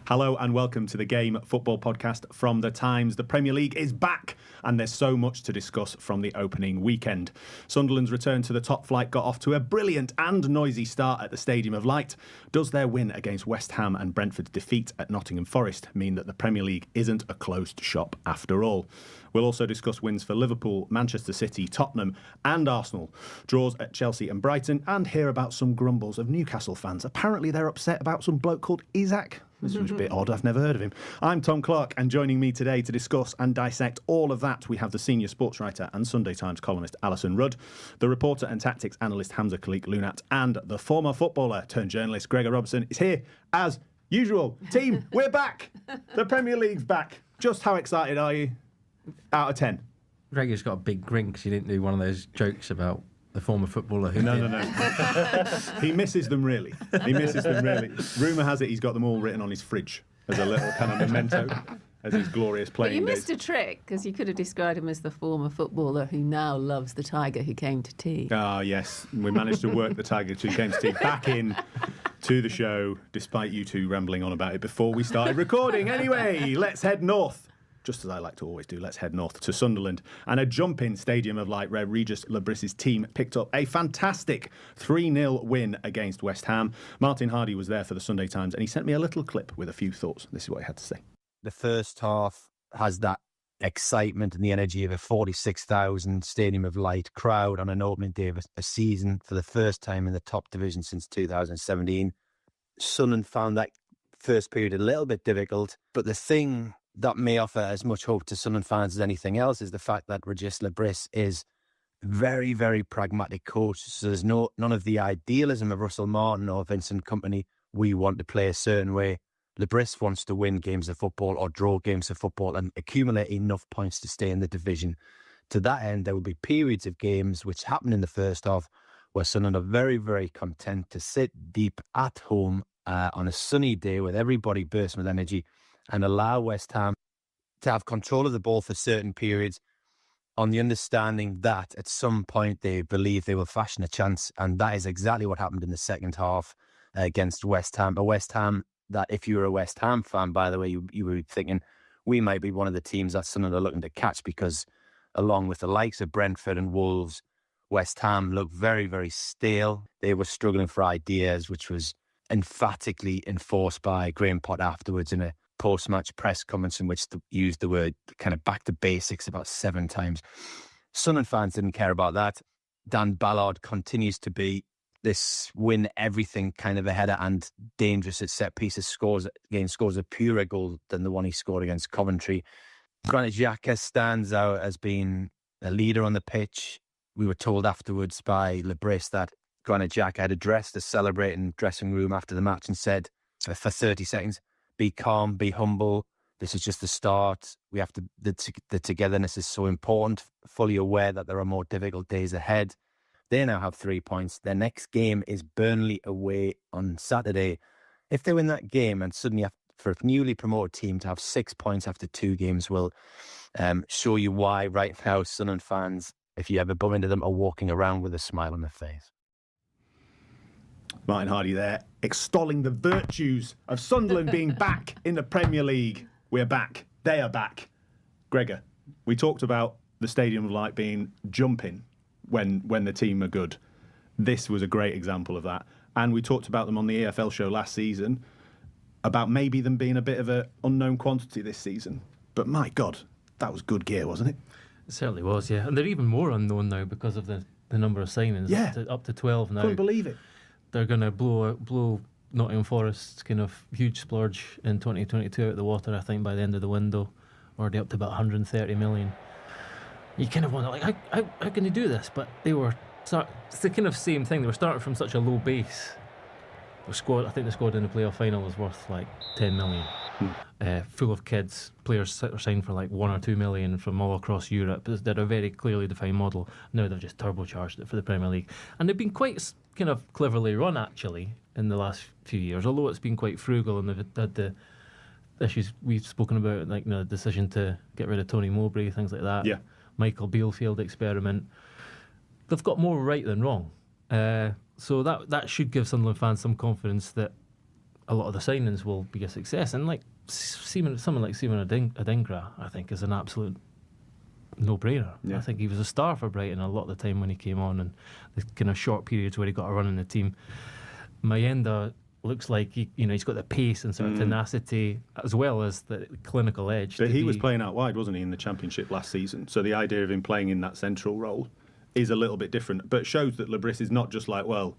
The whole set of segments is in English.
Hello and welcome to the Game Football Podcast from The Times. The Premier League is back and there's so much to discuss from the opening weekend. Sunderland's return to the top flight got off to a brilliant and noisy start at the Stadium of Light. Does their win against West Ham and Brentford's defeat at Nottingham Forest mean that the Premier League isn't a closed shop after all? We'll also discuss wins for Liverpool, Manchester City, Tottenham and Arsenal, draws at Chelsea and Brighton, and hear about some grumbles of Newcastle fans. Apparently they're upset about some bloke called Isaac. This was a bit odd, I've never heard of him. I'm Tom Clark, and joining me today to discuss and dissect all of that, we have the senior sports writer and Sunday Times columnist Alison Rudd, the reporter and tactics analyst Hamza Khalik Lunat, and the former footballer turned journalist Gregor Robertson is here as usual. Team, we're back! The Premier League's back. Just how excited are you? Out of 10. Gregor's got a big grin because he didn't do one of those jokes about the former footballer who No. He misses them really. Rumour has it he's got them all written on his fridge as a little kind of memento as his glorious playing But you days. missed a trick, because you could have described him as the former footballer who now loves the Tiger who came to tea. Ah, yes. We managed to work the Tiger who came to tea back in to the show, despite you two rambling on about it before we started recording. Anyway, let's head north. Just as I like to always do, let's head north to Sunderland. And a jump-in Stadium of Light where Regis Lebris's team picked up a fantastic 3-0 win against West Ham. Martin Hardy was there for the Sunday Times and he sent me a little clip with a few thoughts. This is what he had to say. The first half has that excitement and the energy of a 46,000 Stadium of Light crowd on an opening day of a season for the first time in the top division since 2017. Sunderland found that first period a little bit difficult, but the thing that may offer as much hope to Sunderland fans as anything else is the fact that Regis Lebris is very, very pragmatic coach. So there's none of the idealism of Russell Martin or Vincent Kompany. We want to play a certain way. Lebris wants to win games of football or draw games of football and accumulate enough points to stay in the division. To that end, there will be periods of games which happen in the first half where Sunderland are very, very content to sit deep at home on a sunny day with everybody bursting with energy and allow West Ham to have control of the ball for certain periods on the understanding that at some point they believe they will fashion a chance. And that is exactly what happened in the second half against West Ham. A West Ham that, if you were a West Ham fan, by the way, you were thinking, we might be one of the teams that Sunderland are looking to catch, because along with the likes of Brentford and Wolves, West Ham looked very, very stale. They were struggling for ideas, which was emphatically enforced by Graham Potter afterwards in a post-match press conference in which used the word kind of back to basics about 7 times. Sunderland fans didn't care about that. Dan Ballard continues to be this win everything kind of a header and dangerous at set pieces, scores a purer goal than the one he scored against Coventry. Granit Xhaka stands out as being a leader on the pitch. We were told afterwards by Lebris that Granit Xhaka had addressed the celebrating dressing room after the match and said for 30 seconds, be calm, be humble. This is just the start. We have to, the togetherness is so important, fully aware that there are more difficult days ahead. They now have 3 points. Their next game is Burnley away on Saturday. If they win that game and suddenly for a newly promoted team to have 6 points after 2 games will show you why right now Sunderland fans, if you ever bump into them, are walking around with a smile on their face. Martin Hardy there, extolling the virtues of Sunderland being back in the Premier League. We're back. They are back. Gregor, we talked about the Stadium of Light being jumping when the team are good. This was a great example of that. And we talked about them on the EFL show last season, about maybe them being a bit of an unknown quantity this season. But my God, that was good gear, wasn't it? It certainly was, yeah. And they're even more unknown now because of the number of signings. Yeah. Up to 12 now. Couldn't believe it. They're going to blow Nottingham Forest's kind of huge splurge in 2022 out of the water, I think, by the end of the window. Already up to about 130 million. You kind of wonder, like, how can they do this? But it's the kind of same thing. They were starting from such a low base. I think the squad in the playoff final was worth like 10 million. Full of kids. Players that were signed for like 1 or 2 million from all across Europe. They're a very clearly defined model. Now they've just turbocharged it for the Premier League. And they've been quite kind of cleverly run, actually, in the last few years, although it's been quite frugal and they've had the issues we've spoken about, like the decision to get rid of Tony Mowbray, things like that. Yeah. Michael Bealefield experiment. They've got more right than wrong. So that should give Sunderland fans some confidence that a lot of the signings will be a success. And like someone like Simon Adingra, I think, is an absolute no-brainer. Yeah. I think he was a star for Brighton a lot of the time when he came on, and the kind of short periods where he got a run in the team. Mayenda looks like he's got the pace and sort of tenacity as well as the clinical edge. But he was playing out wide, wasn't he, in the Championship last season? So the idea of him playing in that central role is a little bit different, but shows that Lebris is not just like, well,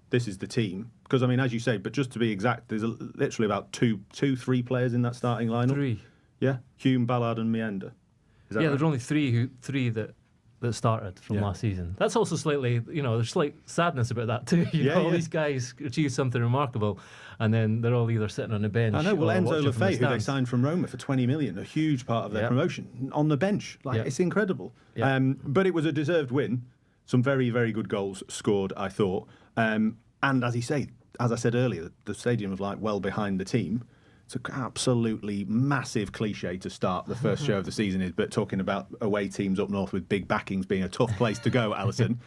this is the team. Because, I mean, as you say, but just to be exact, there's literally about three players in that starting lineup. 3. Yeah, Hume, Ballard and Mayenda. Is that right? There's only three that started from last season. That's also slightly, there's slight sadness about that too. All these guys achieved something remarkable, and then they're all either sitting on the bench. I know. Well, or Enzo watching from the Lefebvre, who they stands. signed from Roma for 20 million, a huge part of their promotion, on the bench. It's incredible. But it was a deserved win. Some very, very good goals scored, I thought. And as I said earlier, the stadium was well behind the team. It's an absolutely massive cliche to start the first show of the season, but talking about away teams up north with big backings being a tough place to go, Alison.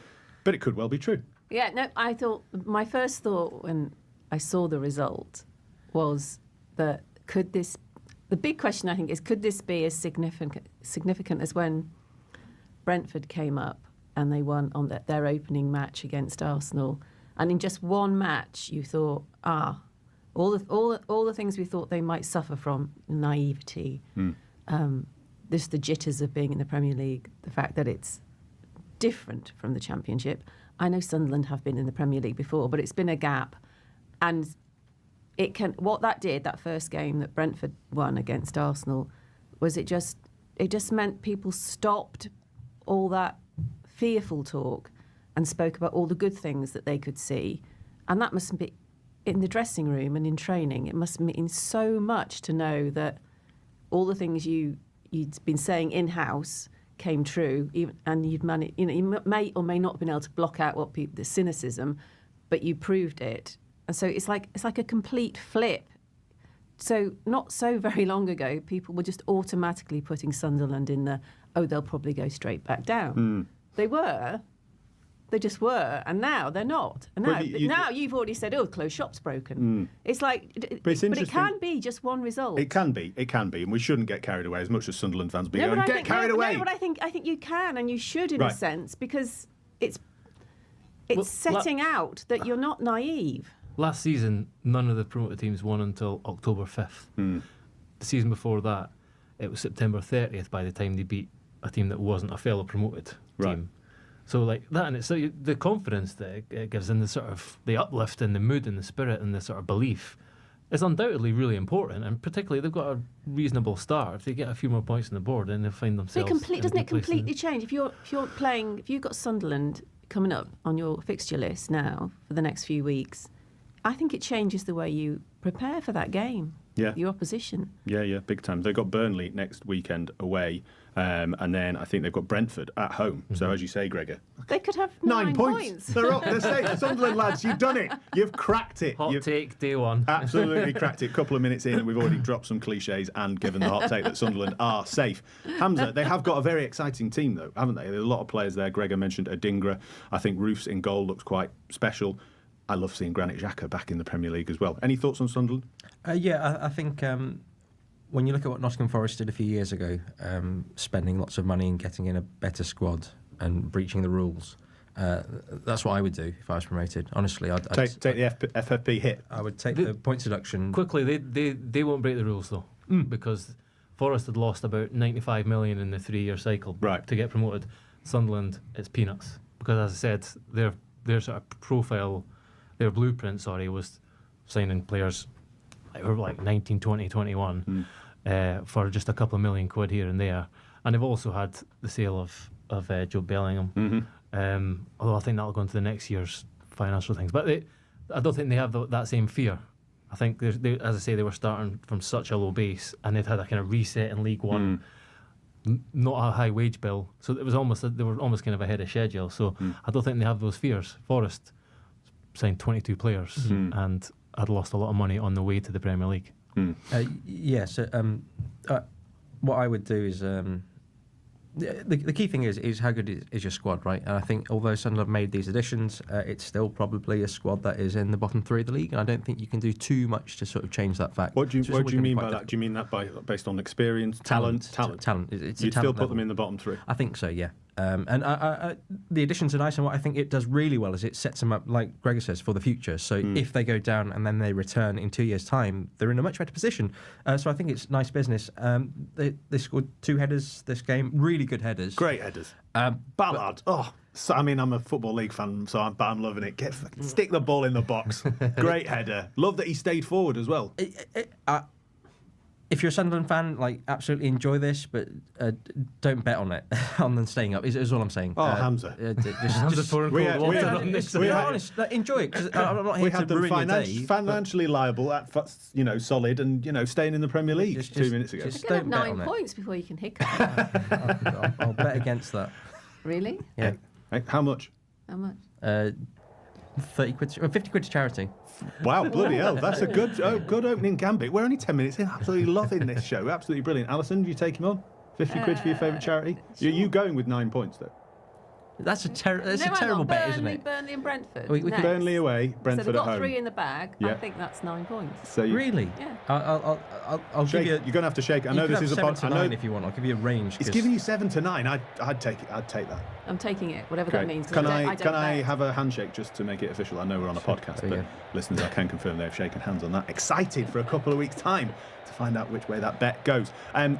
But it could well be true. Yeah, no, I thought, my first thought when I saw the result was that the big question I think is, could this be as significant as when Brentford came up and they won on their opening match against Arsenal, and in just one match you thought, all the things we thought they might suffer from, naivety, just the jitters of being in the Premier League, the fact that it's different from the Championship. I know Sunderland have been in the Premier League before, but it's been a gap, and what that did, that first game that Brentford won against Arsenal, was it just meant people stopped all that fearful talk and spoke about all the good things that they could see, and that must be, in the dressing room and in training, it must mean so much to know that all the things you'd been saying in-house came true, and you've managed. You may or may not have been able to block out the cynicism, but you proved it. And so it's like a complete flip. So not so very long ago, people were just automatically putting Sunderland in they'll probably go straight back down. They just were, and now they're not. And now you've already said, closed shop's broken. It's like, but it can be just one result. It can be, and we shouldn't get carried away as much as Sunderland fans be No, going, but get carried away. No, but I think you can and you should in a sense, because it's setting out that you're not naive. Last season, none of the promoted teams won until October 5th. The season before that, it was September 30th by the time they beat a team that wasn't a fellow promoted team. So like that, and the confidence that it gives, and the sort of the uplift in the mood and the spirit and the sort of belief is undoubtedly really important. And particularly, they've got a reasonable start. If they get a few more points on the board, then they'll find themselves. Doesn't it completely change if you're playing? If you've got Sunderland coming up on your fixture list now for the next few weeks, I think it changes the way you prepare for that game. Yeah. Your opposition. Yeah, big time. They've got Burnley next weekend away, and then I think they've got Brentford at home. So as you say, Gregor, they could have 9 points. They're up. They're safe. Sunderland lads, you've done it. You've cracked it. Hot take, day one. Absolutely cracked it. A couple of minutes in, and we've already dropped some cliches and given the hot take that Sunderland are safe. Hamza, they have got a very exciting team, though, haven't they? There's a lot of players there. Gregor mentioned Adingra. I think Roofs in goal looks quite special. I love seeing Granit Xhaka back in the Premier League as well. Any thoughts on Sunderland? I think when you look at what Nottingham Forest did a few years ago, spending lots of money and getting in a better squad and breaching the rules, that's what I would do if I was promoted. Honestly, I'd take the FFP hit. I would take the points deduction. Quickly, they won't break the rules though, because Forest had lost about 95 million in the 3-year cycle to get promoted. Sunderland, it's peanuts, because as I said, their sort of profile, their blueprint, was signing players who were like 19, 20, 21 for just a couple of million quid here and there. And they've also had the sale of Jude Bellingham. Although I think that'll go into the next year's financial things. But I don't think they have that same fear. I think, as I say, they were starting from such a low base, and they'd had a kind of reset in League One. Not a high wage bill, so it was they were almost kind of ahead of schedule. So I don't think they have those fears. Forest signed 22 players and had lost a lot of money on the way to the Premier League. What I would do is the key thing is how good is your squad, right? And I think although Sunderland made these additions, it's still probably a squad that is in the bottom three of the league, and I don't think you can do too much to sort of change that fact. What do you mean by quite that? Do you mean that based on experience, talent? It's You'd a talent still put level. them in the bottom three? I think so, yeah. And the additions are nice, and what I think it does really well is it sets them up, like Gregor says, for the future. So if they go down and then they return in 2 years' time, they're in a much better position. So I think it's nice business. They scored 2 headers this game, really good headers. Great headers. Ballard. So, I mean, I'm a Football League fan, so I'm loving it. Stick the ball in the box. Great header. Love that he stayed forward as well. If you're a Sunderland fan, like, absolutely enjoy this, but don't bet on it, on them staying up, is all I'm saying. Hamza. Hamza's pouring we cold had- water we had- on this. we Be had- honest, enjoy it, because I'm not here We to had them ruin your day. financially liable at solid and staying in the Premier League Just- 2 minutes ago. just- You're going to don't have bet 9 on it. points before you can hiccup. I'll bet against that. Really? Yeah. Hey, how much? How much? 30 quid, 50 quid to charity. Wow, bloody hell! That's a good opening gambit. We're only 10 minutes in. Absolutely loving this show. Absolutely brilliant. Alison, do you take him on? 50 quid for your favourite charity? Sure. Are you going with 9 points though? That's a terrible hang on, bet, isn't it? Burnley and Brentford. We could- next. Burnley away, So Brentford they've at got home. 3 in the bag. I Yeah. think that's 9 points. So you, Really? Yeah. I'll shake, give you. you're going to have to shake. I know this is a pod. pod. I to know 9 if you want. I'll give you a range. it's 'cause giving you 7 to 9. I'd take it. I'd take that. I'm taking it, whatever that Okay. means. 'cause Can I I don't bet. have a handshake just to make it official? I know we're on a podcast, There you but go. listeners, I can confirm they've shaken hands on that. Excited for a couple of weeks' time to find out which way that bet goes.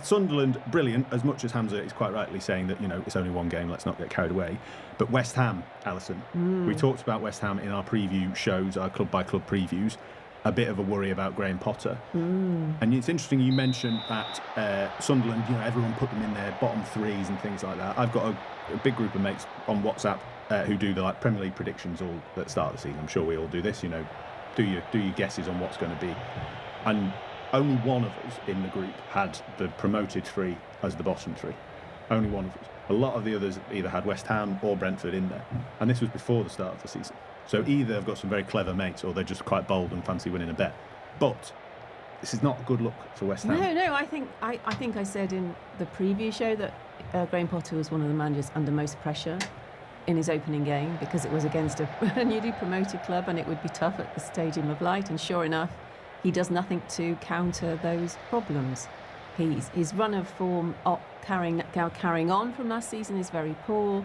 Sunderland, brilliant. As much as Hamza is quite rightly saying that it's only one game, let's not get carried away. But West Ham, Alison, we talked about West Ham in our preview shows, our club by club previews. A bit of a worry about Graham Potter. And it's interesting you mentioned that Sunderland, everyone put them in their bottom threes and things like that. I've got a big group of mates on WhatsApp who do the Premier League predictions all at the start of the season. I'm sure we all do this. Do your guesses on what's going to be. And only one of us in the group had the promoted 3 as the bottom 3. Only one of us. A lot of the others either had West Ham or Brentford in there. And this was before the start of the season. So either have got some very clever mates or they're just quite bold and fancy winning a bet. But this is not a good look for West Ham. No. I think I said in the preview show that Graham Potter was one of the managers under most pressure in his opening game because it was against a newly promoted club and it would be tough at the Stadium of Light. And sure enough, he does nothing to counter those problems. His run of form carrying on from last season is very poor.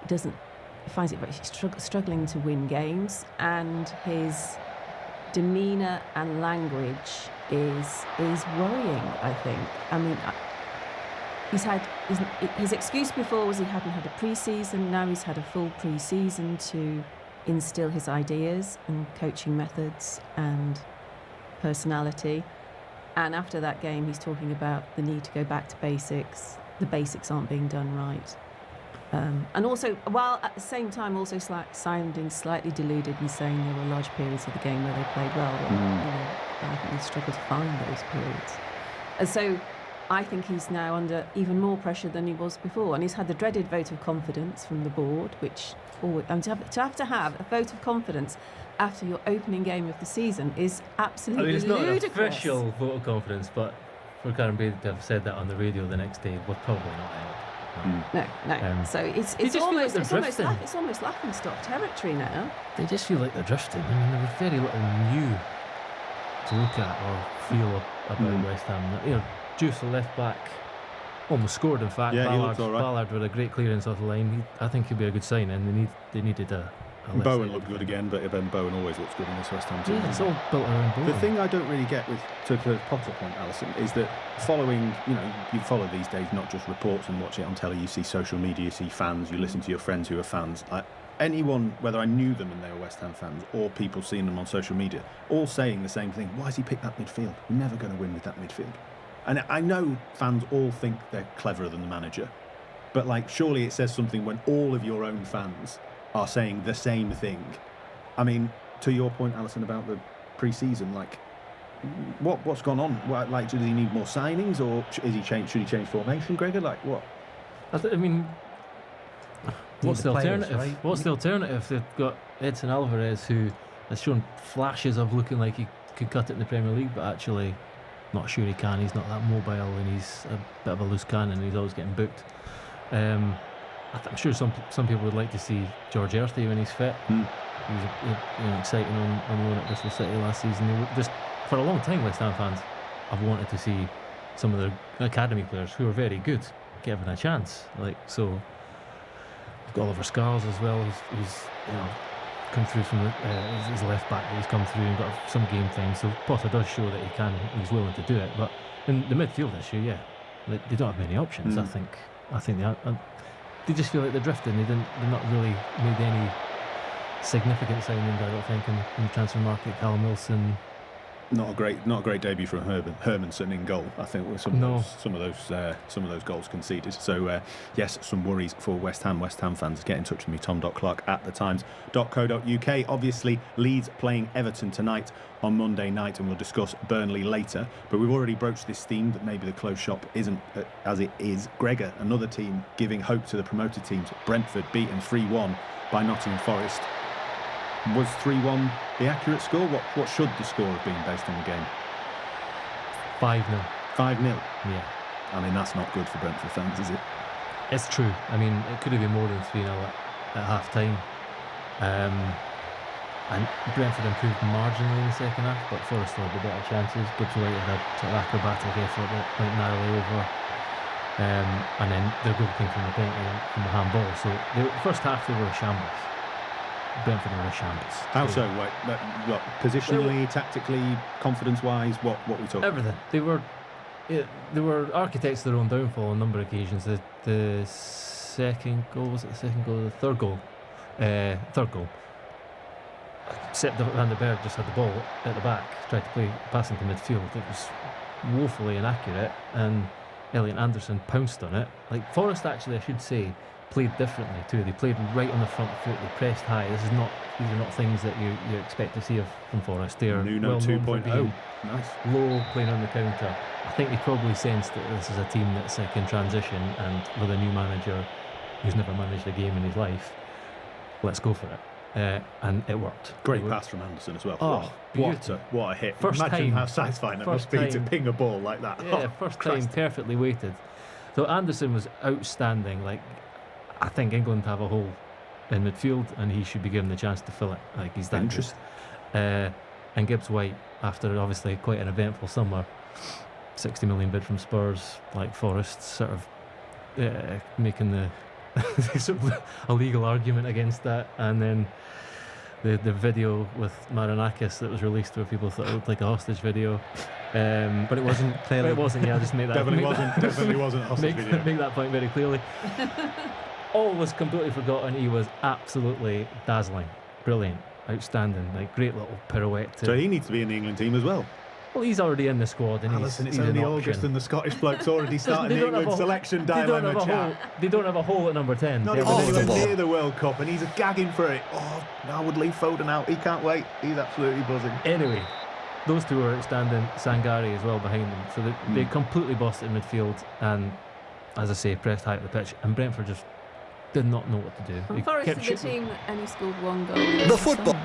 He finds it very struggling to win games, and his demeanour and language is worrying, I think. I mean, he's had his excuse before was he hadn't had a pre-season. Now he's had a full pre-season to instill his ideas and coaching methods and personality. And after that game, he's talking about the need to go back to basics. The basics aren't being done right. And also, while at the same time also sounding slightly deluded and saying there were large periods of the game where they played well, but I think they struggled to find those periods. And so I think he's now under even more pressure than he was before. And he's had the dreaded vote of confidence from the board, which to have a vote of confidence after your opening game of the season is absolutely it's not ludicrous. an official vote of confidence, but for Karen Brady to have said that on the radio the next day would probably not help. No. So it's just feel like they're drifting. almost laughing stock territory now. They just feel like they're drifting. I mean, there was very little new to look at or feel about West Ham. Juice, the left back, almost scored. In fact, Yeah, he looked all right. Ballard with a great clearance off the line. I think he'll be a good sign, and they needed a left Bowen side looked good defender. again, but Bowen always looks good in this West Ham team. Yeah, it's all built around Bowen. The thing I don't really get with to the Potter point, Alison, is that following, you follow these days not just reports and watch it on telly, you see social media, you see fans, you listen to your friends who are fans. Anyone, whether I knew them and they were West Ham fans or people seeing them on social media, all saying the same thing. Why has he picked that midfield? We're never going to win with that midfield. And I know fans all think they're cleverer than the manager, but surely it says something when all of your own fans are saying the same thing. I mean, to your point, Alison, about the pre-season, what's gone on? Does he need more signings, or should he change formation, Gregor? What? I mean, what's the the players, alternative? right? What's the alternative? They've got Edson Alvarez, who has shown flashes of looking like he could cut it in the Premier League, but actually not sure he can. He's not that mobile, and he's a bit of a loose cannon. He's always getting booked. I'm sure some people would like to see George Earthy when he's fit. He was exciting on loan at Bristol City last season. They were just, for a long time, West Ham fans have wanted to see some of the academy players who are very good given a chance. Like, so we've got Oliver Scarles as well. He's come through from his left back. He's come through and got some game time. So Potter does show that he's willing to do it. But in the midfield issue, they don't have many options. I think they just feel like they're drifting. They're not really made any significant signings, I don't think, in the transfer market. Callum Wilson. Not a great debut from Hermanson in goal. I think with some of those goals conceded. So yes, some worries for West Ham. West Ham fans, get in touch with me, tom.clark@thetimes.co.uk. Obviously, Leeds playing Everton tonight on Monday night, and we'll discuss Burnley later. But we've already broached this theme that maybe the closed shop isn't as it is. Gregor, another team giving hope to the promoted teams. Brentford beaten 3-1 by Nottingham Forest. Was 3-1 the accurate score? What should the score have been based on the game? 5-0. 5-0? Yeah. I mean, that's not good for Brentford fans, is it? It's true. I mean, it could have been more than 3-0 at half-time. And Brentford improved marginally in the second half, but Forest still had the better chances. Gibbs White had a sort of acrobatic effort that went narrowly over. And then their goal came from the penalty, from the handball. So the first half they were a shambles. Brentford were a shambles. How so? What, positionally, tactically, confidence-wise, what we talking? Everything. They were architects of their own downfall on a number of occasions. The second goal, was it the second goal? The third goal. Third goal. Sepp van der Berg just had the ball at the back, tried to pass into midfield. It was woefully inaccurate, and Elliot Anderson pounced on it. Like, Forest, actually, I should say, played differently too. They played right on the front foot. They pressed high. These are not things that you expect to see from Forest. They are Nuno well 2.0. Nice. Low, playing on the counter. I think they probably sensed that this is a team that's like in transition, and with a new manager who's never managed a game in his life, let's go for it. And it worked. Great pass from Anderson as well. Oh, what a hit. First Imagine time, how satisfying that must be to ping a ball like that. Yeah, first time, perfectly weighted. So Anderson was outstanding. Like, I think England have a hole in midfield, and he should be given the chance to fill it. Like, he's that Interesting. good. And Gibbs White, after obviously quite an eventful summer, 60 million bid from Spurs, like Forest, sort of making the sort of a legal argument against that, and then the video with Marinakis that was released where people thought it looked like a hostage video. But it wasn't, clearly. It wasn't, yeah, just make that Definitely wasn't a hostage video. Make that point very clearly. All was completely forgotten. He was absolutely dazzling, brilliant, outstanding, like great little pirouette. So he needs to be in the England team as well. Well, he's already in the squad, and it's he's only an August, option. and the Scottish bloke's already starting the England selection dilemma chat. They don't have a hole at number 10. Not even anywhere near the World Cup, and he's gagging for it. Oh, I would leave Foden out. He can't wait. He's absolutely buzzing. Anyway, those two are outstanding. Sangari as well behind them. So they completely bossed it in midfield, and as I say, pressed high at the pitch. And Brentford just did not know what to do. And Forest is the team that only scored one goal. The football.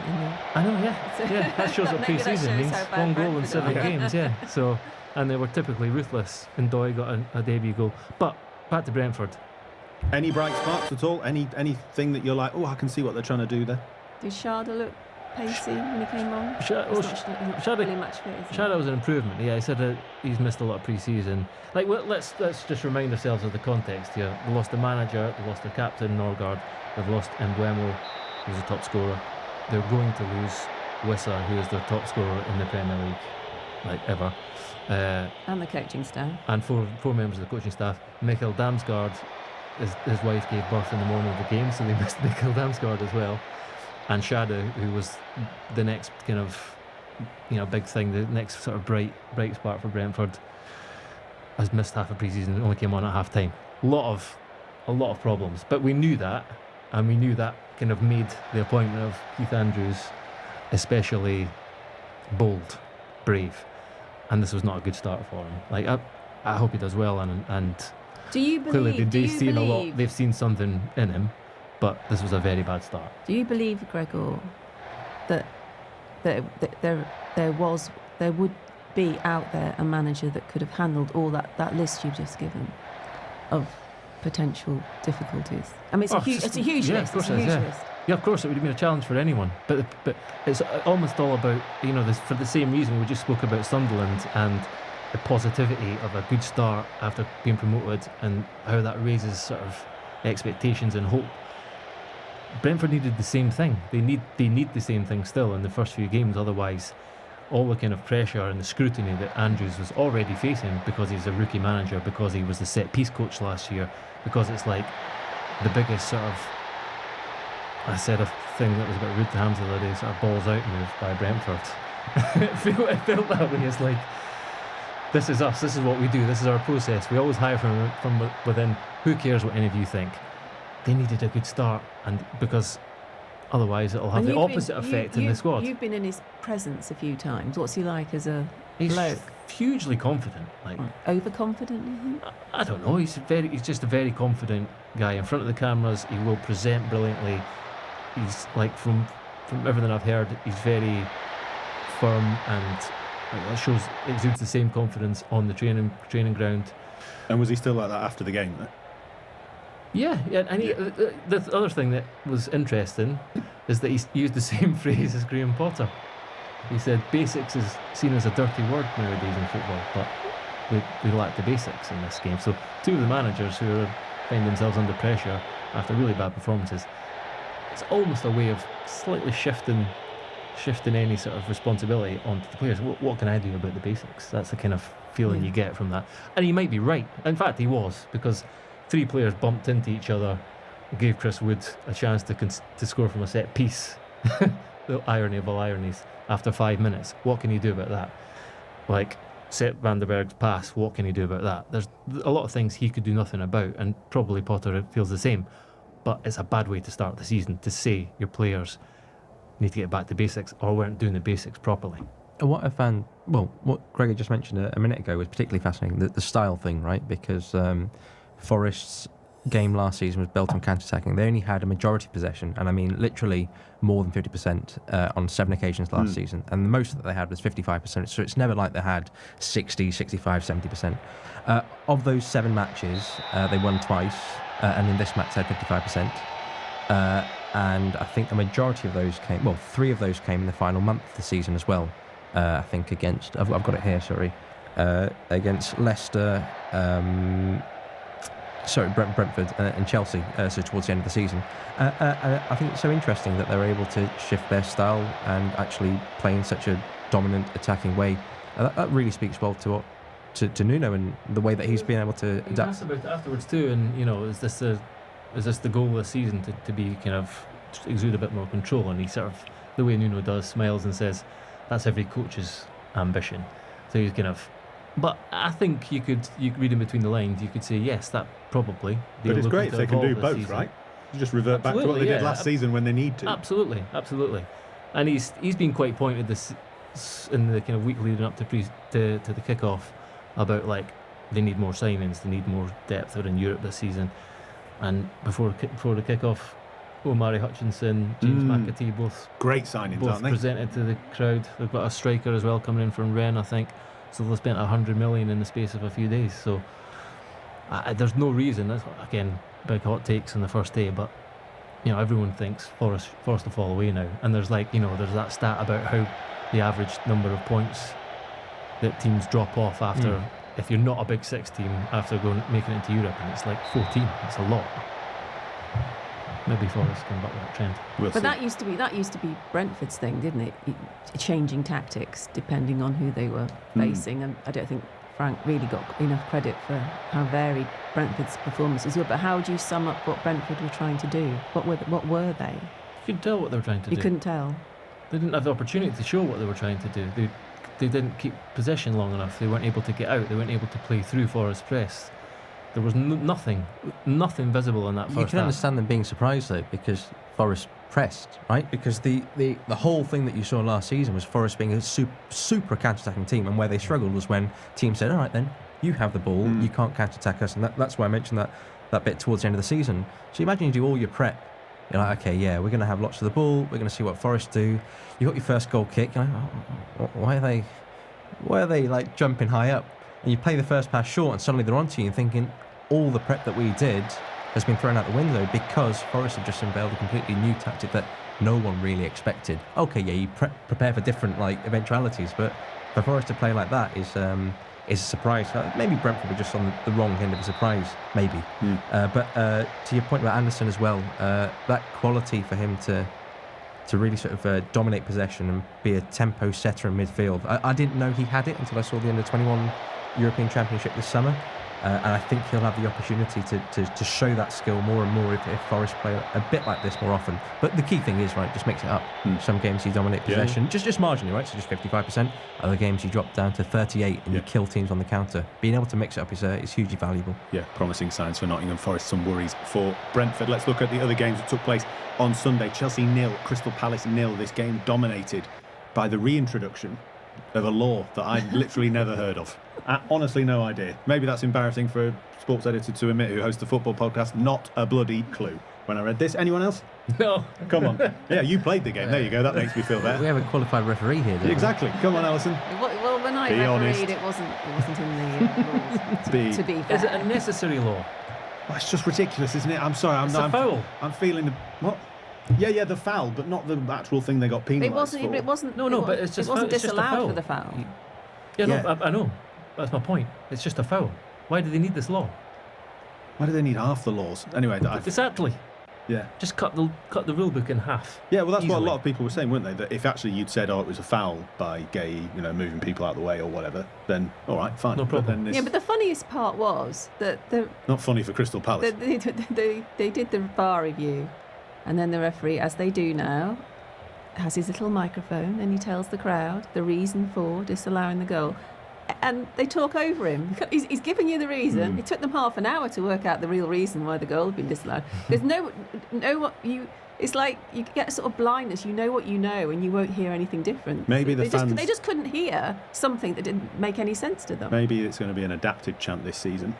I know, yeah. That shows what Maybe that pre-season shows means. how bad One goal in Brentford 7 are. games, yeah. So, and they were typically ruthless. And Doy got a debut goal. But back to Brentford. Any bright sparks at all? Anything that you're like, oh, I can see what they're trying to do there? Did Sharda look pacey when he came on? Sharda was an improvement. Yeah, he said that he's missed a lot of pre-season. Like, well, let's just remind ourselves of the context here. They lost the manager, they lost their captain Norgard, they've lost Mbeumo, who's the top scorer. They're going to lose Wissa, who is their top scorer in the Premier League, like ever. And the coaching staff. And four members of the coaching staff. Mikkel Damsgaard, his wife gave birth in the morning of the game, so they missed Mikkel Damsgaard as well. And Shada, who was the next kind of, big thing, the next sort of bright spark for Brentford, has missed half a pre-season. Only came on at half time. A lot of problems, but we knew that, and we knew that kind of made the appointment of Keith Andrews especially bold, brave, and this was not a good start for him. Like, I hope he does well, and do you believe? clearly they've seen something in him. But this was a very bad start. Do you believe, Gregor, that there would be out there a manager that could have handled all that list you've just given of potential difficulties? I mean, it's a huge list. Of course It's a huge yeah. list. Yeah, of course, it would have been a challenge for anyone. But it's almost all about, for the same reason we just spoke about Sunderland and the positivity of a good start after being promoted and how that raises sort of expectations and hope. Brentford needed the same thing. They need the same thing still in the first few games. Otherwise, all the kind of pressure and the scrutiny that Andrews was already facing because he's a rookie manager, because he was the set-piece coach last year, because it's like the biggest sort of, I said a thing that was a bit rude to Hams the other day, sort of balls out move by Brentford. it felt that way. It's like, this is us, this is what we do, this is our process. We always hire from within. Who cares what any of you think? They needed a good start, and because otherwise it'll have And the you've opposite effect in the squad. You've been in his presence a few times. What's he like as a He's bloke? hugely confident. Like, Overconfident, you think? I don't know. He's just a very confident guy in front of the cameras. He will present brilliantly. He's like, from everything I've heard, he's very firm, and it exudes the same confidence on the training ground. And was he still like that after the game, though? Yeah, and the other thing that was interesting is that he used the same phrase as Graham Potter. He said basics is seen as a dirty word nowadays in football, but we lack the basics in this game. So two of the managers who are finding themselves under pressure after really bad performances, it's almost a way of slightly shifting any sort of responsibility onto the players. What can I do about the basics? That's the kind of feeling you get from that. And he might be right. In fact, he was, because 3 players bumped into each other, gave Chris Wood a chance to score from a set piece. The irony of all ironies. After 5 minutes, what can you do about that? Like Sepp van der Berg's pass, what can you do about that? There's a lot of things he could do nothing about, and probably Potter feels the same. But it's a bad way to start the season, to say your players need to get back to basics or weren't doing the basics properly. What I found, what Greg had just mentioned a minute ago was particularly fascinating, the style thing, right? Because Forest's game last season was built on counter-attacking. They only had a majority possession, and I mean literally more than 50% on 7 occasions last season, and the most that they had was 55%, so it's never like they had 60, 65, 70%. Of those 7 matches, they won twice, and in this match they had 55%. And I think the majority of those came, 3 of those came in the final month of the season as well. I think against, I've got it here, sorry, against Leicester, Brentford and Chelsea, so towards the end of the season. I think it's so interesting that they're able to shift their style and actually play in such a dominant attacking way. That really speaks well to Nuno and the way that he's been able to adapt. He asked about it afterwards too, and is this the goal of the season to be kind of exude a bit more control? And he sort of, the way Nuno does, smiles and says that's every coach's ambition. So he's kind of, but I think you could read in between the lines. You could say yes, that probably. But it's great if they can do both, season. Right? You just revert back to what they did last season when they need to. Absolutely. And he's been quite pointed this in the kind of week leading up to the kick-off about like they need more signings, they need more depth out in Europe this season. And before the kick-off, Omari Hutchinson, James McAtee, both great signings, aren't they? Presented to the crowd. They've got a striker as well coming in from Rennes, I think. So they've spent 100 million in the space of a few days. So there's no reason. That's, again, big hot takes on the first day, but everyone thinks Forest will fall away now. And there's there's that stat about how the average number of points that teams drop off after, if you're not a Big Six team, after making it into Europe, and it's like 14. It's a lot. Maybe Forest can buck that trend. But that used to be Brentford's thing, didn't it? Changing tactics depending on who they were facing, and I don't think Frank really got enough credit for how varied Brentford's performances were. But how would you sum up what Brentford were trying to do? What were they? You could tell what they were trying to do. You couldn't tell. They didn't have the opportunity to show what they were trying to do. They didn't keep possession long enough. They weren't able to get out. They weren't able to play through Forest press. There was nothing visible in that first half. You can understand them being surprised though, because Forest pressed, right? Because the whole thing that you saw last season was Forest being a super counter-attacking team, and where they struggled was when teams said, all right then, you have the ball, you can't counter-attack us, and that's why I mentioned that bit towards the end of the season. So you imagine you do all your prep, you're like, okay, yeah, we're going to have lots of the ball, we're going to see what Forest do. You got your first goal kick, you're like, why are they like jumping high up? And you play the first pass short, and suddenly they're onto you, and thinking, all the prep that we did has been thrown out the window because Forest have just unveiled a completely new tactic that no one really expected. Okay, yeah, you prepare for different eventualities, but for Forest to play like that is a surprise. Maybe Brentford were just on the wrong end of a surprise, maybe. But to your point about Anderson as well, that quality for him to really sort of dominate possession and be a tempo setter in midfield. I didn't know he had it until I saw the Under-21 European Championship this summer. And I think he'll have the opportunity to show that skill more and more if Forest play a bit like this more often. But the key thing is, right, just mix it up. Some games you dominate possession, just marginally, right? So just 55%. Other games you drop down to 38 and you kill teams on the counter. Being able to mix it up is hugely valuable. Yeah, promising signs for Nottingham Forest, some worries for Brentford. Let's look at the other games that took place on Sunday. Chelsea 0, Crystal Palace 0. This game dominated by the reintroduction of a law that I'd literally never heard of. Honestly, no idea. Maybe that's embarrassing for a sports editor to admit who hosts a football podcast. Not a bloody clue when I read this. Anyone else? No. Come on. Yeah, you played the game. There you go. That makes me feel better. We have a qualified referee here, don't we? Exactly. Come on, Alison. Well, when I Be refereed, honest. it wasn't in the rules. To be fair. Is it a necessary law? Oh, it's just ridiculous, isn't it? I'm sorry. It's a foul. I'm feeling the what? Yeah, the foul, but not the actual thing they got penalised for. It wasn't. No, but it's just it wasn't it's just a disallowed foul. for the foul. Yeah, Yeah. no, I know. That's my point. It's just a foul. Why do they need this law? Why do they need half the laws? Anyway, Exactly. yeah. Just cut the rule book in half. Yeah, well, that's what a Easily. lot of people were saying, weren't they? That if actually you'd said, it was a foul by Gay, moving people out of the way or whatever, then all right, fine. No problem. But then Yeah, but the funniest part was that not funny for Crystal Palace. they did the VAR review, and then the referee, as they do now, has his little microphone and he tells the crowd the reason for disallowing the goal. And they talk over him. He's giving you the reason. It took them half an hour to work out the real reason why the goal had been disallowed. There's it's like you get a sort of blindness. You know what you know, and you won't hear anything different. Maybe the they fans- they just couldn't hear something that didn't make any sense to them. Maybe it's going to be an adapted chant this season.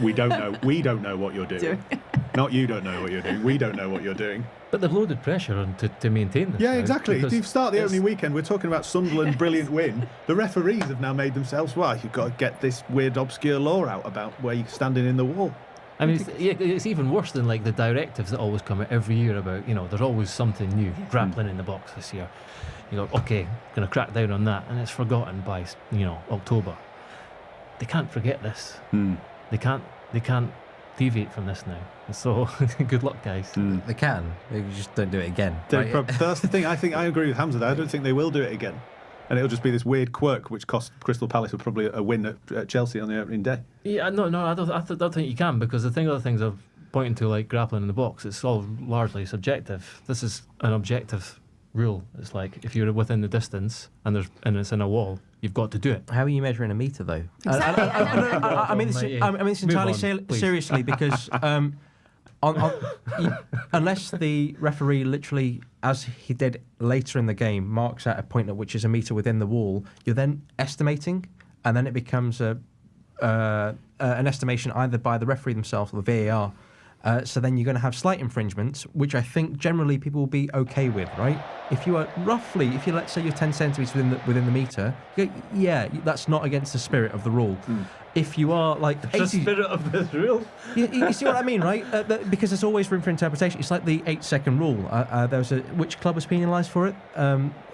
We don't know. We don't know what you're doing. Not you don't know what you're doing. We don't know what you're doing. But they've loaded pressure on to maintain this. Yeah, now, exactly. because If you start the it's- opening weekend, we're talking about Sunderland brilliant win. The referees have now made themselves, you've got to get this weird obscure law out about where you're standing in the wall. I mean, it's even worse than the directives that always come out every year about, there's always something new. Grappling in the box this year. You go, okay, going to crack down on that, and it's forgotten by, October. They can't forget this. They can't deviate from this now. So good luck, guys. They can. They just don't do it again. Right? That's the thing. I think I agree with Hamza there. I don't think they will do it again. And it'll just be this weird quirk which cost Crystal Palace probably a win at Chelsea on the opening day. Yeah, no, I don't think you can, because other things I've pointing to, like grappling in the box, it's all largely subjective. This is an objective rule. It's like if you're within the distance and it's in a wall, you've got to do it. How are you measuring a metre, though? Exactly. I mean this entirely Move on, please. seriously, because unless the referee literally, as he did later in the game, marks out a point at which is a metre within the wall, you're then estimating, and then it becomes an estimation either by the referee themselves or the VAR. So then you're going to have slight infringements, which I think generally people will be okay with, right? If you let's say you're 10 centimetres within the metre, that's not against the spirit of the rule. If you are like 80, The spirit of this rule. you see what I mean, right? Because there's always room for interpretation. It's like the 8-second rule. There was which club was penalised for it?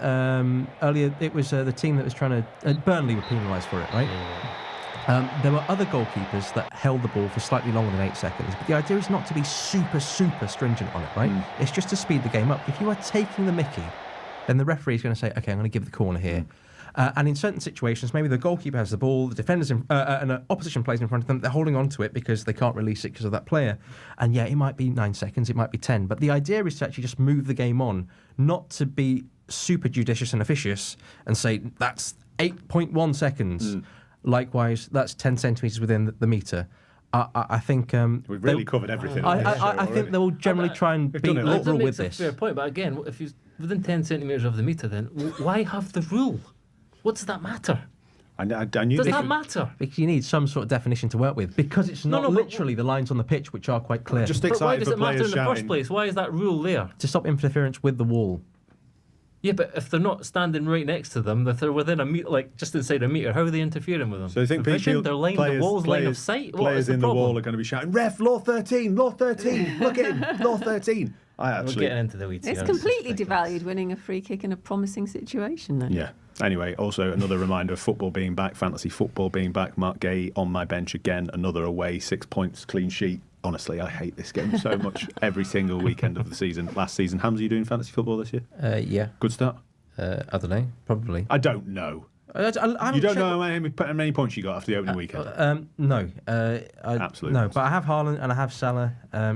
Earlier, it was the team that was trying to. Burnley were penalised for it, right? There were other goalkeepers that held the ball for slightly longer than 8 seconds, but the idea is not to be super stringent on it, right? It's just to speed the game up. If you are taking the mickey, then the referee is going to say, okay, I'm going to give the corner here. And in certain situations, maybe the goalkeeper has the ball, the defenders and an opposition players in front of them, they're holding on to it because they can't release it because of that player. And it might be 9 seconds, it might be 10. But the idea is to actually just move the game on, not to be super judicious and officious and say, that's 8.1 seconds. Likewise, that's 10 centimetres within the metre. I think We've really covered everything. I think they will generally try and We've be done it all. liberal with That's a this. fair point, but again, if you're within 10 centimetres of the metre, then why have the rule? What does that matter? I knew Does this that was- matter? Because you need some sort of definition to work with, because it's not No, but literally the lines on the pitch which are quite clear. Just But why excited does for it matter players in the first shouting. place? Why is that rule there? to stop interference with the wall. Yeah, but if they're not standing right next to them, if they're within a meter, like just inside a meter, how are they interfering with them? So you think Vision, they're line the walls, line of sight. What is players the in the problem? wall are going to be shouting, "Ref, law 13, law 13, look at him, law 13." I We're actually, getting into the weeds. It's here. completely ridiculous. devalued winning a free kick in a promising situation, though. yeah. Anyway, also another reminder of football being back, fantasy football being back. Mark Gay on my bench again, another away, 6 points, clean sheet. Honestly, I hate this game so much. Every single weekend of the season. Last season, Hamza, you doing fantasy football this year? Yeah. Good start. I don't know. Probably. I don't know. I You don't know how many points you got after the opening weekend? No. Absolutely No, not. but I have Haaland and I have Salah.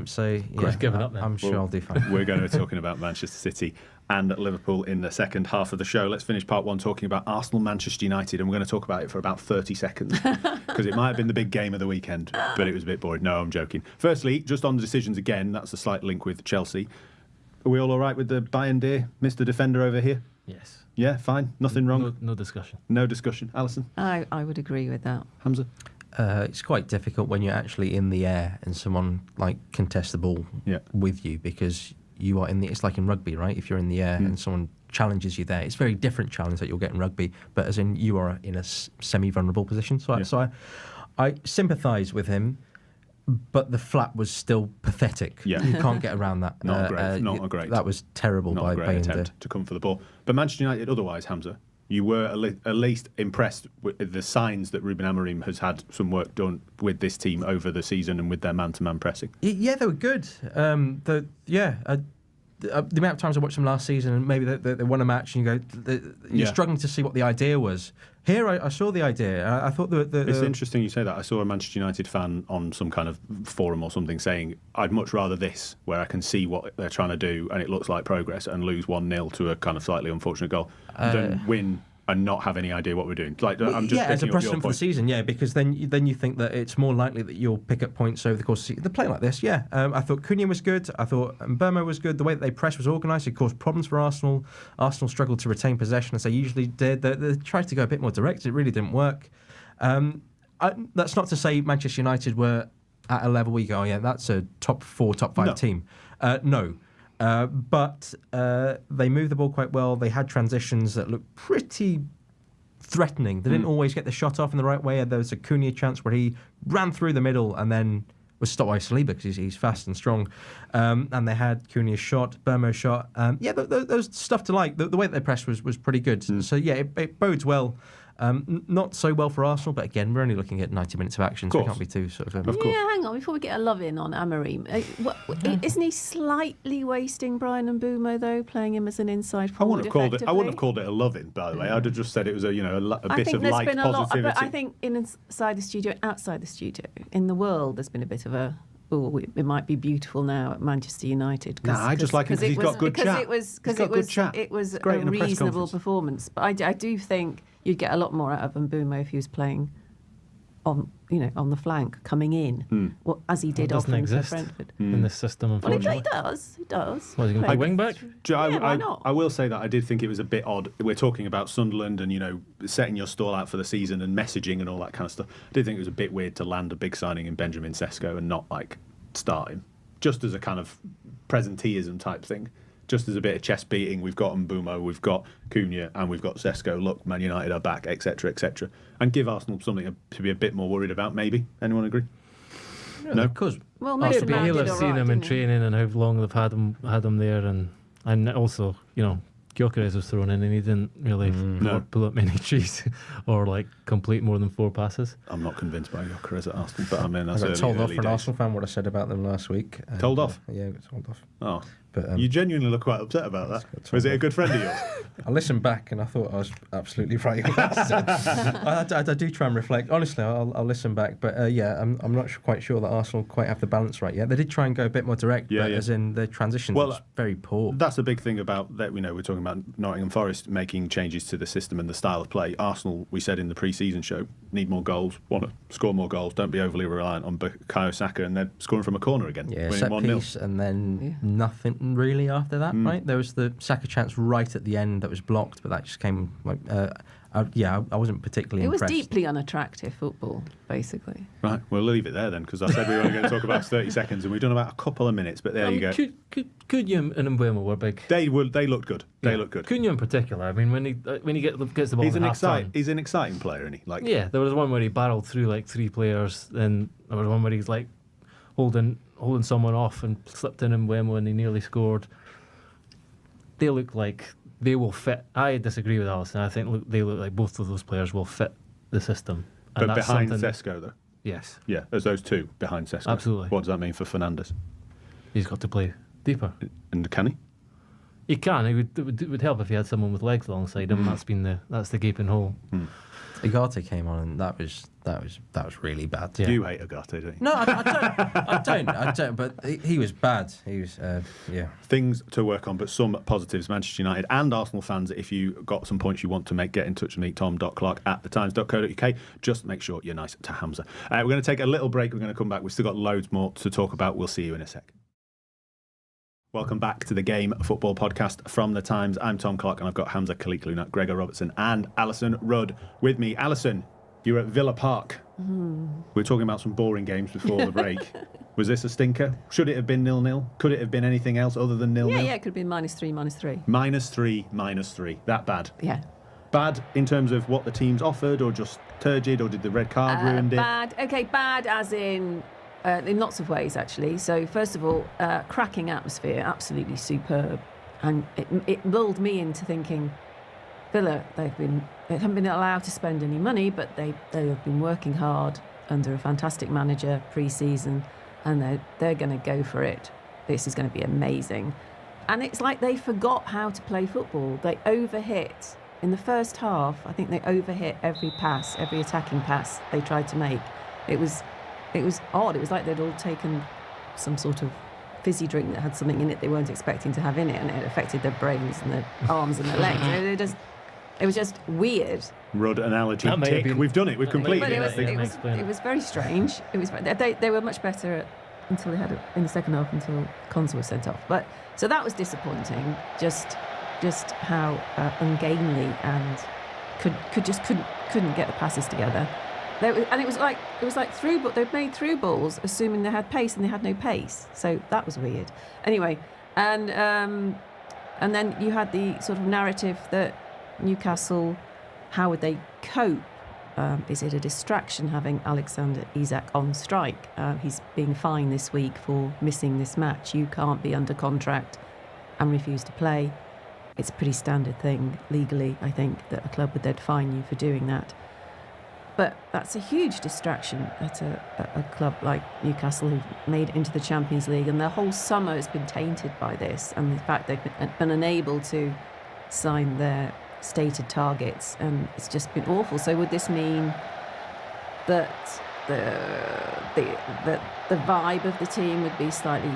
So yeah, I've given up then. I'm sure Well, I'll do fine. We're going to be talking about Manchester City and Liverpool in the second half of the show. Let's finish part one talking about Arsenal, Manchester United, and we're going to talk about it for about 30 seconds because it might have been the big game of the weekend, but it was a bit boring. No, I'm joking. Firstly, just on the decisions again, that's a slight link with Chelsea. Are we all right with the Bayern dear, Mr. Defender over here? Yes. Yeah, fine. Nothing wrong. No discussion. No discussion. Alison? I would agree with that. Hamza? It's quite difficult when you're actually in the air and someone like contests the ball Yeah. with you because you are in the. It's like in rugby, right? If you're in the air and someone challenges you there, it's a very different challenge that you'll get in rugby. But as in, you are in a semi-vulnerable position. So, I sympathise with him. But the flat was still pathetic. Yeah. You can't get around that. Not great. That was terrible Not by a great Bayern. attempt to come for the ball. But Manchester United, otherwise, Hamza, you were at least impressed with the signs that Ruben Amorim has had some work done with this team over the season and with their man-to-man pressing. Yeah, they were good. The amount of times I watched them last season, and maybe they won a match, and you go, you're Yeah. struggling to see what the idea was. Here, I saw the idea. I thought It's interesting you say that. I saw a Manchester United fan on some kind of forum or something saying, I'd much rather this, where I can see what they're trying to do and it looks like progress, and lose 1-0 to a kind of slightly unfortunate goal, than win and not have any idea what we're doing. Like, I'm just as a picking up your precedent for the point. season, yeah, because then you think that it's more likely that you'll pick up points over the course of the season. They're playing like this, yeah. I thought Cunha was good. I thought Mbeumo was good. The way that they pressed was organised. It caused problems for Arsenal. Arsenal struggled to retain possession as they usually did. They tried to go a bit more direct. It really didn't work. That's not to say Manchester United were at a level where you go, oh yeah, that's a top 4, top 5 No. team. No. But they moved the ball quite well. They had transitions that looked pretty threatening. They didn't always get the shot off in the right way. There was a Cunha chance where he ran through the middle and then was stopped by Saliba because he's fast and strong. And they had Cunha's shot, Burmo's shot. Those stuff to like. The way that they pressed was pretty good. So yeah, it bodes well. Not so well for Arsenal, but again, we're only looking at 90 minutes of action, so we can't be too sort of... course. Yeah, hang on, before we get a love in on Amorim, isn't he slightly wasting Brian Mbeumo though, playing him as an inside I forward? wouldn't have called it a loving, by the way. I'd have just said it was a bit of light been a lot, positivity. but I think inside the studio, outside the studio, in the world, there's been a bit of a. Oh, it might be beautiful now at Manchester United. Nah, I just like him because he's got good chat. It was He's got good chat. It was It's great a in a press reasonable conference. performance, but I do think you'd get a lot more out of Mbeumo if he was playing on the flank, coming in, as he did doesn't often for exist Brentford. in this system, Well, he unfortunately. does. He does. What, is he going to play wing back? Why not? I will say that I did think it was a bit odd. We're talking about Sunderland and, setting your stall out for the season and messaging and all that kind of stuff. I did think it was a bit weird to land a big signing in Benjamin Sesko and not, start him. Just as a kind of presenteeism type thing. Just as a bit of chest beating. We've got Mbeumo, we've got Cunha, and we've got Sesko. Look, Man United are back, etc., etc. And give Arsenal something to be a bit more worried about, maybe. Anyone agree? No? Because Well, Yeah, Mason but Mount he'll did have all seen right, him in didn't he? training and how long they've had him there, and also, Gyökeres was thrown in and he didn't really No. pull up many trees or complete more than 4 passes. I'm not convinced by Gyökeres at Arsenal, but I mean, I that's got told off early for an days. Arsenal fan what I said about them last week. Told off? Yeah, I got told off. Oh, But you genuinely look quite upset about that. got Was it a told good friend of yours? I listened back and I thought I was absolutely right. I do try and reflect. Honestly, I'll listen back. But I'm not quite sure that Arsenal quite have the balance right yet. They did try and go a bit more direct, Yeah, but yeah. as in their transitions Well, was very poor. That's a big thing about that. We're talking about Nottingham Forest making changes to the system and the style of play. Arsenal, we said in the pre-season show, need more goals, want to score more goals, don't be overly reliant on Bukayo Saka, and they're scoring from a corner again, Yeah, winning set 1-0. piece and then nothing really after that, right? There was the Saka chance right at the end that was blocked, but that just came I wasn't particularly It was impressed. deeply unattractive football, basically. Right, we'll leave it there then, because I said we were only going to talk about 30 seconds, and we've done about a couple of minutes, but there you go. Cunha and Mbeumo were big. They looked good. They looked good. Cunha in particular. I mean, when he gets the ball, He's in an half time. He's an exciting player, isn't he? Like, Yeah, there was one where he barreled through like 3 players, and there was one where he's like holding someone off and slipped in Mbeumo and he nearly scored. They look like they will fit. I disagree with Alisson. I think they look like both of those players will fit the system. And but that's behind something- Sesko, though. Yes, Yeah, as those two behind Sesko. Absolutely. What does that mean for Fernandes? he's got to play deeper. And can he? He can. It would help if he had someone with legs alongside him. That's the gaping hole. Ugarte came on, and that was really bad. Yeah. You hate Ugarte, don't you? No, I don't. But he was bad. He was, yeah. Things to work on, but some positives. Manchester United and Arsenal fans, if you got some points you want to make, get in touch with me, tom.clark@thetimes.co.uk. Just make sure you're nice to Hamza. We're going to take a little break. We're going to come back. We've still got loads more to talk about. We'll see you in a sec. Welcome back to the Game Football Podcast from The Times. I'm Tom Clark, and I've got Hamza Khaliqlunat, Gregor Robertson and Alison Rudd with me. Alison, you're at Villa Park. We were talking about some boring games before the break. Was this a stinker? Should it have been 0-0? Could it have been anything else other than 0-0? Yeah, it could have been -3, -3. -3. That bad? Yeah. Bad in terms of what the teams offered, or just turgid, or did the red card ruined it? Bad. Okay, bad as in lots of ways, actually. So, first of all, cracking atmosphere, absolutely superb. And it lulled me into thinking, Villa, they haven't been allowed to spend any money, but they have been working hard under a fantastic manager pre-season, and they're going to go for it. This is going to be amazing. And it's like they forgot how to play football. They overhit. In the first half, I think they overhit every pass, every attacking pass they tried to make. It was odd. It was like they'd all taken some sort of fizzy drink that had something in it they weren't expecting to have in it, and it affected their brains and their arms and their legs. It was just weird. Rudd analogy. That may have Tick. been- We've done it. We've completed But it. it was very strange. It was they were much better until they had in the second half until Konsa was sent off. But so that was disappointing. Just how ungainly and couldn't get the passes together. And it was like through, but they'd made through balls assuming they had pace, and they had no pace. So that was weird. Anyway, and then you had the sort of narrative that Newcastle, how would they cope? Is it a distraction having Alexander Isak on strike? He's being fined this week for missing this match. You can't be under contract and refuse to play. It's a pretty standard thing legally, I think, that a club would then fine you for doing that. But that's a huge distraction at a club like Newcastle, who've made it into the Champions League, and their whole summer has been tainted by this, and the fact they've been unable to sign their stated targets, and it's just been awful. So would this mean that the vibe of the team would be slightly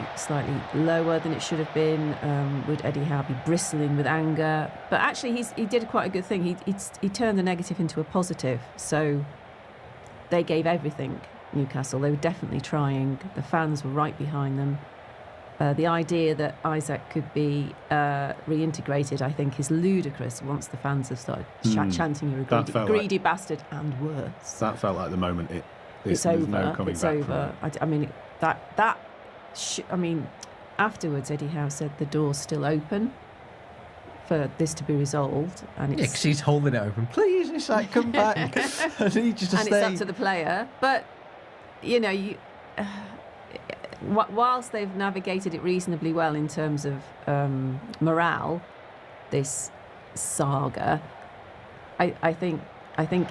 lower than it should have been? Would Eddie Howe be bristling with anger? But actually, he did quite a good thing. He turned the negative into a positive. So they gave everything, Newcastle. They were definitely trying. The fans were right behind them. The idea that Isak could be reintegrated, I think, is ludicrous once the fans have started chanting, "You're a greedy bastard," and worse. That felt like the moment It's there's over. no coming It's back over. I mean, afterwards, Eddie Howe said the door's still open for this to be resolved, and Yeah, because he's holding it open. Please, it's like, come back. I need you to stay. and it's up to the player. But you know, whilst they've navigated it reasonably well in terms of morale, this saga, I think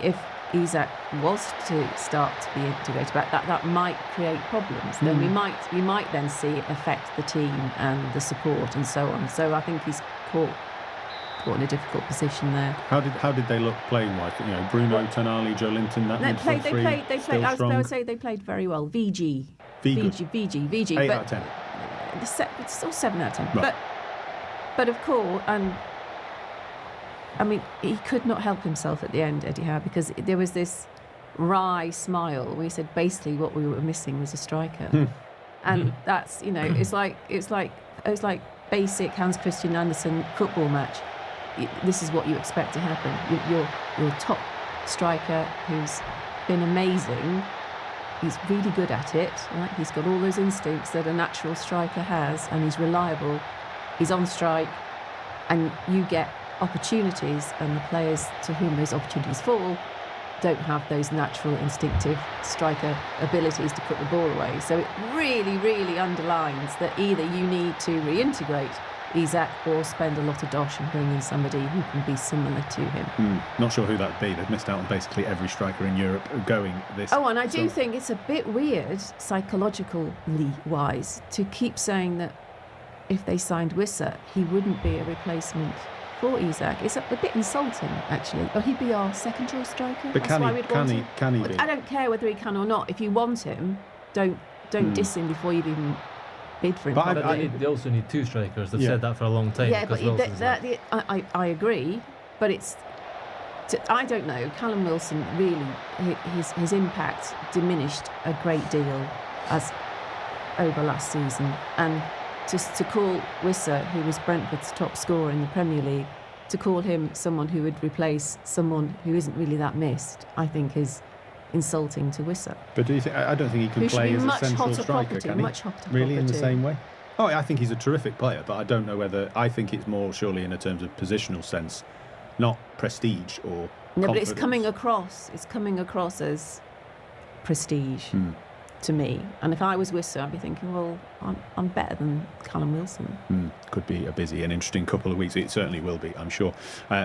if Isak was to start to be integrated back, that might create problems. Then we might then see it affect the team and the support and so on. So I think he's caught in a difficult position there. How did they look playing wise? You know, Bruno, Tonali, Joe Linton, that midfield three. They played. Still strong. I would say they played very well. VG. 8 But out of 10. It's still 7 out of 10. Right. But of course, and I mean, he could not help himself at the end, Eddie Howe, because there was this wry smile. We said basically what we were missing was a striker, and that's, you know, it's like basic Hans Christian Andersen football match. this is what you expect to happen. Your top striker, who's been amazing, he's really good at it, right? He's got all those instincts that a natural striker has, and he's reliable. He's on strike, and you get opportunities, and the players to whom those opportunities fall don't have those natural instinctive striker abilities to put the ball away. So it really, really underlines that either you need to reintegrate Isak or spend a lot of dosh and bring in somebody who can be similar to him. Not sure who that'd be. They've missed out on basically every striker in Europe going this. Oh, and I do think it's a bit weird, psychologically wise, to keep saying that if they signed Wissa, he wouldn't be a replacement for Isak. It's a bit insulting, actually. Or he'd be our second choice striker. But That's why we'd want him. can he be? I don't care whether he can or not. If you want him, don't diss him before you've even bid for him. But They also need two strikers. They've Yeah. said that for a long time. Yeah, but because Wilson's I agree. But I don't know. Callum Wilson really, his impact diminished a great deal as over last season, and just to call Wissa, who was Brentford's top scorer in the Premier League, to call him someone who would replace someone who isn't really that missed, I think is insulting to Wissa. But do you think? I don't think he can Who should play be as a much central hotter striker, property, can he? much hotter Really, in the property. same way? Oh, I think he's a terrific player, but I don't know whether. I think it's more surely in a terms of positional sense, not prestige or. No, but it's confidence. coming across. It's coming across as prestige to me. And if I was Wissa, I'd be thinking, well, I'm better than Callum Wilson. Could be a busy and interesting couple of weeks. It certainly will be, I'm sure,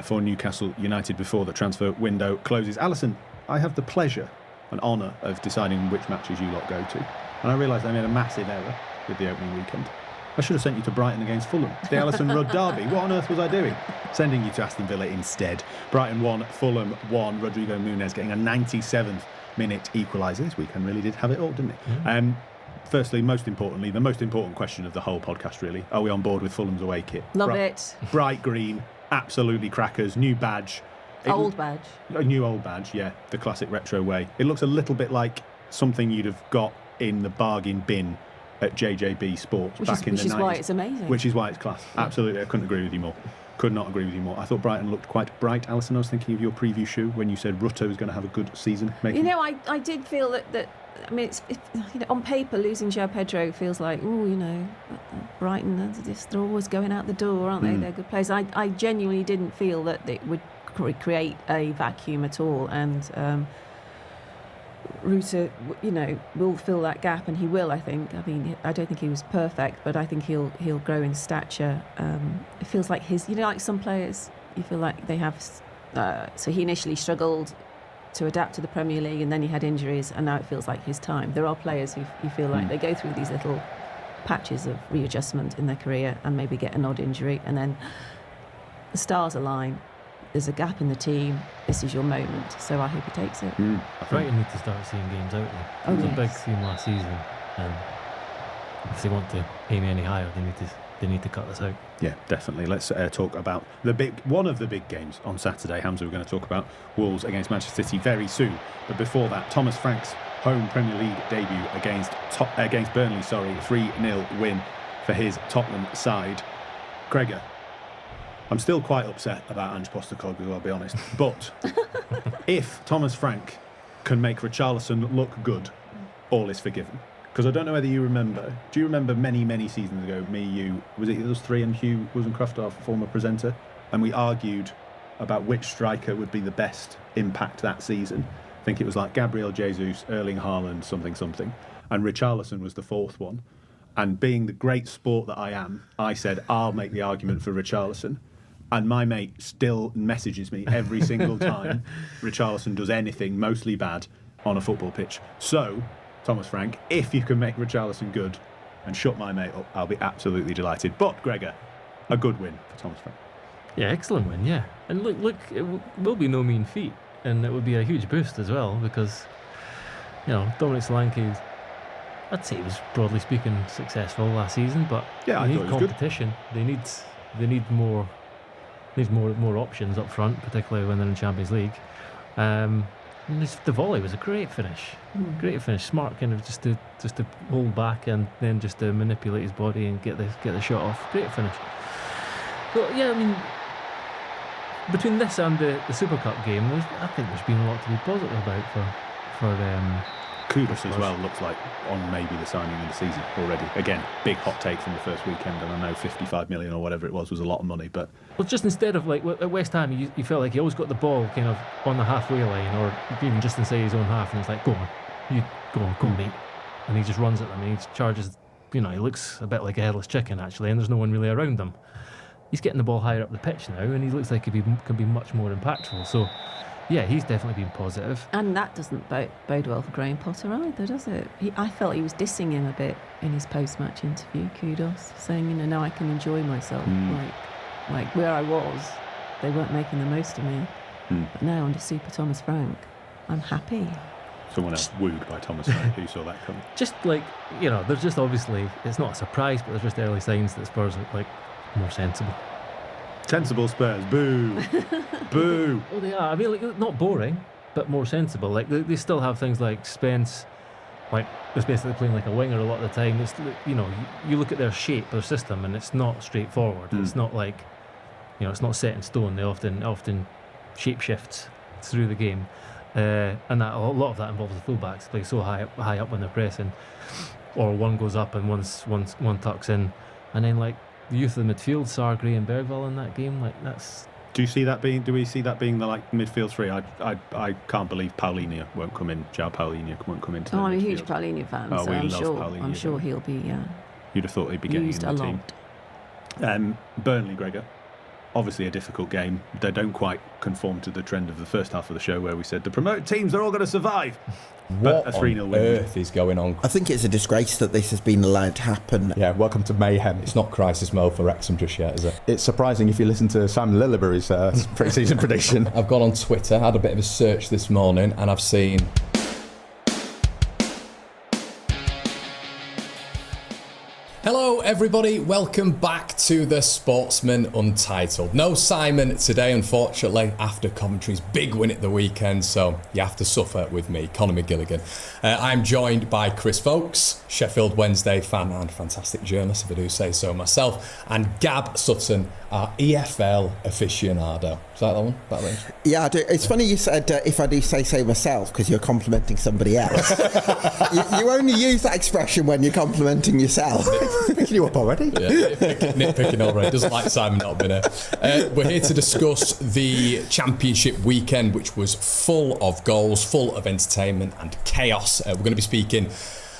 for Newcastle United before the transfer window closes. Alison, I have the pleasure and honour of deciding which matches you lot go to, and I realise I made a massive error with the opening weekend. I should have sent you to Brighton against Fulham, the Alison Rudd derby. What on earth was I doing? Sending you to Aston Villa instead. Brighton 1, Fulham 1. Rodrigo Muniz getting a 97th minute equaliser. This weekend really did have it all, didn't it? Firstly, most importantly, the most important question of the whole podcast, really. Are we on board with Fulham's away kit? Love it. Bright green, absolutely crackers, new badge. Old badge. A new old badge, yeah, the classic retro way. It looks a little bit like something you'd have got in the bargain bin at JJB Sports back in the 90s. Which is why it's amazing. Which is why it's class. Absolutely, I couldn't agree with you more. Could not agree with you more. I thought Brighton looked quite bright. Alison, I was thinking of your preview shoe when you said Rutter was going to have a good season. You know, I did feel that I mean, it's you know, on paper, losing João Pedro feels like, oh, you know, Brighton, they're always going out the door, aren't they? They're good players. I genuinely didn't feel that it would create a vacuum at all, and Rutter, you know, will fill that gap, and he will. I think. I mean, I don't think he was perfect, but I think he'll grow in stature. It feels like his, you know, like some players, you feel like they have. So he initially struggled to adapt to the Premier League, and then he had injuries, and now it feels like his time. There are players who you feel like they go through these little patches of readjustment in their career and maybe get an odd injury, and then the stars align. There's a gap in the team. This is your moment. So I hope he takes it. Brighton need to start seeing games out now. Oh, It was a big yes. theme last season, and if they want to aim any higher, they need to cut this out. Yeah, definitely. Let's talk about one of the big games on Saturday. Hamza, we're going to talk about Wolves against Manchester City very soon. But before that, Thomas Frank's home Premier League debut against Burnley. 3-0 win for his Tottenham side. Gregor, I'm still quite upset about Ange Postecoglou, I'll be honest. But if Thomas Frank can make Richarlison look good, all is forgiven. Because I don't know whether you remember. Do you remember many, many seasons ago, me, you, was it us three and Hugh Rosencroft, our former presenter, and we argued about which striker would be the best impact that season? I think it was like Gabriel Jesus, Erling Haaland, something. And Richarlison was the fourth one. And being the great sport that I am, I said, I'll make the argument for Richarlison. And my mate still messages me every single time Richarlison does anything, mostly bad, on a football pitch. So, Thomas Frank, if you can make Richarlison good and shut my mate up, I'll be absolutely delighted. But, Gregor, a good win for Thomas Frank. Yeah, excellent win, yeah. And look, it will be no mean feat, and it would be a huge boost as well, because, you know, Dominic Solanke, I'd say he was, broadly speaking, successful last season, but Yeah, I they thought need he was good. competition. They need more options up front, particularly when they're in Champions League. And the volley was a great finish. Great finish. Smart kind of just to hold back and then just to manipulate his body and get the shot off. Great finish. So yeah, I mean, between this and the Super Cup game, I think there's been a lot to be positive about for Kudus as well looks like on maybe the signing of the season already. Again, big hot take from the first weekend, and I know 55 million or whatever it was a lot of money, but well, just instead of like at West Ham, you felt like he always got the ball kind of on the halfway line or even just inside his own half, and it's like, go on, mate, and he just runs at them and he charges. He looks a bit like a headless chicken actually, and there's no one really around him. He's getting the ball higher up the pitch now, and he looks like he can be much more impactful. So. Yeah, he's definitely been positive. And that doesn't bode well for Graham Potter either, does it? I felt he was dissing him a bit in his post-match interview, Kudus, saying, now I can enjoy myself. Like where I was, they weren't making the most of me. But now under Super Thomas Frank, I'm happy. Someone else wooed by Thomas Frank. Who saw that coming? Just like, there's just obviously, it's not a surprise, but there's just early signs that Spurs are like more sensible. Sensible Spurs, boo, boo. Well, they are. I mean, like, not boring, but more sensible. Like they still have things like Spence, like who's basically playing like a winger a lot of the time. It's you look at their shape, their system, and it's not straightforward. It's not like, it's not set in stone. They often shape shifts through the game, and that a lot of that involves the fullbacks play so high up when they're pressing, or one goes up and one tucks in, and then like. The youth of the midfield, Sarr, Gray and Bergvall in that game, like that's. Do we see that being the like midfield three? I can't believe Paulinho won't come in. João Paulinho won't come into. I'm a midfield. huge Paulinho fan, so I'm sure he'll be. You'd have thought he'd be getting used in the a team. Burnley, Gregor. Obviously a difficult game. They don't quite conform to the trend of the first half of the show where we said the promoted teams are all going to survive. What a 3-0 on win. earth is going on? I think it's a disgrace that this has been allowed to happen. Yeah, welcome to mayhem. It's not crisis mode for Wrexham just yet, is it? It's surprising if you listen to Sam Lilleberry's pre-season prediction. I've gone on Twitter, had a bit of a search this morning, and I've seen... Hello everybody, welcome back to the Sportsman Untitled. No Simon today, unfortunately, after Coventry's big win at the weekend, so you have to suffer with me, Conor McGilligan. I'm joined by Chris Folkes, Sheffield Wednesday fan and fantastic journalist, if I do say so myself, and Gab Sutton, our EFL aficionado. Is that the one? That range? Yeah, I do. It's funny you said if I do say so myself, because you're complimenting somebody else. you only use that expression when you're complimenting yourself. Picking you up already? Yeah, nitpicking already. Doesn't like Simon not been here. We're here to discuss the Championship weekend, which was full of goals, full of entertainment and chaos. We're going to be speaking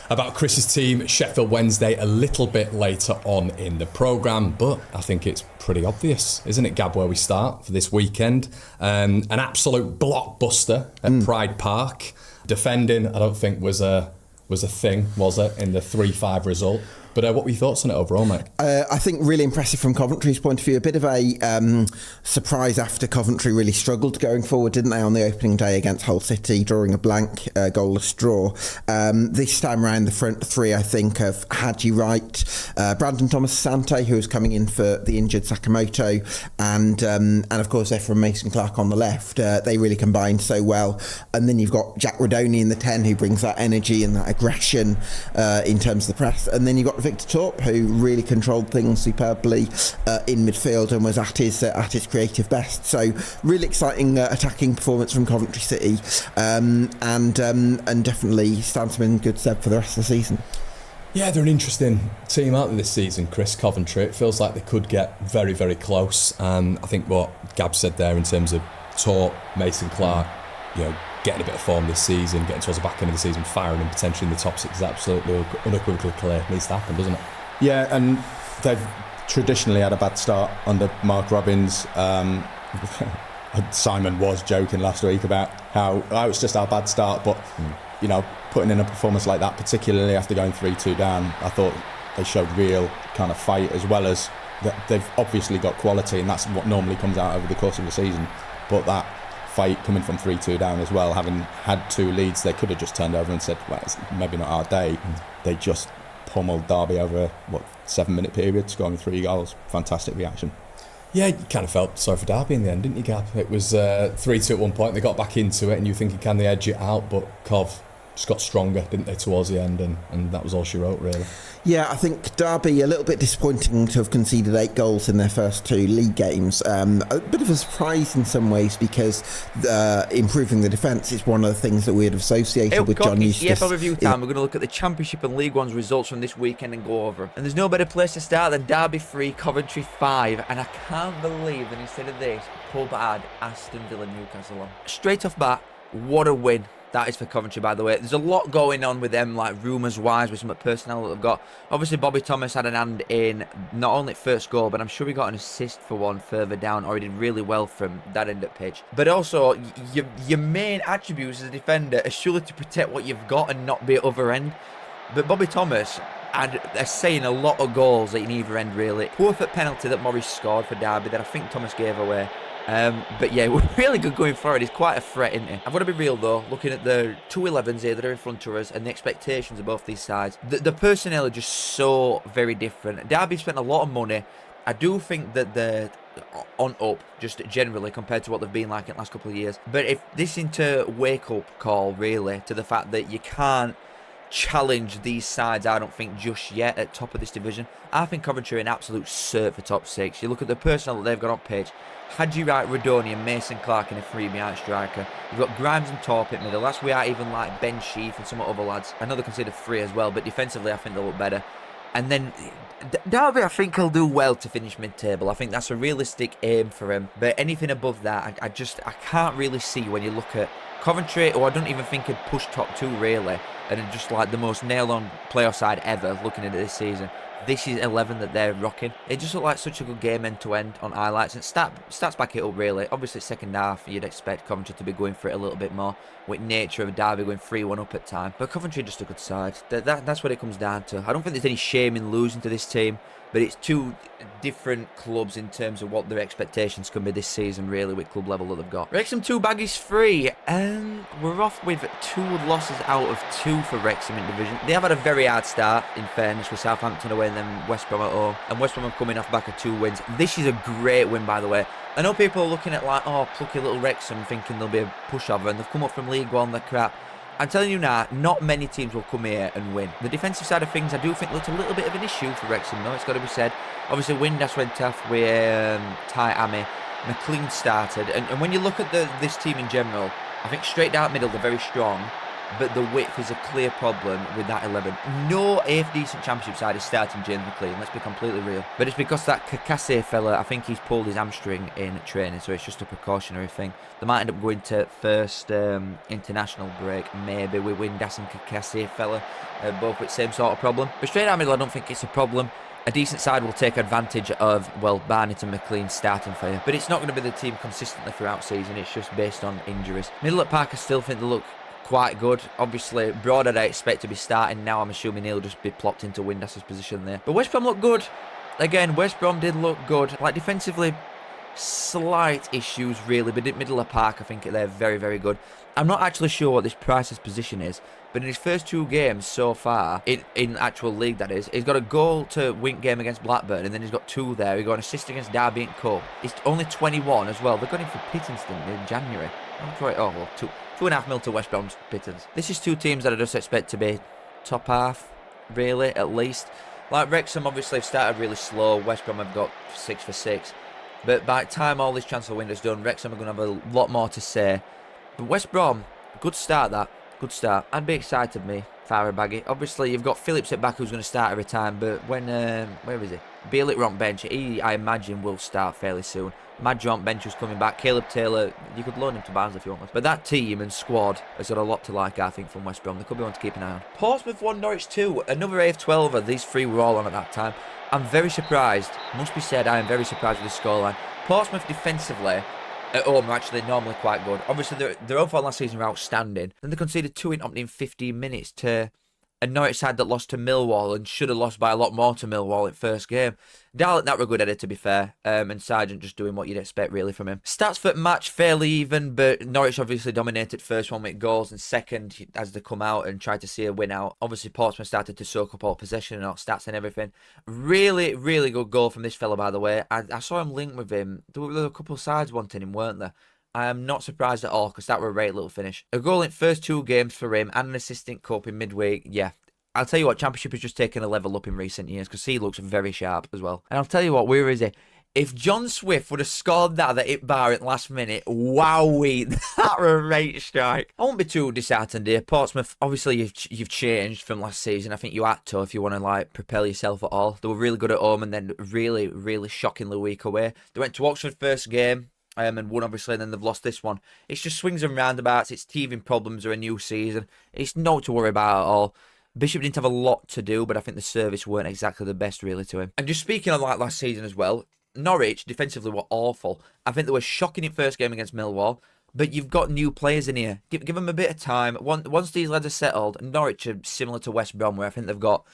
about Chris's team, Sheffield Wednesday, a little bit later on in the programme, but I think it's pretty obvious, isn't it, Gab, where we start for this weekend? An absolute blockbuster at Pride Park. Defending, I don't think was a thing, was it, in the 3-5 result? But what were your thoughts on it overall, mate? I think really impressive from Coventry's point of view. A bit of a surprise after Coventry really struggled going forward, didn't they, on the opening day against Hull City, drawing a blank goalless draw. This time around, the front three, I think, of Haji Wright, Brandon Thomas-Asante, who was coming in for the injured Sakamoto, and of course, Ephraim Mason-Clark on the left. They really combined so well. And then you've got Jack Rodoni in the 10, who brings that energy and that aggression in terms of the press. And then you've got Victor Torp, who really controlled things superbly in midfield and was at his creative best. So really exciting attacking performance from Coventry City, and definitely stands them in good stead for the rest of the season. Yeah, they're an interesting team, aren't they, this season, Chris? Coventry. It feels like they could get very, very close. And I think what Gab said there in terms of Torp, Mason-Clark, getting a bit of form this season, getting towards the back end of the season, firing and potentially in the top six is absolutely unequivocally clear. Needs to happen, doesn't it? Yeah, and they've traditionally had a bad start under Mark Robbins. Simon was joking last week about how it's just our bad start, but putting in a performance like that, particularly after going 3-2 down, I thought they showed real kind of fight, as well as that they've obviously got quality, and that's what normally comes out over the course of the season. But that fight coming from 3-2 down as well, having had 2 leads, they could have just turned over and said, well, it's maybe not our day. They just pummeled Derby over a 7-minute period, scoring 3 goals. Fantastic reaction. Yeah, you kind of felt sorry for Derby in the end, didn't you, Gab? It was 3-2 at one point. They got back into it, and you were thinking, can they edge it out? But Cov just got stronger, didn't they, towards the end, and that was all she wrote, really. Yeah, I think Derby, a little bit disappointing to have conceded 8 goals in their first 2 league games. A bit of a surprise in some ways, because improving the defence is one of the things that we had associated with John Eustace. EFL review time. We're going to look at the Championship and League One's results from this weekend and go over them. And there's no better place to start than Derby 3, Coventry 5. And I can't believe that instead of this, Pub had Aston Villa Newcastle on. Straight off bat, what a win that is for Coventry, by the way. There's a lot going on with them, like rumours-wise, with some of the personnel that they've got. Obviously, Bobby Thomas had an hand in not only first goal, but I'm sure he got an assist for one further down, or he did really well from that end of pitch. But also, your main attributes as a defender are surely to protect what you've got and not be at other end. But Bobby Thomas had saying a lot of goals at either end, really. Poor for penalty that Morris scored for Derby that I think Thomas gave away. But yeah, we're really good going forward. He's quite a threat, isn't he? I've got to be real though, looking at the 2 11s here that are in front of us and the expectations of both these sides. The personnel are just so very different. Derby spent a lot of money. I do think that they're on up, just generally, compared to what they've been like in the last couple of years. But if this into a wake-up call, really, to the fact that you can't challenge these sides, I don't think, just yet at top of this division. I think Coventry are an absolute cert for top 6. You look at the personnel that they've got on pitch. Hadji Wright, Rodoni and Mason Clark in a free behind striker. You've got Grimes and Torp in middle. That's where I even like Ben Sheaf and some other lads. I know they're considered free as well, but defensively I think they'll look better. And then Derby, I think he'll do well to finish mid-table. I think that's a realistic aim for him. But anything above that, I can't really see when you look at Coventry, or I don't even think he'd push top 2 really. And just like the most nailed-on playoff side ever looking at it this season. This is 11 that they're rocking. It just looked like such a good game end-to-end on highlights. And stats back it up, really. Obviously, second half, you'd expect Coventry to be going for it a little bit more, with nature of Derby going 3-1 up at time. But Coventry are just a good side. That's what it comes down to. I don't think there's any shame in losing to this team, but it's 2 different clubs in terms of what their expectations can be this season, really, with club level that they've got. Wrexham 2, Baggies 3, and we're off with 2 losses out of 2 for Wrexham in division. They have had a very hard start, in fairness, with Southampton away and then West Brom at home, and West Brom are coming off back of 2 wins. This is a great win, by the way. I know people are looking at like, oh, plucky little Wrexham, thinking they'll be a pushover, and they've come up from League One, they're crap. I'm telling you now, not many teams will come here and win. The defensive side of things, I do think, looked a little bit of an issue for Wrexham, though, it's got to be said. Obviously, Windass went off with Ty Ame. McLean started. And when you look at this team in general, I think straight down middle, they're very strong. But the width is a clear problem with that 11. No eighth decent championship side is starting James McLean, let's be completely real. But it's because that Kakase fella, I think he's pulled his hamstring in training, so it's just a precautionary thing. They might end up going to first international break, maybe with Windass and Kakase fella, both with the same sort of problem. But straight down middle, I don't think it's a problem. A decent side will take advantage of, well, Barnett and McLean starting for you. But it's not going to be the team consistently throughout season, it's just based on injuries. Middle at Park, I still think they look quite good. Obviously, Broadhead I expect to be starting now. I'm assuming he'll just be plopped into Windass's position there. But West Brom look good. Again, West Brom did look good. Like, defensively, slight issues, really. But in middle of Park, I think they're very, very good. I'm not actually sure what this Price's position is, but in his first 2 games so far, in actual league that is, he's got a goal to win game against Blackburn, and then he's got 2 there. He got an assist against Derby and Cup. He's only 21 as well. They got him for Pittinston in January. Oh, well, 2.5 mil to West Brom's Pittons. This is 2 teams that I just expect to be top half, really, at least. Like Wrexham, obviously, have started really slow. West Brom have got 6 for 6. But by the time all this transfer window's done, Wrexham are going to have a lot more to say. But West Brom, good start that. Good start. I'd be excited, me, Farah Baggy. Obviously, you've got Phillips at back who's going to start every time. But when, where is he? Bielik on bench. He, I imagine, will start fairly soon. Madjo on bench who's coming back. Caleb Taylor, you could loan him to Barnes if you want. But that team and squad has got a lot to like, I think, from West Brom. There could be one to keep an eye on. Portsmouth 1, Norwich 2. Another AF12er. These 3 were all on at that time. I'm very surprised. Must be said, I am very surprised with the scoreline. Portsmouth defensively at home are actually normally quite good. Obviously, their own form last season were outstanding. Then they conceded 2 in opening 15 minutes to a Norwich side that lost to Millwall and should have lost by a lot more to Millwall in first game. Darlett, that were a good header, to be fair, and Sargent just doing what you'd expect, really, from him. Stats for match, fairly even, but Norwich obviously dominated first one with goals, and second, as they come out and tried to see a win out. Obviously, Portsmouth started to soak up all possession and all stats and everything. Really, really good goal from this fella, by the way. I saw him linked with him. There were a couple of sides wanting him, weren't there? I am not surprised at all, because that were a great little finish. A goal in first 2 games for him and an assist in Cup in midweek. Yeah, I'll tell you what, Championship has just taken a level up in recent years, because he looks very sharp as well. And I'll tell you what, where is he? If John Swift would have scored that hit bar at the last minute, wowee, that were a great strike. I won't be too disheartened here. Portsmouth, obviously you've changed from last season. I think you had to if you want to like propel yourself at all. They were really good at home and then really, really shockingly weak away. They went to Oxford first game and won obviously, and then they've lost this one. It's just swings and roundabouts. It's teething problems or a new season. It's not to worry about at all. Bishop didn't have a lot to do, but I think the service weren't exactly the best really to him. And just speaking of like last season as well, Norwich defensively were awful. I think they were shocking in first game against Millwall, but you've got new players in here. Give them a bit of time. Once these lads are settled, Norwich are similar to West Brom, where I think they've got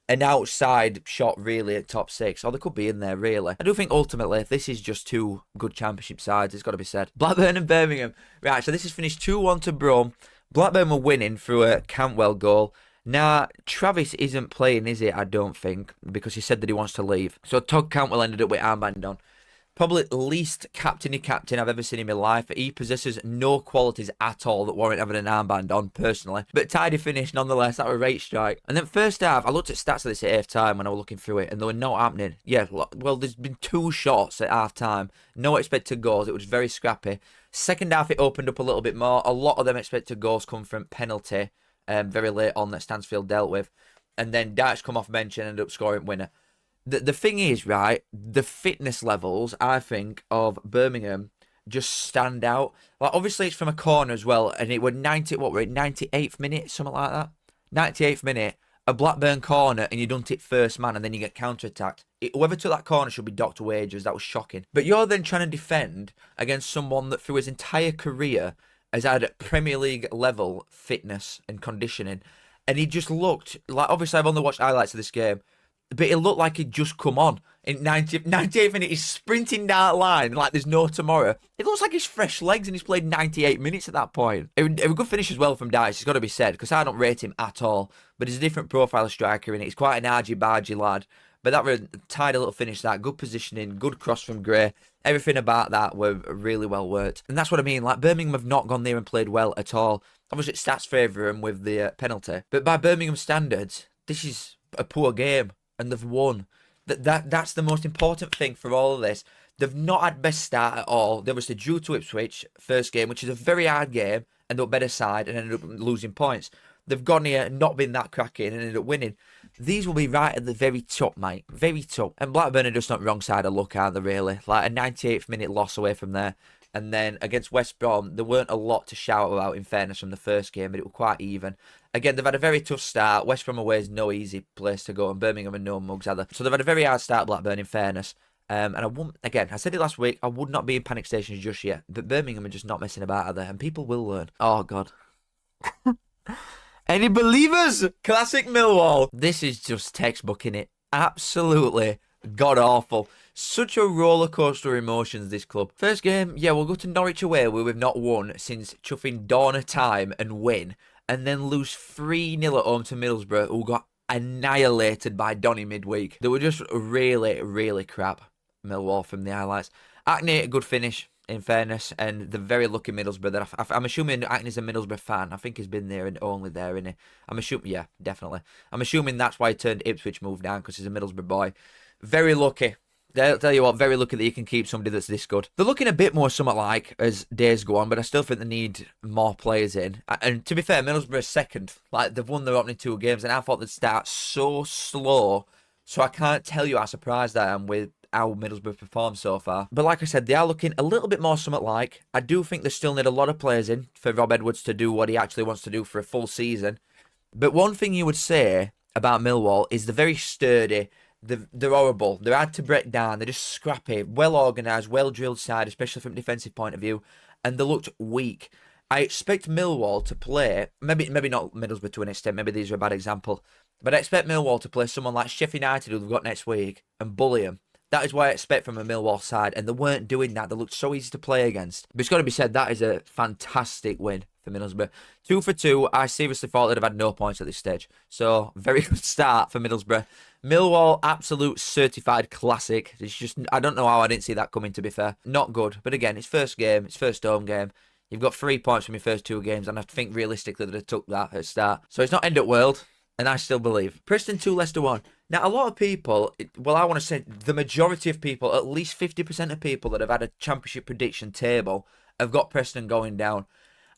an outside shot really at top 6, or they could be in there really. I do think ultimately this is just 2 good Championship sides, it's got to be said. Blackburn and Birmingham. Right, so this is finished 2-1 to Brum. Blackburn were winning through a Cantwell goal. Now, Travis isn't playing, is he? I don't think, because he said that he wants to leave. So Todd Cantwell ended up with armband on. Probably the least captain I've ever seen in my life. He possesses no qualities at all that warrant having an armband on, personally. But tidy finish, nonetheless. That was a great strike. And then first half, I looked at stats of this at half time when I was looking through it, and they were not happening. Yeah, well, there's been 2 shots at half time. No expected goals. It was very scrappy. Second half, it opened up a little bit more. A lot of them expected goals come from penalty. Very late on that Stansfield dealt with. And then Dyche come off bench and ended up scoring winner. The thing is, right, the fitness levels, I think, of Birmingham just stand out. Like, obviously, it's from a corner as well, and it were 98th minute, something like that? 98th minute, a Blackburn corner, and you done it first man, and then you get counter-attacked. Whoever took that corner should be docked wages. That was shocking. But you're then trying to defend against someone that through his entire career has had Premier League level fitness and conditioning, and he just looked like, obviously I've only watched highlights of this game, but it looked like he'd just come on in 98th minute. He's sprinting down that line like there's no tomorrow. It looks like he's fresh legs, and he's played 98 minutes at that point. It was a good finish as well from Dyche, it's got to be said, because I don't rate him at all, but he's a different profile striker, and he's quite an argy-bargy lad. But that was a tidy little finish, that good positioning, good cross from Gray. Everything about that were really well worked. And that's what I mean. Like, Birmingham have not gone there and played well at all. Obviously, stats favour them with the penalty. But by Birmingham standards, this is a poor game, and they've won. That's the most important thing for all of this. They've not had best start at all. They obviously drew to Ipswich first game, which is a very hard game, and they're better side, and ended up losing points. They've gone here and not been that cracking and ended up winning. These will be right at the very top, mate. Very top. And Blackburn are just not wrong side of luck, aren't they, really? Like a 98th minute loss away from there. And then against West Brom, there weren't a lot to shout about, in fairness, from the first game, but it was quite even. Again, they've had a very tough start. West Brom away is no easy place to go, and Birmingham are no mugs either. So they've had a very hard start, Blackburn, in fairness. And I won't, again, I said it last week, I would not be in panic stations just yet. But Birmingham are just not messing about, are they? And people will learn. Oh, God. Any believers? Classic Millwall. This is just textbook, innit? Absolutely god-awful. Such a roller coaster of emotions, this club. First game, yeah, we'll go to Norwich away, where we've not won since chuffing dawn of time, and win. And then lose 3-0 at home to Middlesbrough, who got annihilated by Donny midweek. They were just really, really crap, Millwall, from the highlights. Hackney, a good finish, in fairness, and the very lucky Middlesbrough. That I'm assuming Hackney's a Middlesbrough fan. I think he's been there and only there, isn't he? I'm assuming, yeah, definitely. I'm assuming that's why he turned Ipswich move down, because he's a Middlesbrough boy. Very lucky. I'll tell you what, very lucky that you can keep somebody that's this good. They're looking a bit more somewhat like as days go on, but I still think they need more players in. And to be fair, Middlesbrough's second. Like, they've won their opening 2 games, and I thought they'd start so slow. So I can't tell you how surprised I am with how Middlesbrough performed so far. But like I said, they are looking a little bit more somewhat like. I do think they still need a lot of players in for Rob Edwards to do what he actually wants to do for a full season. But one thing you would say about Millwall is they're very sturdy. They're horrible. They're hard to break down. They're just scrappy, well organised, well drilled side, especially from a defensive point of view. And they looked weak. I expect Millwall to play, maybe not Middlesbrough to an extent, maybe these are a bad example, but I expect Millwall to play someone like Sheffield United, who they've got next week, and bully them. That is what I expect from a Millwall side, and they weren't doing that. They looked so easy to play against. But it's got to be said, that is a fantastic win for Middlesbrough. 2 for 2. I seriously thought they'd have had no points at this stage. So, very good start for Middlesbrough. Millwall, absolute certified classic. It's just, I don't know how I didn't see that coming, to be fair. Not good. But again, it's first game, it's first home game. You've got 3 points from your first 2 games, and I think realistically that they took that at start. So it's not end of world, and I still believe. Preston 2, Leicester 1. Now, a lot of people, well, I want to say the majority of people, at least 50% of people that have had a championship prediction table have got Preston going down.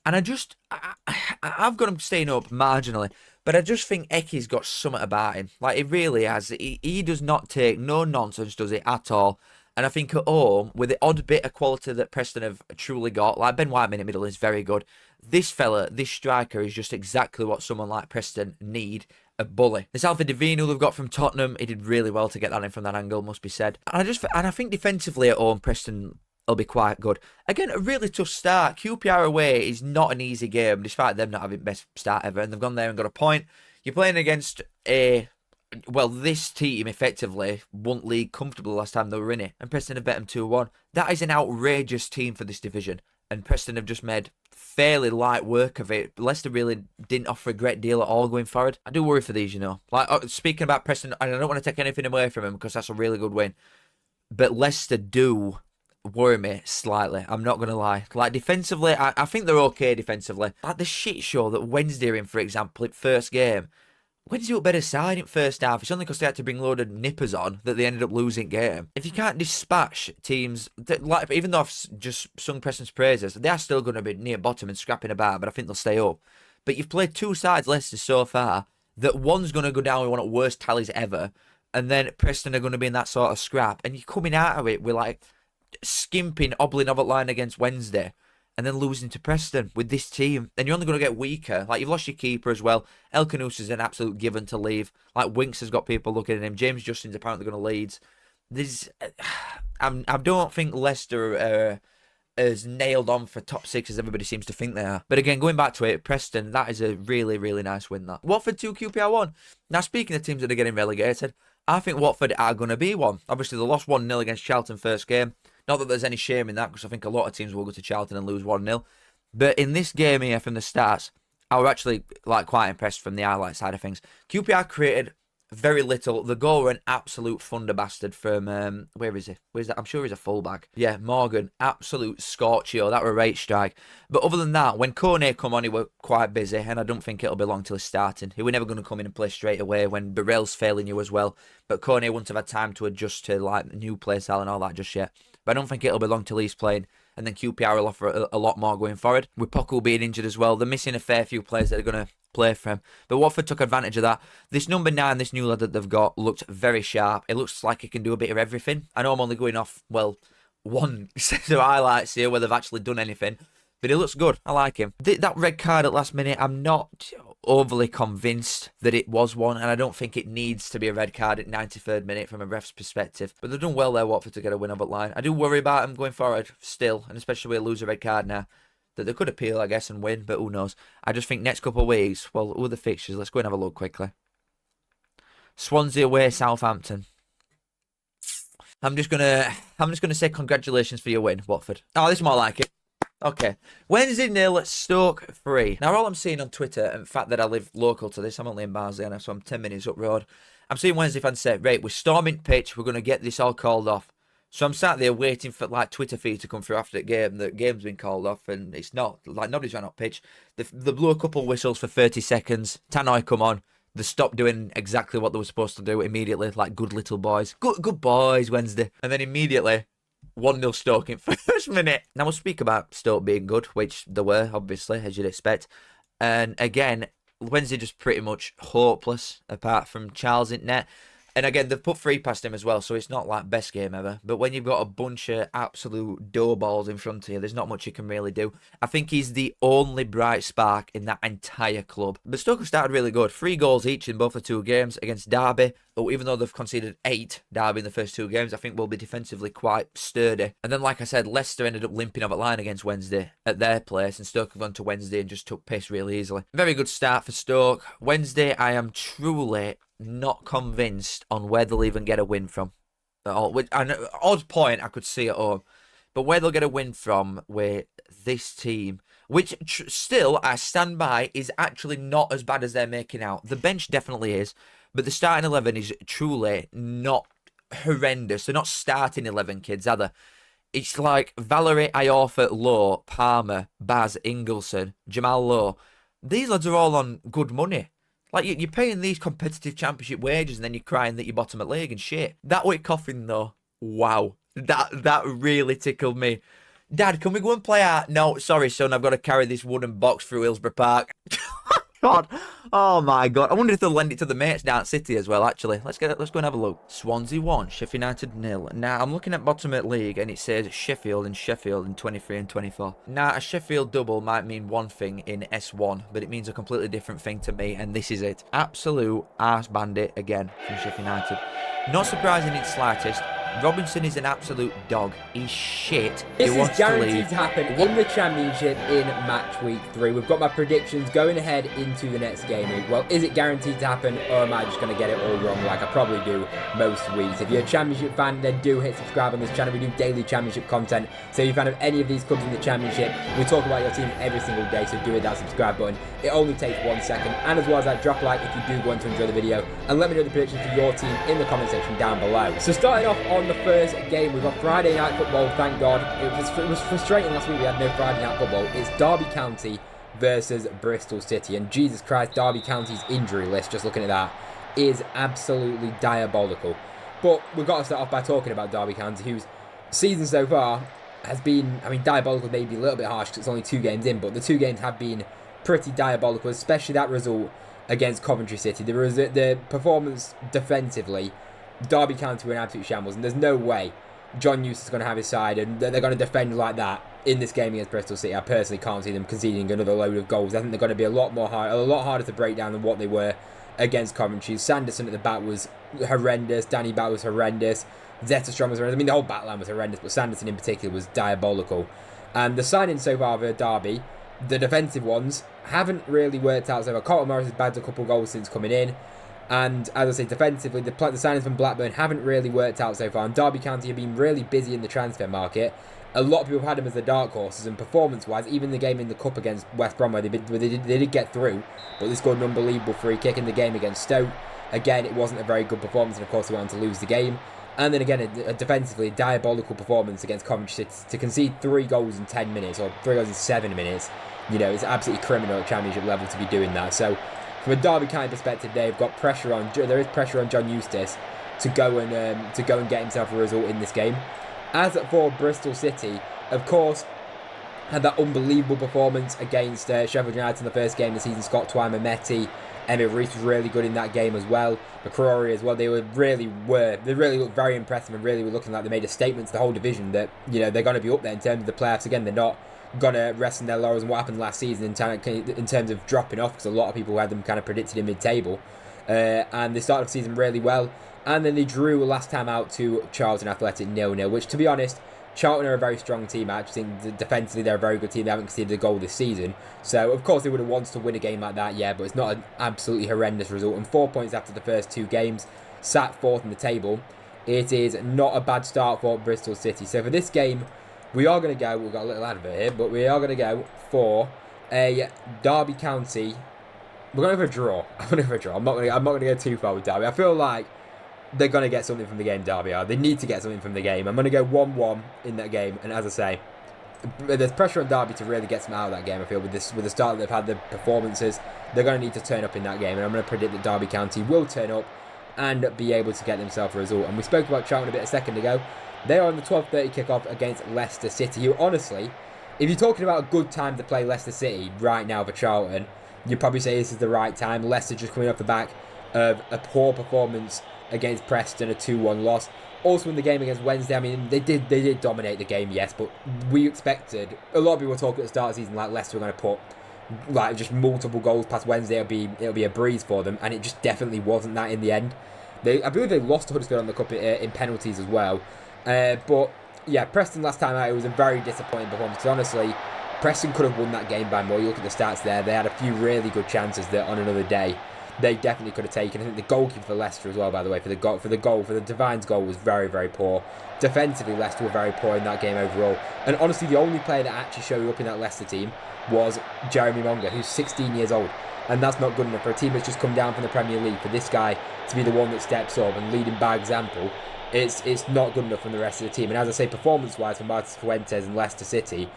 And I've got him staying up marginally, but I just think Ecky's got something about him. Like, he really has. He does not take no nonsense, does he, at all. And I think at home, with the odd bit of quality that Preston have truly got, like Ben White in the middle is very good. This fella, this striker, is just exactly what someone like Preston need. A bully. This Alfred Devine, who they've got from Tottenham, he did really well to get that in from that angle, must be said. And I think defensively at home, Preston will be quite good. Again, a really tough start. QPR away is not an easy game, despite them not having the best start ever. And they've gone there and got a point. You're playing against this team effectively won league comfortably last time they were in it, and Preston have bet them 2-1. That is an outrageous team for this division, and Preston have just made fairly light work of it. Leicester really didn't offer a great deal at all going forward. I do worry for these, you know. Like, speaking about Preston, I don't want to take anything away from them because that's a really good win, but Leicester do worry me slightly. I'm not going to lie. Like, defensively, I think they're okay defensively. Like the shit show that Wednesday are in, for example, in first game. Wednesday were better side in first half. It's only because they had to bring a load of nippers on that they ended up losing game. If you can't dispatch teams, like, even though I've just sung Preston's praises, they are still going to be near bottom and scrapping about, but I think they'll stay up. But you've played 2 sides, Leicester, so far, that one's going to go down with one of the worst tallies ever, and then Preston are going to be in that sort of scrap, and you're coming out of it with, like, skimping, hobbling over the line against Wednesday, and then losing to Preston with this team. And you're only going to get weaker. Like, you've lost your keeper as well. El Canus is an absolute given to leave. Like, Winks has got people looking at him. James Justin's apparently going to lead. I don't think Leicester is nailed on for top 6 as everybody seems to think they are. But again, going back to it, Preston, that is a really, really nice win, that. Watford 2, QPR 1. Now, speaking of teams that are getting relegated, I think Watford are going to be one. Obviously, they lost 1-0 against Charlton first game. Not that there's any shame in that, because I think a lot of teams will go to Charlton and lose 1-0. But in this game here, from the starts, I was actually quite impressed from the highlight side of things. QPR created very little. The goal were an absolute thunder bastard from, where is he? Where's that? I'm sure he's a fullback. Yeah, Morgan. Absolute scorchio. That were a rate strike. But other than that, when Kone come on, he were quite busy, and I don't think it'll be long till he's starting. He were never going to come in and play straight away when Burrell's failing you as well. But Kone wouldn't have had time to adjust to, like, new play style and all that just yet. But I don't think it'll be long till he's playing, and then QPR will offer a lot more going forward. With Poku being injured as well, they're missing a fair few players that are going to play for him. But Watford took advantage of that. This number 9, this new lad that they've got, looked very sharp. It looks like he can do a bit of everything. I know I'm only going off, well, one set of highlights here where they've actually done anything, but he looks good. I like him. That red card at last minute, I'm not overly convinced that it was one, and I don't think it needs to be a red card at 93rd minute from a ref's perspective. But they've done well there, Watford, to get a win up at line. I do worry about them going forward still, and especially when they lose a red card now, that they could appeal, I guess, and win, but who knows. I just think next couple of weeks, well, who are the fixtures? Let's go and have a look quickly. Swansea away, Southampton. I'm just gonna say congratulations for your win, Watford. Oh, this is more like it. Okay. Wednesday 0, Stoke 3. Now, all I'm seeing on Twitter, and the fact that I live local to this, I'm only in Barnsley, so I'm 10 minutes up road. I'm seeing Wednesday fans say, right, we're storming pitch, we're going to get this all called off. So I'm sat there waiting for, like, Twitter feed to come through after the game. The game's been called off, and it's not. Like, nobody's run up pitch. They blew a couple of whistles for 30 seconds. Tannoy come on. They stopped doing exactly what they were supposed to do immediately, like good little boys. Good boys, Wednesday. And then immediately, 1-0 Stoke in first minute. Now, we'll speak about Stoke being good, which they were, obviously, as you'd expect. And again, Wednesday just pretty much hopeless, apart from Charles in net. And again, they've put 3 past him as well, so it's not like best game ever. But when you've got a bunch of absolute dough balls in front of you, there's not much you can really do. I think he's the only bright spark in that entire club. But Stoke have started really good. 3 goals each in both the 2 games against Derby. Oh, even though they've conceded 8, Derby in the first 2 games, I think will be defensively quite sturdy. And then, like I said, Leicester ended up limping up at line against Wednesday at their place, and Stoke have gone to Wednesday and just took piss really easily. Very good start for Stoke. Wednesday, I am truly not convinced on where they'll even get a win from. at all. And odds point, I could see at home. But where they'll get a win from with this team, which still, I stand by, is actually not as bad as they're making out. The bench definitely is, but the starting 11 is truly not horrendous. They're not starting 11 kids, are they? It's like Valerie, Iorfa, Lowe, Palmer, Baz, Ingleson, Jamal Lowe. These lads are all on good money. Like, you're paying these competitive championship wages and then you're crying that you're bottom at league and shit. That Wick Coffin, though, wow. That really tickled me. Dad, can we go and play out? No, sorry, son, I've got to carry this wooden box through Hillsborough Park. God. Oh, my God. I wonder if they'll lend it to the mates down at City as well, actually. Let's go and have a look. Swansea 1, Sheffield United 0. Now, I'm looking at bottom at league, and it says Sheffield in 23 and 24. Now, a Sheffield double might mean one thing in S1, but it means a completely different thing to me, and this is it. Absolute arse bandit again from Sheffield United. Not surprising in the slightest. Robinson is an absolute dog. He's shit. This is guaranteed to happen in the Championship in match week 3. We've got my predictions going ahead into the next game week. Well, is it guaranteed to happen, or am I just going to get it all wrong like I probably do most weeks? If you're a Championship fan, then do hit subscribe on this channel. We do daily Championship content. So if you're a fan of any of these clubs in the Championship, we talk about your team every single day, so do hit that subscribe button. It only takes 1 second. And as well as that, drop a like if you do want to enjoy the video, and let me know the predictions for your team in the comment section down below. So starting off on the first game, we've got Friday night football, thank God. It was frustrating last week we had no Friday night football. It's Derby County versus Bristol City, and Jesus Christ, Derby County's injury list, just looking at that, is absolutely diabolical. But we've got to start off by talking about Derby County, whose season so far has been, I mean, diabolical maybe a little bit harsh because it's only 2 games in, but the 2 games have been pretty diabolical, especially that result against Coventry City. The performance defensively, Derby County were in absolute shambles, and there's no way John Eustace is going to have his side and they're going to defend like that in this game against Bristol City. I personally can't see them conceding another load of goals. I think they're going to be a lot harder to break down than what they were against Coventry. Sanderson at the back was horrendous. Danny Batth was horrendous. Zetterstrom was horrendous. I mean, the whole back line was horrendous, but Sanderson in particular was diabolical. And the signings so far for Derby, the defensive ones, haven't really worked out so far. Carlton Morris has bagged a couple of goals since coming in. And as I say, defensively, the signings from Blackburn haven't really worked out so far. And Derby County have been really busy in the transfer market. A lot of people have had them as the dark horses, and performance-wise, even the game in the Cup against West Brom, where they did get through, but they scored an unbelievable free kick in the game against Stoke. Again, it wasn't a very good performance, and of course they went on to lose the game. And then again, defensively, a diabolical performance against Coventry City. To concede 3 goals in 10 minutes, or 3 goals in 7 minutes, you know, it's absolutely criminal at Championship level to be doing that. So, from a Derby County perspective, they've got pressure on. There is pressure on John Eustace to go and get himself a result in this game. As for Bristol City, of course, had that unbelievable performance against Sheffield United in the first game of the season. Scott Twyman, Mehdi, Emil Rees was really good in that game as well. McCrory as well. They really looked very impressive and really were looking like they made a statement to the whole division that, you know, they're going to be up there in terms of the playoffs again. They're not going to rest in their laurels and what happened last season in terms of dropping off, because a lot of people had them kind of predicted in mid-table. And they started the season really well. And then they drew last time out to Charlton Athletic 0-0, which, to be honest, Charlton are a very strong team. I actually think defensively they're a very good team. They haven't conceded a goal this season. So, of course, they would have wanted to win a game like that, yeah, but it's not an absolutely horrendous result. And 4 points after the first 2 games, sat 4th in the table. It is not a bad start for Bristol City. So for this game, we are going to go, we've got a little advert here, but we are going to go for a Derby County. We're going to go for a draw. I'm going to go for a draw. I'm not going to go too far with Derby. I feel like they're going to get something from the game, Derby are. They need to get something from the game. I'm going to go 1-1 in that game. And as I say, there's pressure on Derby to really get some out of that game, I feel, with the start that they've had, the performances. They're going to need to turn up in that game. And I'm going to predict that Derby County will turn up and be able to get themselves a result. And we spoke about Charlton a second ago. They are on the 12:30 kickoff against Leicester City, who, honestly, if you're talking about a good time to play Leicester City right now for Charlton, you'd probably say this is the right time. Leicester just coming off the back of a poor performance against Preston, a 2-1 loss. Also in the game against Wednesday, I mean, they did dominate the game, yes, but we expected, a lot of people were talking at the start of the season like Leicester were going to put like just multiple goals past Wednesday. It'll be a breeze for them, and it just definitely wasn't that in the end. I believe they lost to Huddersfield on the cup in penalties as well. But yeah, Preston last time out, it was a very disappointing performance. Honestly, Preston could have won that game by more. You look at the stats there; they had a few really good chances that on another day they definitely could have taken. I think the goalkeeper for Leicester as well, by the way, for the Divine's goal was very, very poor. Defensively, Leicester were very poor in that game overall. And honestly, the only player that actually showed up in that Leicester team was Jeremy Monga, who's 16 years old. And that's not good enough for a team that's just come down from the Premier League. For this guy to be the one that steps up and leading by example, it's not good enough from the rest of the team. And as I say, performance-wise for Martins Fuentes and Leicester City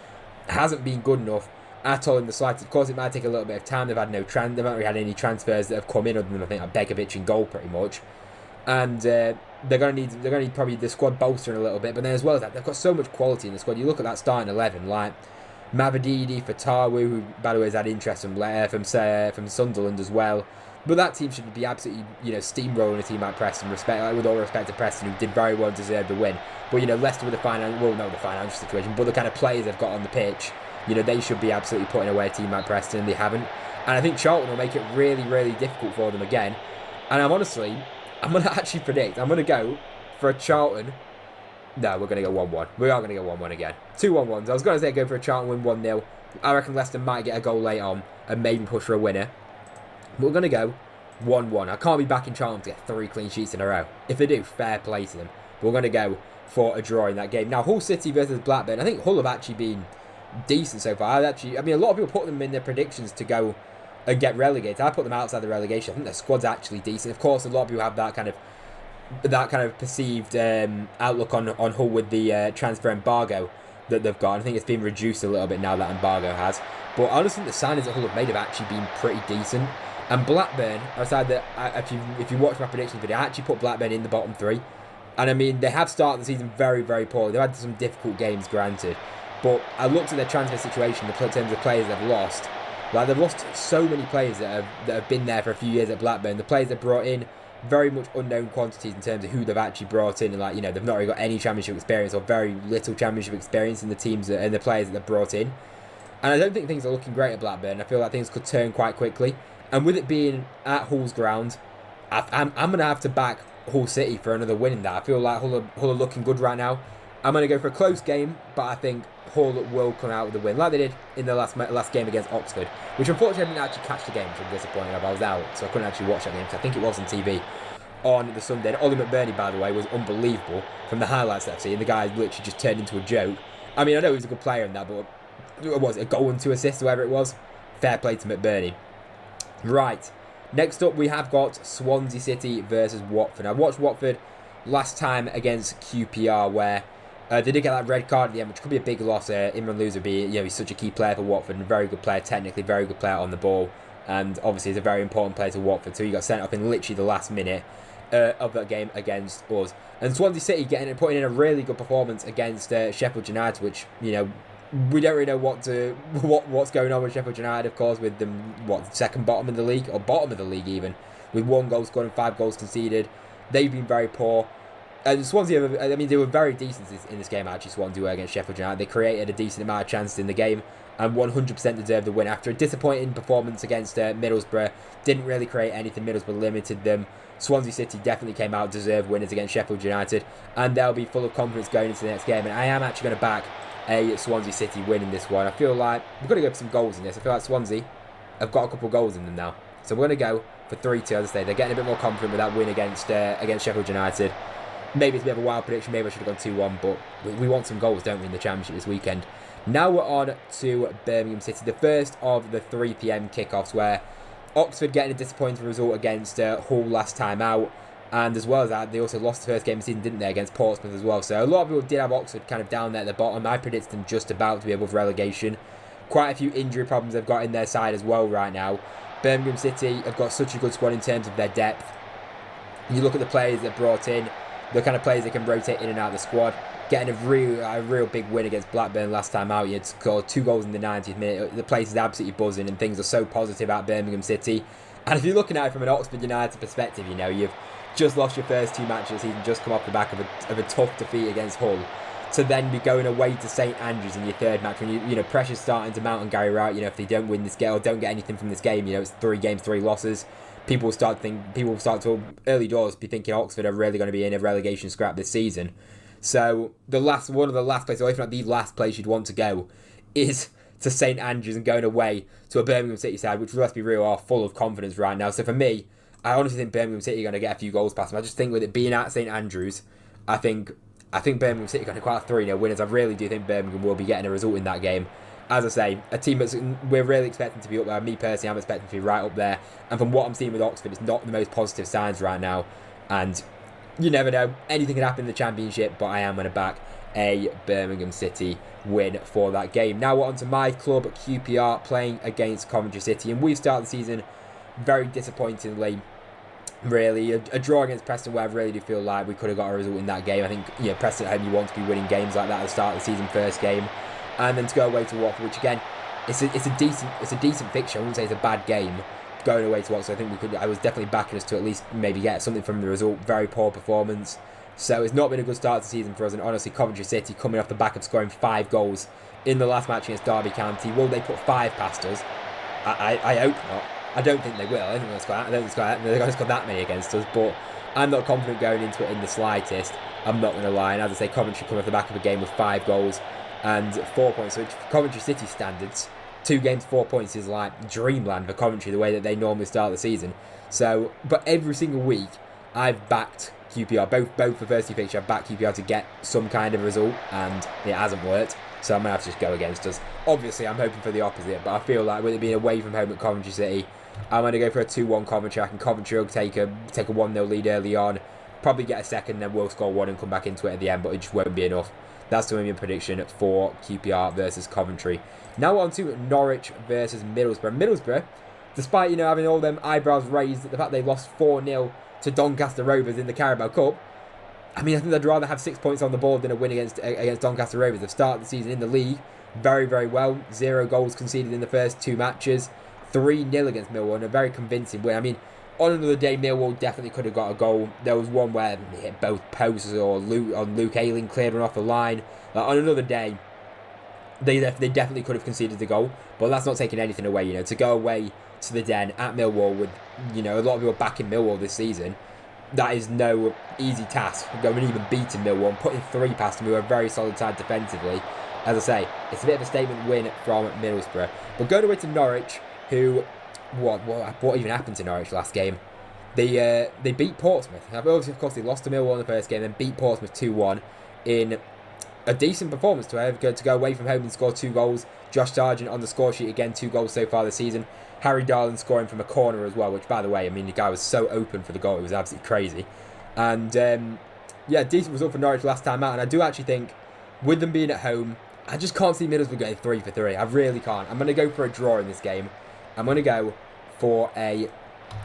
hasn't been good enough at all in the slightest. Of course, it might take a little bit of time. They've had they've not really had any transfers that have come in other than I think like Begovic in goal pretty much. And they're going to need probably the squad bolstering a little bit. But then as well as that, they've got so much quality in the squad. You look at that starting 11, like Mavididi, Fatawu, who by the way has had interest from Sunderland as well. But that team should be absolutely, steamrolling a team like Preston, with all respect to Preston, who did very well and deserved the win. But, Leicester with not the financial situation, but the kind of players they've got on the pitch, they should be absolutely putting away a team like Preston, and they haven't. And I think Charlton will make it really, really difficult for them again. And I'm going to actually predict, I'm going to go for a Charlton. No, we're going to go 1-1. We are going to go 1-1 again. 2 1-1s. I was going to say go for a Charlton win 1-0. I reckon Leicester might get a goal late on and maybe push for a winner. But we're going to go 1-1. I can't be backing Charlton to get 3 clean sheets in a row. If they do, fair play to them. But we're going to go for a draw in that game. Now, Hull City versus Blackburn. I think Hull have actually been decent so far. A lot of people put them in their predictions to go and get relegated. I put them outside the relegation. I think their squad's actually decent. Of course, a lot of people have that kind of perceived outlook on Hull with the transfer embargo that they've got. I think it's been reduced a little bit now that embargo has. But honestly, the signings that Hull have made have actually been pretty decent. And Blackburn, outside that, if you watch my predictions video, I actually put Blackburn in the bottom 3. And I mean, they have started the season very, very poorly. They've had some difficult games, granted. But I looked at their transfer situation in terms of players they've lost. Like, they've lost so many players that have been there for a few years at Blackburn. The players they've brought in, very much unknown quantities in terms of who they've actually brought in. And they've not really got any championship experience or very little championship experience in the teams and the players that they've brought in. And I don't think things are looking great at Blackburn. I feel like things could turn quite quickly. And with it being at Hull's ground, I'm going to have to back Hull City for another win in that. I feel like Hull are looking good right now. I'm going to go for a close game, but I think Hull will come out with a win, like they did in the last game against Oxford, which unfortunately I didn't actually catch the game, which I'm disappointed of. I was out, so I couldn't actually watch that game, because I think it was on TV on the Sunday. And Ollie McBurney, by the way, was unbelievable from the highlights that I've seen. The guy literally just turned into a joke. I mean, I know he was a good player in that, but what was it, a goal and 2 assists, whatever it was? Fair play to McBurney. Right, next up we have got Swansea City versus Watford. I watched Watford last time against QPR, where they did get that red card at the end, which could be a big loss. Imran Louza, he's such a key player for Watford, and a very good player technically, very good player on the ball, and obviously he's a very important player to Watford, so he got sent off in literally the last minute of that game against us. And Swansea City putting in a really good performance against Sheffield United, which, we don't really know what's going on with Sheffield United, of course, with them, second bottom of the league, or bottom of the league even, with 1 goal scored and 5 goals conceded. They've been very poor. And Swansea, they were very decent in this game, actually, Swansea were against Sheffield United. They created a decent amount of chances in the game and 100% deserved the win. After a disappointing performance against Middlesbrough, didn't really create anything. Middlesbrough limited them. Swansea City definitely came out deserved winners against Sheffield United, and they'll be full of confidence going into the next game. And I am actually going to back a Swansea City win in this one. I feel like we've got to go for some goals in this. I feel like Swansea have got a couple of goals in them now. So we're going to go for 3-2, as I say. They're getting a bit more confident with that win against Sheffield United. Maybe it's a bit of a wild prediction. Maybe I should have gone 2-1, but we want some goals, don't we, in the Championship this weekend. Now we're on to Birmingham City, the first of the 3 PM kickoffs, where Oxford getting a disappointing result against Hull last time out. And as well as that, they also lost the first game of the season, didn't they, against Portsmouth as well. So a lot of people did have Oxford kind of down there at the bottom. I predicted them just about to be above relegation. Quite a few injury problems they've got in their side as well right now. Birmingham City have got such a good squad in terms of their depth. You look at the players they've brought in, the kind of players that can rotate in and out of the squad. Getting a real big win against Blackburn last time out. You had scored 2 goals in the 90th minute. The place is absolutely buzzing and things are so positive at Birmingham City. And if you're looking at it from an Oxford United perspective, you've just lost your first 2 matches of the season, just come off the back of a tough defeat against Hull, to then be going away to St Andrews in your 3rd match when pressure's starting to mount on Gary Wright. If they don't win this game or don't get anything from this game, it's 3 games, 3 losses. People will start to early doors be thinking Oxford are really going to be in a relegation scrap this season. So one of the last places, or if not the last place you'd want to go, is to St Andrews and going away to a Birmingham City side, which, let's be real, are full of confidence right now. So for me, I honestly think Birmingham City are going to get a few goals past them. I just think with it being at St Andrews, I think Birmingham City are going to quite 3-0 winners. I really do think Birmingham will be getting a result in that game. As I say, a team that we're really expecting to be up there. Me personally, I'm expecting to be right up there. And from what I'm seeing with Oxford, it's not the most positive signs right now. And you never know, anything can happen in the Championship, but I am going to back a Birmingham City win for that game. Now we're on to my club, QPR, playing against Coventry City. And we've started the season very disappointingly. Really, a draw against Preston, where I really do feel like we could have got a result in that game. I think, Preston at home, you want to be winning games like that at the start of the season, first game, and then to go away to Watford, which again, it's a decent fixture. I wouldn't say it's a bad game going away to Watford. So I think I was definitely backing us to at least maybe get something from the result. Very poor performance, so it's not been a good start to the season for us. And honestly, Coventry City coming off the back of scoring 5 goals in the last match against Derby County, will they put 5 past us? I hope not. I don't think they will. I don't think they're going to score that many against us, but I'm not confident going into it in the slightest. I'm not going to lie. And as I say, Coventry come off the back of a game with 5 goals and 4 points. So for Coventry City standards, 2 games, 4 points is like dreamland for Coventry, the way that they normally start the season. So, but every single week, I've backed QPR, both the first 2 fixtures, I've backed QPR to get some kind of result, and it hasn't worked. So I'm going to have to just go against us. Obviously, I'm hoping for the opposite, but I feel like with it being away from home at Coventry City, I'm going to go for a 2-1 Coventry. I can Coventry will take a 1-0 lead early on, probably get a second, then we'll score 1 and come back into it at the end, but it just won't be enough. That's the main prediction for QPR versus Coventry. Now on to Norwich versus Middlesbrough. Middlesbrough, despite having all them eyebrows raised at the fact they lost 4-0 to Doncaster Rovers in the Carabao Cup, I think they'd rather have 6 points on the board than a win against Doncaster Rovers. They've started the season in the league very, very well. 0 goals conceded in the first 2 matches. 3-0 against Millwall, and a very convincing win. On another day, Millwall definitely could have got a goal. There was one where they hit both posts, or Luke Ayling cleared one off the line. On another day, they definitely could have conceded the goal, but that's not taking anything away. To go away to the Den at Millwall with a lot of people backing Millwall this season, that is no easy task. Going and even beating Millwall and putting 3 past them, who are a very solid side defensively. As I say, it's a bit of a statement win from Middlesbrough. But going away to Norwich, who, what even happened to Norwich last game? They beat Portsmouth. Of course, they lost to Millwall in the first game, then beat Portsmouth 2-1 in a decent performance to go away from home and score 2 goals. Josh Sargent on the score sheet again, 2 goals so far this season. Harry Darland scoring from a corner as well, which, by the way, the guy was so open for the goal, it was absolutely crazy. And decent result for Norwich last time out. And I do actually think, with them being at home, I just can't see Middlesbrough getting 3 for 3. I really can't. I'm going to go for a draw in this game. I'm going to go for a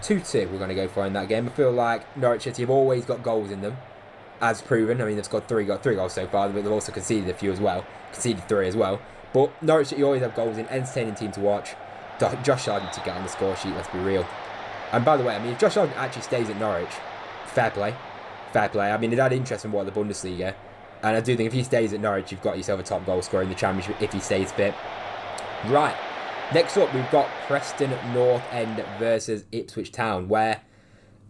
2-2 we're going to go for in that game. I feel like Norwich City have always got goals in them, as proven. They've got 3 goals so far, but they've also conceded a few as well. Conceded 3 as well. But Norwich City always have goals in. Entertaining team to watch. Josh Sargent to get on the score sheet, let's be real. And by the way, if Josh Sargent actually stays at Norwich, fair play. Fair play. He'd had interest in the Bundesliga. And I do think if he stays at Norwich, you've got yourself a top goal scorer in the Championship if he stays fit. Right. Next up, we've got Preston North End versus Ipswich Town, where,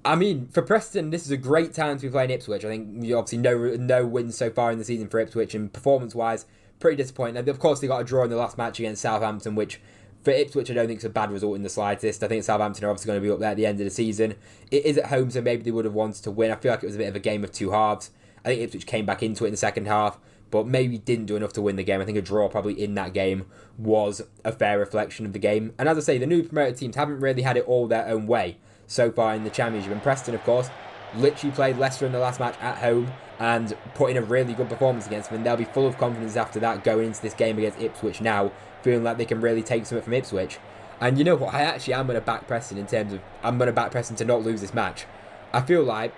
for Preston, this is a great time to be playing Ipswich. I think obviously no wins so far in the season for Ipswich, and performance-wise, pretty disappointing. And of course, they got a draw in the last match against Southampton, which for Ipswich, I don't think it's a bad result in the slightest. I think Southampton are obviously going to be up there at the end of the season. It is at home, so maybe they would have wanted to win. I feel like it was a bit of a game of 2 halves. I think Ipswich came back into it in the second half, but maybe didn't do enough to win the game. I think a draw probably in that game was a fair reflection of the game. And as I say, the new promoted teams haven't really had it all their own way so far in the Championship. And Preston, of course, literally played Leicester in the last match at home and put in a really good performance against them. And they'll be full of confidence after that going into this game against Ipswich now, feeling like they can really take something from Ipswich. And you know what? I actually am going to back Preston I'm going to back Preston to not lose this match. I feel like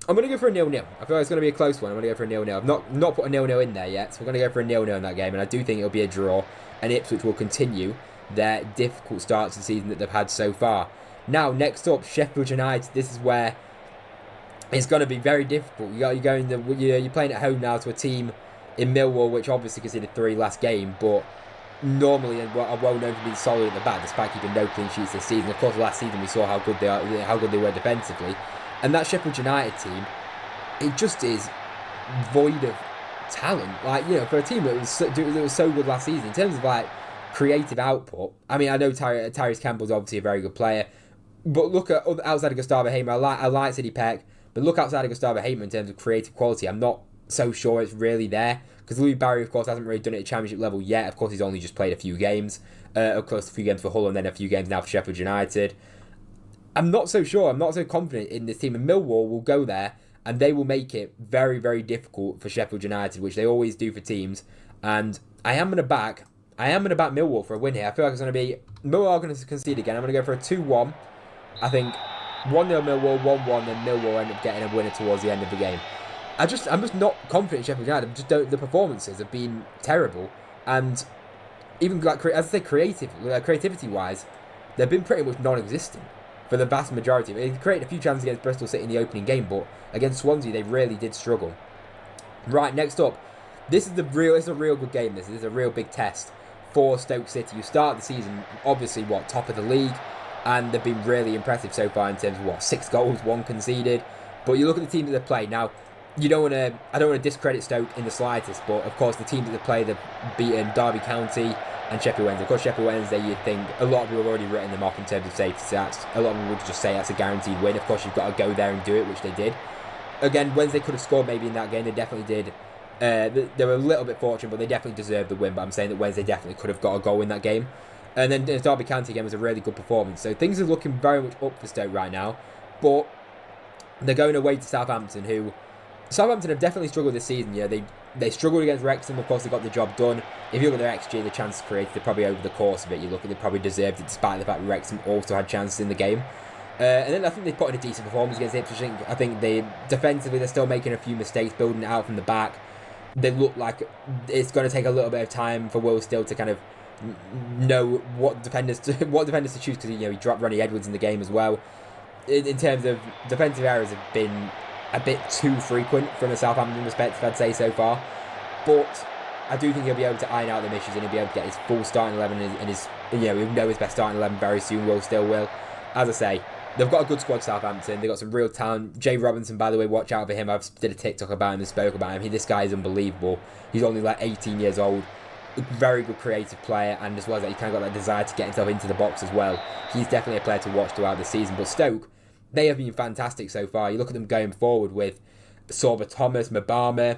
I'm going to go for a 0-0. I feel like it's going to be a close one. I'm going to go for a 0-0. I've not put a 0-0 in there yet, so we're going to go for a 0-0 in that game, and I do think it'll be a draw, and Ipswich will continue their difficult start to the season that they've had so far. Now, next up, Sheffield United. This is where it's going to be very difficult. You're playing at home now to a team in Millwall, which obviously conceded 3 last game, but normally are well known for being solid at the back, despite keeping no clean sheets this season. Of course, last season we saw how good they were defensively. And that Sheffield United team, it just is void of talent. Like, you know, for a team that was so good last season, in terms of like creative output. I mean, I know Tyrese Campbell's obviously a very good player, but look at outside of Gustavo Hamer. I like Sidney Peck, but look outside of Gustavo Hamer in terms of creative quality. I'm not so sure it's really there, because Louis Barry, of course, hasn't really done it at championship level yet. Of course, he's only just played a few games. Of course, a few games for Hull and then a few games now for Sheffield United. I'm not so sure. I'm not so confident in this team. And Millwall will go there and they will make it very, very difficult for Sheffield United, which they always do for teams. And I am going to back Millwall for a win here. I feel like it's going to be Millwall are going to concede again. I'm going to go for a 2-1. I think 1-0 Millwall, 1-1, and Millwall end up getting a winner towards the end of the game. I'm just not confident in Sheffield United. The performances have been terrible, and even like as I say, creativity wise, they've been pretty much non-existent for the vast majority. They created a few chances against Bristol City in the opening game, but against Swansea they really did struggle. Right, next up, this is a real good game. This is a real big test for Stoke City. You start the season obviously top of the league, and they've been really impressive so far in terms of 6 goals, 1 conceded. But you look at the teams that they play now. I don't want to discredit Stoke in the slightest, but of course the teams that they play, they've beaten Derby County and Sheffield Wednesday. Of course, Sheffield Wednesday, you'd think a lot of people have already written them off in terms of safety stats. A lot of people would just say that's a guaranteed win. Of course, you've got to go there and do it, which they did. Again, Wednesday could have scored maybe in that game. They definitely did. They were a little bit fortunate, but they definitely deserved the win. But I'm saying that Wednesday definitely could have got a goal in that game. And then the Derby County game was a really good performance. So things are looking very much up for Stoke right now. But they're going away to Southampton, who Southampton have definitely struggled this season. Yeah, they struggled against Wrexham. Of course, they got the job done. If you look at their XG, the chances created, they're probably over the course of it. You look at, they probably deserved it, despite the fact that Wrexham also had chances in the game. And then I think they put in a decent performance against Ipswich. I think they defensively they're still making a few mistakes, building it out from the back. They look like it's going to take a little bit of time for Will Still to kind of know what defenders to choose, because he dropped Ronnie Edwards in the game as well. In terms of defensive errors, have been a bit too frequent from a Southampton perspective, I'd say, so far. But I do think he'll be able to iron out the issues and he'll be able to get his full starting 11 and his he'll know his best starting 11 very soon. Will Still will. As I say, they've got a good squad, Southampton. They've got some real talent. Jay Robinson, by the way, watch out for him. I've did a TikTok about him and spoke about him. This guy is unbelievable. He's only like 18 years old. Very good creative player, and as well as that, he kind of got that desire to get himself into the box as well. He's definitely a player to watch throughout the season. But Stoke, they have been fantastic so far. You look at them going forward with Sorba Thomas, Mabama,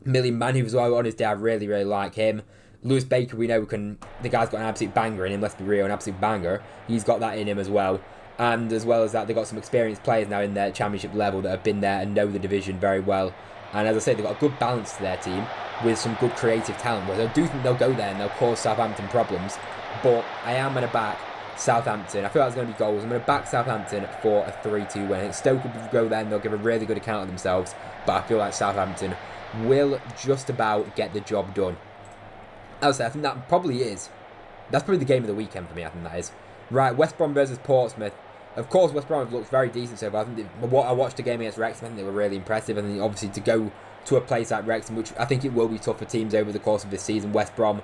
Millie Manu as well on his day. I really, really like him. Lewis Baker, we know the guy's got an absolute banger in him, let's be real, an absolute banger. He's got that in him as well. And as well as that, they've got some experienced players now in their championship level that have been there and know the division very well. And as I say, they've got a good balance to their team with some good creative talent. Whereas I do think they'll go there and they'll cause Southampton problems. But I am going to back Southampton. I feel like there's going to be goals. I'm going to back Southampton for a 3-2 win. I think Stoke will go there and they'll give a really good account of themselves. But I feel like Southampton will just about get the job done. As I say, I think that's probably the game of the weekend for me, I think that is. Right, West Brom versus Portsmouth. Of course, West Brom have looked very decent so far. I think I watched the game against Wrexham. I think they were really impressive. And then obviously to go to a place like Wrexham, which I think it will be tough for teams over the course of this season. West Brom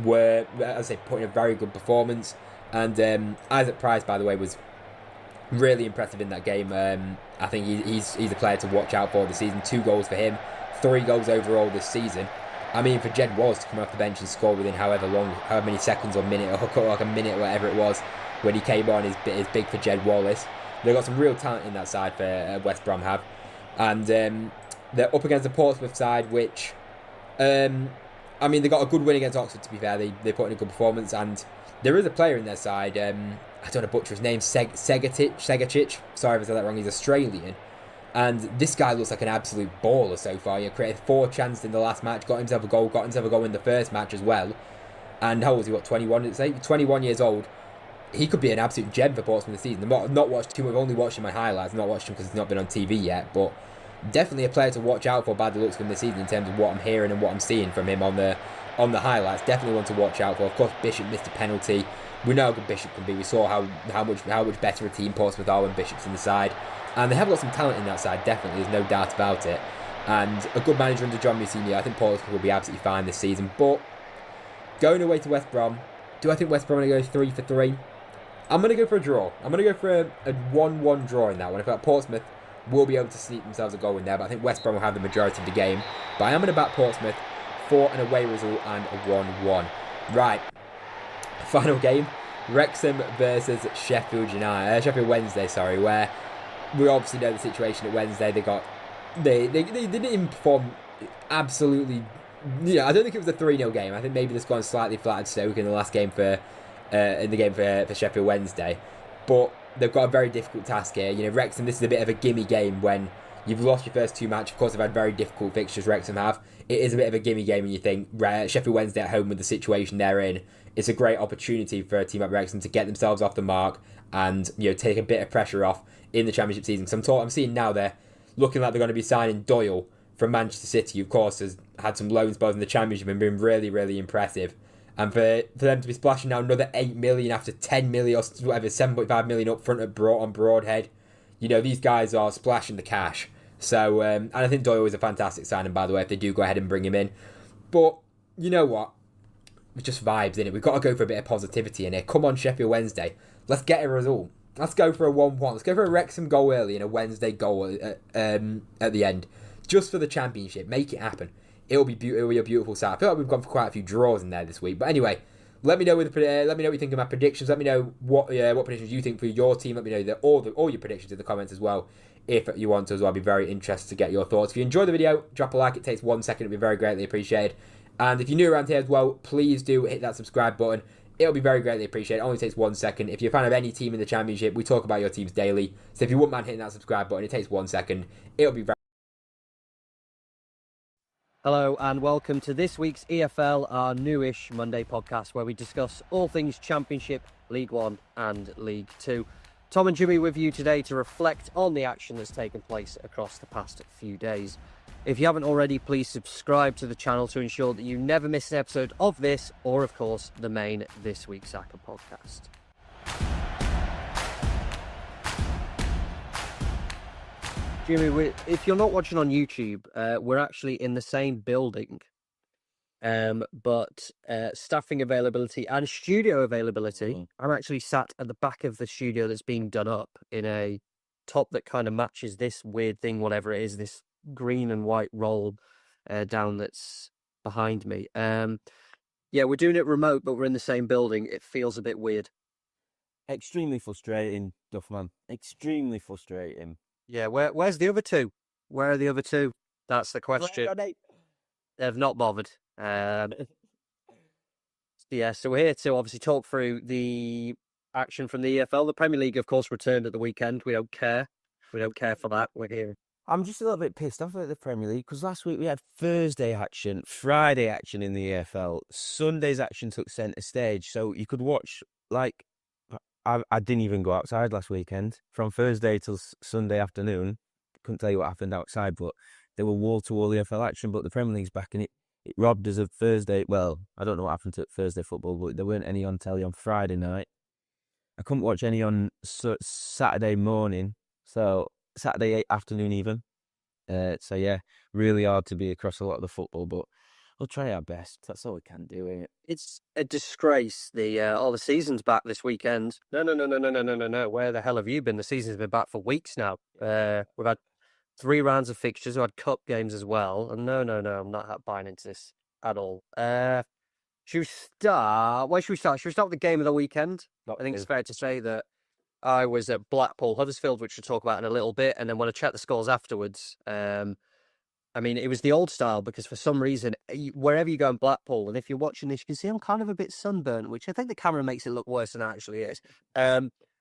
were, as I say, putting a very good performance. And Isaac Price, by the way, was really impressive in that game. I think he's a player to watch out for this season. 2 goals for him, 3 goals overall this season. I mean, for Jed Wallace to come off the bench and score within however many seconds or minute, or like a minute, or whatever it was, when he came on, is big for Jed Wallace. They've got some real talent in that side for West Brom have. And they're up against the Portsmouth side, which, I mean, they got a good win against Oxford, to be fair. They put in a good performance, and there is a player in their side, I don't want to butcher his name, Segacic. Sorry if I said that wrong, he's Australian. And this guy looks like an absolute baller so far. He created 4 chances in the last match, got himself a goal in the first match as well. And how old is he, 21, did it say? 21 years old. He could be an absolute gem for Portsmouth this season. I've not watched too much, I've only watched him on highlights. I've not watched him because he's not been on TV yet, but definitely a player to watch out for by the looks of him this season in terms of what I'm hearing and what I'm seeing from him on the highlights. Definitely one to watch out for. Of course, Bishop missed a penalty. We know how good Bishop can be. We saw how much better a team Portsmouth are when Bishop's in the side. And they have got some talent in that side, definitely, there's no doubt about it. And a good manager under John Mousinho. I think Portsmouth will be absolutely fine this season. But going away to West Brom, do I think West Brom are going to go 3-3? I'm going to go for a draw. I'm going to go for a 1-1 draw in that one. I feel like Portsmouth will be able to sneak themselves a goal in there, but I think West Brom will have the majority of the game. But I am going to back Portsmouth for an away result and a 1-1. Right, final game, Wrexham versus Sheffield Wednesday, where we obviously know the situation at Wednesday. They didn't even perform absolutely. I don't think it was a 3-0 game. I think maybe this gone slightly flattered Stoke in the last game for Sheffield Wednesday, but they've got a very difficult task here. Wrexham, this is a bit of a gimme game when you've lost your first 2 matches. Of course, they've had very difficult fixtures, Wrexham have. It is a bit of a gimme game when you think Sheffield Wednesday at home with the situation they're in. It's a great opportunity for a team like Wrexham to get themselves off the mark and take a bit of pressure off in the Championship season. So I'm seeing now they're looking like they're going to be signing Doyle from Manchester City, who of course has had some loan spells in the Championship and been really, really impressive. And for them to be splashing now another 8 million after 10 million or whatever, 7.5 million up front on Broadhead, these guys are splashing the cash. So, and I think Doyle is a fantastic signing, by the way, if they do go ahead and bring him in. But you know what? It's just vibes, innit? We've got to go for a bit of positivity in here. Come on, Sheffield Wednesday. Let's get a result. Let's go for a 1-1. Let's go for a Wrexham goal early and a Wednesday goal at the end. Just for the Championship. Make it happen. It'll be a beautiful sight. I feel like we've gone for quite a few draws in there this week. But anyway, let me know what you think of my predictions. Let me know what predictions you think for your team. Let me know all your predictions in the comments as well, if you want to as well. I'd be very interested to get your thoughts. If you enjoyed the video, drop a like. It takes 1 second. It'd be very greatly appreciated. And if you're new around here as well, please do hit that subscribe button. It'll be very greatly appreciated. It only takes 1 second. If you're a fan of any team in the Championship, we talk about your teams daily. So if you wouldn't mind hitting that subscribe button, it takes 1 second. It'll be very... Hello and welcome to this week's EFL, our newish Monday podcast where we discuss all things Championship, League One and League Two. Tom and Jimmy with you today to reflect on the action that's taken place across the past few days. If you haven't already, please subscribe to the channel to ensure that you never miss an episode of this or, of course, the main This Week Saka podcast. Jimmy, if you're not watching on YouTube, we're actually in the same building, but staffing availability and studio availability, I'm actually sat at the back of the studio that's being done up in a top that kind of matches this weird thing, whatever it is, this green and white roll down that's behind me. Yeah, we're doing it remote, but we're in the same building. It feels a bit weird. Extremely frustrating, Duffman. Extremely frustrating. Yeah, where's the other two? Where are the other two? That's the question. They've not bothered. Yeah, so we're here to obviously talk through the action from the EFL. The Premier League, of course, returned at the weekend. We don't care. We don't care for that. We're here. I'm just a little bit pissed off at the Premier League because last week we had Thursday action, Friday action in the EFL, Sunday's action took centre stage. So you could watch, like, I didn't even go outside last weekend. From Thursday till Sunday afternoon, couldn't tell you what happened outside, but there were wall-to-wall EFL action, but the Premier League's back and it robbed us of Thursday. Well, I don't know what happened to Thursday football, but there weren't any on telly on Friday night. I couldn't watch any on Saturday morning, so Saturday afternoon even. So yeah, really hard to be across a lot of the football, but we'll try our best. That's all we can do, ain't it? It's a disgrace. The season's back this weekend. No. Where the hell have you been? The season's been back for weeks now. We've had 3 rounds of fixtures. We've had cup games as well. And no, I'm not buying into this at all. Should we start? Where should we start? Should we start with the game of the weekend? I think it's fair to say that I was at Blackpool Huddersfield, which we'll talk about in a little bit, and then want to check the scores afterwards. I mean, it was the old style because for some reason, wherever you go in Blackpool, and if you're watching this, you can see I'm kind of a bit sunburnt, which I think the camera makes it look worse than it actually is.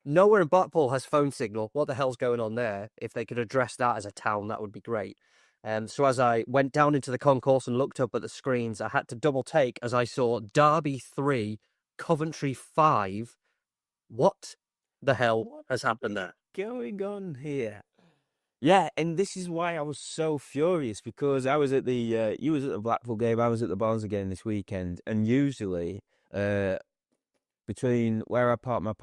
Nowhere in Blackpool has phone signal. What the hell's going on there? If they could address that as a town, that would be great. So as I went down into the concourse and looked up at the screens, I had to double take as I saw Derby 3, Coventry 5. What the hell has happened there? Going on here? Yeah, and this is why I was so furious because I was at the you was at the Blackpool game, I was at the Barnes game this weekend, and usually between where I park my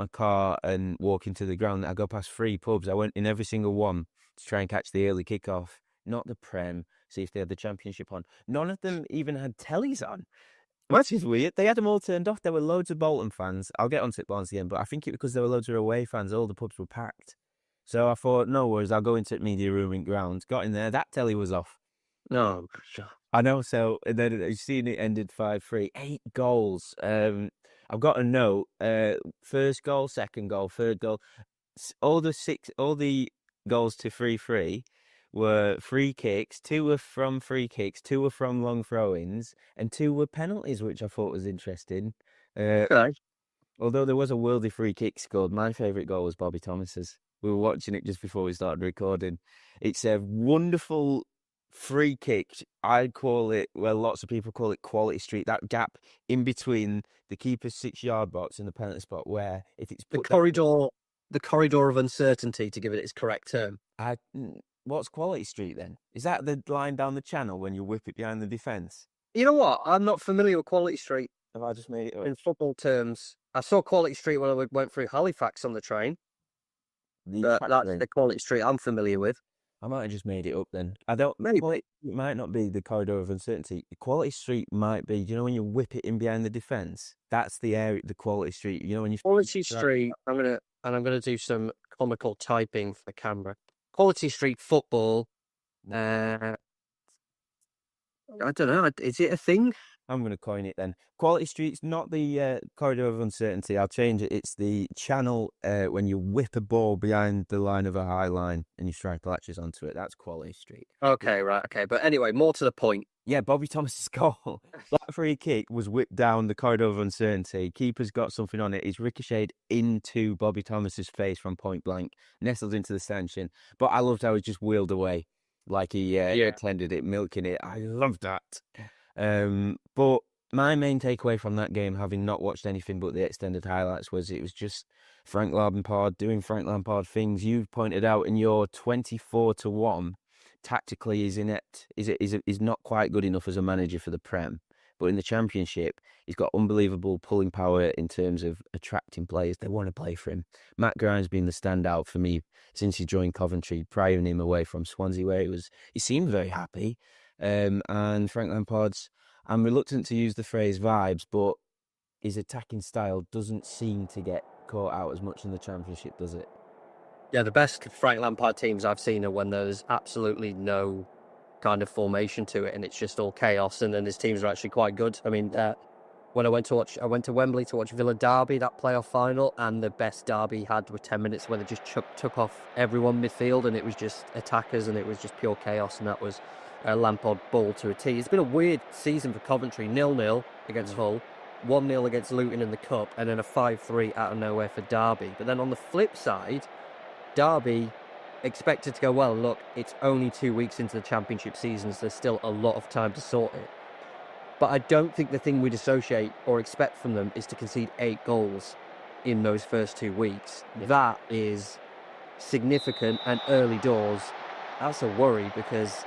car and walking to the ground, I go past 3 pubs. I went in every single one to try and catch the early kickoff, not the Prem, see if they had the Championship on. None of them even had tellies on. Which is weird. They had them all turned off. There were loads of Bolton fans. I'll get onto it Barnes again, but I think it was because there were loads of away fans. All the pubs were packed. So I thought, no worries, I'll go into the media room in ground. Got in there, that telly was off. No, I know. So and then you've seen it ended 5-3, 8 goals. I've got a note. First goal, second goal, third goal. All the goals to 3-3 were free kicks. 2 were from free kicks, 2 were from long throw-ins, and 2 were penalties, which I thought was interesting. Although there was a worldly free kick scored, my favourite goal was Bobby Thomas's. We were watching it just before we started recording. It's a wonderful free kick. I'd call it, well, lots of people call it quality street. That gap in between the keeper's 6-yard box and the penalty spot, where if it's the corridor of uncertainty, to give it its correct term. What's quality street then? Is that the line down the channel when you whip it behind the defence? You know what? I'm not familiar with Quality Street. Have I just made it up? In football terms? I saw Quality Street when I went through Halifax on the train. That's the Quality Street I'm familiar with. I might have just made it up then. I don't. Maybe it might not be the corridor of uncertainty. Quality Street might be. You know when you whip it in behind the defence? That's the area. The Quality Street. You know when you Quality Street. I'm gonna do some comical typing for the camera. Quality Street football. I don't know. Is it a thing? I'm going to coin it then. Quality Street's not the corridor of uncertainty. I'll change it. It's the channel when you whip a ball behind the line of a high line and you strike latches onto it. That's Quality Street. Okay, right. Okay, but anyway, more to the point. Yeah, Bobby Thomas's goal. That free kick was whipped down the corridor of uncertainty. Keeper's got something on it. He's ricocheted into Bobby Thomas's face from point blank, nestled into the stanchion. But I loved how he just wheeled away like he intended it, milking it. I loved that. But my main takeaway from that game, having not watched anything but the extended highlights, was it was just Frank Lampard doing Frank Lampard things. You've pointed out in your 24-1, tactically he's inept. He's not quite good enough as a manager for the Prem. But in the Championship, he's got unbelievable pulling power in terms of attracting players. They want to play for him. Matt Grimes been the standout for me since he joined Coventry, prying him away from Swansea, where he seemed very happy. And Frank Lampard's, I'm reluctant to use the phrase vibes, but his attacking style doesn't seem to get caught out as much in the Championship, does it? Yeah, the best Frank Lampard teams I've seen are when there's absolutely no kind of formation to it and it's just all chaos, and then his teams are actually quite good. I mean, when I went to Wembley to watch Villa Derby, that playoff final, and the best Derby he had were 10 minutes where they just took off everyone midfield and it was just attackers and it was just pure chaos, and that was Lampard ball to a T. It's been a weird season for Coventry. 0-0 against Hull, 1-0 against Luton in the Cup, and then a 5-3 out of nowhere for Derby. But then on the flip side, Derby expected to go well. Look, it's only 2 weeks into the Championship season, so there's still a lot of time to sort it. But I don't think the thing we'd associate or expect from them is to concede 8 goals in those first 2 weeks. Yeah. That is significant, and early doors, that's a worry, because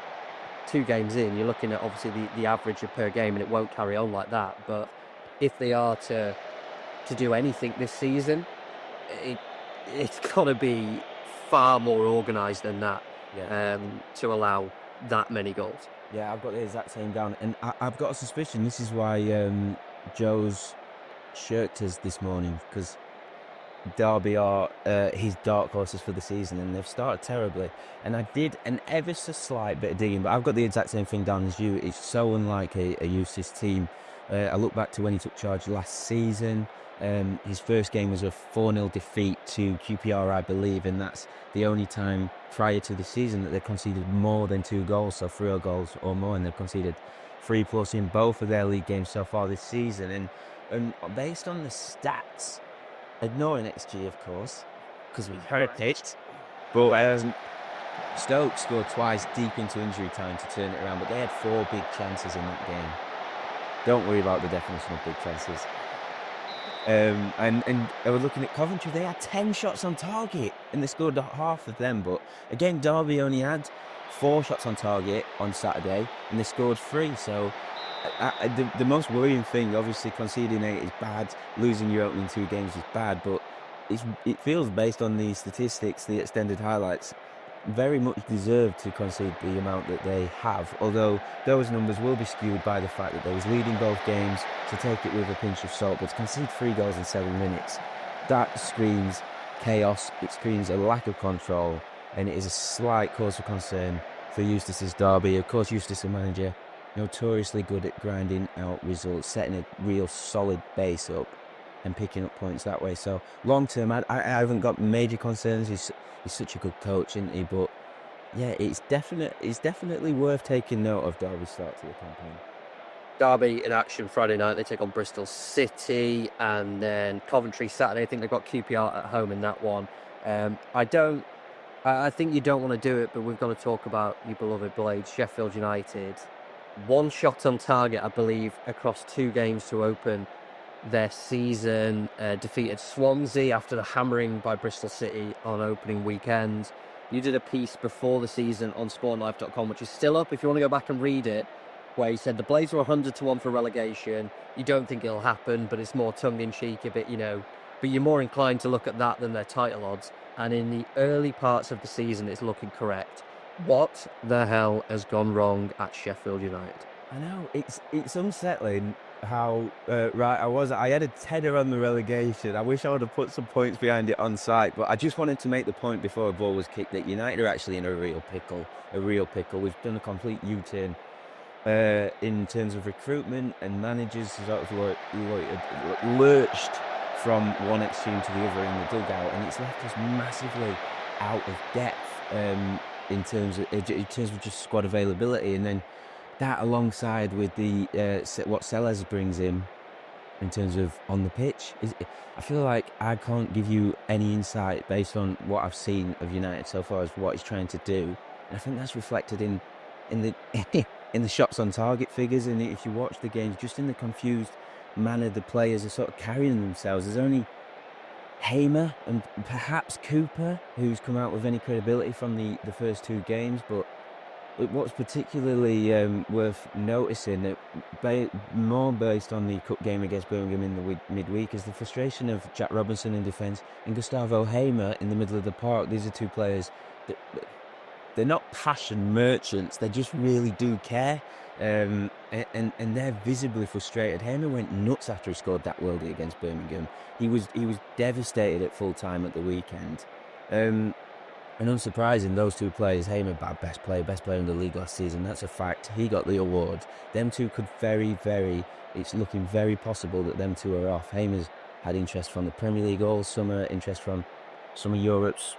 2 games in, you're looking at obviously the average per game, and it won't carry on like that. But if they are to do anything this season, it's got to be far more organised than that to allow that many goals. Yeah, I've got the exact same down, and I've got a suspicion this is why Joe's shirked us this morning, because Derby are his dark horses for the season, and they've started terribly. And I did an ever so slight bit of digging, but I've got the exact same thing down as you. It's so unlike a Eustace team. I look back to when he took charge last season. His first game was a 4-0 defeat to QPR, I believe, and that's the only time prior to the season that they conceded more than 2 goals, so 3 goals or more, and they've conceded 3+ in both of their league games so far this season. And based on the stats, ignoring XG, of course, because we heard it, but Stoke scored twice deep into injury time to turn it around, but they had 4 big chances in that game. Don't worry about the definition of big chances. And I was looking at Coventry, they had 10 shots on target and they scored half of them. But again, Derby only had 4 shots on target on Saturday and they scored 3. So the most worrying thing, obviously conceding 8 is bad, losing your opening 2 games is bad, but it feels, based on the statistics, the extended highlights, very much deserved to concede the amount that they have, although those numbers will be skewed by the fact that they was leading both games, so take it with a pinch of salt. But to concede 3 goals in 7 minutes, that screams chaos, it screams a lack of control, and it is a slight cause for concern for Eustace's Derby. Of course, Eustace, a manager notoriously good at grinding out results, setting a real solid base up and picking up points that way. So long term, I haven't got major concerns. He's such a good coach, isn't he? But yeah, it's definitely worth taking note of Derby's start to the campaign. Derby in action Friday night. They take on Bristol City, and then Coventry Saturday. I think they've got QPR at home in that one. I think you don't want to do it, but we've got to talk about your beloved Blades, Sheffield United. One shot on target, I believe, across 2 games to open their season. Defeated Swansea after the hammering by Bristol City on opening weekend. You did a piece before the season on sportlife.com, which is still up if you want to go back and read it, where you said the Blades were 100-1 for relegation. You don't think it'll happen, but it's more tongue-in-cheek, a bit, but you're more inclined to look at that than their title odds. And in the early parts of the season, it's looking correct. What the hell has gone wrong at Sheffield United? I know, it's unsettling how right I was. I had a tenner on the relegation. I wish I would have put some points behind it on site, but I just wanted to make the point before a ball was kicked that United are actually in a real pickle. We've done a complete U-turn in terms of recruitment, and managers sort of lurched from one extreme to the other in the dugout, and it's left us massively out of depth in terms of just squad availability. And then that alongside with the what Sellers brings in terms of on the pitch, I feel like I can't give you any insight based on what I've seen of United so far as what he's trying to do. And I think that's reflected in the shots on target figures, and if you watch the games, just in the confused manner the players are sort of carrying themselves. There's only Hamer and perhaps Cooper who's come out with any credibility from the first 2 games, but what's particularly worth noticing, that more based on the cup game against Birmingham in the midweek, is the frustration of Jack Robinson in defence and Gustavo Hamer in the middle of the park. These are 2 players that they're not passion merchants, they just really do care, and they're visibly frustrated. Hamer went nuts after he scored that worldie against Birmingham. He was devastated at full time at the weekend. And unsurprising, those 2 players, Hamer, best player in the league last season, that's a fact. He got the award. Them 2 could it's looking very possible that them 2 are off. Hamer's had interest from the Premier League all summer, interest from some of Europe's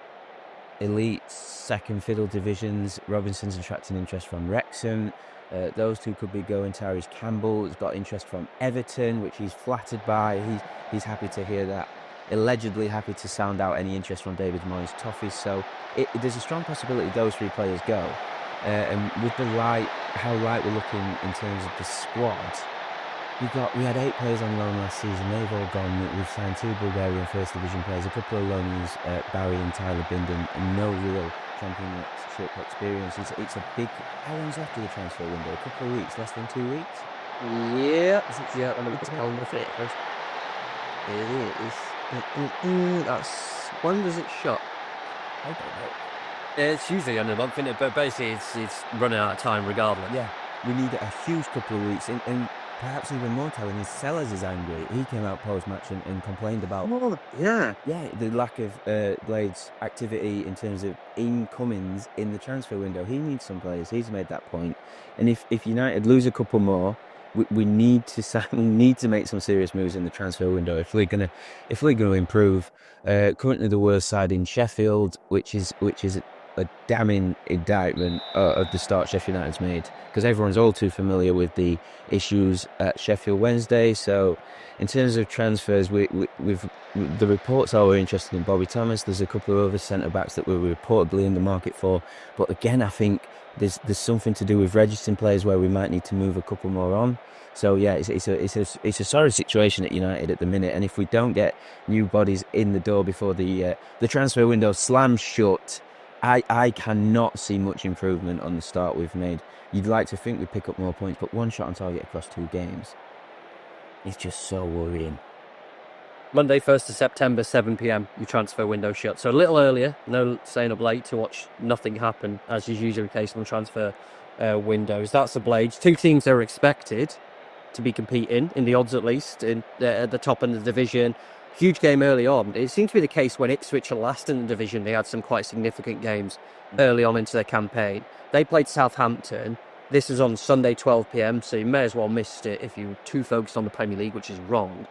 elite second fiddle divisions. Robinson's attracting interest from Wrexham. Those 2 could be going. Tyrese Campbell has got interest from Everton, which he's flattered by. He's happy to hear that. Allegedly happy to sound out any interest from David Moyes' Toffees. So there's a strong possibility those 3 players go. And with how light we're looking in terms of the squad, we had 8 players on loan last season. They've all gone. We've signed 2 Bulgarian First Division players, a couple of loanees, Barry and Tyler Bindon, and no real championship experience. It's a big. How long's left of the transfer window? A couple of weeks, less than 2 weeks. Yeah. Let me look at the calendar for it first. It is. That's when does it shut? I don't know. It's usually under a month, isn't it? But basically, it's running out of time regardless. Yeah, we need a huge couple of weeks, and perhaps even more telling is Sellers is angry. He came out post-match and complained about the lack of Blades activity in terms of incomings in the transfer window. He needs some players. He's made that point. And if United lose a couple more, we need to make some serious moves in the transfer window if we're gonna improve. Currently, the worst side in Sheffield, which is a damning indictment of the start Sheffield United's made, because everyone's all too familiar with the issues at Sheffield Wednesday. So in terms of transfers, we've the reports are we're interested in Bobby Thomas. There's a couple of other centre-backs that we're reportedly in the market for, but again, I think there's something to do with registering players where we might need to move a couple more on. So yeah, it's a sorry situation at United at the minute, and if we don't get new bodies in the door before the transfer window slams shut, I cannot see much improvement on the start we've made. You'd like to think we'd pick up more points, but 1 shot on target across 2 games, it's just so worrying. Monday, 1st of September, 7 p.m, your transfer window shut. So a little earlier, no staying up late to watch nothing happen, as is usually the case on transfer windows. That's the Blades. 2 teams that are expected to be competing, in the odds at least, at the top end of the division. huge game early on. It seemed to be the case when Ipswich were last in the division. They had some quite significant games early on into their campaign. They played Southampton. This is on Sunday, 12 p.m, so you may as well missed it if you were too focused on the Premier League, which is wrong.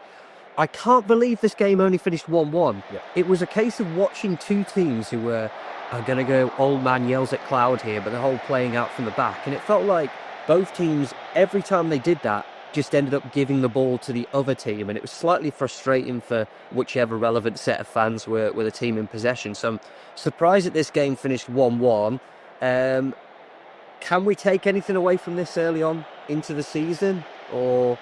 I can't believe this game only finished 1-1. Yeah. It was a case of watching two teams who were going to go old man yells at cloud here, but the whole playing out from the back. And it felt like both teams, every time they did that, just ended up giving the ball to the other team. And it was slightly frustrating for whichever relevant set of fans were the team in possession. So I'm surprised that this game finished 1-1. Can we take anything away from this early on into the season or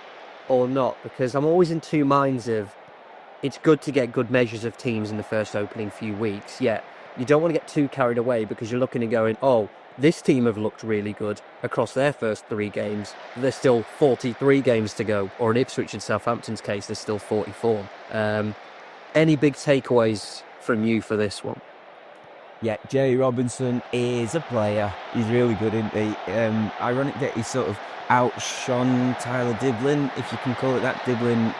not? Because I'm always in two minds of it's good to get good measures of teams in the first opening few weeks, yet you don't want to get too carried away because you're looking and going, oh, this team have looked really good across their first 3 games. There's still 43 games to go, or in Ipswich and Southampton's case, there's still 44. Any big takeaways from you for this one? Yeah, Jerry Robinson is a player. He's really good, isn't he? Ironic that he's sort of outshone Tyler Diblin, if you can call it that. Diblin,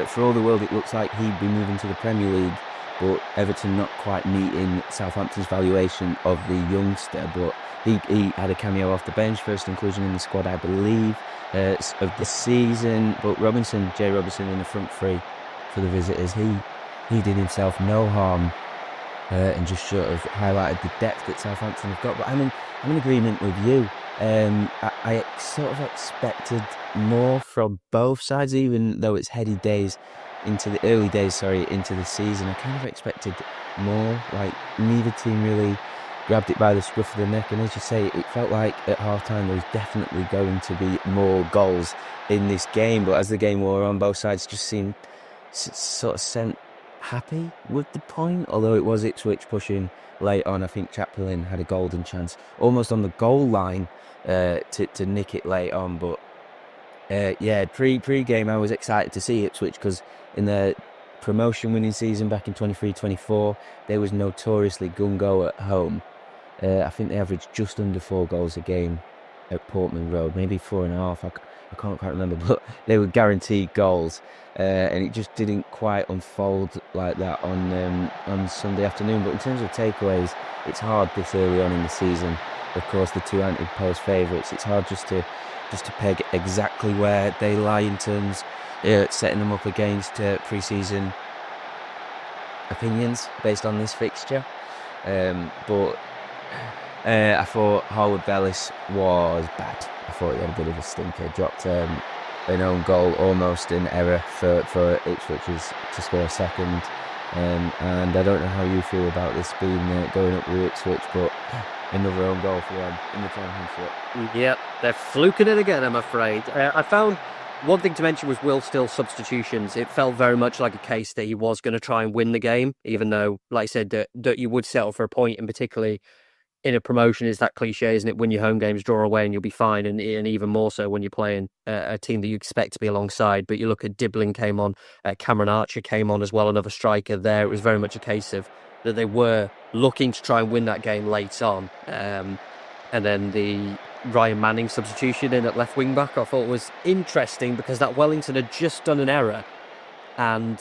for all the world, it looks like he'd be moving to the Premier League, but Everton not quite meeting Southampton's valuation of the youngster. But he had a cameo off the bench, first inclusion in the squad, I believe, of the season. But Jerry Robinson in the front three for the visitors, he did himself no harm. And just sort of highlighted the depth that Southampton have got. But I'm in agreement with you. I sort of expected more from both sides, even though it's heady days into the early days, into the season. I kind of expected more. Like, neither team really grabbed it by the scruff of the neck. And as you say, it felt like at half-time there was definitely going to be more goals in this game. But as the game wore on, both sides just seemed sort of sent happy with the point, although it was Ipswich pushing late on. I think Chaplin had a golden chance almost on the goal line to nick it late on. But pre-game I was excited to see Ipswich because in their promotion winning season back in 23-24 they was notoriously gung-ho at home. I think they averaged just under 4 goals a game at Portman Road, maybe 4.5. I can't quite remember, but they were guaranteed goals, and it just didn't quite unfold like that on Sunday afternoon. But in terms of takeaways, it's hard this early on in the season. Of course, the 2 anti-post favourites. It's hard just to peg exactly where they lie in terms setting them up against pre-season opinions based on this fixture. But I thought Harwood Bellis was bad. I thought he had a bit of a stinker. Dropped an own goal, almost in error for Ipswich to score a second. And I don't know how you feel about this being going up with Ipswich, but another own goal for them in the championship. Yep, they're fluking it again, I'm afraid. I found one thing to mention was Will Still's substitutions. It felt very much like a case that he was going to try and win the game, even though, like I said, that you would settle for a point, and particularly in a promotion is that cliche, isn't it? Win your home games, draw away, and you'll be fine. And even more so when you're playing a team that you expect to be alongside. But you look at Diblin came on, Cameron Archer came on as well, another striker there. It was very much a case of that they were looking to try and win that game late on. And then the Ryan Manning substitution in at left wing back I thought was interesting because that Wellington had just done an error. And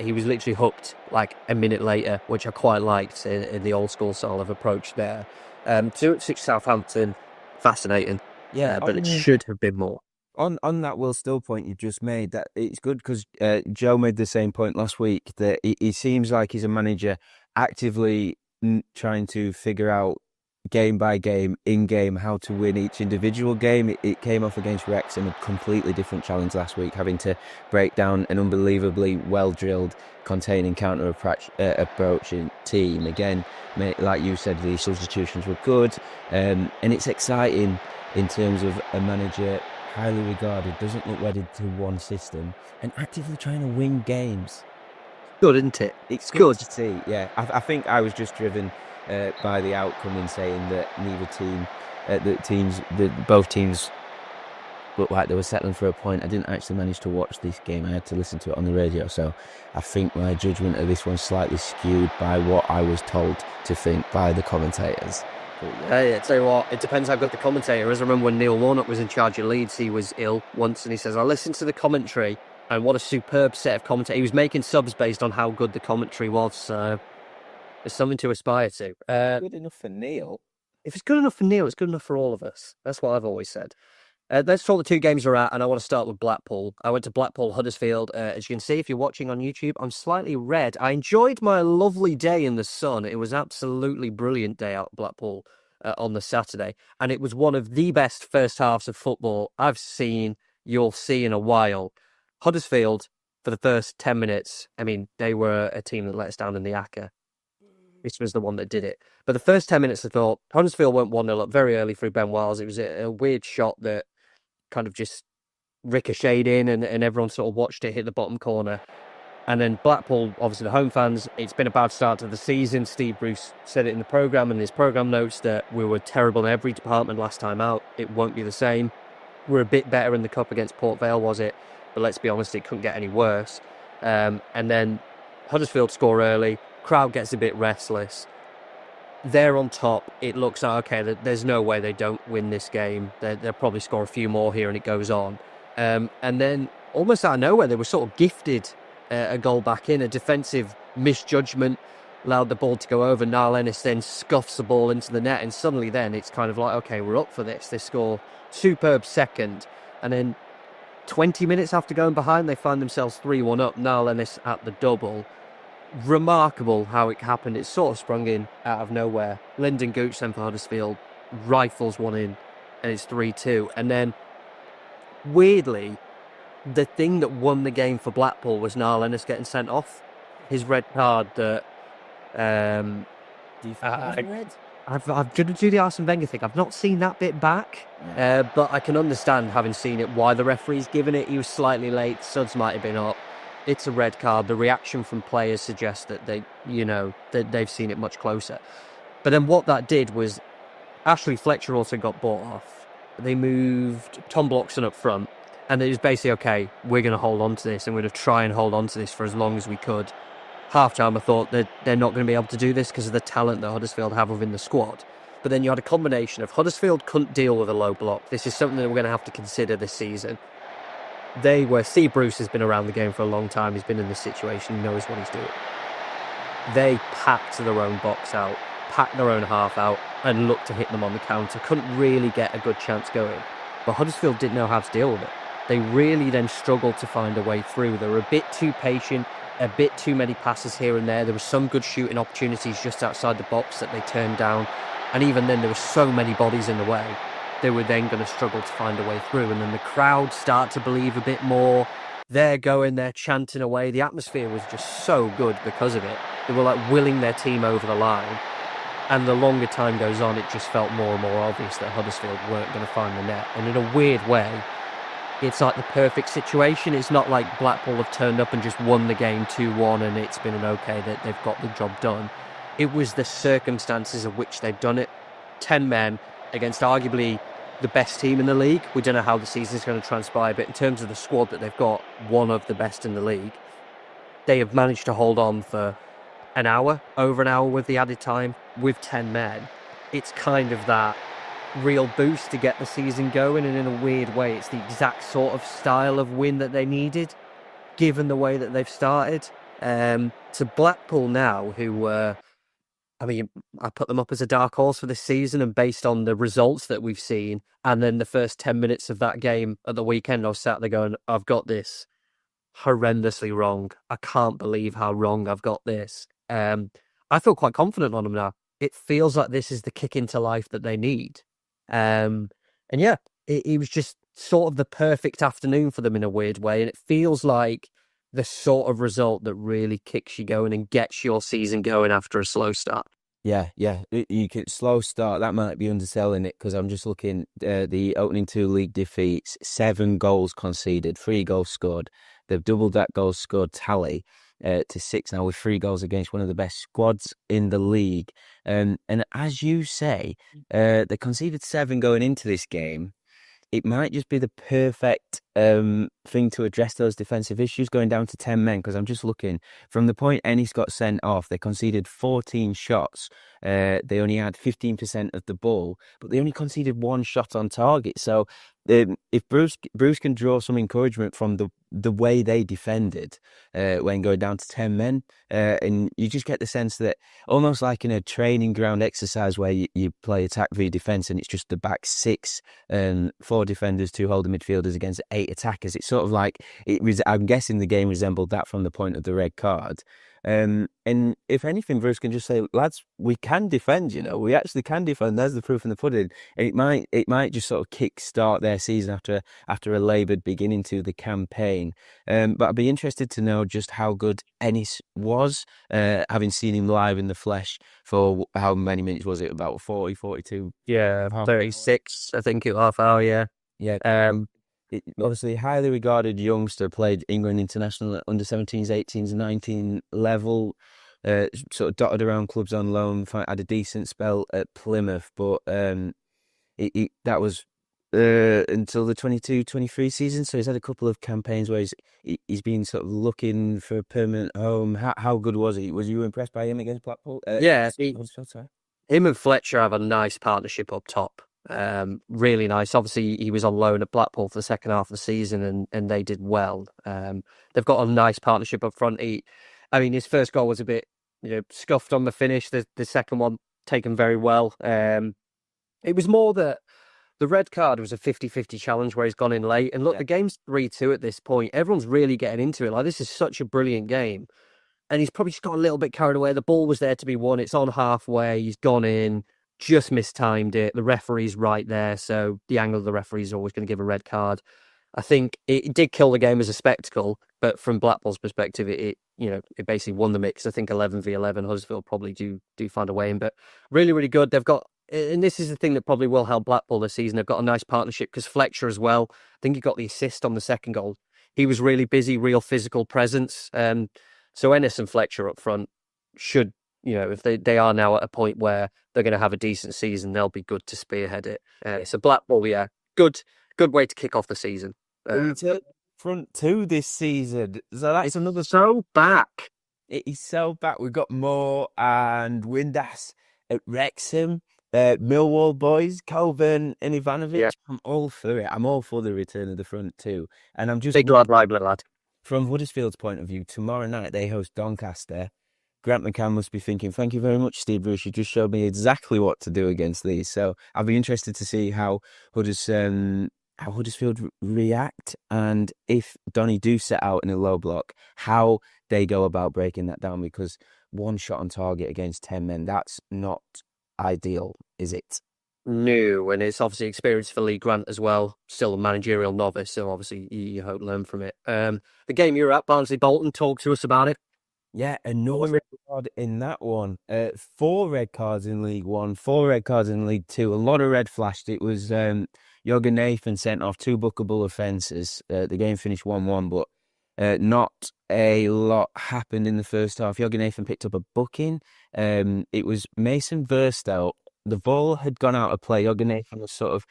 he was literally hooked like a minute later, which I quite liked in the old school style of approach there. 2-6 Southampton, fascinating. Yeah, but it should have been more. On that Will Still point you just made, that it's good because Joe made the same point last week, that he seems like he's a manager actively trying to figure out game by game, in game, how to win each individual game. It came off against Wrexham, a completely different challenge last week, having to break down an unbelievably well-drilled, containing counter-approaching team. Again, like you said, the substitutions were good, and it's exciting in terms of a manager highly regarded, doesn't look wedded to one system, and actively trying to win games. Good, isn't it? It's good to see, yeah. I think I was just driven by the outcome in saying that both teams looked like they were settling for a point. I didn't actually manage to watch this game. I had to listen to it on the radio, so I think my judgment of this one's slightly skewed by what I was told to think by the commentators. Hey, I tell you what, it depends how good the commentator is. I remember when Neil Warnock was in charge of Leeds, he was ill once, and he says, I listened to the commentary, And what a superb set of commentary. He was making subs based on how good the commentary was. So there's something to aspire to. Good enough for Neil. If it's good enough for Neil, it's good enough for all of us. That's what I've always said. Let's talk the two games we're at, and I want to start with Blackpool. I went to Blackpool Huddersfield. As you can see, if you're watching on YouTube, I'm slightly red. I enjoyed my lovely day in the sun. It was absolutely brilliant day out at Blackpool on the Saturday, and it was one of the best first halves of football I've seen, you'll see in a while. Huddersfield, for the first 10 minutes, I mean, they were a team that let us down in the ACCA. This was the one that did it. But the first 10 minutes, I thought, Huddersfield went 1-0 up very early through Ben Wiles. It was a weird shot that kind of just ricocheted in, and everyone sort of watched it hit the bottom corner. And then Blackpool, obviously the home fans, it's been a bad start to the season. Steve Bruce said it in the programme, and his programme notes, that we were terrible in every department last time out. It won't be the same. We're a bit better in the cup against Port Vale, was it? But let's be honest, it couldn't get any worse. And then Huddersfield score early. Crowd gets a bit restless. They're on top. It looks like, okay, there's no way they don't win this game. They'll probably score a few more here, and it goes on. And then almost out of nowhere, they were sort of gifted a goal back in. A defensive misjudgment allowed the ball to go over. Niall Ennis then scuffs the ball into the net, and suddenly then it's kind of like, okay, we're up for this. They score superb second, and then 20 minutes after going behind, they find themselves 3-1 up. Niall Ennis at the double. Remarkable how it happened. It sort of sprung in out of nowhere. Lyndon Gooch then for Huddersfield rifles one in, and it's 3-2. And then, weirdly, the thing that won the game for Blackpool was Niall Ennis getting sent off. His red card that... Do you think it was red? I've done the Arsene Wenger thing. I've not seen that bit back, but I can understand, having seen it, why the referee's given it. He was slightly late. Suds might have been up. It's a red card. The reaction from players suggests that they've seen it much closer. But then what that did was Ashley Fletcher also got bought off. They moved Tom Bloxon up front, and it was basically, okay, we're going to hold on to this, and we're going to try and hold on to this for as long as we could. Half-time, I thought that they're not going to be able to do this because of the talent that Huddersfield have within the squad. But then you had a combination of Huddersfield couldn't deal with a low block. This is something that we're going to have to consider this season. Steve Bruce has been around the game for a long time. He's been in this situation. He knows what he's doing. They packed their own box out, packed their own half out, and looked to hit them on the counter. Couldn't really get a good chance going. But Huddersfield didn't know how to deal with it. They really then struggled to find a way through. They were a bit too patient, a bit too many passes here and there. There were some good shooting opportunities just outside the box that they turned down. And even then, there were so many bodies in the way. They were then going to struggle to find a way through. And then the crowd start to believe a bit more. They're chanting away. The atmosphere was just so good because of it. They were like willing their team over the line. And the longer time goes on, it just felt more and more obvious that Huddersfield weren't going to find the net. And in a weird way, it's like the perfect situation. It's not like Blackpool have turned up and just won the game 2-1 and it's been an okay that they've got the job done. It was the circumstances of which they've done it. 10 men against arguably the best team in the league. We don't know how the season's going to transpire, but in terms of the squad that they've got, one of the best in the league, they have managed to hold on for over an hour with the added time, with 10 men. It's kind of that real boost to get the season going, and in a weird way, it's the exact sort of style of win that they needed, given the way that they've started. To Blackpool now, who I put them up as a dark horse for this season, and based on the results that we've seen, and then the first 10 minutes of that game at the weekend, I was sat there going, I've got this horrendously wrong. I can't believe how wrong I've got this. I feel quite confident on them now. It feels like this is the kick into life that they need. And yeah, it was just sort of the perfect afternoon for them in a weird way, and it feels like the sort of result that really kicks you going and gets your season going after a slow start. Yeah. You could slow start. That might be underselling it, because I'm just looking the opening two league defeats, 7 goals conceded, 3 goals scored. They've doubled that goals scored tally to 6 now, with 3 goals against one of the best squads in the league. And as you say, they conceded 7 going into this game. It might just be the perfect thing to address those defensive issues going down to 10 men? Because I'm just looking from the point Ennis got sent off, they conceded 14 shots. They only had 15% of the ball, but they only conceded 1 shot on target. So if Bruce can draw some encouragement from the way they defended when going down to 10 men, and you just get the sense that almost like in a training ground exercise where you play attack v defence and it's just the back 6 and 4 defenders, 2 holding midfielders against 8 attackers. It's sort of like, I'm guessing the game resembled that from the point of the red card. And if anything, Bruce can just say, lads, we can defend, we actually can defend. There's the proof in the pudding. And it might just sort of kick-start their season after a laboured beginning to the campaign. But I'd be interested to know just how good Ennis was, having seen him live in the flesh for how many minutes was it? About 40, 42? Yeah, 36, I think, half hour, yeah. Yeah. Obviously, highly regarded youngster, played England international at under 17s, 18s, 19 level, sort of dotted around clubs on loan, had a decent spell at Plymouth, but that was until the 22-23 season, so he's had a couple of campaigns where he's been sort of looking for a permanent home. How good was he? Was you impressed by him against Blackpool? Yeah, him and Fletcher have a nice partnership up top. Really nice. Obviously, he was on loan at Blackpool for the second half of the season, and they did well. They've got a nice partnership up front. His first goal was a bit, scuffed on the finish. The second one taken very well. It was more that the red card was a 50-50 challenge where he's gone in late. And look, the game's 3-2 at this point. Everyone's really getting into it. Like, this is such a brilliant game. And he's probably just got a little bit carried away. The ball was there to be won. It's on halfway. He's gone in. Just mistimed it. The referee's right there, so the angle of the referee is always going to give a red card. I think it did kill the game as a spectacle, but from Blackpool's perspective, it basically won the mix. I think 11v11, Huddersfield probably do find a way in, but really, really good. They've got, and this is the thing that probably will help Blackpool this season. They've got a nice partnership because Fletcher as well. I think he got the assist on the second goal. He was really busy, real physical presence. So Ennis and Fletcher up front should. If they are now at a point where they're going to have a decent season, they'll be good to spearhead it. So Blackpool, good way to kick off the season. Front 2 this season, so that's another. So back. It is so back. We've got Moore and Windass at Wrexham, Millwall boys, Coburn and Ivanovic. Yeah. I'm all for it. I'm all for the return of the front 2, and I'm just big lad. From Huddersfield's point of view, tomorrow night they host Doncaster. Grant McCann must be thinking, thank you very much, Steve Bruce. You just showed me exactly what to do against these. So I'll be interested to see how Huddersfield react, and if Donny do set out in a low block, how they go about breaking that down, because 1 shot on target against 10 men, that's not ideal, is it? No, and it's obviously experience for Lee Grant as well. Still a managerial novice, so obviously you hope to learn from it. The game you were at, Barnsley-Bolton, talk to us about it. Yeah, no red card in that one. 4 red cards in League One, 4 red cards in League Two. A lot of red flashed. It was Jürgen Nathan sent off 2 bookable offences. The game finished 1-1, but not a lot happened in the first half. Jürgen Nathan picked up a booking. It was Mason Burstow. The ball had gone out of play. Jürgen Nathan was sort of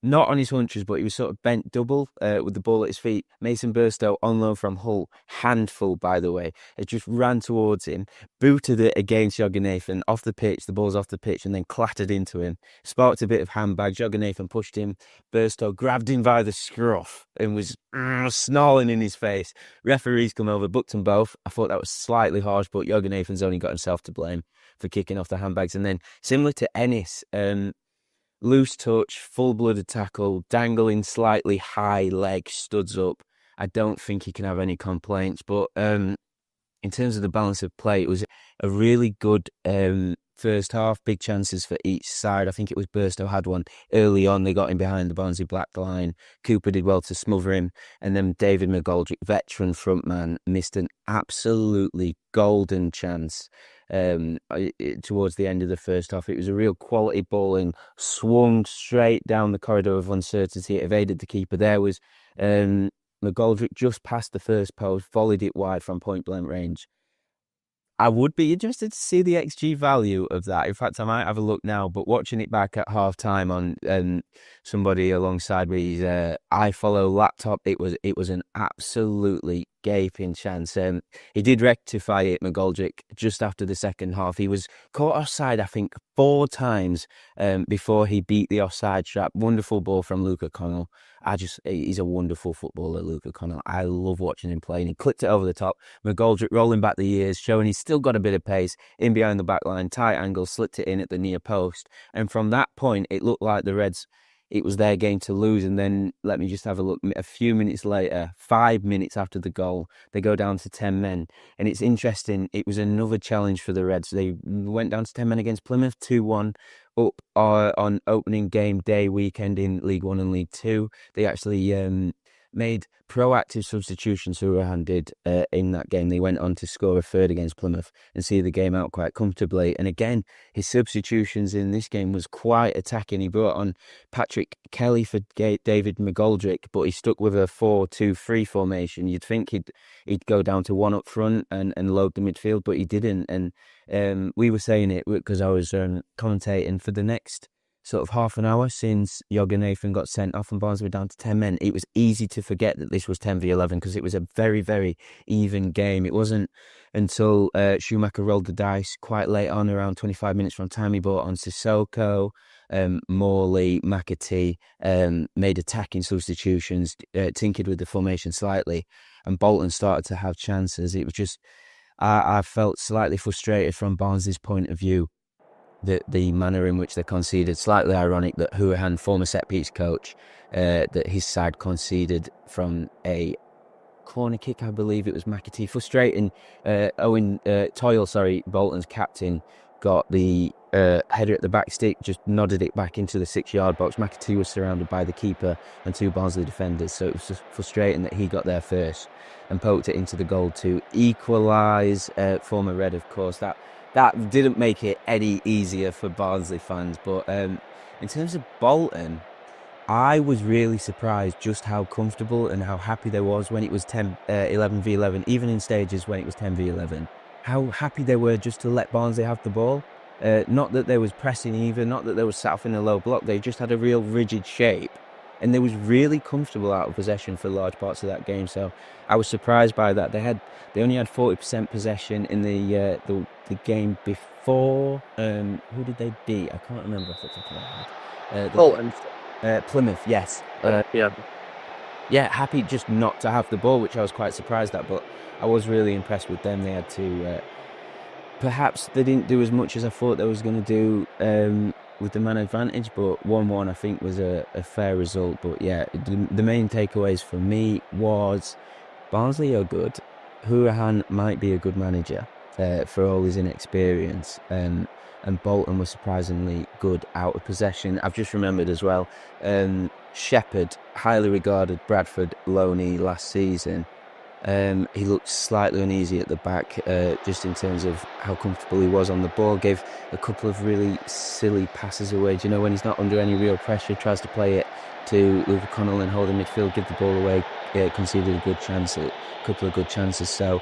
not on his hunches, but he was sort of bent double with the ball at his feet. Mason Burstow, on loan from Hull, handful, by the way, it just ran towards him, booted it against Jürgen Nathan, off the pitch, the ball's off the pitch, and then clattered into him. Sparked a bit of handbag. Jürgen Nathan pushed him. Burstow grabbed him by the scruff and was snarling in his face. Referees come over, booked them both. I thought that was slightly harsh, but Jürgen Nathan's only got himself to blame for kicking off the handbags. And then, similar to Ennis, loose touch, full-blooded tackle, dangling slightly high leg, studs up. I don't think he can have any complaints. But in terms of the balance of play, it was a really good first half. Big chances for each side. I think it was Burstow had one early on. They got him behind the Barnsley black line. Cooper did well to smother him. And then David McGoldrick, veteran frontman, missed an absolutely golden chance towards the end of the first half. It was a real quality ball and swung straight down the corridor of uncertainty. It evaded the keeper. There was McGoldrick just past the first post, volleyed it wide from point blank range. I would be interested to see the XG value of that. In fact, I might have a look now, but watching it back at half time on somebody alongside me's iFollow laptop, it was an absolutely gaping chance. He did rectify it, McGoldrick, just after the second half. He was caught offside, I think, 4 times before he beat the offside trap. Wonderful ball from Luca Connell. He's a wonderful footballer, Luca Connell. I love watching him play. And he clipped it over the top. McGoldrick rolling back the years, showing he's still got a bit of pace in behind the back line, tight angle, slipped it in at the near post. And from that point, it looked like the Reds, it was their game to lose. And then let me just have a look. A few minutes later, 5 minutes after the goal, they go down to 10 men. And it's interesting. It was another challenge for the Reds. They went down to 10 men against Plymouth, 2-1. Up on opening game day weekend in League One and League Two. They actually made proactive substitutions. Hurahan did in that game. They went on to score a third against Plymouth and see the game out quite comfortably. And again, his substitutions in this game was quite attacking. He brought on Patrick Kelly for David McGoldrick, but he stuck with a 4-2-3 formation. You'd think he'd go down to 1 up front and load the midfield, but he didn't. And we were saying it because I was commentating for the next sort of half an hour since Jorgen Nathan got sent off and Barnsley were down to 10 men. It was easy to forget that this was 10v11 because it was a very, very even game. It wasn't until Schumacher rolled the dice quite late on, around 25 minutes from time, he brought on Sissoko, Morley, McAtee, made attacking substitutions, tinkered with the formation slightly, and Bolton started to have chances. It was just, I felt slightly frustrated from Barnsley's point of view. The manner in which they conceded, slightly ironic that Hurahan, former set-piece coach, that his side conceded from a corner kick, I believe it was McAtee. Frustrating. Owen Toyle, Bolton's captain, got the header at the back stick, just nodded it back into the 6-yard box. McAtee was surrounded by the keeper and 2 Barnsley defenders, so it was just frustrating that he got there first and poked it into the goal to equalise. Former Red, of course, that didn't make it any easier for Barnsley fans. But in terms of Bolton, I was really surprised just how comfortable and how happy they was when it was 11v11, even in stages when it was 10v11. How happy they were just to let Barnsley have the ball. Not that there was pressing either, not that they were sat off in a low block. They just had a real rigid shape. And they was really comfortable out of possession for large parts of that game. So I was surprised by that. They only had 40% possession in the game before. Who did they beat? I can't remember off the top of my head. Bolton. Plymouth, yes. Yeah, happy just not to have the ball, which I was quite surprised at. But I was really impressed with them. They had to... perhaps they didn't do as much as I thought they was going to do with the man advantage, but 1-1 I think was a fair result. But yeah, the main takeaways for me was Barnsley are good. Hurahan might be a good manager for all his inexperience, and Bolton was surprisingly good out of possession. I've just remembered as well, Shepherd, highly regarded Bradford loanee last season. He looked slightly uneasy at the back, just in terms of how comfortable he was on the ball. Gave a couple of really silly passes away. Do you know, when he's not under any real pressure, tries to play it to Luca Connell and hold in midfield, give the ball away, conceded a couple of good chances. So,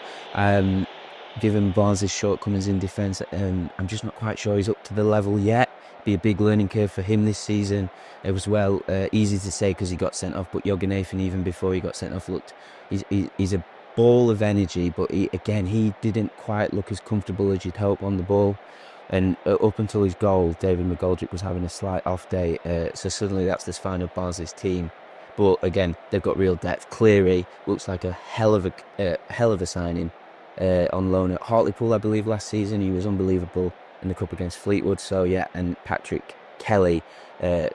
given Barnes' shortcomings in defence, I'm just not quite sure he's up to the level yet. Be a big learning curve for him this season. It was easy to say because he got sent off, but Jorgen Nathan, even before he got sent off, looked he's a ball of energy, but he didn't quite look as comfortable as you'd hope on the ball. And up until his goal, David McGoldrick was having a slight off day, so suddenly that's the sign of Barnsley's team. But again, they've got real depth. Cleary looks like a hell of a signing on loan at Hartlepool, I believe, last season. He was unbelievable in the cup against Fleetwood. So yeah, and Patrick Kelly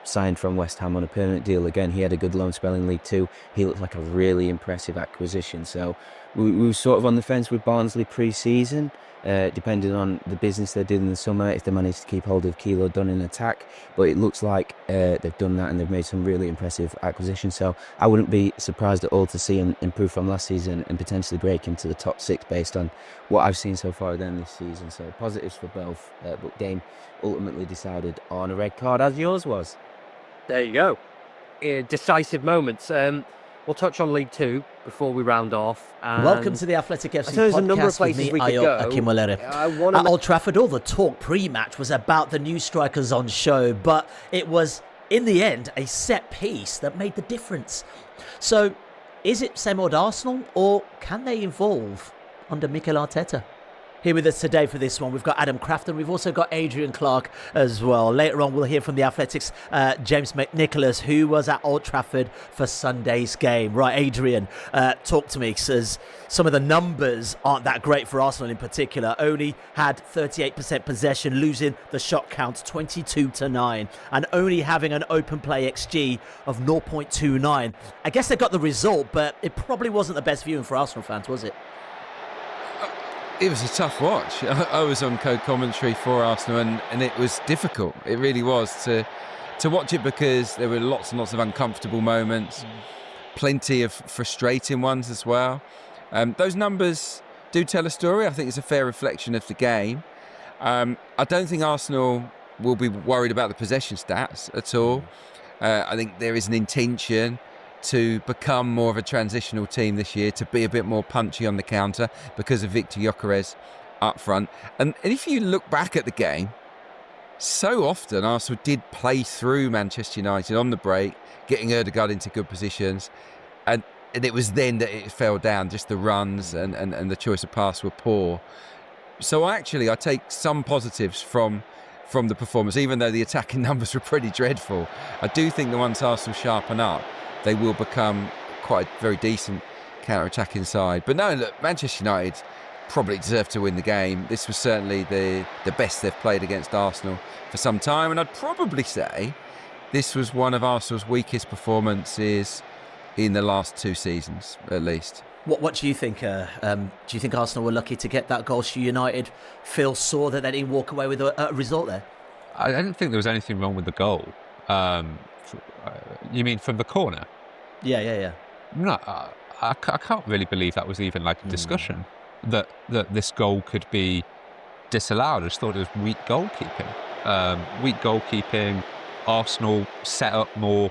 signed from West Ham on a permanent deal. Again, he had a good loan spell in League Two. He looked like a really impressive acquisition. So we were sort of on the fence with Barnsley pre-season, depending on the business they did in the summer, if they managed to keep hold of Kilo Dunn in attack. But it looks like they've done that, and they've made some really impressive acquisitions. So I wouldn't be surprised at all to see them improve from last season and potentially break into the top 6 based on what I've seen so far of them this season. So positives for both, but game ultimately decided on a red card, as yours was. There you go. Decisive moments. We'll touch on League Two before we round off. And welcome to the Athletic FC there's podcast a number of with places me, we could Ayo go. Akinwolere. At Old Trafford, all the talk pre-match was about the new strikers on show, but it was, in the end, a set piece that made the difference. So, is it same old Arsenal, or can they evolve under Mikel Arteta? Here with us today for this one, we've got Adam Crafton. We've also got Adrian Clark as well. Later on, we'll hear from the Athletics' James McNicholas, who was at Old Trafford for Sunday's game. Right, Adrian, talk to me, because some of the numbers aren't that great for Arsenal in particular. Only had 38% possession, losing the shot count 22-9, and only having an open play XG of 0.29. I guess they got the result, but it probably wasn't the best viewing for Arsenal fans, was it? It was a tough watch. I was on co-commentary for Arsenal, and it was difficult. It really was to watch it, because there were lots and lots of uncomfortable moments, plenty of frustrating ones as well. Those numbers do tell a story. I think it's a fair reflection of the game. I don't think Arsenal will be worried about the possession stats at all. I think there is an intention to become more of a transitional team this year, to be a bit more punchy on the counter because of Victor Gyökeres up front. And if you look back at the game, so often Arsenal did play through Manchester United on the break, getting Ødegaard into good positions, and it was then that it fell down. Just the runs and the choice of pass were poor. So I take some positives from the performance, even though the attacking numbers were pretty dreadful. I do think that once Arsenal sharpen up, they will become quite a very decent counter-attacking side. But no, look, Manchester United probably deserved to win the game. This was certainly the best they've played against Arsenal for some time, and I'd probably say this was one of Arsenal's weakest performances in the last 2 seasons, at least. What do you think? Do you think Arsenal were lucky to get that goal? Should United feel sore that they didn't walk away with a result there? I didn't think there was anything wrong with the goal. You mean from the corner? Yeah. No, I can't really believe that was even like a discussion, that this goal could be disallowed. I just thought it was weak goalkeeping. Arsenal set up more.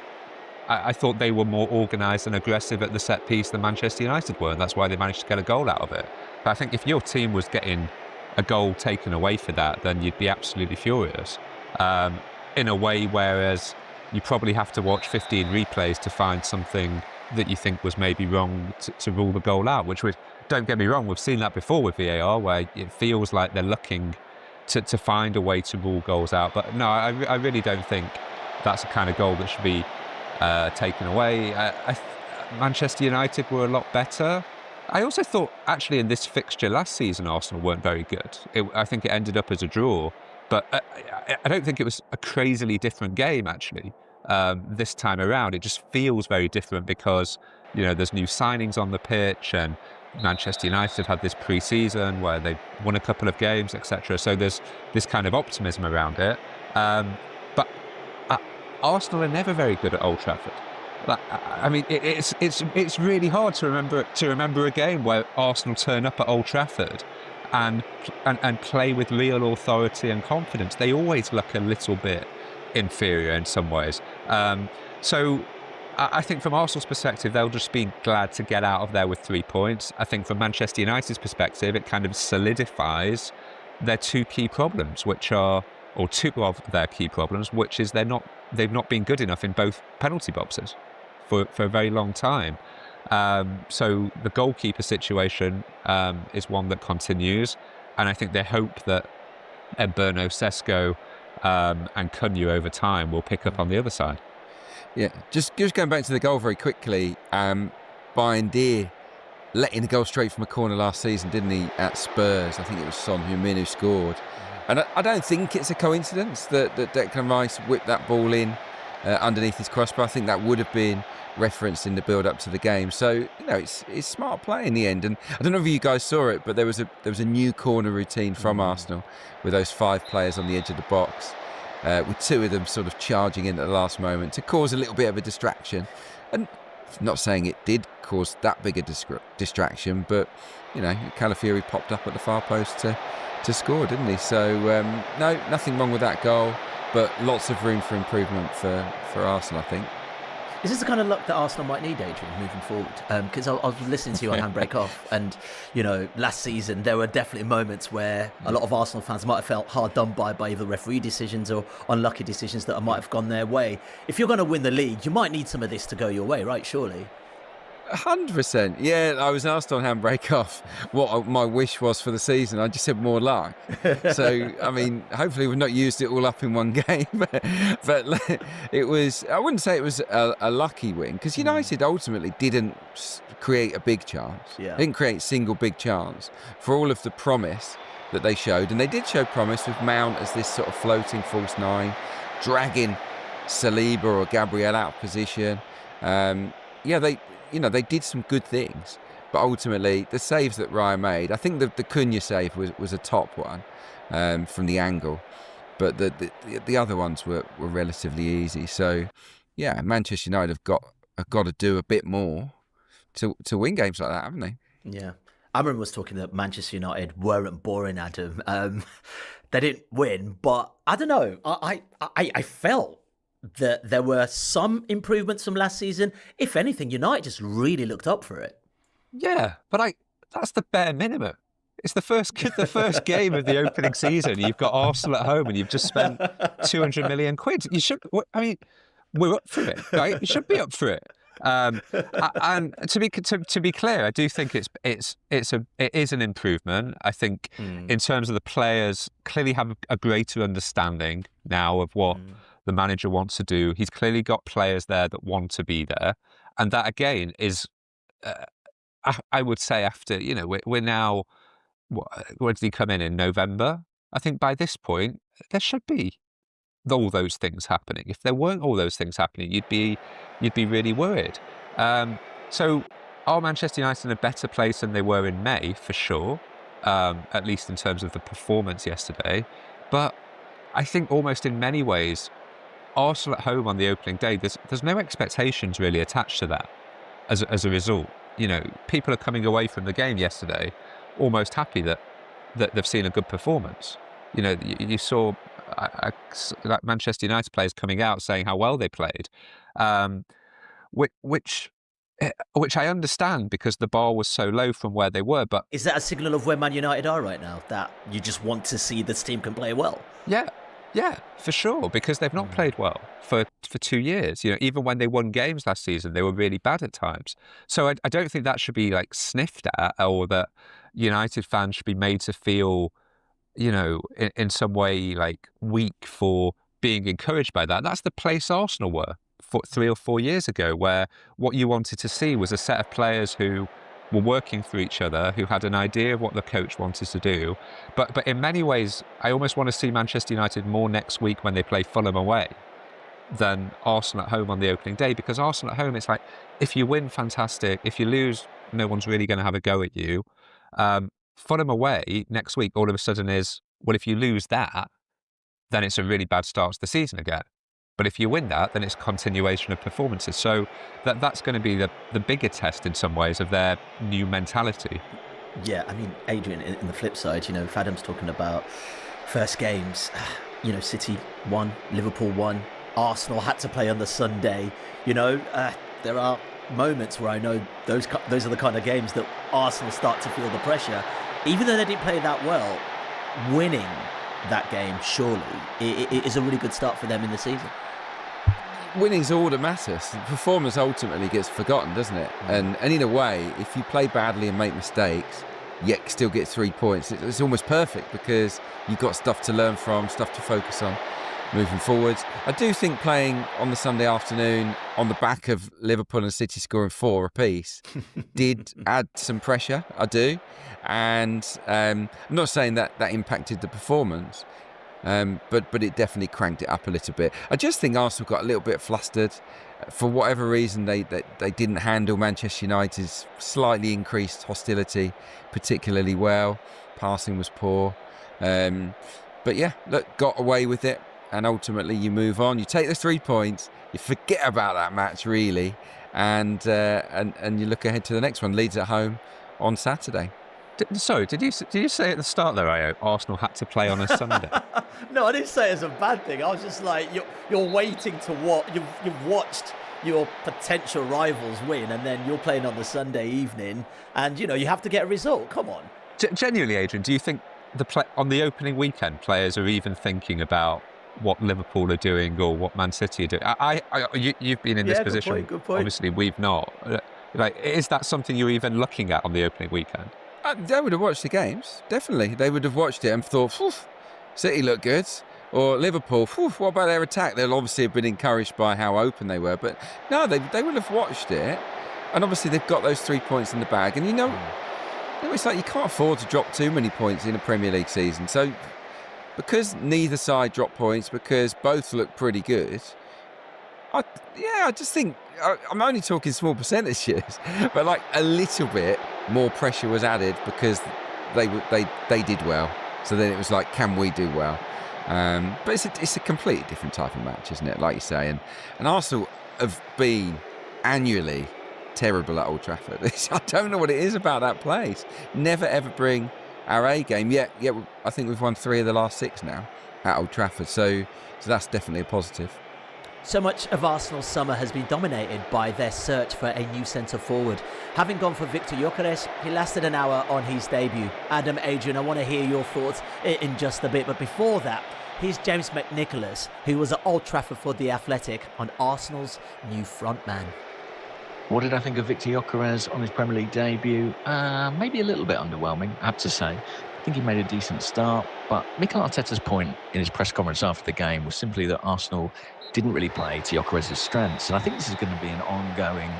I thought they were more organised and aggressive at the set piece than Manchester United were, and that's why they managed to get a goal out of it. But I think if your team was getting a goal taken away for that, then you'd be absolutely furious. In a way, whereas you probably have to watch 15 replays to find something that you think was maybe wrong to rule the goal out, which don't get me wrong, we've seen that before with VAR, where it feels like they're looking to find a way to rule goals out. But no, I really don't think that's the kind of goal that should be taken away. Manchester United were a lot better. I also thought, actually, in this fixture last season, Arsenal weren't very good. I think it ended up as a draw. But I don't think it was a crazily different game, actually, this time around. It just feels very different because, there's new signings on the pitch, and Manchester United have had this pre-season where they've won a couple of games, etc. So there's this kind of optimism around it. But Arsenal are never very good at Old Trafford. It's really hard to remember a game where Arsenal turn up at Old Trafford and play with real authority and confidence. They always look a little bit inferior in some ways. So I think from Arsenal's perspective, they'll just be glad to get out of there with 3 points. I think from Manchester United's perspective, it kind of solidifies their two key problems, which is they've not been good enough in both penalty boxes for a very long time. So the goalkeeper situation is one that continues, and I think they hope that Mbeumo Sesko and Cunha over time will pick up on the other side. Yeah, just going back to the goal very quickly. Bayern Deer letting the goal straight from a corner last season, didn't he, at Spurs? I think it was Son Heung-min who scored. And I don't think it's a coincidence that Declan Rice whipped that ball in underneath his crossbar. I think that would have been referenced in the build-up to the game. So, it's smart play in the end. And I don't know if you guys saw it, but there was a new corner routine from Arsenal with those 5 players on the edge of the box, with 2 of them sort of charging in at the last moment to cause a little bit of a distraction. And not saying it did cause that big a distraction, but, Calafiori popped up at the far post to score, didn't he? So, no, nothing wrong with that goal, but lots of room for improvement for Arsenal, I think. Is this the kind of luck that Arsenal might need, Adrian, moving forward? Because I was listening to you on Handbrake Off, and last season there were definitely moments where a lot of Arsenal fans might have felt hard done by either referee decisions or unlucky decisions that might have gone their way. If you're going to win the league, you might need some of this to go your way, right? Surely. 100%. Yeah, I was asked on Handbrake Off what my wish was for the season. I just said more luck. So, I mean, hopefully we've not used it all up in one game. But it was, I wouldn't say it was a lucky win, because United ultimately didn't create a big chance. Yeah. They didn't create a single big chance for all of the promise that they showed. And they did show promise with Mount as this sort of floating false nine, dragging Saliba or Gabriel out of position. They did some good things, but ultimately the saves that Raya made, I think the Cunha save was a top one from the angle, but the other ones were relatively easy. So, yeah, Manchester United have got to do a bit more to win games like that, haven't they? Yeah. Amram was talking that Manchester United weren't boring, Adam. They didn't win, but I don't know. I felt that there were some improvements from last season. If anything, United just really looked up for it. Yeah, but that's the bare minimum. It's the first game of the opening season. You've got Arsenal at home and you've just spent 200 million quid. You should, I mean, we're up for it, right? You should be up for it. And to be clear, I do think it is an improvement. I think in terms of the players, clearly have a greater understanding now of what the manager wants to do. He's clearly got players there that want to be there, and that again is, I would say, after we're now, where did he come in November? I think by this point there should be all those things happening. If there weren't all those things happening, you'd be really worried. So are Manchester United in a better place than they were in May, for sure, at least in terms of the performance yesterday. But I think almost in many ways, Arsenal at home on the opening day, there's no expectations really attached to that as a result. People are coming away from the game yesterday almost happy that they've seen a good performance. You saw like Manchester United players coming out saying how well they played, which I understand because the bar was so low from where they were. But is that a signal of where Man United are right now, that you just want to see this team can play well? Yeah, for sure, because they've not played well for 2 years. Even when they won games last season, they were really bad at times. So I don't think that should be sniffed at, or that United fans should be made to feel, in some way weak for being encouraged by that. That's the place Arsenal were 3 or 4 years ago, where what you wanted to see was a set of players who were working for each other, who had an idea of what the coach wanted to do. But in many ways, I almost want to see Manchester United more next week when they play Fulham away than Arsenal at home on the opening day, because Arsenal at home, it's like, if you win, fantastic. If you lose, no one's really going to have a go at you. Fulham away next week, all of a sudden is, well, if you lose that, then it's a really bad start to the season again. But if you win that, then it's a continuation of performances. So that's going to be the bigger test in some ways of their new mentality. Yeah, I mean, Adrian, in the flip side, if Adam's talking about first games, City won, Liverpool won, Arsenal had to play on the Sunday. There are moments where I know those are the kind of games that Arsenal start to feel the pressure. Even though they didn't play that well, winning that game, surely, it is a really good start for them in the season. Winning's all that matters. The performance ultimately gets forgotten, doesn't it? And in a way, if you play badly and make mistakes, yet still get 3 points, it's almost perfect, because you've got stuff to learn from, stuff to focus on moving forwards. I do think playing on the Sunday afternoon on the back of Liverpool and City scoring 4 apiece did add some pressure, I do. And I'm not saying that impacted the performance, but it definitely cranked it up a little bit. I just think Arsenal got a little bit flustered. For whatever reason, they didn't handle Manchester United's slightly increased hostility particularly well. Passing was poor. But yeah, look, got away with it. And ultimately you move on. You take the 3 points. You forget about that match, really. And you look ahead to the next one. Leeds at home on Saturday. Did you say at the start there, Arsenal had to play on a Sunday? No, I didn't say it as a bad thing. I was just like, you're waiting to watch. You've watched your potential rivals win, and then you're playing on the Sunday evening, and you have to get a result. Come on. Genuinely, Adrian, do you think on the opening weekend, players are even thinking about what Liverpool are doing or what Man City are doing? You've been in this position. Good point. Obviously, we've not. Is that something you're even looking at on the opening weekend? They would have watched the games, definitely. They would have watched it and thought, City look good. Or Liverpool, what about their attack? They'll obviously have been encouraged by how open they were. But no, they would have watched it. And obviously they've got those 3 points in the bag. And it's like you can't afford to drop too many points in a Premier League season. So because neither side dropped points, because both look pretty good, I just think, I'm only talking small percentages, but like a little bit more pressure was added because they did well. So then it was like, can we do well? But it's a completely different type of match, isn't it? Like you say, and Arsenal have been annually terrible at Old Trafford. I don't know what it is about that place. Never ever bring our A game. Yet I think we've won 3 of the last 6 now at Old Trafford. So that's definitely a positive. So much of Arsenal's summer has been dominated by their search for a new centre-forward. Having gone for Victor Gyökeres, he lasted an hour on his debut. Adam, Adrian, I want to hear your thoughts in just a bit. But before that, here's James McNicholas, who was at Old Trafford for The Athletic, on Arsenal's new frontman. What did I think of Victor Gyökeres on his Premier League debut? Maybe a little bit underwhelming, I have to say. I think he made a decent start, but Mikel Arteta's point in his press conference after the game was simply that Arsenal didn't really play to Gyökeres' strengths. And I think this is going to be an ongoing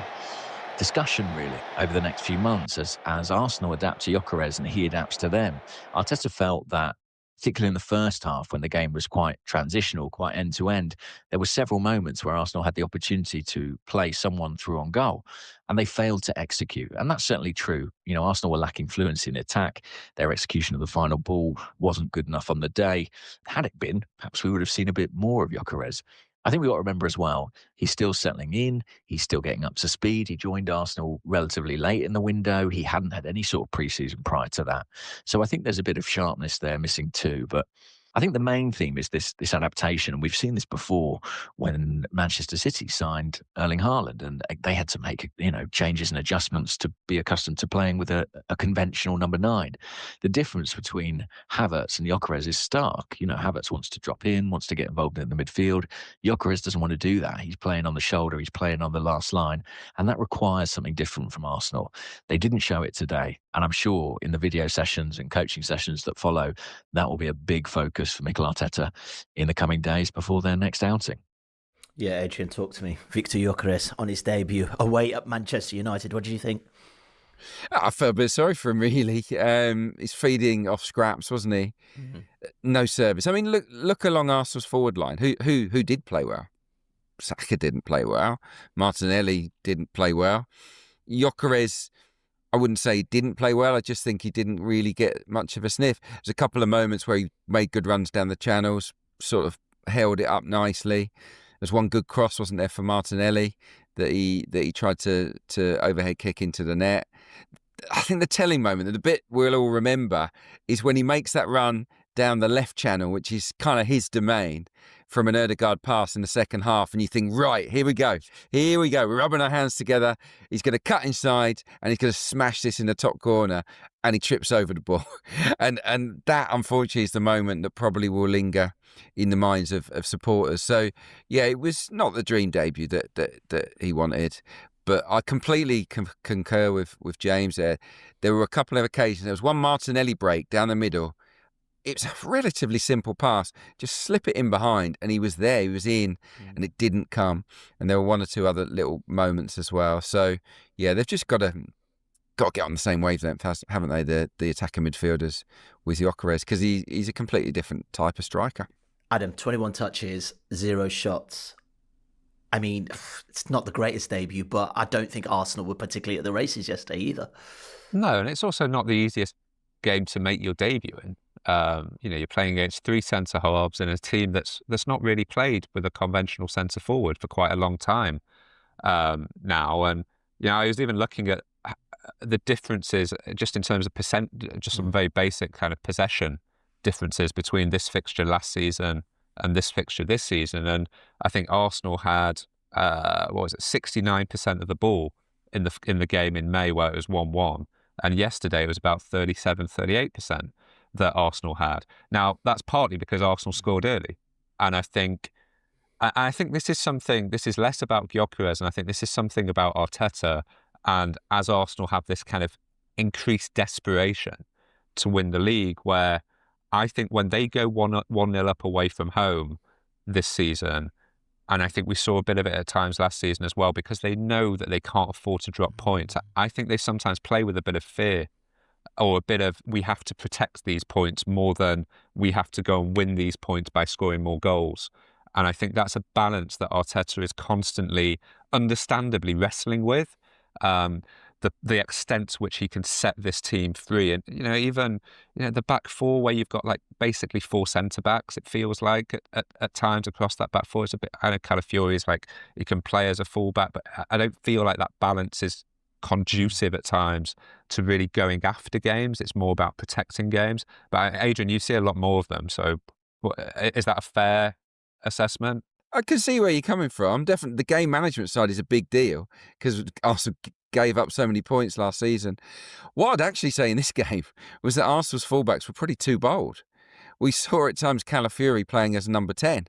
discussion, really, over the next few months as Arsenal adapt to Gyökeres and he adapts to them. Arteta felt that, particularly in the first half, when the game was quite transitional, quite end-to-end, there were several moments where Arsenal had the opportunity to play someone through on goal, and they failed to execute. And that's certainly true. Arsenal were lacking fluency in attack. Their execution of the final ball wasn't good enough on the day. Had it been, perhaps we would have seen a bit more of Gyökeres. I think we've got to remember as well, he's still settling in. He's still getting up to speed. He joined Arsenal relatively late in the window. He hadn't had any sort of pre-season prior to that. So I think there's a bit of sharpness there missing too. But I think the main theme is this adaptation. And we've seen this before when Manchester City signed Erling Haaland and they had to make, changes and adjustments to be accustomed to playing with a conventional number 9. The difference between Havertz and Gyökeres is stark. Havertz wants to drop in, wants to get involved in the midfield. Gyökeres doesn't want to do that. He's playing on the shoulder. He's playing on the last line. And that requires something different from Arsenal. They didn't show it today. And I'm sure in the video sessions and coaching sessions that follow, that will be a big focus for Mikel Arteta in the coming days before their next outing. Yeah, Adrian, talk to me. Victor Gyökeres on his debut away at Manchester United. What do you think? I felt a bit sorry for him, really. He's feeding off scraps, wasn't he? Mm-hmm. No service. I mean, look along Arsenal's forward line. Who did play well? Saka didn't play well. Martinelli didn't play well. Gyökeres, I wouldn't say he didn't play well. I just think he didn't really get much of a sniff. There's a couple of moments where he made good runs down the channels, sort of held it up nicely. There's one good cross, wasn't there, for Martinelli that he tried to overhead kick into the net. I think the telling moment, the bit we'll all remember, is when he makes that run down the left channel, which is kind of his domain, from an Ødegaard pass in the second half, and you think, right, here we go, we're rubbing our hands together, he's going to cut inside, and he's going to smash this in the top corner, and he trips over the ball. And that, unfortunately, is the moment that probably will linger in the minds of supporters. So, yeah, it was not the dream debut that he wanted, but I completely concur with James there. There were a couple of occasions, there was one Martinelli break down the middle. It's a relatively simple pass. Just slip it in behind, and he was there. He was in, and it didn't come. And there were one or two other little moments as well. So, yeah, they've just got to get on the same wavelength, haven't they? The attacking midfielders with Gyökeres, because he's a completely different type of striker. Adam, 21 touches, 0 shots. I mean, it's not the greatest debut, but I don't think Arsenal were particularly at the races yesterday either. No, and it's also not the easiest game to make your debut in. You're playing against 3 centre-halves and a team that's not really played with a conventional centre-forward for quite a long time now. And, I was even looking at the differences just in terms of just some very basic kind of possession differences between this fixture last season and this fixture this season. And I think Arsenal had what was it, 69% of the ball in the game in May where it was 1-1, and yesterday it was about 38% that Arsenal had. Now that's partly because Arsenal scored early, and I think this is less about Gyökeres, and I think this is something about Arteta. And as Arsenal have this kind of increased desperation to win the league, where I think when they go 1-0 up away from home this season, and I think we saw a bit of it at times last season as well, because they know that they can't afford to drop points. I think they sometimes play with a bit of fear, or a bit of, we have to protect these points more than we have to go and win these points by scoring more goals. And I think that's a balance that Arteta is constantly, understandably wrestling with. The extent to which he can set this team free, and even the back four, where you've got like basically 4 centre backs, it feels like at times across that back four. It's a bit. I know Calafiori is like, he can play as a fullback, but I don't feel like that balance is conducive at times to really going after games. It's more about protecting games. But Adrian, you see a lot more of them. So is that a fair assessment? I can see where you're coming from. Definitely, the game management side is a big deal because Arsenal gave up so many points last season. What I'd actually say in this game was that Arsenal's fullbacks were pretty too bold. We saw at times Calafiori playing as number 10.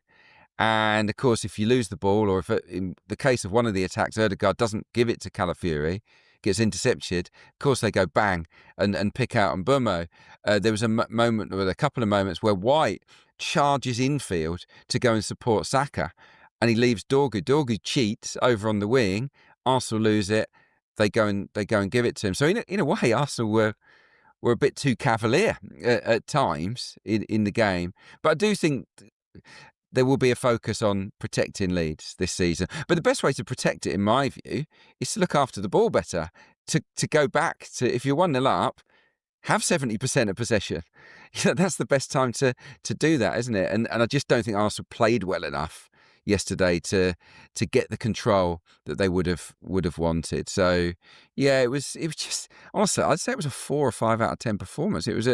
And of course, if you lose the ball, or if in the case of one of the attacks, Ødegaard doesn't give it to Calafiori, gets intercepted, of course they go bang and pick out Mbeumo. There was a couple of moments where White charges infield to go and support Saka, and he leaves Dorgu. Dorgu cheats over on the wing. Arsenal lose it. They go and give it to him. So in a way, Arsenal were a bit too cavalier at times in the game. But I do think there will be a focus on protecting leads this season. But the best way to protect it, in my view, is to look after the ball better. To go back to, if you're 1-0 up, have 70% of possession. That's the best time to do that, isn't it? And I just don't think Arsenal played well enough yesterday to get the control that they would have wanted. So yeah, it was just, honestly, I'd say it was a 4 or 5 out of 10 performance. It was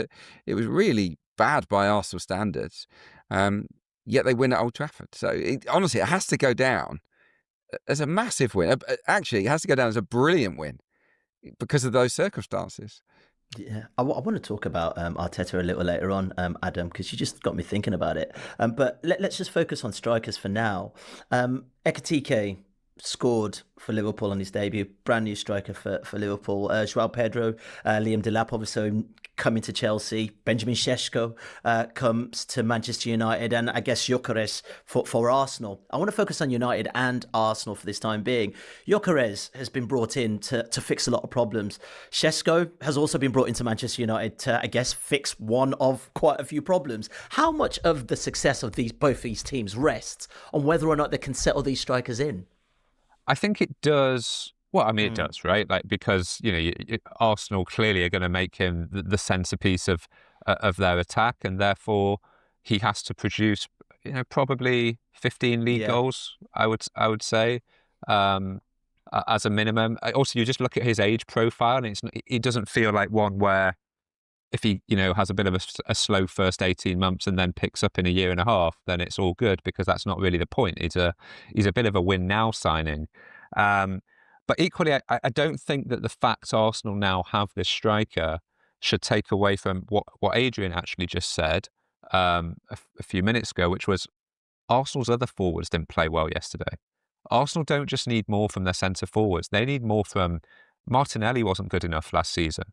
really bad by Arsenal standards. Yet they win at Old Trafford. So honestly, it has to go down as a massive win. Actually, it has to go down as a brilliant win because of those circumstances. Yeah, I want to talk about Arteta a little later on, Adam, because you just got me thinking about it. But let's just focus on strikers for now. Ekitike scored for Liverpool on his debut, brand new striker for Liverpool. João Pedro, Liam Delap obviously coming to Chelsea. Benjamin Šeško comes to Manchester United, and I guess Gyökeres for Arsenal. I want to focus on United and Arsenal for this time being. Gyökeres has been brought in to fix a lot of problems. Šeško has also been brought into Manchester United to, I guess, fix one of quite a few problems. How much of the success of both these teams rests on whether or not they can settle these strikers in? I think it does. Well, I mean, it does, right? Like, because Arsenal clearly are going to make him the centerpiece of their attack, and therefore he has to produce, probably 15 league goals. I would say, as a minimum. Also, you just look at his age profile, and it doesn't feel like one where, if he has a bit of a slow first 18 months and then picks up in a year and a half, then it's all good, because that's not really the point. He's a bit of a win now signing. But equally, I don't think that the fact Arsenal now have this striker should take away from what Adrian actually just said a few minutes ago, which was Arsenal's other forwards didn't play well yesterday. Arsenal don't just need more from their centre forwards. They need more from... Martinelli wasn't good enough last season,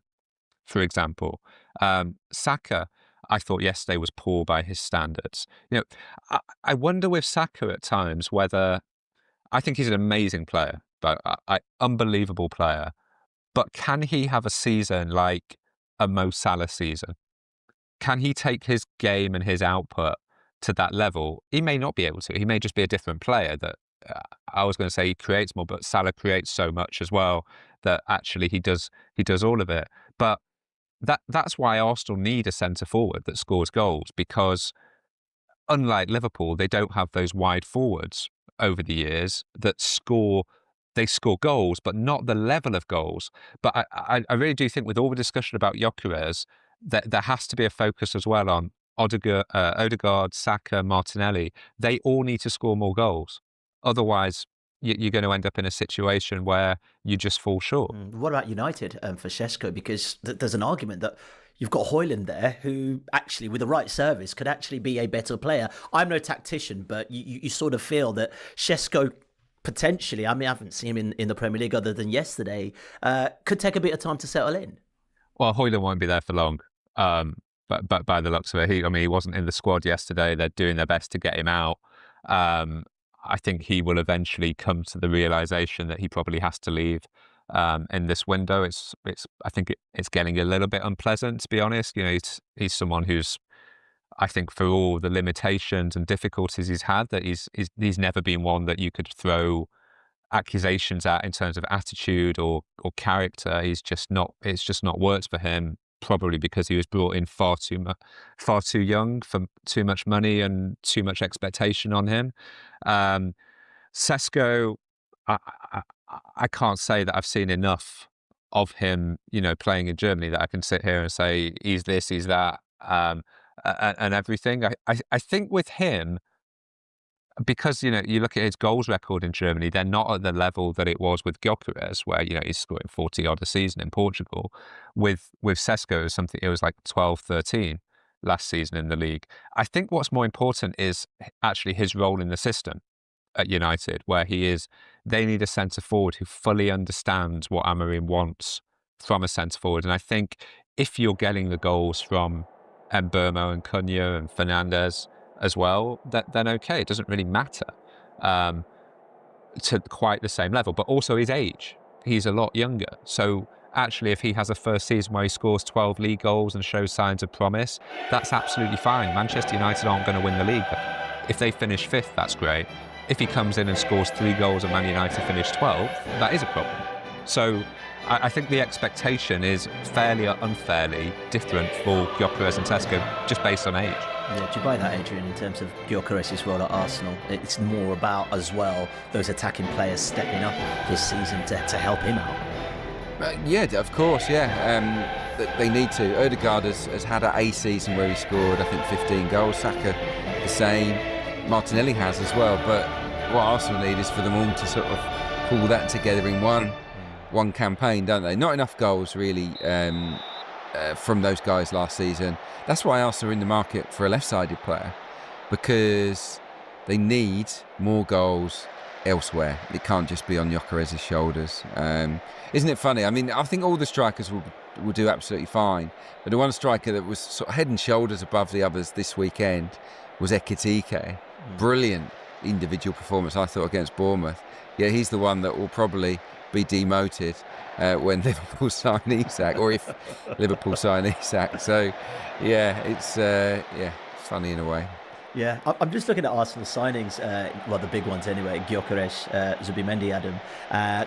for example. Saka, I thought yesterday was poor by his standards. I wonder with Saka at times whether... I think he's an amazing player, but unbelievable player. But can he have a season like a Mo Salah season? Can he take his game and his output to that level? He may not be able to. He may just be a different player that... I was going to say he creates more, but Salah creates so much as well that actually he does all of it. But that's why Arsenal need a centre forward that scores goals, because unlike Liverpool, they don't have those wide forwards over the years that score goals, but not the level of goals. But I really do think, with all the discussion about Gyökeres, that there has to be a focus as well on Ødegaard, Saka, Martinelli. They all need to score more goals. Otherwise, you're going to end up in a situation where you just fall short. What about United for Šeško? Because there's an argument that you've got Højlund there who actually, with the right service, could actually be a better player. I'm no tactician, but you sort of feel that Šeško potentially, I mean, I haven't seen him in the Premier League other than yesterday, could take a bit of time to settle in. Well, Højlund won't be there for long. But by the looks of it, he wasn't in the squad yesterday. They're doing their best to get him out. I think he will eventually come to the realization that he probably has to leave in this window. I think it's getting a little bit unpleasant, to be honest. He's someone who's, I think, for all the limitations and difficulties he's had, that he's never been one that you could throw accusations at in terms of attitude or character. It's just not worked for him. Probably because he was brought in far too young for too much money and too much expectation on him. Šeško, I can't say that I've seen enough of him, playing in Germany, that I can sit here and say he's this, he's that, and everything. I think with him, because you look at his goals record in Germany, they're not at the level that it was with Gyökeres, where he's scoring 40 odd a season in Portugal. With Šeško, it was like 12, 13 last season in the league. I think what's more important is actually his role in the system at United, where they need a centre forward who fully understands what Amorim wants from a centre forward. And I think if you're getting the goals from Mbeumo and Cunha and Fernandes as well, then okay, it doesn't really matter to quite the same level. But also his age, he's a lot younger. So actually, if he has a first season where he scores 12 league goals and shows signs of promise, that's absolutely fine. Manchester United aren't going to win the league. If they finish 5th, that's great. If he comes in and scores 3 goals and Man United finish 12th, that is a problem. So I think the expectation is fairly or unfairly different for Gyökeres and Šeško, just based on age. Yeah, do you buy that, Adrian, in terms of Gyökeres' role at Arsenal? It's more about, as well, those attacking players stepping up this season to help him out. Yeah, of course, yeah. They need to. Ødegaard has had a season where he scored, I think, 15 goals. Saka, the same. Martinelli has as well. But what Arsenal need is for them all to sort of pull that together in one campaign, don't they? Not enough goals, really, from those guys last season. That's why Arsenal are in the market for a left-sided player, because they need more goals elsewhere. It can't just be on Gyökeres' shoulders. Isn't it funny? I mean, I think all the strikers will do absolutely fine, but the one striker that was sort of head and shoulders above the others this weekend was Ekitike. Brilliant individual performance, I thought, against Bournemouth. Yeah, he's the one that will probably be demoted when Liverpool sign Isak, or if Liverpool sign Isak. So, yeah, it's funny in a way. Yeah, I'm just looking at Arsenal signings, the big ones anyway. Gyökeres, Zubimendi, Adam,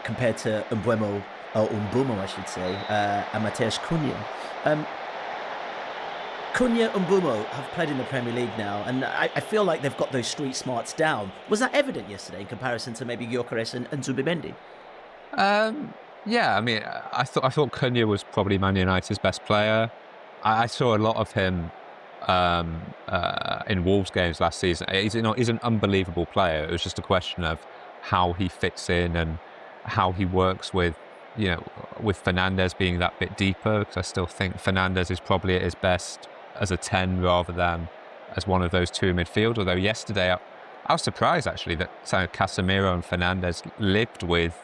compared to Mbeumo, I should say, and Matheus Cunha. Cunha and Mbeumo have played in the Premier League now, and I feel like they've got those street smarts down. Was that evident yesterday in comparison to maybe Gyökeres and Zubimendi? Yeah, I mean, I thought Cunha was probably Man United's best player. I saw a lot of him in Wolves games last season. He's an unbelievable player. It was just a question of how he fits in and how he works with Fernandes being that bit deeper, because I still think Fernandes is probably at his best as a 10 rather than as one of those two in midfield. Although yesterday I was surprised actually that Casemiro and Fernandes lived with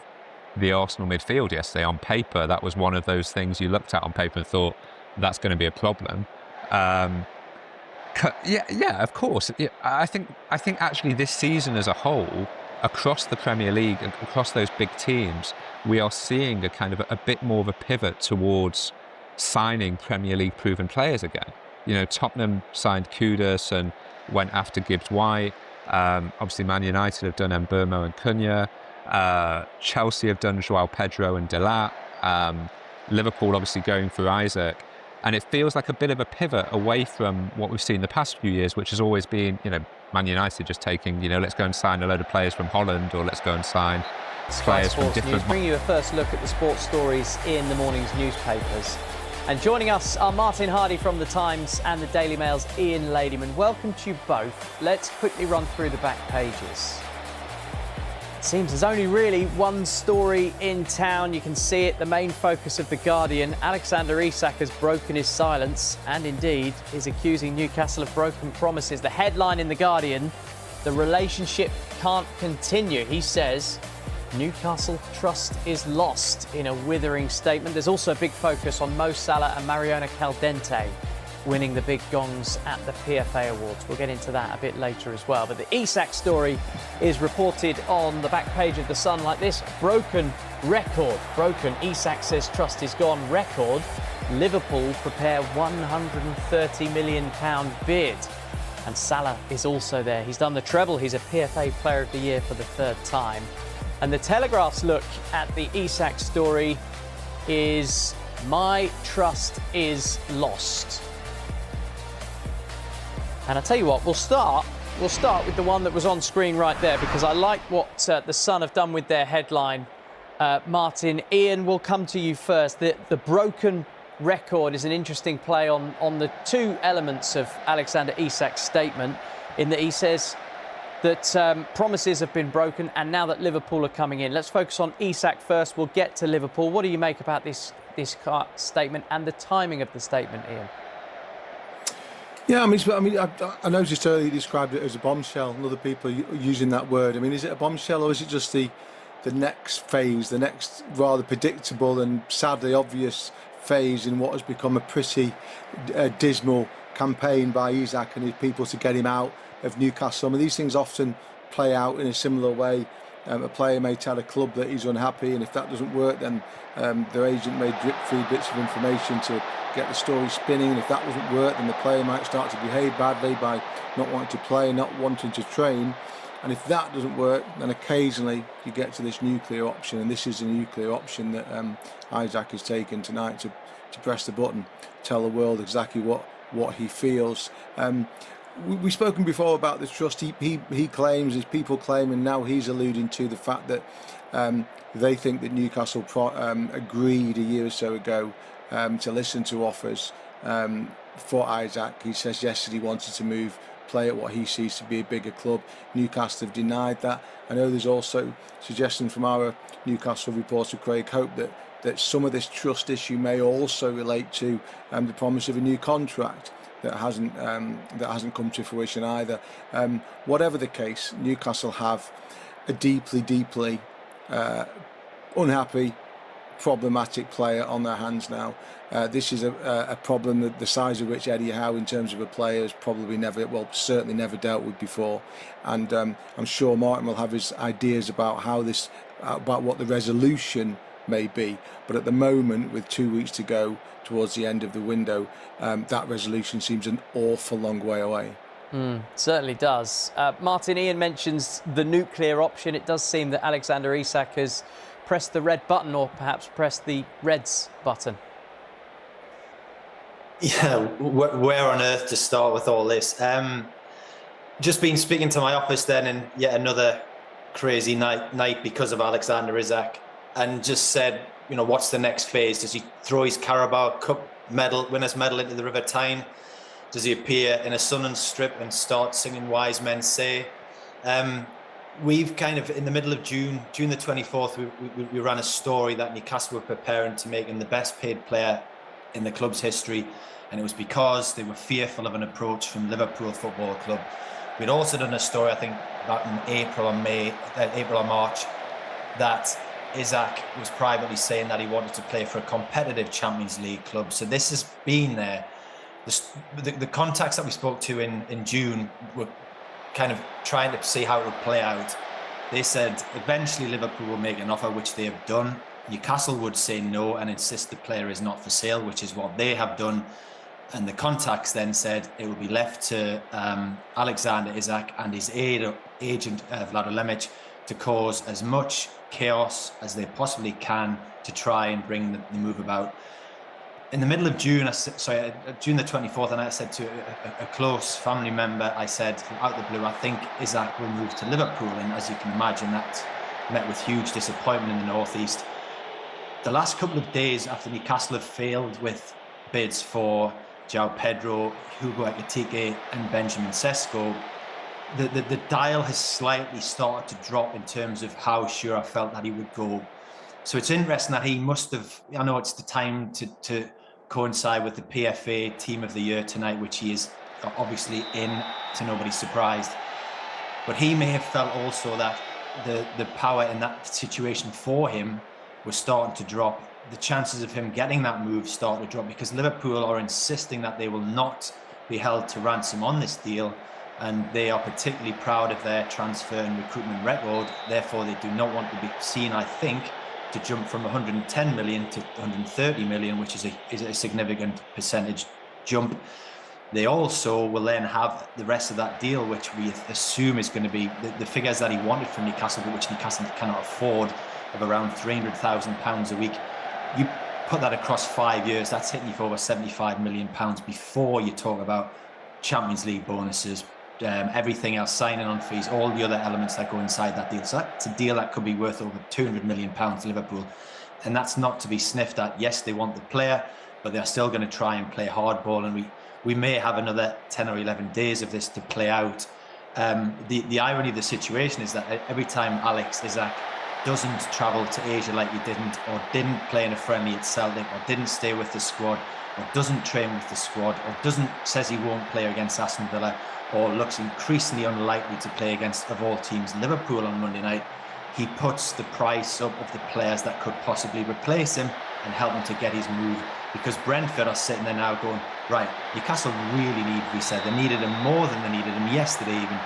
the Arsenal midfield yesterday. On paper, that was one of those things you looked at on paper and thought that's going to be a problem. Yeah, of course. I think actually this season as a whole, across the Premier League and across those big teams, we are seeing a kind of a bit more of a pivot towards signing Premier League proven players again. Tottenham signed Kudus and went after Gibbs-White. Obviously, Man United have done Mbeumo and Cunha. Chelsea have done João Pedro and Delat. Liverpool obviously going for Isaac. And it feels like a bit of a pivot away from what we've seen the past few years, which has always been, Man United just taking, let's go and sign a load of players from Holland, or let's go and sign players from different... News, bringing you a first look at the sports stories in the morning's newspapers. And joining us are Martin Hardy from The Times and the Daily Mail's Ian Ladyman. Welcome to you both. Let's quickly run through the back pages. Seems there's only really one story in town. You can see it, the main focus of The Guardian. Alexander Isak has broken his silence and indeed is accusing Newcastle of broken promises. The headline in The Guardian, the relationship can't continue. He says Newcastle trust is lost in a withering statement. There's also a big focus on Mo Salah and Mariona Caldente winning the big gongs at the PFA Awards. We'll get into that a bit later as well. But the Isak story is reported on the back page of The Sun like this. Broken record. Broken. Isak says trust is gone. Record. Liverpool prepare £130 million bid. And Salah is also there. He's done the treble. He's a PFA Player of the Year for the third time. And the Telegraph's look at the Isak story is my trust is lost. And I'll tell you what, we'll start with the one that was on screen right there, because I like what The Sun have done with their headline. Martin, Ian, we'll come to you first. The broken record is an interesting play on the two elements of Alexander Isak's statement, in that he says that promises have been broken and now that Liverpool are coming in. Let's focus on Isak first. We'll get to Liverpool. What do you make about this statement and the timing of the statement, Ian? Yeah, I noticed earlier you described it as a bombshell, and other people are using that word. I mean, is it a bombshell, or is it just the next phase, the next rather predictable and sadly obvious phase in what has become a pretty dismal campaign by Isak and his people to get him out of Newcastle? I mean, these things often play out in a similar way. A player may tell a club that he's unhappy, and if that doesn't work, then their agent may drip through bits of information to get the story spinning, and if that doesn't work, then the player might start to behave badly by not wanting to play, not wanting to train. And if that doesn't work, then occasionally you get to this nuclear option, and this is a nuclear option that Isak has taken tonight to press the button, tell the world exactly what he feels. We've spoken before about the trust he claims, his people claim, and now he's alluding to the fact that they think that Newcastle agreed a year or so ago to listen to offers for Isak. He says yesterday he wanted to play at what he sees to be a bigger club. Newcastle have denied that. I know there's also suggestions from our Newcastle reporter Craig Hope that some of this trust issue may also relate to the promise of a new contract that hasn't come to fruition either. Whatever the case, Newcastle have a deeply unhappy, problematic player on their hands now. This is a problem that the size of which Eddie Howe, in terms of a player, has probably certainly never dealt with before. And I'm sure Martin will have his ideas about about what the resolution may be. But at the moment, with 2 weeks to go towards the end of the window, that resolution seems an awful long way away. Certainly does. Martin, Ian mentions the nuclear option. It does seem that Alexander Isak has pressed the red button, or perhaps pressed the Reds button. Yeah, where on earth to start with all this? Just been speaking to my office then, and yet another crazy night because of Alexander Isak, and just said, what's the next phase? Does he throw his Carabao Cup winners medal into the River Tyne? Does he appear in a Sunderland strip and start singing Wise Men Say? We've kind of, in the middle of June the 24th, we ran a story that Newcastle were preparing to make him the best paid player in the club's history, and it was because they were fearful of an approach from Liverpool Football Club. We'd also done a story, I think, back in April or March, that Isak was privately saying that he wanted to play for a competitive Champions League club. So this has been there. The contacts that we spoke to in June were kind of trying to see how it would play out. They said eventually Liverpool will make an offer, which they have done. Newcastle would say no and insist the player is not for sale, which is what they have done. And the contacts then said it would be left to Alexander Isak and his agent Vlado Lemic to cause as much chaos as they possibly can to try and bring the move about. In the middle of June, June the 24th, and I said to a close family member, I said, out of the blue, I think Isak will move to Liverpool. And as you can imagine, that met with huge disappointment in the Northeast. The last couple of days after Newcastle have failed with bids for João Pedro, Hugo Ekitike and Benjamin Sesko, the dial has slightly started to drop in terms of how sure I felt that he would go. So it's interesting that he must have, I know it's the time to coincide with the PFA Team of the Year tonight, which he is obviously in, to nobody's surprised. But he may have felt also that the power in that situation for him was starting to drop. The chances of him getting that move started to drop because Liverpool are insisting that they will not be held to ransom on this deal, and they are particularly proud of their transfer and recruitment record. Therefore, they do not want to be seen, I think, to jump from 110 million to 130 million, which is a significant percentage jump. They also will then have the rest of that deal, which we assume is going to be the figures that he wanted from Newcastle, but which Newcastle cannot afford, of around £300,000 a week. You put that across 5 years, that's hitting you for over £75 million before you talk about Champions League bonuses, everything else, signing on fees, all the other elements that go inside that deal. So that's a deal that could be worth over £200 million to Liverpool. And that's not to be sniffed at. Yes, they want the player, but they're still going to try and play hardball. And we may have another 10 or 11 days of this to play out. The irony of the situation is that every time Alex Isak doesn't travel to Asia like he didn't, or didn't play in a friendly at Celtic, or didn't stay with the squad, or doesn't train with the squad, or says he won't play against Aston Villa, or looks increasingly unlikely to play against, of all teams, Liverpool on Monday night, he puts the price up of the players that could possibly replace him and help him to get his move. Because Brentford are sitting there now going, right, Newcastle really need reset. They needed him more than they needed him yesterday even.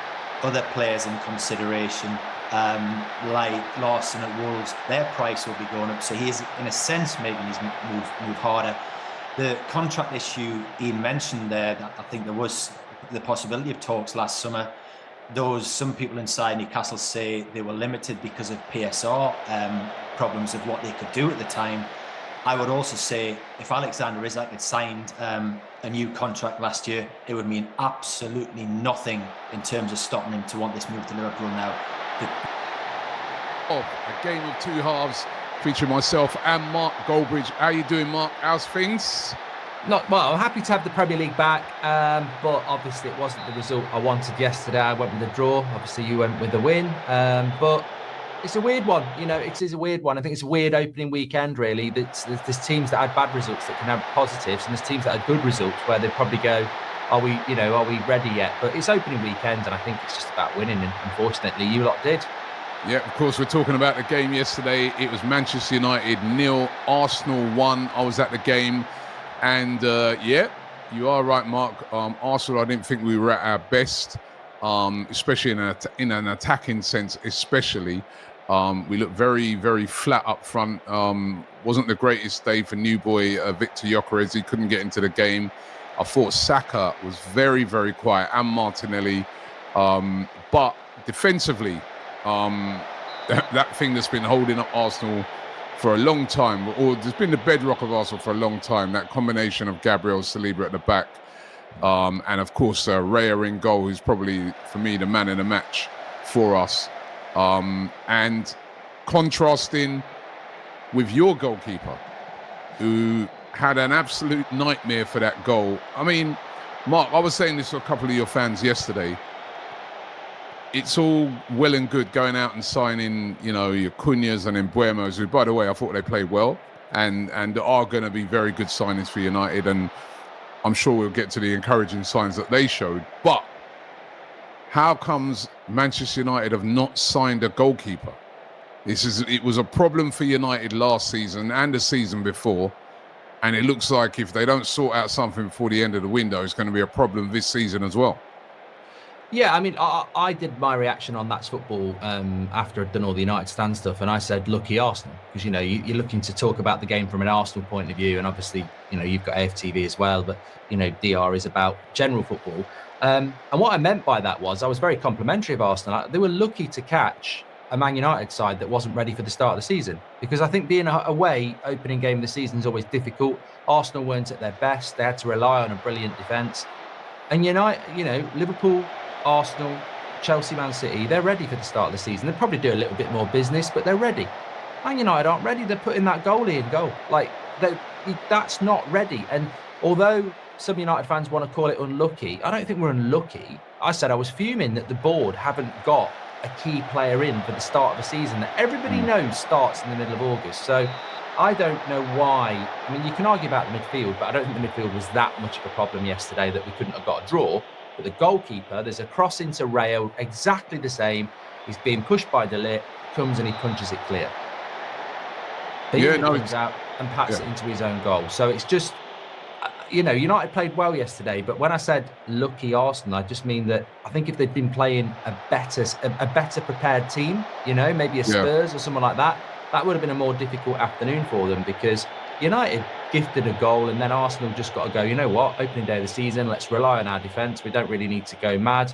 Other players in consideration, like Larson at Wolves, their price will be going up. So he is, in a sense, making his move harder. The contract issue Ian mentioned there, that I think there was the possibility of talks last summer. Some people inside Newcastle say they were limited because of PSR problems of what they could do at the time. I would also say if Alexander Isak had signed a new contract last year, it would mean absolutely nothing in terms of stopping him to want this move to Liverpool now. A game of two halves featuring myself and Mark Goldbridge. How you doing, Mark? How's things? Not well. I'm happy to have the Premier League back, but obviously it wasn't the result I wanted yesterday. I went with a draw. Obviously, you went with a win, but it's a weird one. You know, it is a weird one. I think it's a weird opening weekend, really. There's teams that had bad results that can have positives, and there's teams that had good results where they probably go, are we ready yet? But it's opening weekend, and I think it's just about winning. And unfortunately, you lot did. Yeah, of course, we're talking about the game yesterday. It was Manchester United 0, Arsenal 1. I was at the game. And yeah, you are right, Mark. Arsenal, I didn't think we were at our best, especially in an attacking sense, especially. We looked very, very flat up front. Wasn't the greatest day for new boy Victor Gyökeres. He couldn't get into the game. I thought Saka was very, very quiet, and Martinelli. But defensively, that thing that's been holding up Arsenal for a long time, or there's been the bedrock of Arsenal for a long time, that combination of Gabriel Saliba at the back, and of course Raya in goal, who's probably, for me, the man in the match for us. And contrasting with your goalkeeper, who had an absolute nightmare for that goal. I mean, Mark, I was saying this to a couple of your fans yesterday. It's all well and good going out and signing, your Cunhas and Mbeuemos, who, by the way, I thought they played well and are going to be very good signings for United. And I'm sure we'll get to the encouraging signs that they showed. But how comes Manchester United have not signed a goalkeeper? It was a problem for United last season and the season before. And it looks like if they don't sort out something before the end of the window, it's going to be a problem this season as well. Yeah, I mean, I did my reaction on That's Football after I'd done all the United Stand stuff, and I said, lucky Arsenal, because, you're looking to talk about the game from an Arsenal point of view, and obviously, you've got AFTV as well, but, DR is about general football. And what I meant by that was I was very complimentary of Arsenal. They were lucky to catch a Man United side that wasn't ready for the start of the season, because I think being away opening game of the season is always difficult. Arsenal weren't at their best. They had to rely on a brilliant defence. And Liverpool, Arsenal, Chelsea, Man City, they're ready for the start of the season. They'll probably do a little bit more business, but they're ready. Man United aren't ready. They're putting that goalie in goal. That's not ready. And although some United fans want to call it unlucky, I don't think we're unlucky. I said I was fuming that the board haven't got a key player in for the start of the season that everybody knows starts in the middle of August. So I don't know why. I mean, you can argue about the midfield, but I don't think the midfield was that much of a problem yesterday that we couldn't have got a draw. But the goalkeeper, there's a cross into Rayo, exactly the same. He's being pushed by De Ligt, comes and he punches it clear. He comes out and pats it into his own goal. So it's just, United played well yesterday, but when I said lucky Arsenal, I just mean that I think if they'd been playing a better prepared team, maybe a Spurs or someone like that, that would have been a more difficult afternoon for them, because United gifted a goal and then Arsenal just got to go, you know what, opening day of the season, let's rely on our defence. We don't really need to go mad.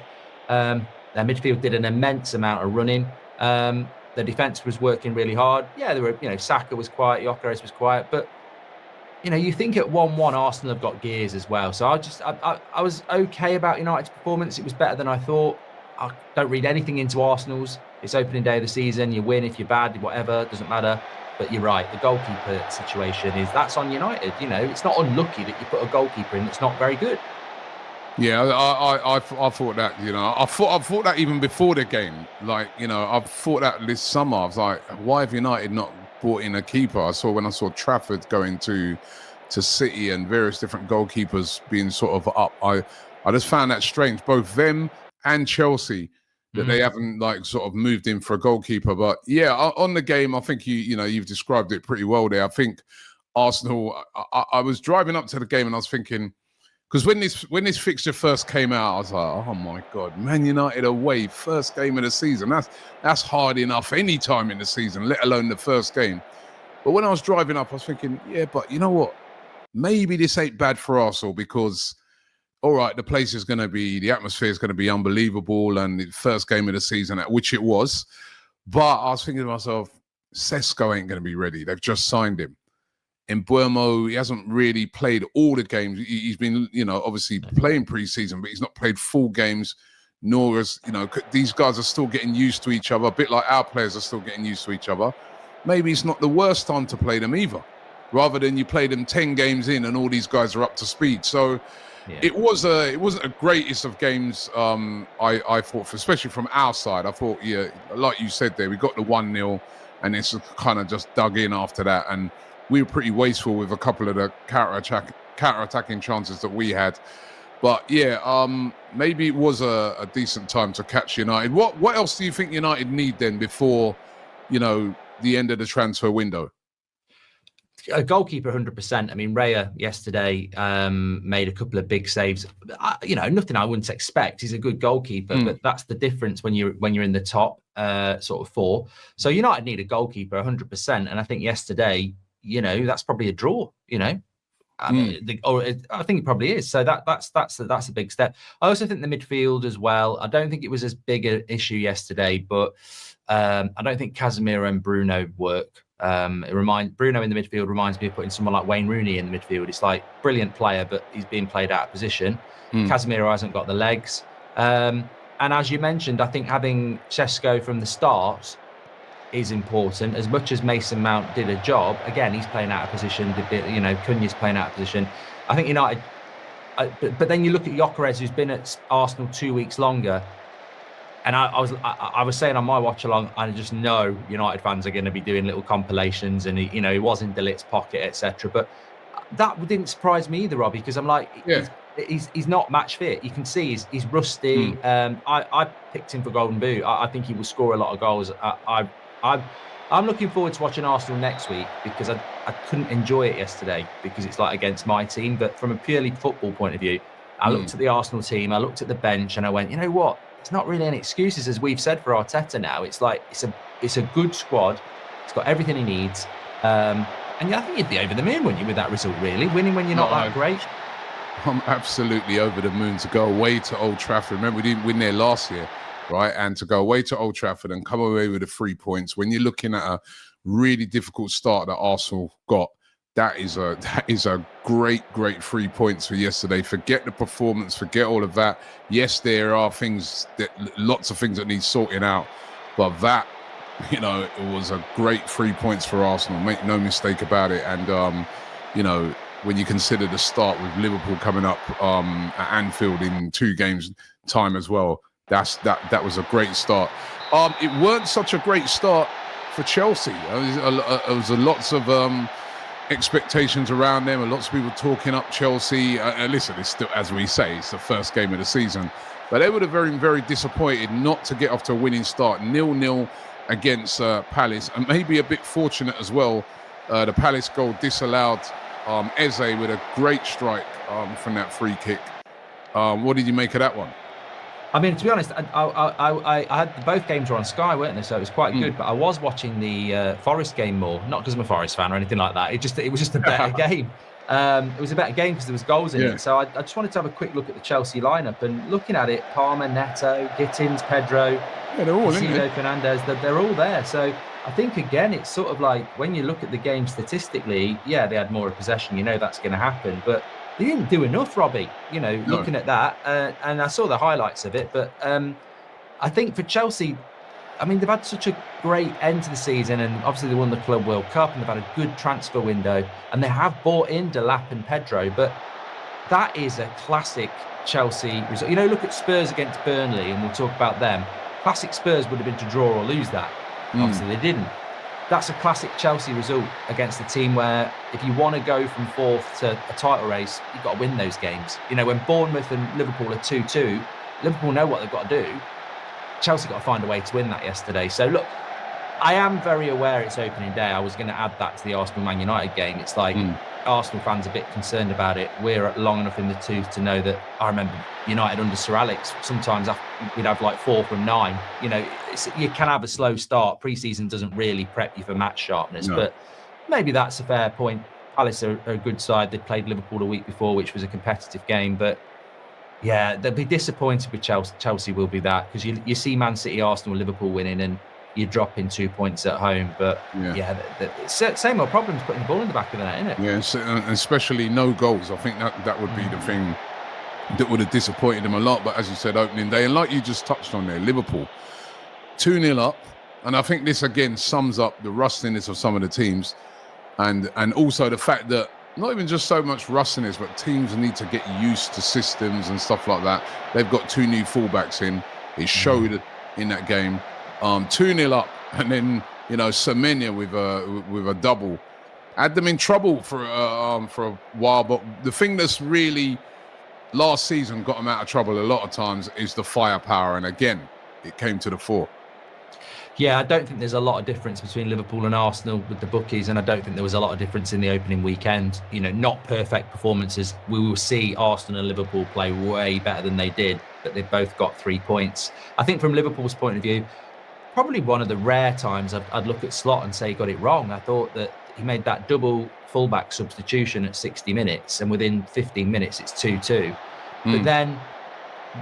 Their midfield did an immense amount of running. The defence was working really hard. Yeah, there were, Saka was quiet, Gyökeres was quiet, but you think at 1-1 Arsenal have got gears as well. So I was okay about United's performance. It was better than I thought. I don't read anything into Arsenal's. It's opening day of the season. You win if you're bad, whatever, doesn't matter. But you're right, the goalkeeper situation that's on United. It's not unlucky that you put a goalkeeper in that's not very good. Yeah, I thought that, I thought that even before the game. I've thought that this summer. I was like, why have United not brought in a keeper? When I saw Trafford going to City and various different goalkeepers being sort of up. I just found that strange, both them and Chelsea, that they haven't sort of moved in for a goalkeeper. But yeah, on the game, I think you've described it pretty well there. I think Arsenal. I was driving up to the game and I was thinking, because when this fixture first came out, I was like, oh my God, Man United away, first game of the season. That's hard enough any time in the season, let alone the first game. But when I was driving up, I was thinking, yeah, but you know what? Maybe this ain't bad for Arsenal, because, all right, the atmosphere is going to be unbelievable, and the first game of the season, which it was. But I was thinking to myself, Sesko ain't going to be ready. They've just signed him. And Mbeumo, he hasn't really played all the games. He's been, obviously playing pre-season, but he's not played full games. Nor as, these guys are still getting used to each other, a bit like our players are still getting used to each other. Maybe it's not the worst time to play them either, rather than you play them 10 games in and all these guys are up to speed. So it wasn't a greatest of games, I thought, especially from our side. I thought, yeah, like you said there, we got the 1-0 and it's kind of just dug in after that. And we were pretty wasteful with a couple of the counter-attacking chances that we had. But yeah, maybe it was a decent time to catch United. What else do you think United need then before, the end of the transfer window? A goalkeeper, 100%. I mean, Raya yesterday made a couple of big saves. Nothing I wouldn't expect. He's a good goalkeeper, but that's the difference when you're in the top sort of four. So United need a goalkeeper, 100%. And I think yesterday, that's probably a draw. I think it probably is. So that's a big step. I also think the midfield as well. I don't think it was as big an issue yesterday, but I don't think Casemiro and Bruno work. Bruno in the midfield reminds me of putting someone like Wayne Rooney in the midfield. It's like brilliant player, but he's being played out of position. Casemiro hasn't got the legs. And as you mentioned, I think having Sesko from the start is important. As much as Mason Mount did a job, again, he's playing out of position. Cunha's playing out of position. I think United, but then you look at Gyökeres, who's been at Arsenal 2 weeks longer. And I was saying on my watch along, I just know United fans are going to be doing little compilations, and he was in De Ligt's pocket, etc. But that didn't surprise me either, Robbie, because I'm like, he's not match fit. You can see he's rusty. I picked him for Golden Boot. I think he will score a lot of goals. I'm looking forward to watching Arsenal next week, because I couldn't enjoy it yesterday because it's like against my team. But from a purely football point of view, I looked at the Arsenal team, I looked at the bench, and I went, you know what? It's not really any excuses, as we've said, for Arteta now. It's like it's a good squad. It's got everything he needs. And I think you'd be over the moon, wouldn't you, with that result, really? Winning when you're not that great. I'm absolutely over the moon to go away to Old Trafford. Remember, we didn't win there last year, right? And to go away to Old Trafford and come away with the 3 points when you're looking at a really difficult start that Arsenal got, that is a great 3 points for yesterday. Forget the performance, forget all of that. Yes, there are lots of things that need sorting out, but that, it was a great 3 points for Arsenal. Make no mistake about it. And when you consider the start with Liverpool coming up at Anfield in 2 games, time as well. That was a great start. It weren't such a great start for Chelsea. There was lots of expectations around them, and lots of people talking up Chelsea. Listen, it's still, as we say, it's the first game of the season, but they would have been very disappointed not to get off to a winning start. 0-0 against Palace, and maybe a bit fortunate as well. The Palace goal disallowed. Eze with a great strike from that free kick. What did you make of that one? I mean, to be honest, I had both games were on Sky, weren't they? So it was quite good. But I was watching the Forest game more, not because I'm a Forest fan or anything like that. It was just a better game. It was a better game because there was goals in it. So I just wanted to have a quick look at the Chelsea lineup, and looking at it, Palmer, Neto, Gittins, Pedro, they're all in there. Fernandez, they're all there. So I think again, it's sort of like when you look at the game statistically, yeah, they had more of possession. You know that's going to happen, but they didn't do enough, Robbie. You know, looking at that, and I saw the highlights of it. But I think for Chelsea, I mean, they've had such a great end to the season, and obviously they won the Club World Cup, and they've had a good transfer window, and they have bought in Delap and Pedro. But that is a classic Chelsea result. You know, look at Spurs against Burnley, and we'll talk about them. Classic Spurs would have been to draw or lose that. Obviously, they didn't. That's a classic Chelsea result against a team where if you want to go from fourth to a title race, you've got to win those games. You know, when Bournemouth and Liverpool are 2-2, Liverpool know what they've got to do. Chelsea got to find a way to win that yesterday. So, look, I am very aware it's opening day. I was going to add that to the Arsenal-Man United game. It's like Arsenal fans are a bit concerned about it. We're long enough in the tooth to know that I remember United under Sir Alex, sometimes we'd have like 4 from 9. You know, you can have a slow start. Pre-season doesn't really prep you for match sharpness, but maybe that's a fair point. Palace are a good side. They played Liverpool the week before, which was a competitive game, but yeah, they'll be disappointed with Chelsea. Chelsea will be that, because you see Man City, Arsenal, Liverpool winning, and you're dropping 2 points at home. But same old problems putting the ball in the back of the net, isn't it? Yeah, and especially no goals. I think that would be the thing that would have disappointed them a lot. But as you said, opening day, and like you just touched on there, Liverpool 2-0 up, and I think this again sums up the rustiness of some of the teams, and also the fact that not even just so much rustiness, but teams need to get used to systems and stuff like that. They've got 2 new fullbacks in. It showed in that game. 2-0 up, and then Semenya with a double had them in trouble for a while. But the thing that's really last season got them out of trouble a lot of times is the firepower, and again it came to the fore. Yeah, I don't think there's a lot of difference between Liverpool and Arsenal with the bookies, and I don't think there was a lot of difference in the opening weekend. You know, not perfect performances. We will see Arsenal and Liverpool play way better than they did, but they've both got 3 points. I think from Liverpool's point of view, probably one of the rare times I'd look at Slot and say he got it wrong. I thought that he made that double fullback substitution at 60 minutes, and within 15 minutes it's 2-2. But then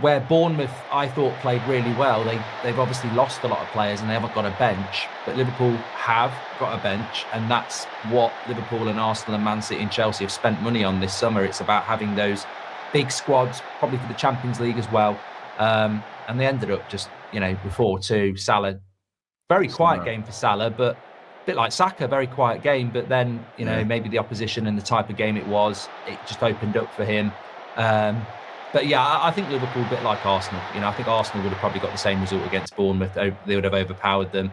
where Bournemouth, I thought, played really well, they've obviously lost a lot of players and they haven't got a bench, but Liverpool have got a bench, and that's what Liverpool and Arsenal and Man City and Chelsea have spent money on this summer. It's about having those big squads, probably for the Champions League as well, and they ended up just, with 4-2. Salah, very quiet game for Salah, but a bit like Saka, very quiet game, but then, maybe the opposition and the type of game it was, it just opened up for him. But yeah, I think Liverpool, a bit like Arsenal. I think Arsenal would have probably got the same result against Bournemouth. They would have overpowered them.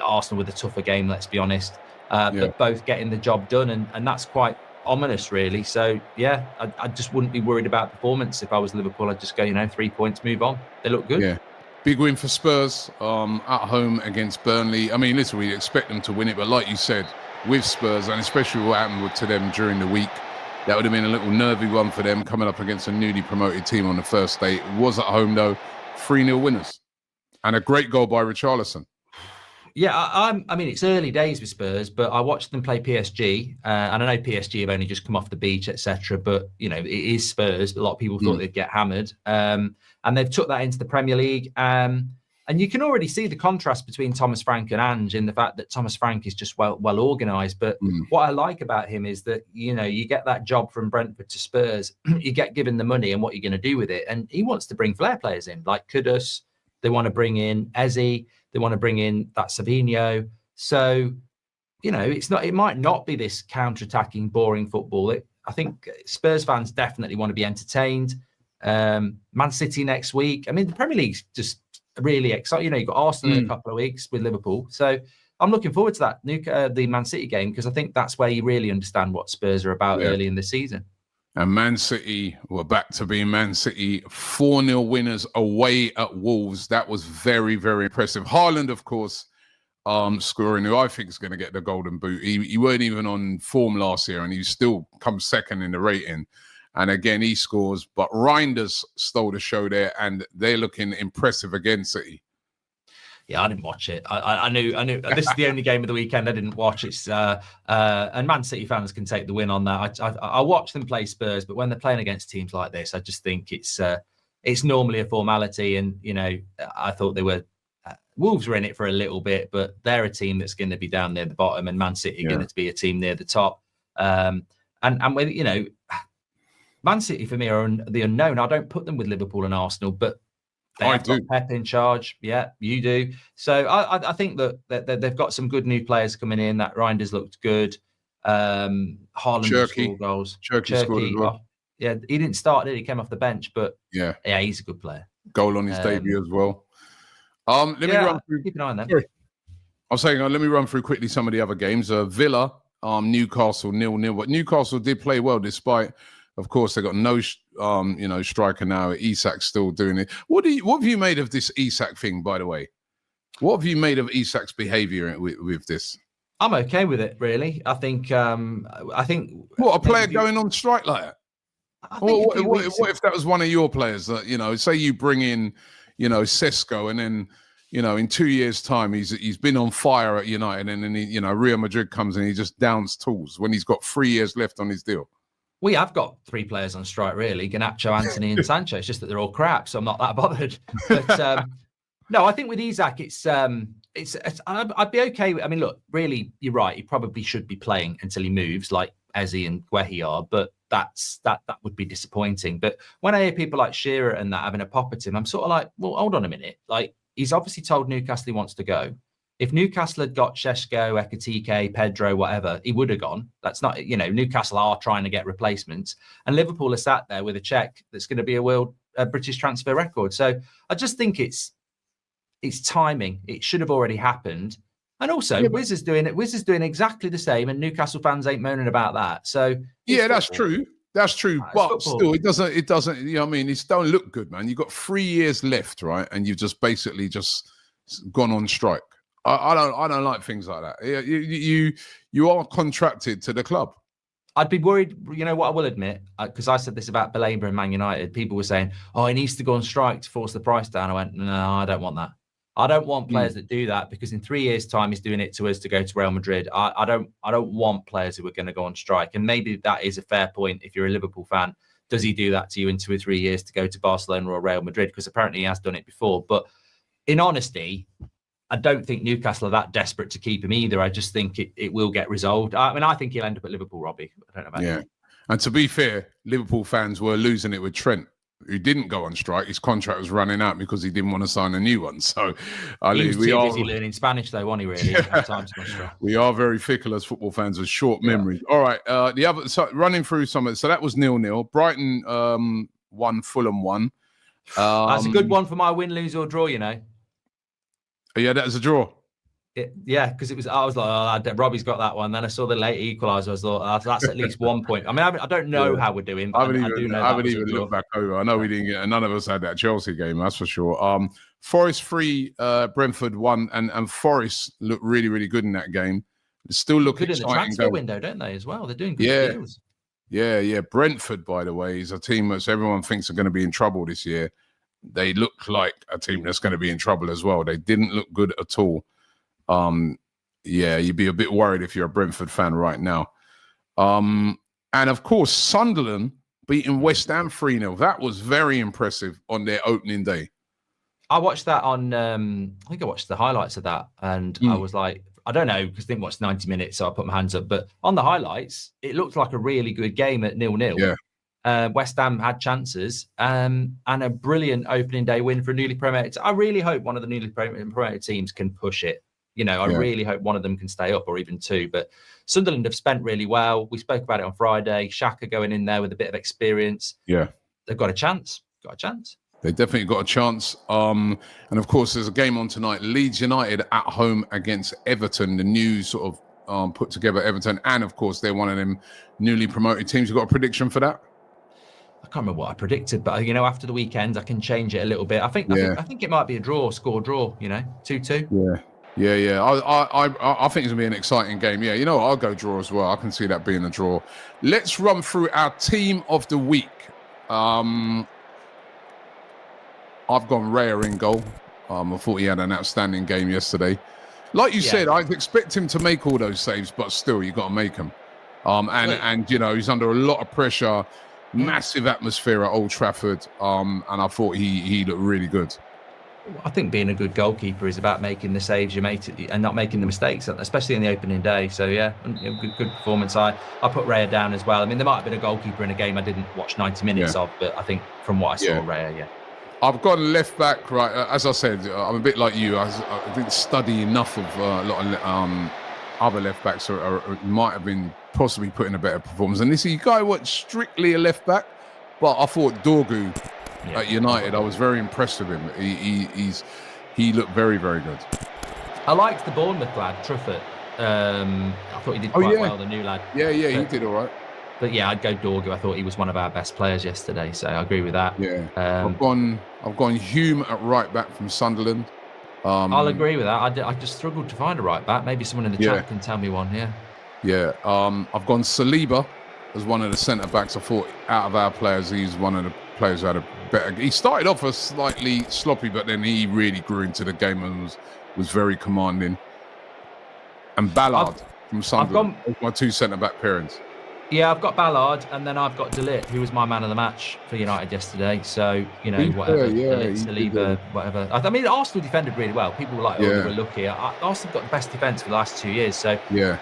Arsenal with a tougher game, let's be honest. But both getting the job done, and that's quite ominous, really. So yeah, I just wouldn't be worried about performance if I was Liverpool. I'd just go, 3 points, move on. They look good. Yeah. Big win for Spurs at home against Burnley. I mean, listen, we expect them to win it, but like you said, with Spurs, and especially what happened to them during the week, that would have been a little nervy one for them coming up against a newly promoted team on the first day. It was at home, though. 3-0 winners. And a great goal by Richarlison. Yeah, I mean, it's early days with Spurs, but I watched them play PSG. And I know PSG have only just come off the beach, etc. But, it is Spurs. A lot of people thought they'd get hammered. And they've took that into the Premier League. And you can already see the contrast between Thomas Frank and Ange in the fact that Thomas Frank is just well organised. But what I like about him is that, you get that job from Brentford to Spurs, you get given the money and what you're going to do with it. And he wants to bring flair players in, like Kudus. They want to bring in Eze. They want to bring in that Savinho. So, it might not be this counter-attacking, boring football. I think Spurs fans definitely want to be entertained. Man City next week. I mean, the Premier League's just really exciting. You know, you've got Arsenal in a couple of weeks with Liverpool. So I'm looking forward to that the Man City game, because I think that's where you really understand what Spurs are about early in the season. And Man City were back to being Man City, 4-0 winners away at Wolves. That was very, very impressive. Haaland, of course, scoring, who I think is going to get the golden boot. He weren't even on form last year, and he still comes second in the rating. And again, he scores. But Reinders stole the show there, and they're looking impressive against City. Yeah, I didn't watch it. I knew this is the only game of the weekend I didn't watch. It's and Man City fans can take the win on that. I watch them play Spurs, but when they're playing against teams like this, I just think it's normally a formality. And you know, I thought they were Wolves were in it for a little bit, but they're a team that's going to be down near the bottom, and Man City are going to be a team near the top. And with, you know, Man City for me are the unknown. I don't put them with Liverpool and Arsenal, but I do. Pep in charge. Yeah, you do. So I think that they've got some good new players coming in. That Reinders looked good. Haaland scored goals. Cherky scored as well. Yeah, he didn't start, did he? He came off the bench, but yeah, he's a good player. Goal on his debut as well. Let me run through. Keep an eye on them. I was saying, let me run through quickly some of the other games. Villa, Newcastle 0-0. But Newcastle did play well, despite, of course, they got no, striker now. Isak's still doing it. What have you made of this Isak thing, by the way? What have you made of Isak's behaviour with this? I'm okay with it, really. I think. What, a player going on strike like that? What if that was one of your players that, say you bring in, Sesko, and then, in 2 years' time he's been on fire at United, and then Real Madrid comes and he just downs tools when he's got 3 years left on his deal. We have got 3 players on strike, really: Garnacho, Anthony, and Sancho. It's just that they're all crap, so I'm not that bothered. But no, I think with Isak, it's I'd be okay. I mean, look, really, you're right. He probably should be playing until he moves, like Eze and Guehi are. But that would be disappointing. But when I hear people like Shearer and that having a pop at him, I'm sort of like, well, hold on a minute. Like, he's obviously told Newcastle he wants to go. If Newcastle had got Šeško, Ekitike, Pedro, whatever, he would have gone. That's not, Newcastle are trying to get replacements, and Liverpool are sat there with a check that's going to be a British transfer record. So I just think it's timing. It should have already happened. And also, Wiz is doing it. Wiz is doing exactly the same, and Newcastle fans ain't moaning about that. So yeah, that's true. That's true. But still, it doesn't. It don't look good, man. You've got 3 years left, right? And you've just basically just gone on strike. I don't like things like that. You are contracted to the club. I'd be worried. You know what? I will admit, because I said this about Belabor and Man United. People were saying, "Oh, he needs to go on strike to force the price down." I went, "No, I don't want that. I don't want players that do that, because in 3 years' time, he's doing it to us to go to Real Madrid. I don't want players who are going to go on strike." And maybe that is a fair point if you're a Liverpool fan. Does he do that to you in 2 or 3 years to go to Barcelona or Real Madrid? Because apparently he has done it before. But in honesty, I don't think Newcastle are that desperate to keep him either. I just think it will get resolved. I mean, I think he'll end up at Liverpool, Robbie. I don't know about you. And to be fair, Liverpool fans were losing it with Trent, who didn't go on strike. His contract was running out because he didn't want to sign a new one. So he was too busy learning Spanish, though, wasn't he, really? We are very fickle as football fans with short memories. All right. Running through some of it. So that was 0-0. Brighton 1, Fulham 1. That's a good one for my win, lose, or draw, Yeah, that was a draw. Because I was like, Robbie's got that one. Then I saw the late equaliser. I was like, that's at least 1 point. I mean, I don't know how we're doing. But I haven't even looked back over. I know we didn't get. None of us had that Chelsea game. That's for sure. Forest 3, Brentford 1, and Forest looked really, really good in that game. They still look good exciting in the transfer window, don't they? As well, they're doing good deals. Yeah. Brentford, by the way, is a team that everyone thinks are going to be in trouble this year. They look like a team that's going to be in trouble as well. They didn't look good at all. You'd be a bit worried if you're a Brentford fan right now. And of course, Sunderland beating West Ham 3-0. That was very impressive on their opening day. I watched that on, I think I watched the highlights of that. And I was like, I don't know, because I didn't watch 90 minutes, so I put my hands up. But on the highlights, it looked like a really good game at 0-0. Yeah. West Ham had chances and a brilliant opening day win for a newly promoted. I really hope one of the newly promoted teams can push it. I really hope one of them can stay up, or even two. But Sunderland have spent really well. We spoke about it on Friday. Xhaka going in there with a bit of experience. Yeah. They've got a chance. got a chance. They definitely got a chance. And of course, there's a game on tonight. Leeds United at home against Everton, the new sort of put together Everton. And of course, they're one of them newly promoted teams. You got a prediction for that? I can't remember what I predicted, but after the weekend, I can change it a little bit. I think it might be a draw, score draw. 2-2. Yeah. I think it's gonna be an exciting game. Yeah, I'll go draw as well. I can see that being a draw. Let's run through our team of the week. I've gone Raya in goal. I thought he had an outstanding game yesterday. Like you said, I'd expect him to make all those saves, but still, you got to make them. And he's under a lot of pressure. Massive atmosphere at Old Trafford. And I thought he looked really good. I think being a good goalkeeper is about making the saves you make and not making the mistakes, especially in the opening day. So good performance. I put Raya down as well. I mean, there might have been a goalkeeper in a game I didn't watch 90 minutes of, but I think from what I saw, Raya, I've gone left back, right. As I said, I'm a bit like you. I didn't study enough of a lot of other left backs, or might have been possibly put in a better performance. And this guy was strictly a left back, but I thought Dorgu at United, I was very impressed with him. He looked very, very good. I liked the Bournemouth lad, Truffert. I thought he did quite well, the new lad. Yeah, he did all right. But I'd go Dorgu. I thought he was one of our best players yesterday, so I agree with that. Yeah, I've gone Hume at right back from Sunderland. I'll agree with that. I just struggled to find a right back. Maybe someone in the chat can tell me one. Yeah. I've gone Saliba as one of the centre backs. I thought out of our players, he's one of the players who had a better. He started off as slightly sloppy, but then he really grew into the game and was very commanding. And Ballard from Sunderland. My two centre back pairings. Yeah, I've got Ballard, and then I've got De Ligt, who was my man of the match for United yesterday. So, whatever. De Ligt, Saliba, whatever. I mean, Arsenal defended really well. People were like, they were lucky. Arsenal got the best defence for the last 2 years. So, to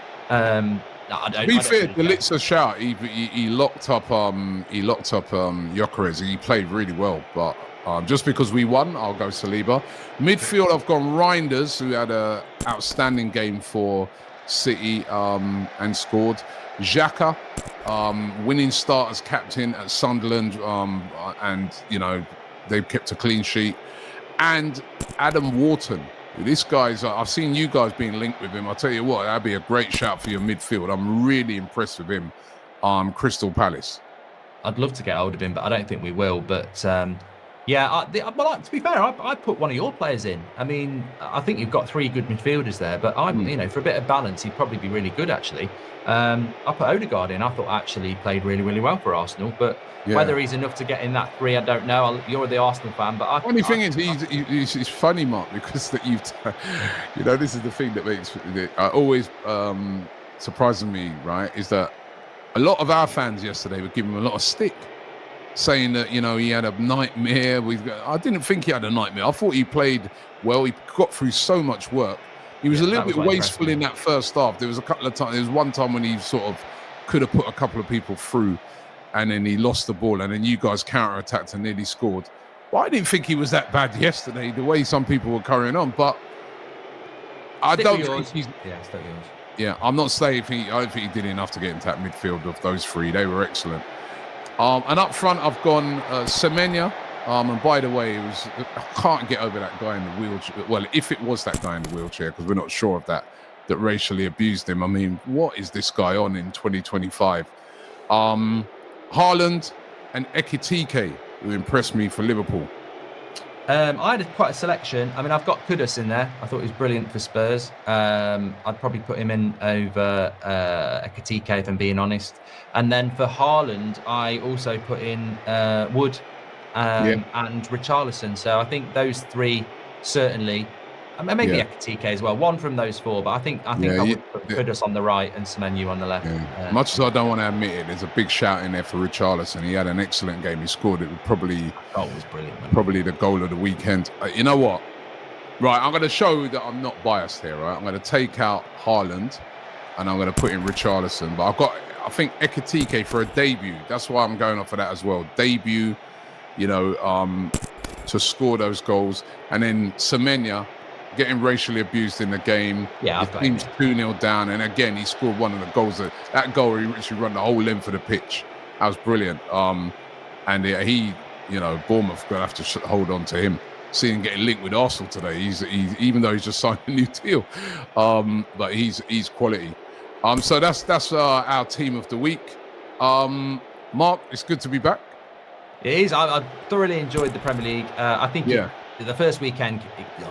be fair, De Ligt's a shout. He locked up Gyökeres. He played really well. But just because we won, I'll go Saliba. Midfield, I've gone Reinders, who had an outstanding game for City and scored. Xhaka, winning start as captain at Sunderland, and they've kept a clean sheet. And Adam Wharton, this guy's, I've seen you guys being linked with him. I'll tell you what, that'd be a great shout for your midfield. I'm really impressed with him. Crystal Palace. I'd love to get hold of him, but I don't think we will. But to be fair, I put one of your players in. I mean, I think you've got three good midfielders there, but for a bit of balance, he'd probably be really good actually. I put Odegaard in. I thought actually he played really, really well for Arsenal, but whether he's enough to get in that three, I don't know. You're the Arsenal fan, but funny thing is, he's funny, Mark, because that this is the thing that makes always surprises me, right? Is that a lot of our fans yesterday were giving him a lot of stick, saying that he had a nightmare. I didn't think he had a nightmare. I thought he played well. He got through so much work. He was a little bit wasteful in that first half. There was a couple of times. There was one time when he sort of could have put a couple of people through, and then he lost the ball, and then you guys counter-attacked and nearly scored. But I didn't think he was that bad yesterday, the way some people were carrying on. But I don't think he's... Yeah, I'm not saying I don't think he did enough to get into that midfield of those three. They were excellent. And up front, I've gone Semenya. And by the way, I can't get over that guy in the wheelchair. Well, if it was that guy in the wheelchair, because we're not sure of that racially abused him. I mean, what is this guy on in 2025? Haaland and Ekitike, who impressed me for Liverpool. I had quite a selection. I mean, I've got Kudus in there. I thought he was brilliant for Spurs. I'd probably put him in over Ekitike, if I'm being honest. And then for Haaland, I also put in Wood and Richarlison. So I think those three certainly, and maybe Ekitike as well. One from those four, but I think I would put Kudus on the right and Semenyo on the left. Much as I don't want to admit it, there's a big shout in there for Richarlison. He had an excellent game. He scored it. Probably was brilliant. Probably the goal of the weekend. You know what? Right, I'm going to show that I'm not biased here. Right, I'm going to take out Haaland and I'm going to put in Richarlison. But I think Ekitike for a debut. That's why I'm going off of that as well. Debut, to score those goals, and then Semenya getting racially abused in the game. Yeah, the team's 2-0 down, and again he scored one of the goals. That goal, he literally run the whole length of the pitch. That was brilliant. And he Bournemouth going to have to hold on to him. Seeing him getting linked with Arsenal today, even though he's just signed a new deal, but he's quality. So that's our team of the week. Mark, it's good to be back. It is. I thoroughly enjoyed the Premier League. I think the first weekend,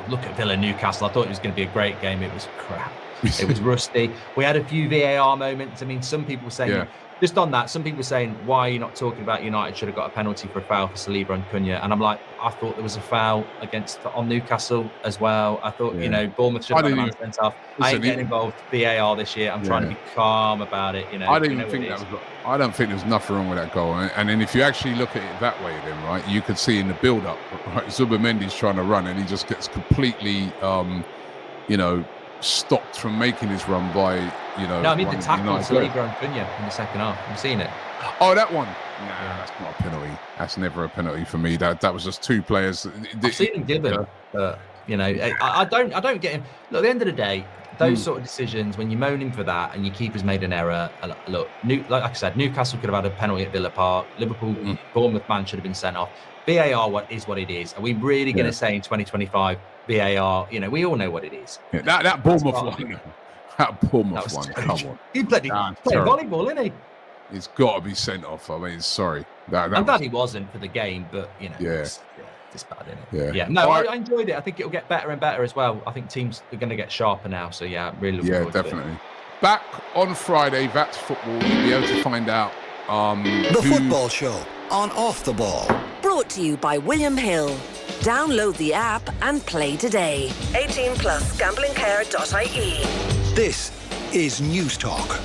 look at Villa Newcastle. I thought it was going to be a great game. It was crap. It was rusty. We had a few VAR moments. I mean, some people were saying, just on that, some people were saying, why are you not talking about United should have got a penalty for a foul for Saliba and Cunha? And I'm like, I thought there was a foul on Newcastle as well. I thought, Bournemouth should have got a man sent off. I ain't getting involved VAR this year. I'm trying to be calm about it. I don't think there's nothing wrong with that goal. And then if you actually look at it that way, then right, you could see in the build-up, right, Zubimendi's trying to run and he just gets completely, stopped from making his run by, No, I mean the tackle Saliba and Cunha in the second half. You've seen it. Oh, that one. Nah, that's not a penalty. That's never a penalty for me. That was just two players. I've seen him given, but I don't get him. Look, at the end of the day, those sort of decisions, when you're moaning for that and your keeper's made an error, look, like I said, Newcastle could have had a penalty at Villa Park. Liverpool, Bournemouth man should have been sent off. VAR is what it is. Are we really going to say in 2025 VAR? We all know what it is. Yeah, that Bournemouth one. That Bournemouth one. Come on. He played volleyball, isn't he? It's got to be sent off. I mean, sorry. I'm glad he wasn't for the game, but it's bad, isn't it? Yeah. No, I enjoyed it. I think it'll get better and better as well. I think teams are going to get sharper now. So yeah, really looking forward definitely. to it. Back on Friday, That's Football. You'll be able to find out the football show on Off the Ball. Brought to you by William Hill. Download the app and play today. 18 plus gamblingcare.ie. This is News Talk.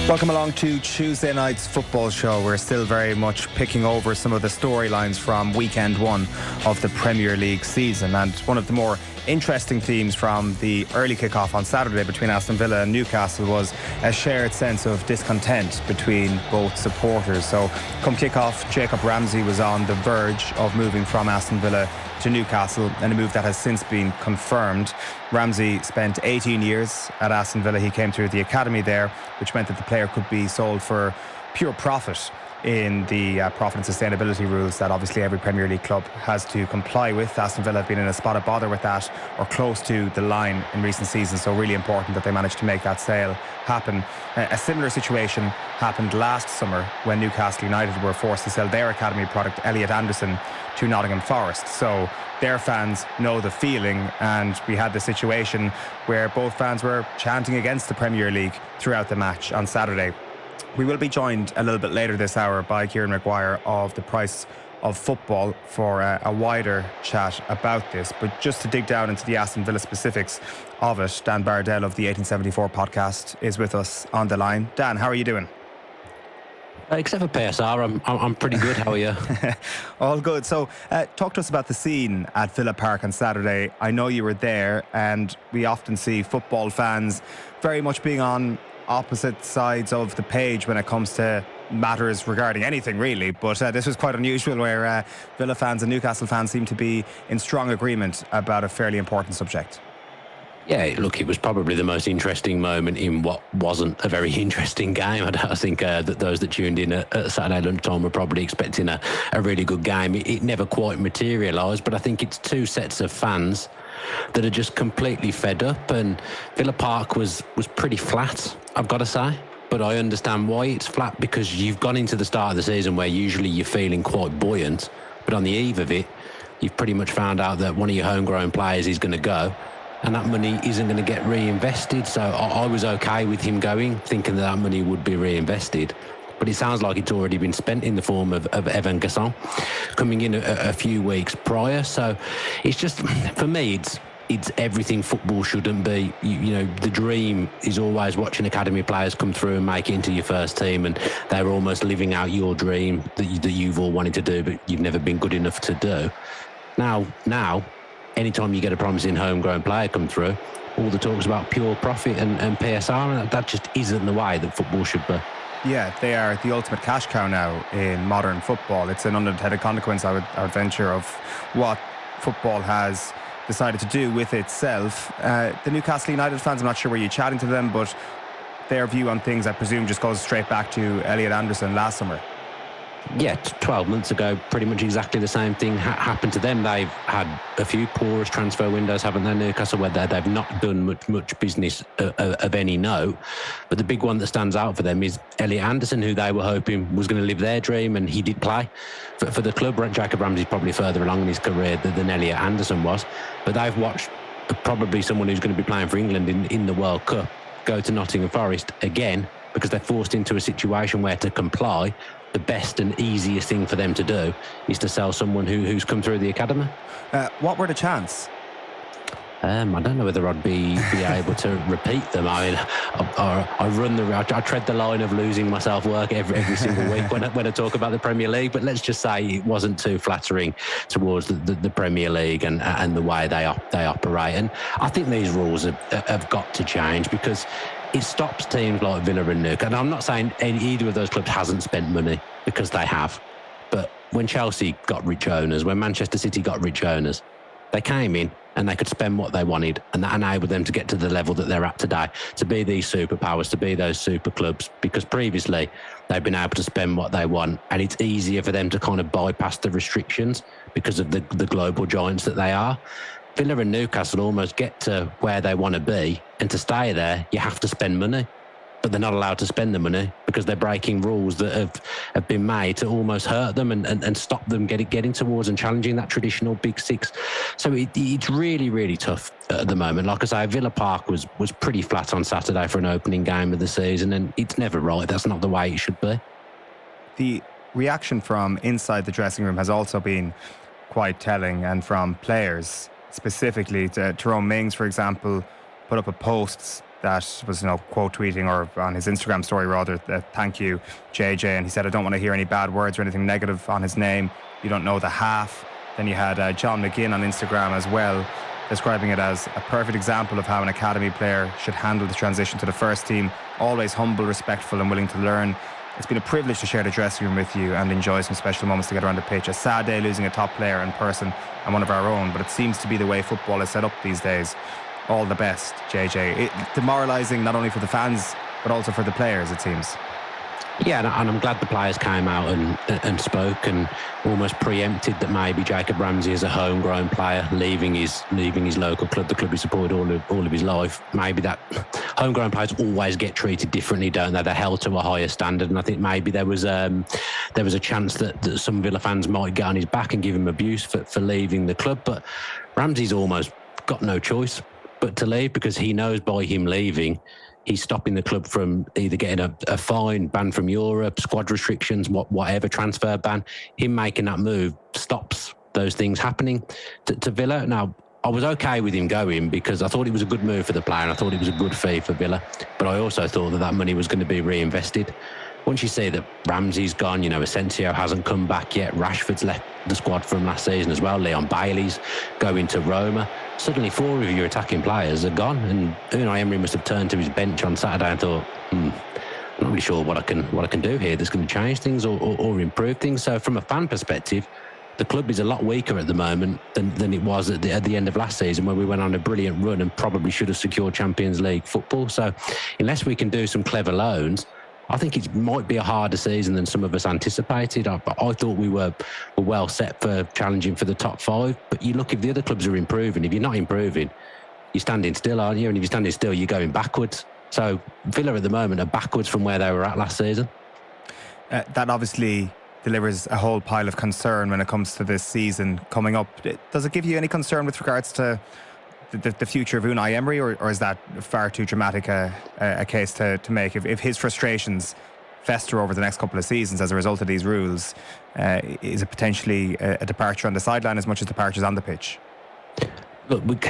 Welcome along to Tuesday night's football show. We're still very much picking over some of the storylines from weekend one of the Premier League season. And one of the more interesting themes from the early kickoff on Saturday between Aston Villa and Newcastle was a shared sense of discontent between both supporters. So come kickoff, Jacob Ramsey was on the verge of moving from Aston Villa to Newcastle, and a move that has since been confirmed. Ramsey spent 18 years at Aston Villa. He came through the academy there, which meant that the player could be sold for pure profit in the profit and sustainability rules that obviously every Premier League club has to comply with. Aston Villa have been in a spot of bother with that, or close to the line in recent seasons, so really important that they managed to make that sale happen. A similar situation happened last summer when Newcastle United were forced to sell their academy product, Elliot Anderson, to Nottingham Forest. So their fans know the feeling, and we had the situation where both fans were chanting against the Premier League throughout the match on Saturday. We will be joined a little bit later this hour by Kieran Maguire of The Price of Football for a wider chat about this. But just to dig down into the Aston Villa specifics of it, Dan Bardell of the 1874 podcast is with us on the line. Dan, how are you doing? Except for PSR, I'm pretty good. How are you? All good. So talk to us about the scene at Villa Park on Saturday. I know you were there, and we often see football fans very much being on opposite sides of the page when it comes to matters regarding anything really, but this was quite unusual where Villa fans and Newcastle fans seem to be in strong agreement about a fairly important subject. Yeah, look, it was probably the most interesting moment in what wasn't a very interesting game. I think that those that tuned in at Saturday lunchtime were probably expecting a really good game. It never quite materialised, but I think it's two sets of fans that are just completely fed up, and Villa Park was pretty flat, I've got to say. But I understand why it's flat, because you've gone into the start of the season where usually you're feeling quite buoyant, but on the eve of it, you've pretty much found out that one of your homegrown players is going to go, and that money isn't going to get reinvested. So I was okay with him going, thinking that money would be reinvested. But it sounds like it's already been spent in the form of Evan Gasson coming in a few weeks prior. So it's just, for me, it's everything football shouldn't be. You know, the dream is always watching academy players come through and make it into your first team, and they're almost living out your dream that you've all wanted to do, but you've never been good enough to do. Now, anytime you get a promising homegrown player come through, all the talk's about pure profit and PSR, and that just isn't the way that football should be. Yeah, they are the ultimate cash cow now in modern football. It's an unintended consequence, I would venture, of what football has decided to do with itself. The Newcastle United fans, I'm not sure where you're chatting to them, but their view on things, I presume, just goes straight back to Elliot Anderson last summer. Yeah, 12 months ago, pretty much exactly the same thing happened to them. They've had a few porous transfer windows, haven't they, Newcastle, where they've not done much business of any note. But the big one that stands out for them is Elliot Anderson, who they were hoping was going to live their dream, and he did play for the club. Jacob Ramsey's probably further along in his career than Elliot Anderson was. But they've watched probably someone who's going to be playing for England in the World Cup go to Nottingham Forest again, because they're forced into a situation where to comply, the best and easiest thing for them to do is to sell someone who's come through the academy. What were the chants? I don't know whether I'd be able to repeat them. I mean, I tread the line of losing my self-work every single week when I talk about the Premier League, but let's just say it wasn't too flattering towards the Premier League and the way they operate. And I think these rules have got to change, because it stops teams like Villa and Newcastle. And I'm not saying either of those clubs hasn't spent money, because they have. But when Chelsea got rich owners, when Manchester City got rich owners, they came in and they could spend what they wanted, and that enabled them to get to the level that they're at today, to be these superpowers, to be those super clubs, because previously they've been able to spend what they want, and it's easier for them to kind of bypass the restrictions because of the global giants that they are. Villa and Newcastle almost get to where they want to be, and to stay there, you have to spend money. But they're not allowed to spend the money because they're breaking rules that have been made to almost hurt them and stop them getting towards and challenging that traditional Big Six. So it's really, really tough at the moment. Like I say, Villa Park was pretty flat on Saturday for an opening game of the season, and it's never right. That's not the way it should be. The reaction from inside the dressing room has also been quite telling, and from players specifically. Tyrone Mings, for example, put up a post that was, quote tweeting, or on his Instagram story rather, thank you, JJ. And he said, I don't want to hear any bad words or anything negative on his name. You don't know the half. Then you had John McGinn on Instagram as well, describing it as a perfect example of how an academy player should handle the transition to the first team. Always humble, respectful and willing to learn. It's been a privilege to share the dressing room with you and enjoy some special moments together on the pitch. A sad day losing a top player in person and one of our own, but it seems to be the way football is set up these days. All the best, JJ. Demoralising not only for the fans, but also for the players, it seems. Yeah, and I'm glad the players came out and spoke and almost preempted that maybe Jacob Ramsey, as a homegrown player, leaving his local club, the club he supported all of his life, maybe that homegrown players always get treated differently, don't they? They're held to a higher standard, and I think maybe there was a chance that some Villa fans might get on his back and give him abuse for leaving the club. But Ramsey's almost got no choice but to leave, because he knows by him leaving, he's stopping the club from either getting a fine, banned from Europe, squad restrictions, whatever, transfer ban. Him making that move stops those things happening to Villa. Now, I was okay with him going because I thought it was a good move for the player and I thought it was a good fee for Villa. But I also thought that money was going to be reinvested. Once you see that Ramsey's gone, Asensio hasn't come back yet, Rashford's left the squad from last season as well, Leon Bailey's going to Roma, suddenly 4 of your attacking players are gone, and Unai Emery must have turned to his bench on Saturday and thought, I'm not really sure what I can do here that's going to change things or improve things. So from a fan perspective, the club is a lot weaker at the moment than it was at the end of last season, where we went on a brilliant run and probably should have secured Champions League football. So unless we can do some clever loans, I think it might be a harder season than some of us anticipated. I thought we were well set for challenging for the top 5. But you look, if the other clubs are improving, if you're not improving, you're standing still, aren't you? And if you're standing still, you're going backwards. So Villa at the moment are backwards from where they were at last season. That obviously delivers a whole pile of concern when it comes to this season coming up. Does it give you any concern with regards to the future of Unai Emery, or is that far too dramatic a case to make? If his frustrations fester over the next couple of seasons as a result of these rules, is it potentially a departure on the sideline as much as departures on the pitch? Look,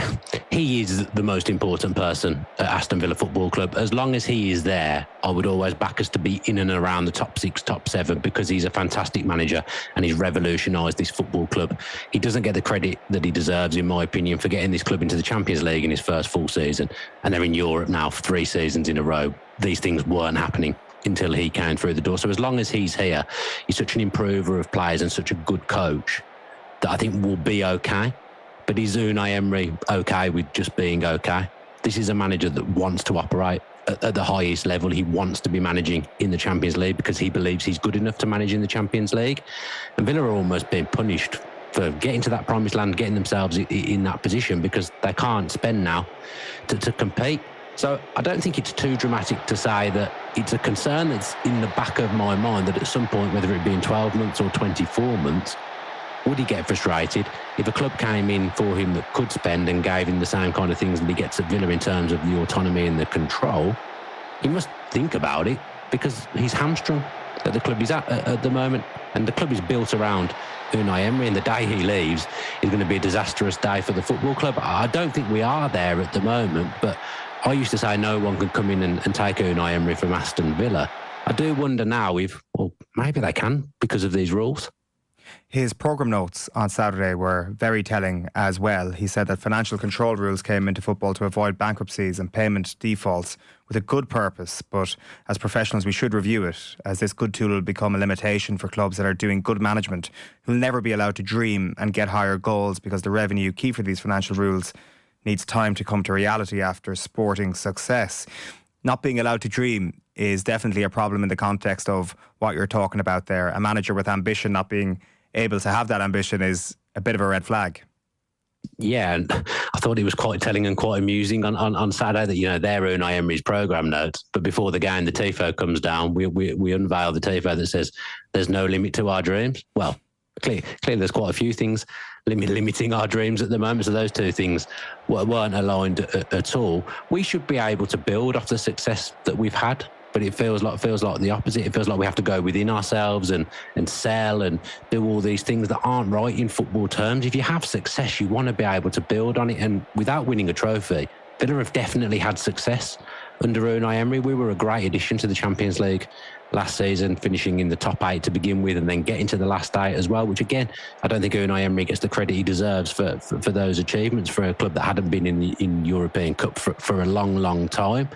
he is the most important person at Aston Villa Football Club. As long as he is there, I would always back us to be in and around the top 6, top 7, because he's a fantastic manager and he's revolutionised this football club. He doesn't get the credit that he deserves, in my opinion, for getting this club into the Champions League in his first full season. And they're in Europe now for 3 seasons in a row. These things weren't happening until he came through the door. So as long as he's here, he's such an improver of players and such a good coach that I think we'll be okay. But is Unai Emery okay with just being okay? This is a manager that wants to operate at the highest level he wants to be managing in the Champions League, because he believes he's good enough to manage in the Champions League. And Villa are almost being punished for getting to that promised land, getting themselves in that position, because they can't spend now to compete. So I don't think it's too dramatic to say that it's a concern that's in the back of my mind, that at some point, whether it be in 12 months or 24 months, would he get frustrated if a club came in for him that could spend and gave him the same kind of things that he gets at Villa in terms of the autonomy and the control? He must think about it, because he's hamstrung at the club he's at the moment, and the club is built around Unai Emery, and the day he leaves is going to be a disastrous day for the football club. I don't think we are there at the moment, but I used to say no one can come in and take Unai Emery from Aston Villa. I do wonder now if, well, maybe they can because of these rules. His programme notes on Saturday were very telling as well. He said that financial control rules came into football to avoid bankruptcies and payment defaults with a good purpose, but as professionals we should review it, as this good tool will become a limitation for clubs that are doing good management, who'll never be allowed to dream and get higher goals, because the revenue key for these financial rules needs time to come to reality after sporting success. Not being allowed to dream is definitely a problem in the context of what you're talking about there. A manager with ambition not being able to have that ambition is a bit of a red flag. Yeah, and I thought it was quite telling and quite amusing on Saturday that, you know, they're Unai Emery's programme notes, but before the game, the tifo comes down, we unveil the tifo that says there's no limit to our dreams. Well, clearly there's quite a few things limiting our dreams at the moment, so those two things weren't aligned at all. We should be able to build off the success that we've had, but it feels like the opposite. It feels like we have to go within ourselves and sell and do all these things that aren't right in football terms. If you have success, you want to be able to build on it, and without winning a trophy, Villa have definitely had success under Unai Emery. We were a great addition to the Champions League last season, finishing in the top 8 to begin with and then getting to the last 8 as well, which again, I don't think Unai Emery gets the credit he deserves for those achievements for a club that hadn't been in European Cup for a long, long time.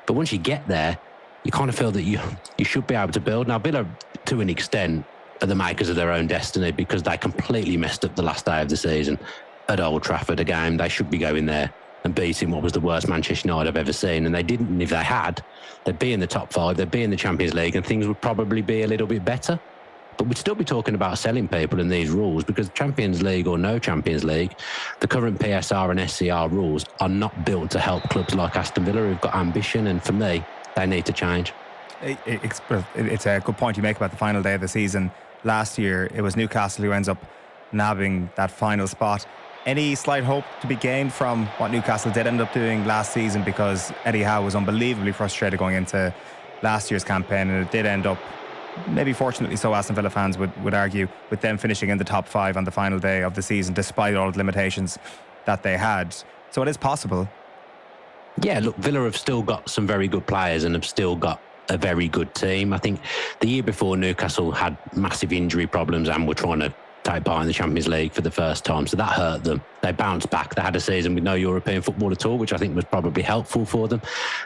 But once you get there, you kind of feel that you should be able to build. Now, Villa, to an extent, are the makers of their own destiny, because they completely messed up the last day of the season at Old Trafford, a game they should be going there and beating what was the worst Manchester United I've ever seen. And they didn't. And if they had, they'd be in the top 5, they'd be in the Champions League, and things would probably be a little bit better. But we'd still be talking about selling people in these rules, because Champions League or no Champions League, the current PSR and SCR rules are not built to help clubs like Aston Villa who've got ambition, and for me, they need to change. It's a good point you make about the final day of the season. Last year, it was Newcastle who ends up nabbing that final spot. Any slight hope to be gained from what Newcastle did end up doing last season? Because Eddie Howe was unbelievably frustrated going into last year's campaign, and it did end up, maybe fortunately so, Aston Villa fans would argue, with them finishing in the top 5 on the final day of the season, despite all the limitations that they had. So it is possible. Yeah, look, Villa have still got some very good players and have still got a very good team. I think the year before, Newcastle had massive injury problems and were trying to take part in the Champions League for the first time, so that hurt them. They bounced back. They had a season with no European football at all, which I think was probably helpful for them.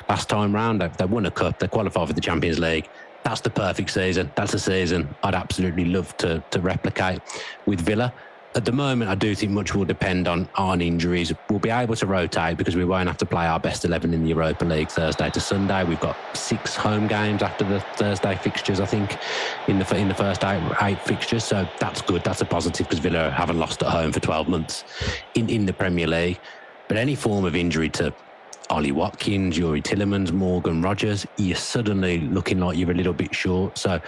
Last time round, they won a cup, they qualified for the Champions League. That's the perfect season. That's a season I'd absolutely love to replicate with Villa. At the moment, I do think much will depend on injuries. We'll be able to rotate because we won't have to play our best 11 in the Europa League Thursday to Sunday. We've got 6 home games after the Thursday fixtures, I think, in the first 8 fixtures. So that's good. That's a positive, because Villa haven't lost at home for 12 months in the Premier League. But any form of injury to Ollie Watkins, Youri Tielemans, Morgan Rogers, you're suddenly looking like you're a little bit short. So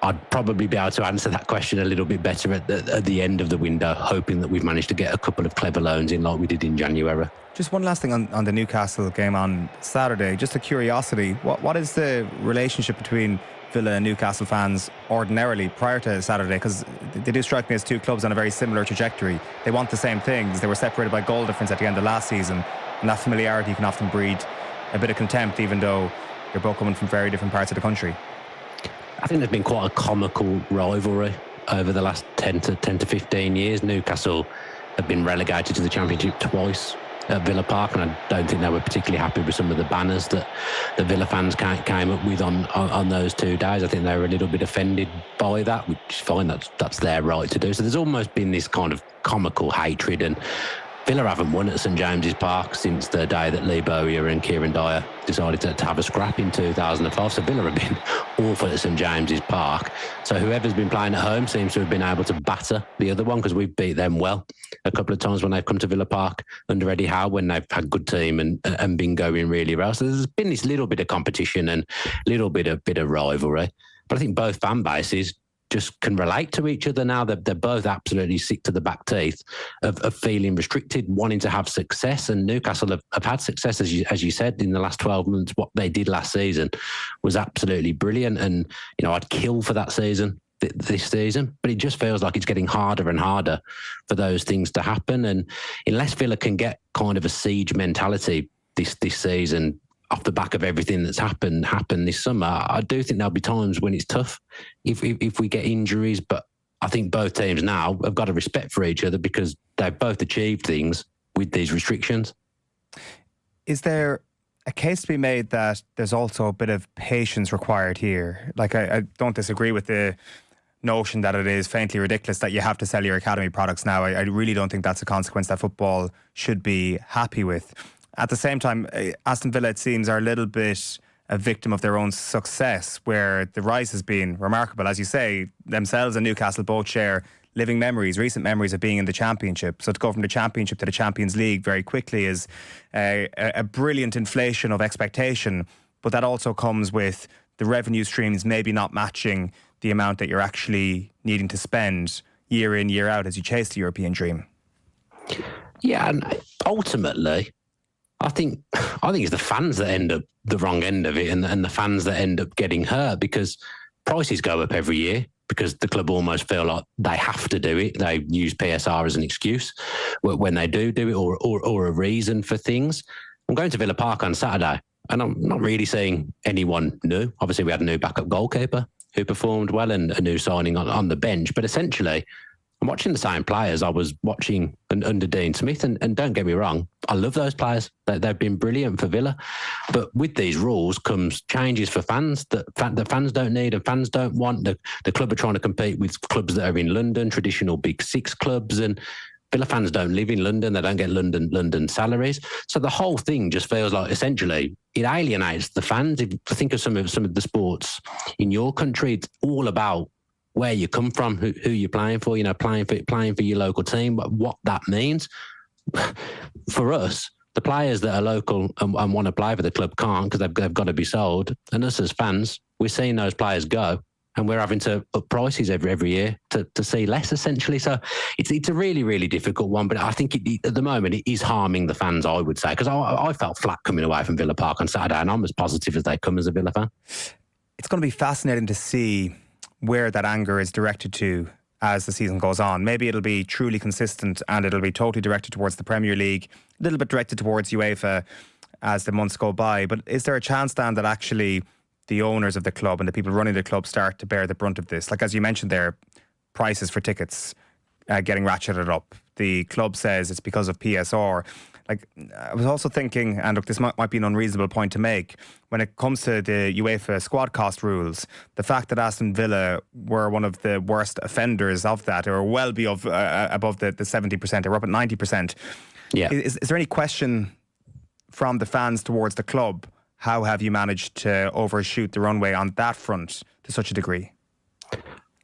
I'd probably be able to answer that question a little bit better at the end of the window, hoping that we've managed to get a couple of clever loans in like we did in January. Just one last thing on the Newcastle game on Saturday, just a curiosity. What is the relationship between Villa and Newcastle fans ordinarily prior to Saturday? Because they do strike me as two clubs on a very similar trajectory. They want the same things. They were separated by goal difference at the end of last season, and that familiarity can often breed a bit of contempt, even though you're both coming from very different parts of the country. I think there's been quite a comical rivalry over the last 10 to 15 years. Newcastle have been relegated to the Championship twice at Villa Park, and I don't think they were particularly happy with some of the banners that the Villa fans came up with on those 2 days. I think they were a little bit offended by that, which is fine. That's their right to do. So there's almost been this kind of comical hatred, and Villa haven't won at St James's Park since the day that Lee Bowyer and Kieran Dyer decided to have a scrap in 2005. So Villa have been awful at St James's Park. So whoever's been playing at home seems to have been able to batter the other one, because we've beat them well a couple of times when they've come to Villa Park under Eddie Howe, when they've had a good team and been going really well. So there's been this little bit of competition and a little bit of rivalry. But I think both fan bases just can relate to each other now. They're both absolutely sick to the back teeth of feeling restricted, wanting to have success. And Newcastle have had success, as you said, in the last 12 months. What they did last season was absolutely brilliant. And, I'd kill for that season, this season. But it just feels like it's getting harder and harder for those things to happen. And unless Villa can get kind of a siege mentality this season, off the back of everything that's happened this summer, I do think there'll be times when it's tough if we get injuries. But I think both teams now have got a respect for each other because they've both achieved things with these restrictions. Is there a case to be made that there's also a bit of patience required here? Like, I don't disagree with the notion that it is faintly ridiculous that you have to sell your academy products now. I really don't think that's a consequence that football should be happy with. At the same time, Aston Villa, it seems, are a little bit a victim of their own success, where the rise has been remarkable. As you say, themselves and Newcastle both share living memories, recent memories of being in the Championship. So to go from the Championship to the Champions League very quickly is a brilliant inflation of expectation. But that also comes with the revenue streams maybe not matching the amount that you're actually needing to spend year in, year out as you chase the European dream. Yeah, and ultimately, I think it's the fans that end up the wrong end of it, and the fans that end up getting hurt, because prices go up every year because the club almost feel like they have to do it. They use PSR as an excuse when they do it, or a reason for things. I'm going to Villa Park on Saturday, and I'm not really seeing anyone new. Obviously, we had a new backup goalkeeper who performed well and a new signing on the bench. But essentially, I'm watching the same players I was watching under Dean Smith, and don't get me wrong, I love those players. They've been brilliant for Villa. But with these rules comes changes for fans that fans don't need and fans don't want. The club are trying to compete with clubs that are in London, traditional Big Six clubs, and Villa fans don't live in London. They don't get London salaries. So the whole thing just feels like, essentially, it alienates the fans. If you think of some of the sports in your country, it's all about where you come from, who you're playing for, playing for your local team, what that means. For us, the players that are local and want to play for the club can't, because they've got to be sold. And us as fans, we're seeing those players go, and we're having to up prices every year to see less, essentially. So it's a really, really difficult one. But I think at the moment it is harming the fans, I would say, because I felt flat coming away from Villa Park on Saturday, and I'm as positive as they come as a Villa fan. It's going to be fascinating to see where that anger is directed to as the season goes on. Maybe it'll be truly consistent and it'll be totally directed towards the Premier League, a little bit directed towards UEFA as the months go by. But is there a chance, Dan, that actually the owners of the club and the people running the club start to bear the brunt of this? Like, as you mentioned there, prices for tickets getting ratcheted up. The club says it's because of PSR. Like, I was also thinking, and look, this might be an unreasonable point to make, when it comes to the UEFA squad cost rules, the fact that Aston Villa were one of the worst offenders of that, or well above the 70%, they were up at 90%. Yeah. Is there any question from the fans towards the club? How have you managed to overshoot the runway on that front to such a degree?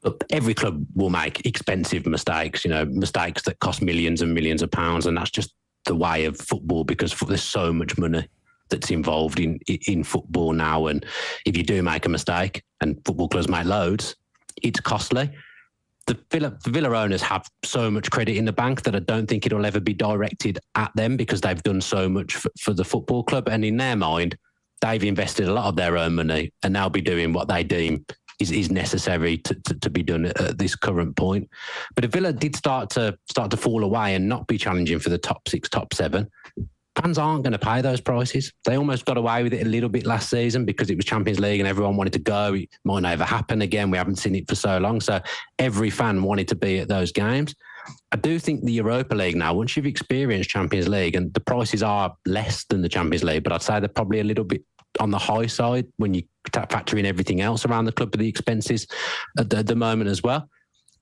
Look, every club will make expensive mistakes, mistakes that cost millions and millions of pounds, and that's just the way of football, because there's so much money that's involved in football now. And if you do make a mistake, and football clubs make loads, it's costly. The Villa owners have so much credit in the bank that I don't think it'll ever be directed at them, because they've done so much for the football club. And in their mind, they've invested a lot of their own money, and they'll be doing what they deem is necessary to be done at this current point. But if Villa did start to fall away and not be challenging for the top 6, top 7, fans aren't going to pay those prices. They almost got away with it a little bit last season because it was Champions League and everyone wanted to go. It might never happen again. We haven't seen it for so long. So every fan wanted to be at those games. I do think the Europa League now, once you've experienced Champions League, and the prices are less than the Champions League, but I'd say they're probably a little bit on the high side when you factor in everything else around the club, but the expenses at the moment as well.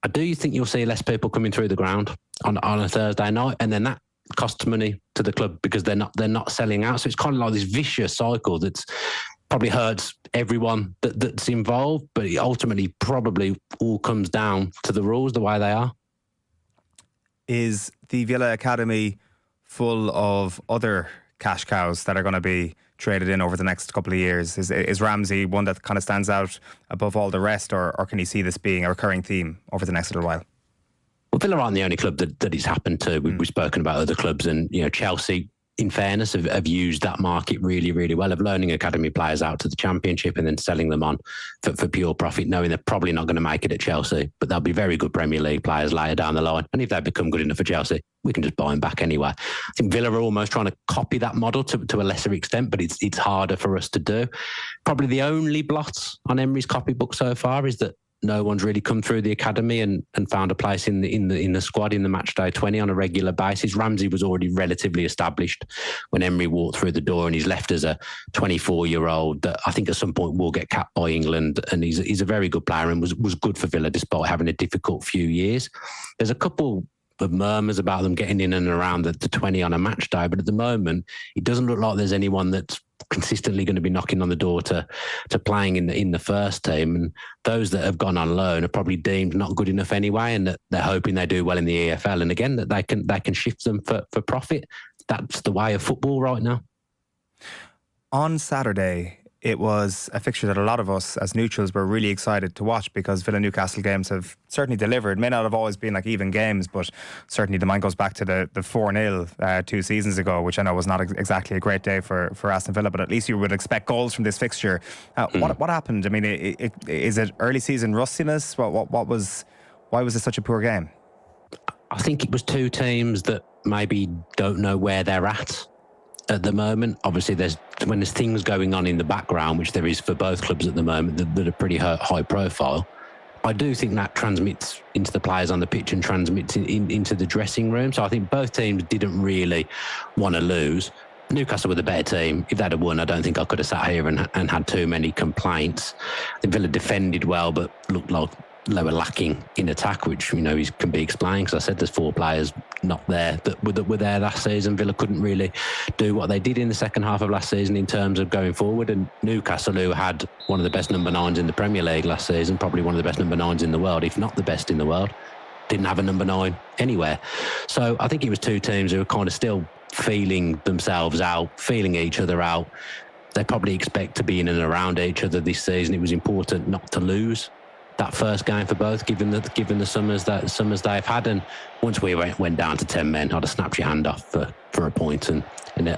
I do think you'll see less people coming through the ground on a Thursday night, and then that costs money to the club because they're not selling out. So it's kind of like this vicious cycle that's probably hurts everyone that's involved, but it ultimately probably all comes down to the rules the way they are. Is the Villa Academy full of other cash cows that are going to be traded in over the next couple of years? Is Ramsey one that kind of stands out above all the rest, or can you see this being a recurring theme over the next little while? Well, Villa aren't the only club that it's happened to. We've spoken about other clubs, and Chelsea, in fairness, have used that market really, really well, of loaning academy players out to the Championship and then selling them on for pure profit, knowing they're probably not going to make it at Chelsea, but they'll be very good Premier League players later down the line. And if they become good enough for Chelsea, we can just buy them back anyway. I think Villa are almost trying to copy that model to a lesser extent, but it's harder for us to do. Probably the only blot on Emery's copybook so far is that no one's really come through the academy and found a place in the squad in the match day 20 on a regular basis. Ramsey was already relatively established when Emery walked through the door, and he's left as a 24-year-old that I think at some point will get capped by England. And he's a very good player and was good for Villa despite having a difficult few years. There's a couple of murmurs about them getting in and around the 20 on a match day, but at the moment it doesn't look like there's anyone that's consistently going to be knocking on the door to playing in the first team. And those that have gone on loan are probably deemed not good enough anyway, and that they're hoping they do well in the EFL. And again, that they can shift them for profit. That's the way of football right now. On Saturday, it was a fixture that a lot of us as neutrals were really excited to watch, because Villa-Newcastle games have certainly delivered. May not have always been like even games, but certainly the mind goes back to the 4-0 2 seasons ago, which I know was not exactly a great day for Aston Villa, but at least you would expect goals from this fixture. What happened? I mean, is it early season rustiness? Why was it such a poor game? I think it was two teams that maybe don't know where they're at the moment. Obviously, when there's things going on in the background, which there is for both clubs at the moment, that are pretty high profile. I do think that transmits into the players on the pitch and transmits into the dressing room. So I think both teams didn't really want to lose. Newcastle were the better team. If they'd have won, I don't think I could have sat here and had too many complaints. The Villa defended well, but looked like they were lacking in attack, which can be explained, because I said there's 4 players not there that were there last season. Villa couldn't really do what they did in the second half of last season in terms of going forward, and Newcastle, who had one of the best number 9s in the Premier League last season, probably one of the best number 9s in the world, if not the best in the world, didn't have a number 9 anywhere. So I think it was two teams who were kind of still feeling themselves out, feeling each other out. They probably expect to be in and around each other this season. It was important not to lose that first game for both, given the summers they've had. And once we went down to 10 men, I'd have snapped your hand off for a point, and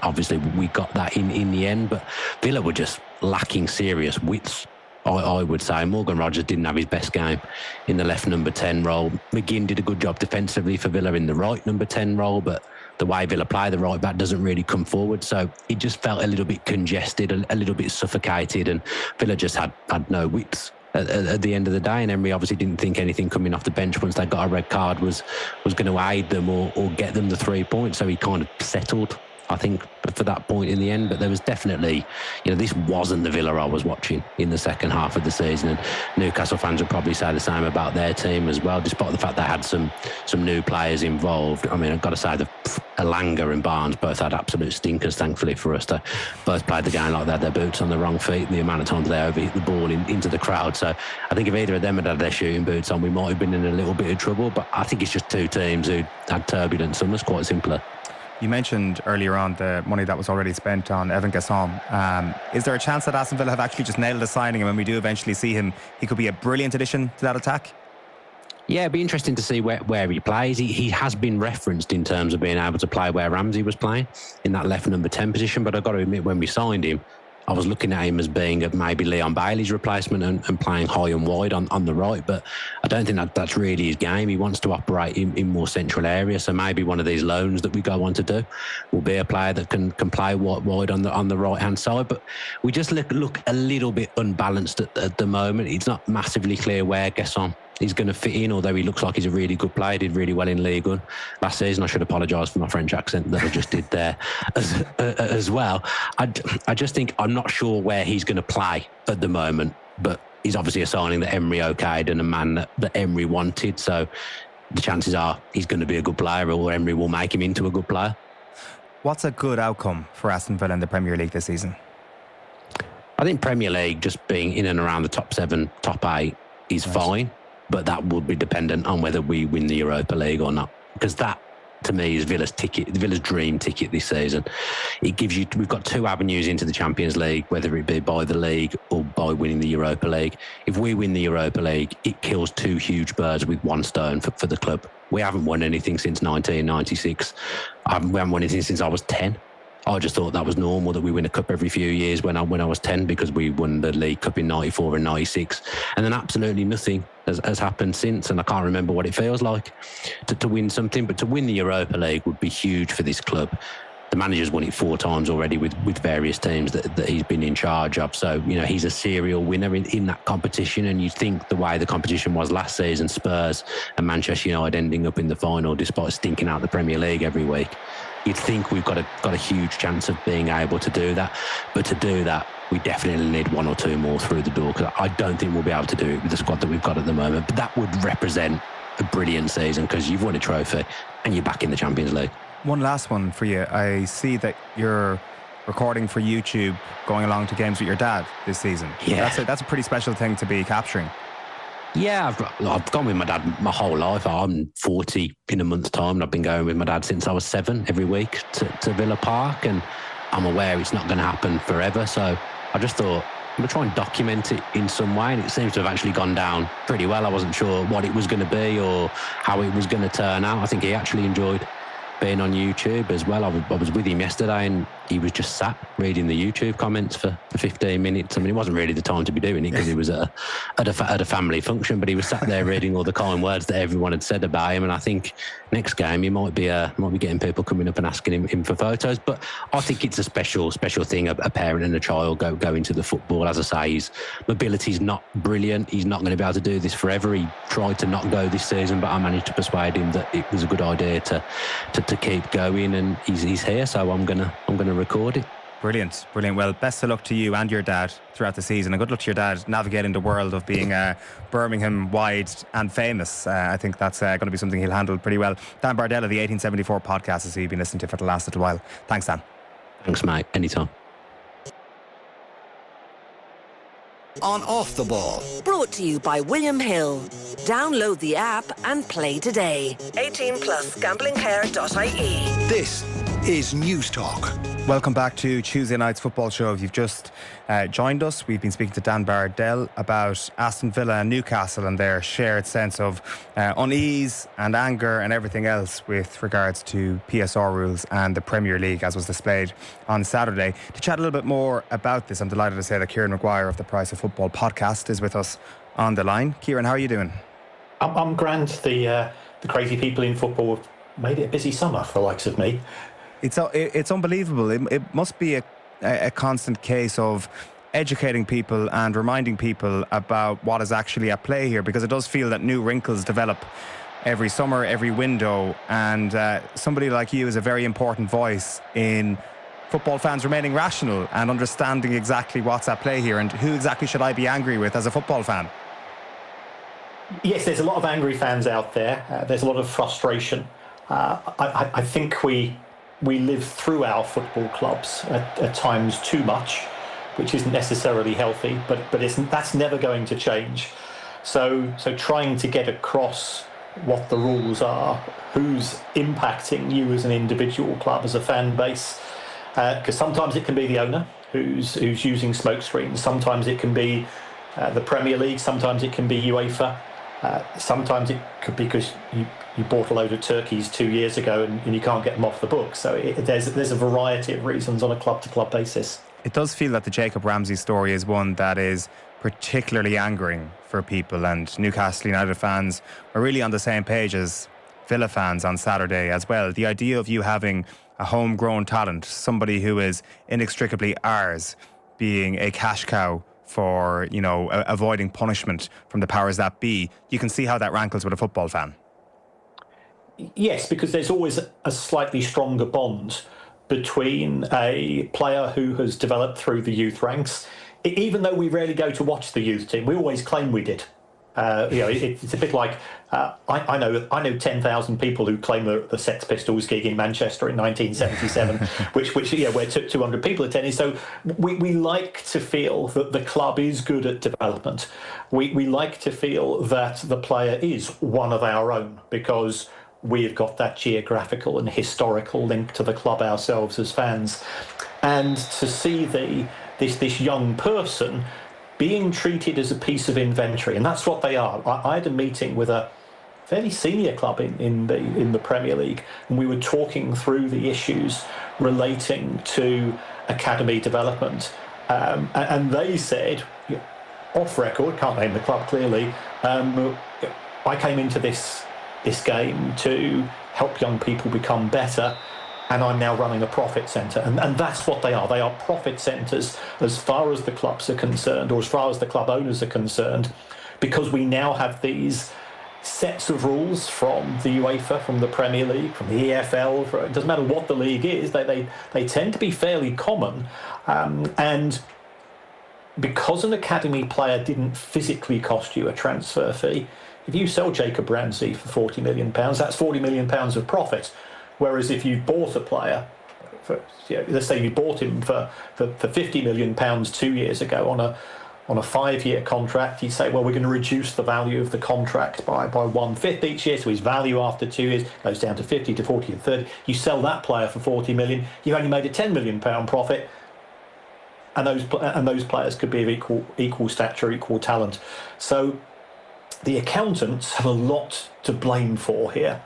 obviously we got that in the end. But Villa were just lacking serious wits, I would say. Morgan Rogers didn't have his best game in the left number 10 role. McGinn did a good job defensively for Villa in the right number 10 role, but the way Villa play, the right back doesn't really come forward. So it just felt a little bit congested, a little bit suffocated, and Villa just had no wits at the end of the day. And Emery obviously didn't think anything coming off the bench once they got a red card was going to aid them or get them the 3 points. So he kind of settled, I think, for that point in the end. But there was definitely, this wasn't the Villa I was watching in the second half of the season. And Newcastle fans would probably say the same about their team as well, despite the fact they had some new players involved. I mean, I've got to say, Elanga and Barnes both had absolute stinkers, thankfully for us. They both played the game like they had their boots on the wrong feet, and the amount of times they overhit the ball into the crowd. So I think if either of them had their shooting boots on, we might have been in a little bit of trouble. But I think it's just two teams who had turbulent summers, quite simpler. You mentioned earlier on the money that was already spent on Evan Gasson. Is there a chance that Aston Villa have actually just nailed a signing, and when we do eventually see him, he could be a brilliant addition to that attack? Yeah, it'd be interesting to see where he plays. He has been referenced in terms of being able to play where Ramsey was playing, in that left number 10 position. But I've got to admit, when we signed him, I was looking at him as being maybe Leon Bailey's replacement and playing high and wide on the right. But I don't think that's really his game. He wants to operate in more central areas. So maybe one of these loans that we go on to do will be a player that can play wide on the right-hand side. But we just look a little bit unbalanced at the moment. It's not massively clear where Gasson is going to fit in, although he looks like he's a really good player. Did really well in Ligue 1 last season. I should apologise for my French accent that I just did there as well. I just think I'm not sure where he's going to play at the moment, but he's obviously a signing that Emery okayed and a man that Emery wanted. So the chances are he's going to be a good player, or Emery will make him into a good player. What's a good outcome for Aston Villa in the Premier League this season? I think Premier League, just being in and around the top 7, top 8 is fine, but that would be dependent on whether we win the Europa League or not, because that, to me, is Villa's dream ticket this season. It gives you, we've got 2 avenues into the Champions League, whether it be by the league or by winning the Europa League. If we win the Europa League, it kills 2 huge birds with 1 stone for the club. We haven't won anything since 1996. We haven't won anything since I was 10. I just thought that was normal that we win a cup every few years when I was 10, because we won the League Cup in 94 and 96. And then absolutely nothing has happened since, and I can't remember what it feels like to win something. But to win the Europa League would be huge for this club. The manager's won it 4 times already with various teams that he's been in charge of. So, he's a serial winner in that competition. And you think the way the competition was last season, Spurs and Manchester United ending up in the final despite stinking out the Premier League every week, you'd think we've got a huge chance of being able to do that. But to do that, we definitely need 1 or 2 more through the door, because I don't think we'll be able to do it with the squad that we've got at the moment. But that would represent a brilliant season, because you've won a trophy and you're back in the Champions League. One last one for you. I see that you're recording for YouTube, going along to games with your dad this season. Yeah. That's a pretty special thing to be capturing. Yeah, I've gone with my dad my whole life. I'm 40 in a month's time, and I've been going with my dad since I was 7 every week to Villa Park, and I'm aware it's not going to happen forever. So I just thought, I'm going to try and document it in some way, and it seems to have actually gone down pretty well. I wasn't sure what it was going to be or how it was going to turn out. I think he actually enjoyed being on YouTube as well. I was with him yesterday, and he was just sat reading the YouTube comments for 15 minutes. I mean, it wasn't really the time to be doing it, because he was at a family function, but he was sat there reading all the kind words that everyone had said about him. And I think next game he might be getting people coming up and asking him for photos. But I think it's a special thing, a parent and a child going to the football. As I say, his mobility's not brilliant. He's not going to be able to do this forever. He tried to not go this season, but I managed to persuade him that it was a good idea to keep going, and he's here, so I'm gonna record it. Brilliant. Well, best of luck to you and your dad throughout the season, and good luck to your dad navigating the world of being Birmingham wide and famous. I think that's going to be something he'll handle pretty well. Dan Bardell of the 1874 podcast, as you've been listening to for the last little while. Thanks, Dan. Thanks, mate. Anytime. On Off the Ball. Brought to you by William Hill. Download the app and play today. 18 plus gamblingcare.ie. This is News Talk. Welcome back to Tuesday night's football show. If you've just joined us, we've been speaking to Dan Bardell about Aston Villa and Newcastle and their shared sense of unease and anger and everything else with regards to PSR rules and the Premier League, as was displayed on Saturday. To chat a little bit more about this, I'm delighted to say that Kieran Maguire of the Price of Football podcast is with us on the line. Kieran, how are you doing? I'm grand. The crazy people in football have made it a busy summer for the likes of me. It's unbelievable. It must be a constant case of educating people and reminding people about what is actually at play here, because it does feel that new wrinkles develop every summer, every window, and somebody like you is a very important voice in football fans remaining rational and understanding exactly what's at play here, and who exactly should I be angry with as a football fan? Yes, there's a lot of angry fans out there. There's a lot of frustration. I think we live through our football clubs at times too much, which isn't necessarily healthy, but that's never going to change. So trying to get across what the rules are, who's impacting you as an individual club, as a fan base, because sometimes it can be the owner who's using smoke screens, sometimes it can be the Premier League, sometimes it can be UEFA, sometimes it could be because you bought a load of turkeys 2 years ago and you can't get them off the book. So there's a variety of reasons on a club-to-club basis. It does feel that the Jacob Ramsey story is one that is particularly angering for people, and Newcastle United fans are really on the same page as Villa fans on Saturday as well. The idea of you having a homegrown talent, somebody who is inextricably ours, being a cash cow for, avoiding punishment from the powers that be, you can see how that rankles with a football fan. Yes, because there's always a slightly stronger bond between a player who has developed through the youth ranks. Even though we rarely go to watch the youth team, we always claim we did. It's a bit like I know 10,000 people who claim the Sex Pistols gig in Manchester in 1977, which where 200 people attended. So we like to feel that the club is good at development. We like to feel that the player is one of our own because we've got that geographical and historical link to the club ourselves as fans, and to see this young person being treated as a piece of inventory, and that's what they are. I had a meeting with a fairly senior club in the Premier League, and we were talking through the issues relating to academy development, and they said, off record, can't name the club clearly, I came into this game to help young people become better, and I'm now running a profit centre. And that's what they are. They are profit centres as far as the clubs are concerned, or as far as the club owners are concerned, because we now have these sets of rules from the UEFA, from the Premier League, from the EFL. It doesn't matter what the league is. They tend to be fairly common. And because an academy player didn't physically cost you a transfer fee, if you sell Jacob Ramsey for £40 million, that's £40 million of profit. Whereas if you bought a player, let's say you bought him for £50 million 2 years ago on a 5-year contract, you say, well, we're going to reduce the value of the contract by 1/5 each year, so his value after 2 years goes down to 50 to 40 and 30. You sell that player for £40 million, you've only made a £10 million profit, and those players could be of equal stature, equal talent. So the accountants have a lot to blame for here.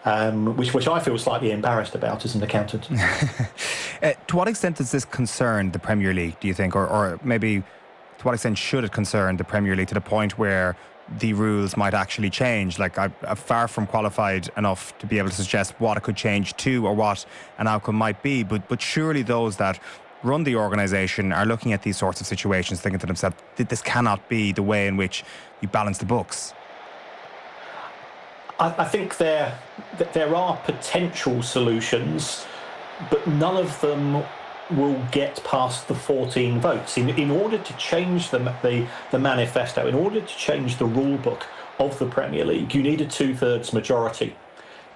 Which I feel slightly embarrassed about as an accountant. To what extent does this concern the Premier League, do you think? Or maybe to what extent should it concern the Premier League to the point where the rules might actually change? Like, I'm far from qualified enough to be able to suggest what it could change to or what an outcome might be. But surely those that run the organisation are looking at these sorts of situations thinking to themselves, this cannot be the way in which you balance the books. I think there are potential solutions, but none of them will get past the 14 votes. In order to change the manifesto, in order to change the rule book of the Premier League, you need a 2/3 majority.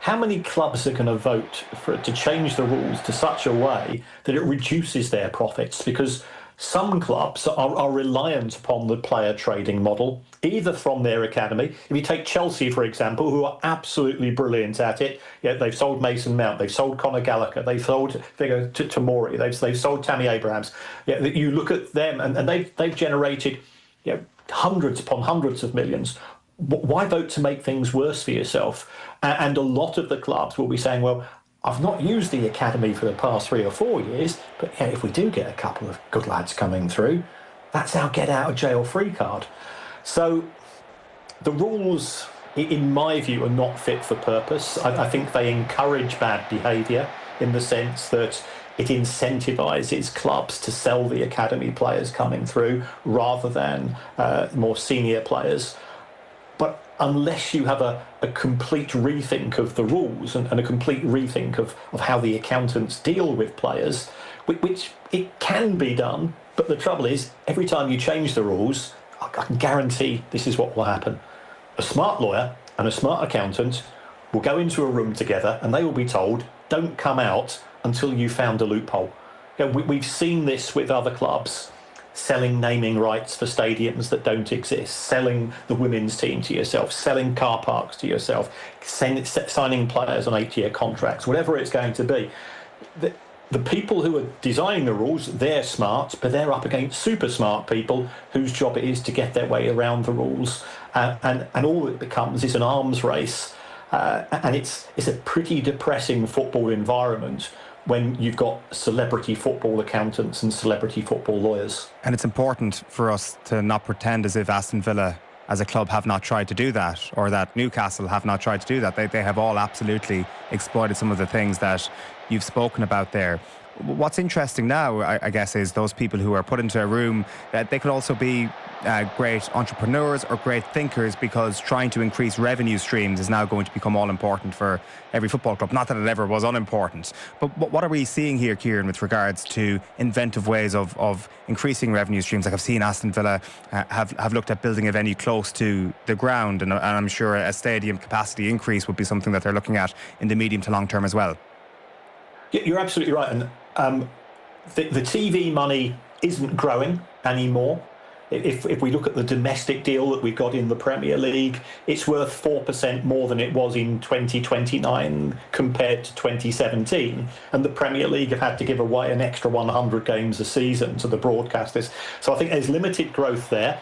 How many clubs are going to vote for it to change the rules to such a way that it reduces their profits? Because some clubs are reliant upon the player trading model, either from their academy. If you take Chelsea, for example, who are absolutely brilliant at it, they've sold Mason Mount, they've sold Conor Gallagher, they've sold Tomori, they've sold Tammy Abrahams. You look at them, and they've generated hundreds upon hundreds of millions. Why vote to make things worse for yourself? And a lot of the clubs will be saying, well, I've not used the academy for the past 3 or 4 years, but if we do get a couple of good lads coming through, that's our get out of jail free card. So the rules, in my view, are not fit for purpose. I think they encourage bad behaviour in the sense that it incentivises clubs to sell the academy players coming through rather than more senior players. But unless you have a complete rethink of the rules and a complete rethink of how the accountants deal with players, which it can be done, but the trouble is, every time you change the rules, I can guarantee this is what will happen. A smart lawyer and a smart accountant will go into a room together and they will be told, don't come out until you've found a loophole. We've seen this with other clubs. Selling naming rights for stadiums that don't exist, selling the women's team to yourself, selling car parks to yourself, signing players on 8-year contracts, whatever it's going to be. The people who are designing the rules, they're smart, but they're up against super smart people whose job it is to get their way around the rules. And all it becomes is an arms race. And it's a pretty depressing football environment when you've got celebrity football accountants and celebrity football lawyers. And it's important for us to not pretend as if Aston Villa as a club have not tried to do that, or that Newcastle have not tried to do that. They have all absolutely exploited some of the things that you've spoken about there. What's interesting now, I guess, is those people who are put into a room, that they could also be great entrepreneurs or great thinkers, because trying to increase revenue streams is now going to become all important for every football club. Not that it ever was unimportant, but what are we seeing here, Kieran, with regards to inventive ways of increasing revenue streams? Like I've seen Aston Villa have looked at building a venue close to the ground, and I'm sure a stadium capacity increase would be something that they're looking at in the medium to long term as well. You're absolutely right, and the TV money isn't growing anymore. If we look at the domestic deal that we've got in the Premier League, it's worth 4% more than it was in 2029 compared to 2017. And the Premier League have had to give away an extra 100 games a season to the broadcasters. So I think there's limited growth there.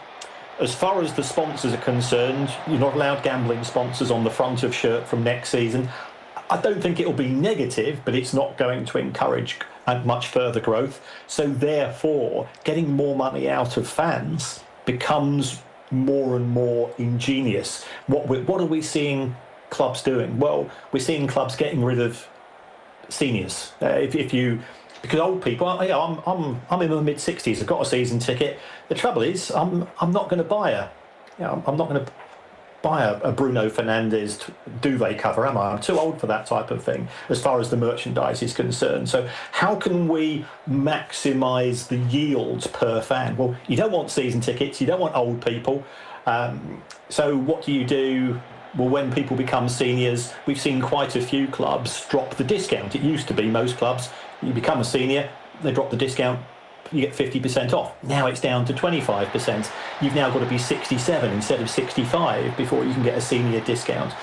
As far as the sponsors are concerned, you're not allowed gambling sponsors on the front of shirt from next season. I don't think it'll be negative, but it's not going to encourage much further growth. So therefore, getting more money out of fans becomes more and more ingenious. What are we seeing clubs doing? Well, we're seeing clubs getting rid of seniors. Because old people, I'm in my mid-60s. I've got a season ticket. The trouble is, I'm not going to buy I'm not going to buy a Bruno Fernandes duvet cover, am I? I'm too old for that type of thing as far as the merchandise is concerned. So how can we maximise the yields per fan? Well, you don't want season tickets, you don't want old people. So what do? Well, when people become seniors, we've seen quite a few clubs drop the discount. It used to be most clubs, you become a senior, they drop the discount, you get 50% off. Now it's down to 25%. You've now got to be 67 instead of 65 before you can get a senior discount.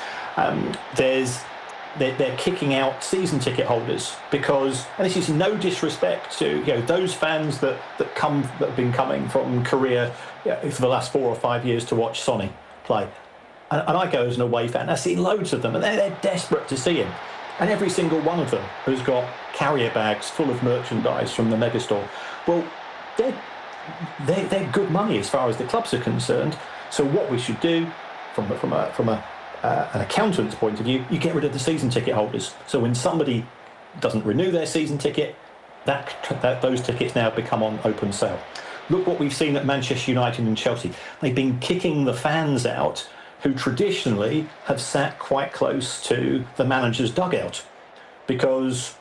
They're kicking out season ticket holders because, and this is no disrespect to those fans that have been coming from Korea for the last 4 or 5 years to watch Sonny play. And I go as an away fan. I've seen loads of them, and they're desperate to see him. And every single one of them has got carrier bags full of merchandise from the megastore. Well, they're good money as far as the clubs are concerned. So what we should do, from an accountant's point of view, you get rid of the season ticket holders. So when somebody doesn't renew their season ticket, those tickets now become on open sale. Look what we've seen at Manchester United and Chelsea. They've been kicking the fans out who traditionally have sat quite close to the manager's dugout, because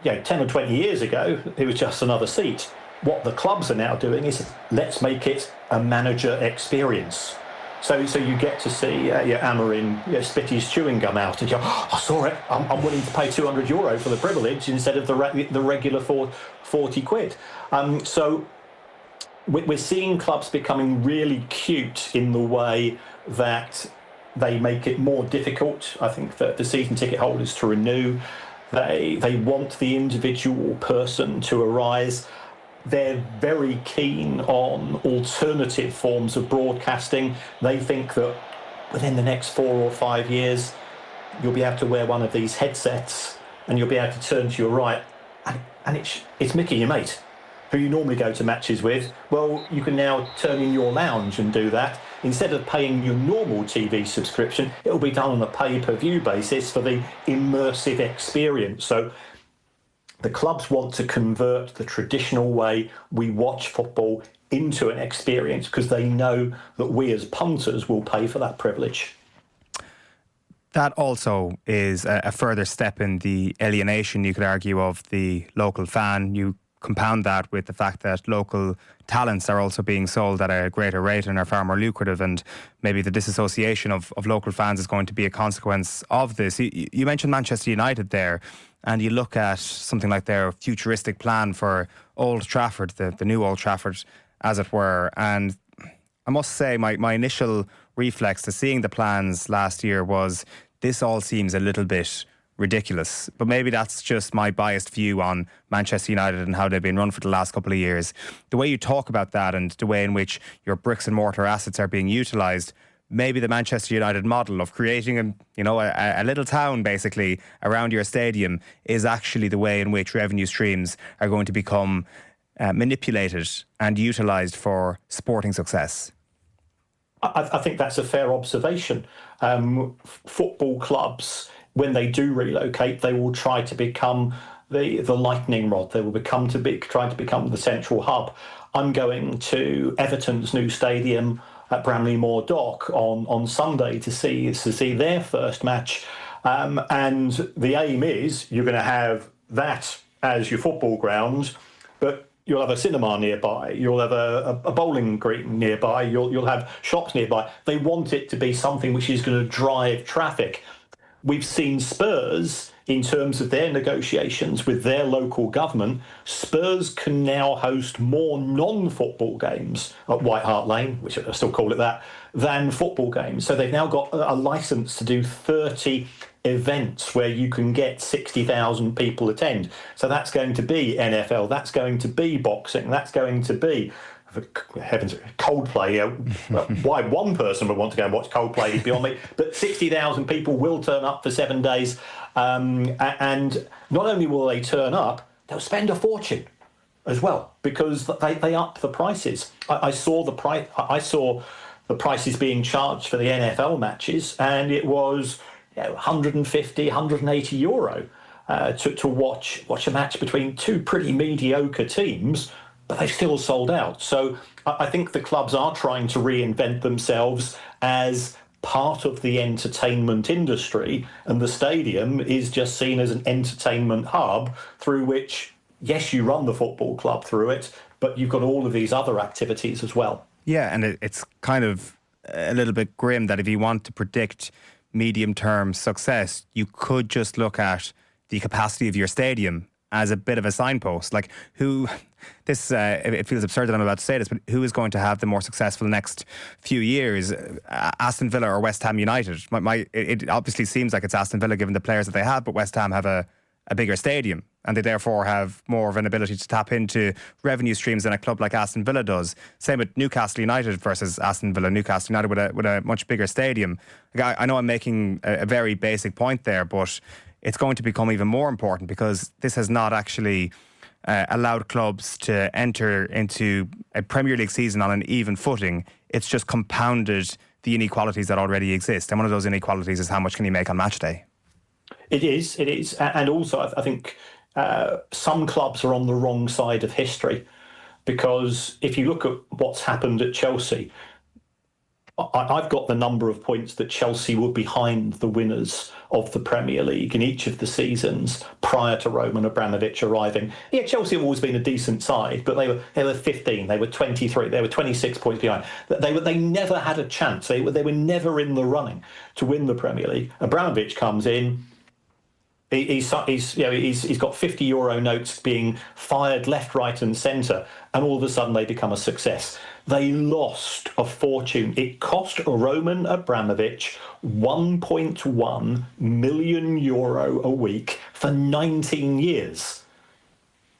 10 or 20 years ago it was just another seat. What the clubs are now doing is, let's make it a manager experience. So you get to see Amorim spit his chewing gum out and go, I saw it, I'm willing to pay €200 for the privilege instead of the regular 40 quid. So we're seeing clubs becoming really cute in the way that they make it more difficult, I think, for the season ticket holders to renew. They want the individual person to arise. They're very keen on alternative forms of broadcasting. They think that within the next 4 or 5 years, you'll be able to wear one of these headsets and you'll be able to turn to your right and it's Mickey, your mate, who you normally go to matches with. Well, you can now turn in your lounge and do that. Instead of paying your normal TV subscription, it'll be done on a pay-per-view basis for the immersive experience. So the clubs want to convert the traditional way we watch football into an experience because they know that we as punters will pay for that privilege. That also is a further step in the alienation, you could argue, of the local fan. You compound that with the fact that local talents are also being sold at a greater rate and are far more lucrative, and maybe the disassociation of local fans is going to be a consequence of this. You mentioned Manchester United there, and you look at something like their futuristic plan for Old Trafford, the new Old Trafford, as it were. And I must say my initial reflex to seeing the plans last year was, this all seems a little bit ridiculous. But maybe that's just my biased view on Manchester United and how they've been run for the last couple of years. The way you talk about that and the way in which your bricks and mortar assets are being utilised, maybe the Manchester United model of creating a little town basically around your stadium is actually the way in which revenue streams are going to become manipulated and utilised for sporting success. I think that's a fair observation. Football clubs, when they do relocate, they will try to become the lightning rod. They will trying to become the central hub. I'm going to Everton's new stadium at Bramley-Moore Dock on Sunday to see their first match. And the aim is you're going to have that as your football ground, but you'll have a cinema nearby, you'll have a bowling green nearby, you'll have shops nearby. They want it to be something which is going to drive traffic. We've seen Spurs, in terms of their negotiations with their local government, Spurs can now host more non-football games at White Hart Lane, which I still call it that, than football games. So they've now got a licence to do 30 events where you can get 60,000 people attend. So that's going to be NFL, that's going to be boxing, that's going to be, for heavens, Coldplay. Why one person would want to go and watch Coldplay is beyond me. But 60,000 people will turn up for 7 days. And not only will they turn up, they'll spend a fortune as well, because they up the prices. I saw the prices being charged for the NFL matches, and it was 150, 180 euro to watch a match between two pretty mediocre teams, but they've still sold out. So I think the clubs are trying to reinvent themselves as part of the entertainment industry, and the stadium is just seen as an entertainment hub through which, yes, you run the football club through it, but you've got all of these other activities as well. Yeah, and it's kind of a little bit grim that if you want to predict medium-term success, you could just look at the capacity of your stadium as a bit of a signpost. Like, it feels absurd that I'm about to say this, but who is going to have the more successful next few years, Aston Villa or West Ham United? It obviously seems like it's Aston Villa given the players that they have, but West Ham have a bigger stadium, and they therefore have more of an ability to tap into revenue streams than a club like Aston Villa does. Same with Newcastle United versus Aston Villa. Newcastle United with a much bigger stadium. I know I'm making a very basic point there, but it's going to become even more important because this has not actually allowed clubs to enter into a Premier League season on an even footing. It's just compounded the inequalities that already exist. And one of those inequalities is how much can you make on match day? It is. And also, I think some clubs are on the wrong side of history, because if you look at what's happened at Chelsea, I've got the number of points that Chelsea were behind the winners of the Premier League in each of the seasons prior to Roman Abramovich arriving. Yeah, Chelsea have always been a decent side, but they were 15, they were 23, they were 26 points behind. They never had a chance. They were never in the running to win the Premier League. Abramovich comes in. He's got €50 notes being fired left, right and centre, and all of a sudden they become a success. They lost a fortune. It cost Roman Abramovich €1.1 million a week for 19 years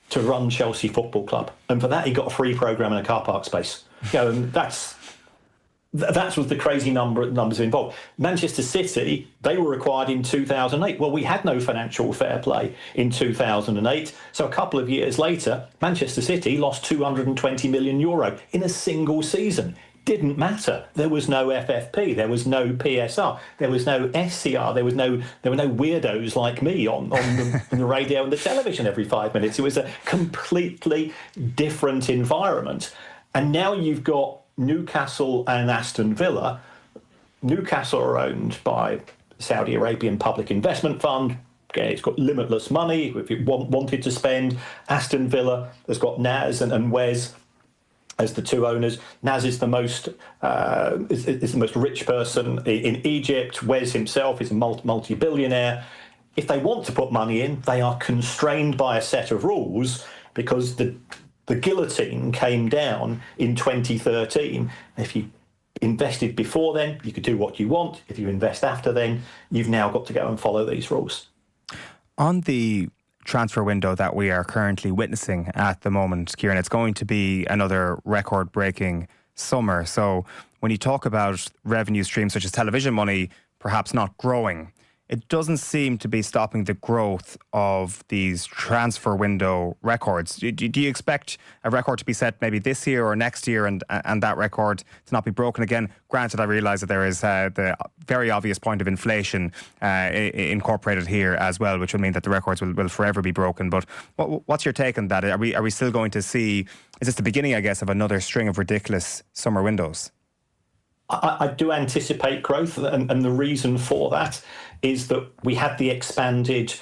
to run Chelsea Football Club. And for that, he got a free programme and a car park space. And that was the crazy numbers involved. Manchester City, they were acquired in 2008. Well, we had no financial fair play in 2008. So a couple of years later, Manchester City lost €220 million in a single season. Didn't matter. There was no FFP. There was no PSR. There was no SCR. There were no weirdos like me on the radio and the television every 5 minutes. It was a completely different environment. And now you've got Newcastle and Aston Villa. Newcastle are owned by Saudi Arabian Public Investment Fund. Okay, it's got limitless money if it wanted to spend. Aston Villa has got Naz and Wes as the two owners. Naz is the most rich person in Egypt. Wes himself is a multi-billionaire. If they want to put money in, they are constrained by a set of rules, because the guillotine came down in 2013. If you invested before then, you could do what you want. If you invest after then, you've now got to go and follow these rules. On the transfer window that we are currently witnessing at the moment, Kieran, it's going to be another record-breaking summer. So when you talk about revenue streams such as television money perhaps not growing, it doesn't seem to be stopping the growth of these transfer window records. Do you expect a record to be set maybe this year or next year and that record to not be broken again? Granted, I realise that there is the very obvious point of inflation incorporated here as well, which will mean that the records will forever be broken. But what's your take on that? Are we still going to see, is this the beginning, I guess, of another string of ridiculous summer windows? I do anticipate growth, and the reason for that is that we had the expanded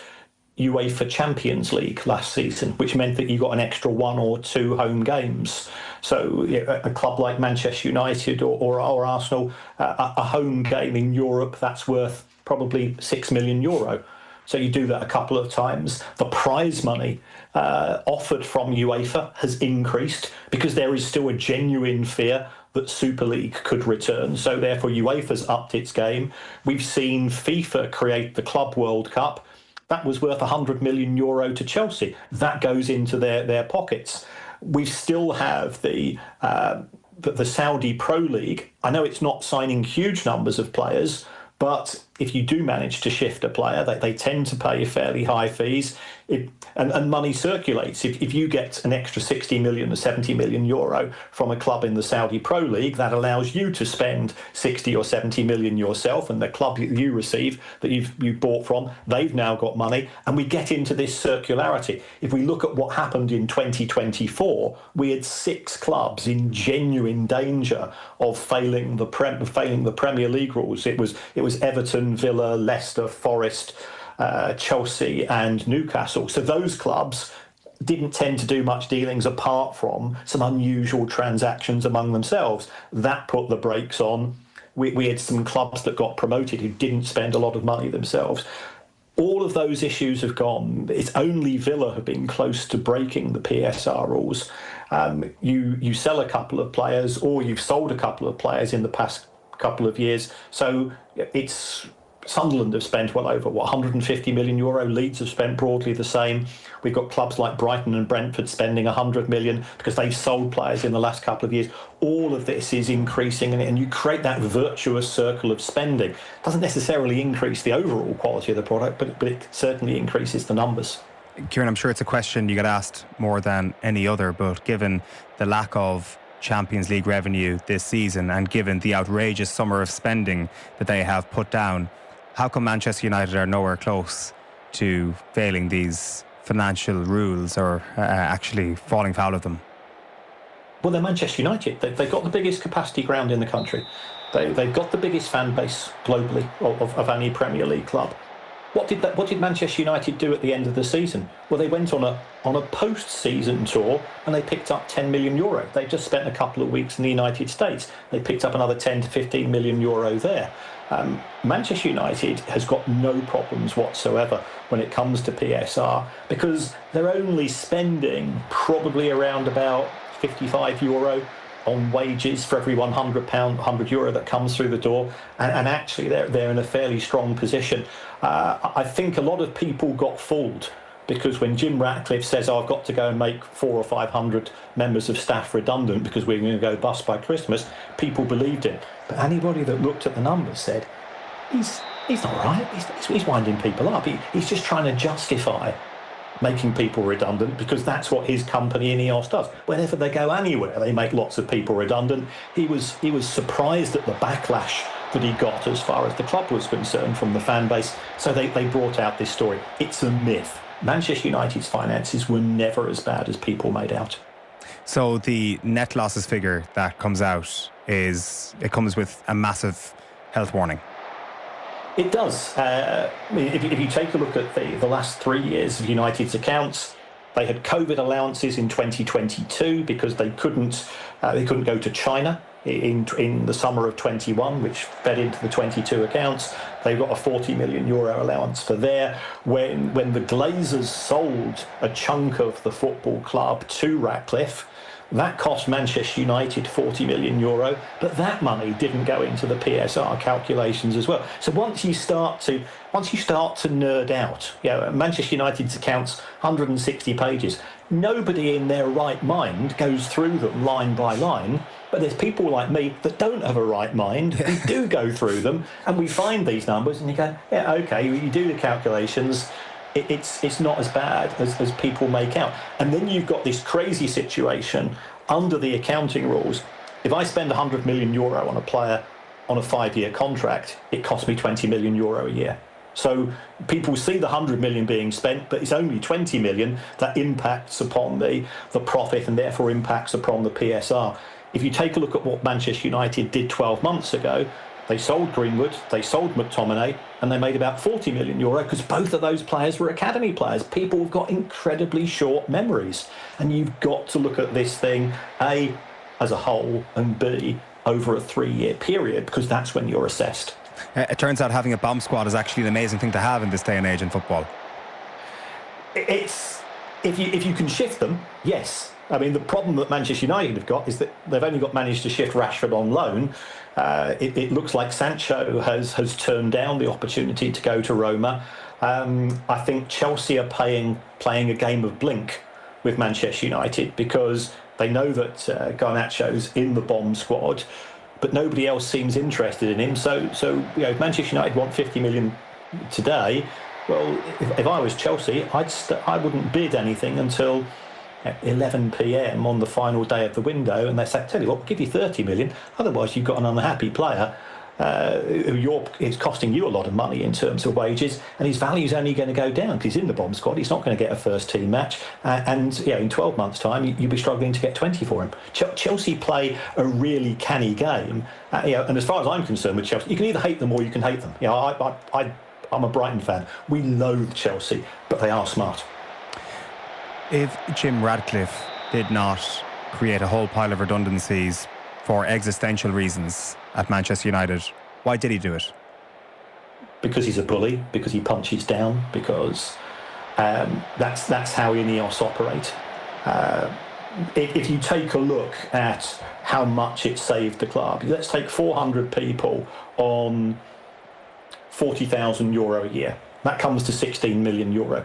UEFA Champions League last season, which meant that you got an extra 1 or 2 home games. So a club like Manchester United or Arsenal, a home game in Europe, that's worth probably €6 million. So you do that a couple of times. The prize money offered from UEFA has increased because there is still a genuine fear that Super League could return. So therefore UEFA's upped its game. We've seen FIFA create the Club World Cup. That was worth €100 million to Chelsea. That goes into their pockets. We still have the Saudi Pro League. I know it's not signing huge numbers of players, but if you do manage to shift a player, they tend to pay fairly high fees, and money circulates. If you get an extra 60 million or 70 million euro from a club in the Saudi Pro League, that allows you to spend 60 or 70 million yourself, and the club you receive that you've bought from, they've now got money, and we get into this circularity. If we look at what happened in 2024, we had 6 clubs in genuine danger of failing the Premier League rules. It was Everton, Villa, Leicester, Forest, Chelsea and Newcastle. So those clubs didn't tend to do much dealings apart from some unusual transactions among themselves. That put the brakes on. We had some clubs that got promoted who didn't spend a lot of money themselves. All of those issues have gone. It's only Villa have been close to breaking the PSR rules. You sell a couple of players, or you've sold a couple of players in the past couple of years. So it's Sunderland have spent well over, 150 million euro. Leeds have spent broadly the same. We've got clubs like Brighton and Brentford spending 100 million because they've sold players in the last couple of years. All of this is increasing, and you create that virtuous circle of spending. It doesn't necessarily increase the overall quality of the product, but it certainly increases the numbers. Kieran, I'm sure it's a question you get asked more than any other, but given the lack of Champions League revenue this season and given the outrageous summer of spending that they have put down, how come Manchester United are nowhere close to failing these financial rules or actually falling foul of them? Well, they're Manchester United. They've got the biggest capacity ground in the country. They've got the biggest fan base globally of any Premier League club. What did Manchester United do at the end of the season? Well, they went on a post-season tour and they picked up €10 million. They just spent a couple of weeks in the United States. They picked up another 10 to 15 million euro there. Manchester United has got no problems whatsoever when it comes to PSR because they're only spending probably around about €55 on wages for every €100 that comes through the door, and actually they're in a fairly strong position. I think a lot of people got fooled because when Jim Ratcliffe says, I've got to go and make 400 or 500 members of staff redundant because we're going to go bust by Christmas, people believed him. But anybody that looked at the numbers said, he's not right, he's winding people up. He's just trying to justify making people redundant because that's what his company Ineos does. Whenever they go anywhere, they make lots of people redundant. He was surprised at the backlash that he got as far as the club was concerned from the fan base. So they brought out this story. It's a myth. Manchester United's finances were never as bad as people made out. So the net losses figure that comes out comes with a massive health warning. It does. If you take a look at the last 3 years of United's accounts, they had COVID allowances in 2022 because they couldn't go to China in the summer of 21, which fed into the 22 accounts. They've got a €40 million allowance for there. When the Glazers sold a chunk of the football club to Ratcliffe, that cost Manchester United €40 million, but that money didn't go into the PSR calculations as well. So once you start to nerd out, Manchester United's accounts 160 pages. Nobody in their right mind goes through them line by line But there's people like me that don't have a right mind. We do go through them and we find these numbers and you go, yeah, okay, you do the calculations. It's not as bad as people make out. And then you've got this crazy situation under the accounting rules. If I spend €100 million on a player on a 5-year contract, it costs me €20 million a year. So people see the 100 million being spent, but it's only 20 million that impacts upon the profit and therefore impacts upon the PSR. If you take a look at what Manchester United did 12 months ago, they sold Greenwood, they sold McTominay, and they made about €40 million because both of those players were academy players. People have got incredibly short memories. And you've got to look at this thing, A, as a whole, and B, over a 3-year period, because that's when you're assessed. It turns out having a bomb squad is actually an amazing thing to have in this day and age in football. It's if you can shift them, yes. I mean, the problem that Manchester United have got is that they've only managed to shift Rashford on loan. It looks like Sancho has turned down the opportunity to go to Roma. I think Chelsea are playing a game of blink with Manchester United because they know that Garnacho's in the bomb squad, but nobody else seems interested in him. So if Manchester United want 50 million today, well, if I was Chelsea, I wouldn't bid anything until 11 p.m. on the final day of the window, and they say, tell you what, we'll give you 30 million. Otherwise, you've got an unhappy player it's costing you a lot of money in terms of wages, and his value's only going to go down because he's in the bomb squad. He's not going to get a first team match, and in 12 months' time, you'll be struggling to get 20 for him. Chelsea play a really canny game, and as far as I'm concerned with Chelsea, you can either hate them or you can hate them. I'm a Brighton fan. We loathe Chelsea, but they are smart. If Jim Ratcliffe did not create a whole pile of redundancies for existential reasons at Manchester United, why did he do it? Because he's a bully, because he punches down, because that's how Ineos operate. If you take a look at how much it saved the club, let's take 400 people on €40,000 a year. That comes to €16 million.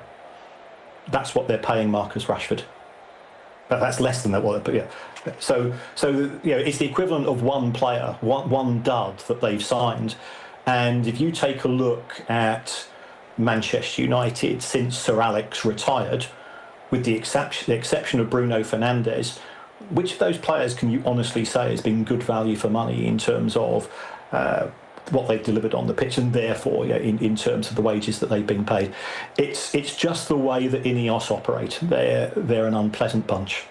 That's what they're paying Marcus Rashford. But that's less than that. But yeah, so it's the equivalent of one player, one dud that they've signed. And if you take a look at Manchester United since Sir Alex retired, with the exception of Bruno Fernandes, which of those players can you honestly say has been good value for money in terms of what they've delivered on the pitch, and therefore in terms of the wages that they've been paid? It's just the way that Ineos operate. They're an unpleasant bunch.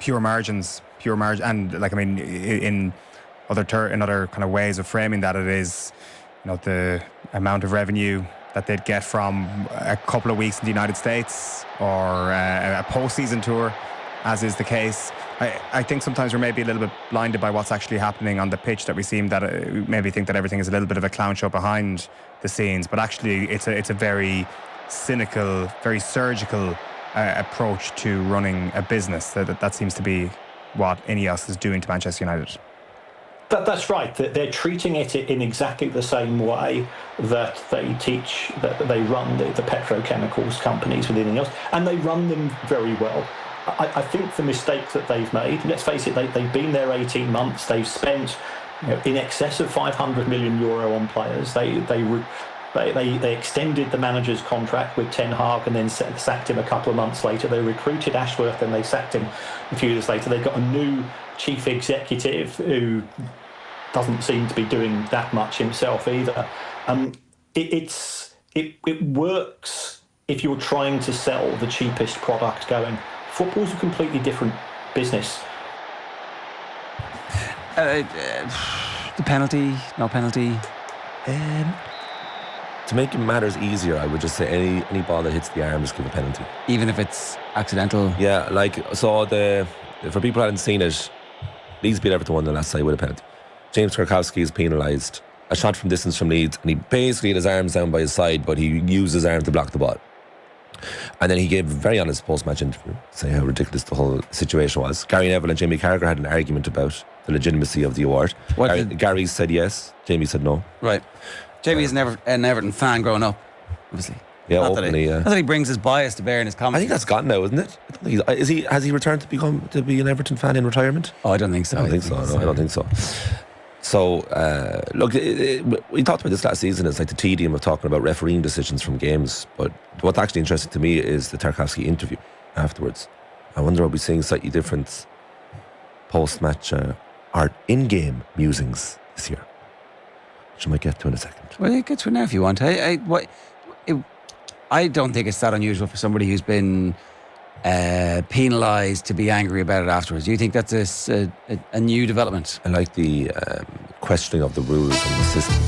Pure margins, and in other kind of ways of framing that, it is the amount of revenue that they'd get from a couple of weeks in the United States or a post-season tour, as is the case. I think sometimes we're maybe a little bit blinded by what's actually happening on the pitch, that we maybe think that everything is a little bit of a clown show behind the scenes, but actually it's a very cynical, very surgical approach to running a business. That seems to be what Ineos is doing to Manchester United. That's right. They're treating it in exactly the same way that they run the petrochemicals companies within Ineos, and they run them very well. I think the mistake that they've made, let's face it, they've been there 18 months. They've spent in excess of €500 million on players. They extended the manager's contract with Ten Hag and then sacked him a couple of months later. They recruited Ashworth and they sacked him a few years later. They've got a new chief executive who doesn't seem to be doing that much himself either. It works if you're trying to sell the cheapest product going. Football's a completely different business. The penalty, no penalty. To make matters easier, I would just say any ball that hits the arm, just give a penalty. Even if it's accidental? Yeah, for people who hadn't seen it, Leeds beat Everton 1-0 last night with a penalty. James Tarkowski is penalised. A shot from distance from Leeds, and he basically had his arms down by his side, but he used his arm to block the ball. And then he gave a very honest post-match interview, saying how ridiculous the whole situation was. Gary Neville and Jamie Carragher had an argument about the legitimacy of the award. Gary said yes, Jamie said no. Right. Jamie is an Everton fan growing up, obviously. Yeah, Not openly. Not that he brings his bias to bear in his comments. I think that's gone now, isn't it? I don't think has he returned to be an Everton fan in retirement? Oh, I don't think so. I don't think so. No, I don't think so. So, look, we talked about this last season. It's like the tedium of talking about refereeing decisions from games. But what's actually interesting to me is the Tarkowski interview afterwards. I wonder are we seeing slightly different post-match or in-game musings this year, which I might get to in a second. Well, you get to it now if you want. I don't think it's that unusual for somebody who's been penalised to be angry about it afterwards. Do you think that's a new development? I like the questioning of the rules and the system.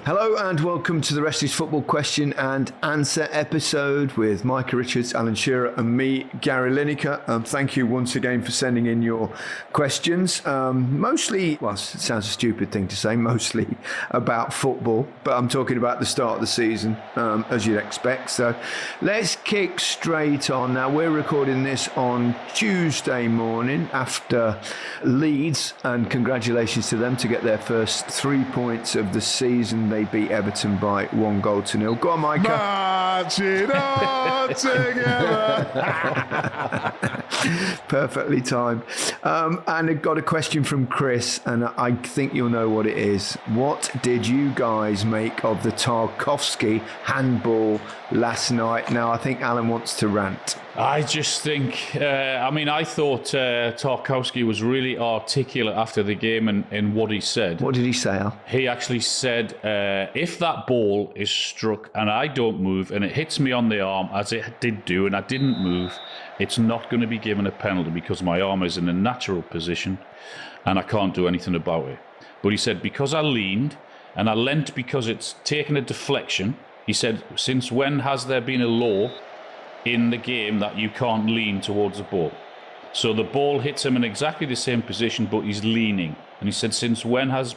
Hello and welcome to the Rest is Football question and answer episode with Micah Richards, Alan Shearer and me, Gary Lineker. Thank you once again for sending in your questions. Mostly, well, it sounds a stupid thing to say, mostly about football, but I'm talking about the start of the season, as you'd expect. So let's kick straight on. Now, we're recording this on Tuesday morning after Leeds, and congratulations to them to get their first 3 points of the season. They beat Everton by 1-0. Go on, Micah. March it all together. Perfectly timed. And I got a question from Chris, and I think you'll know what it is. What did you guys make of the Tarkowski handball last night? Now, I think Alan wants to rant. I just think, I thought Tarkowski was really articulate after the game in what he said. What did he say, Al? He actually said, if that ball is struck and I don't move and it hits me on the arm, as it did do, and I didn't move, it's not going to be given a penalty because my arm is in a natural position and I can't do anything about it. But he said, because I leaned, and I leant because it's taken a deflection, he said, since when has there been a law in the game that you can't lean towards the ball? So the ball hits him in exactly the same position, but he's leaning. And he said, since when has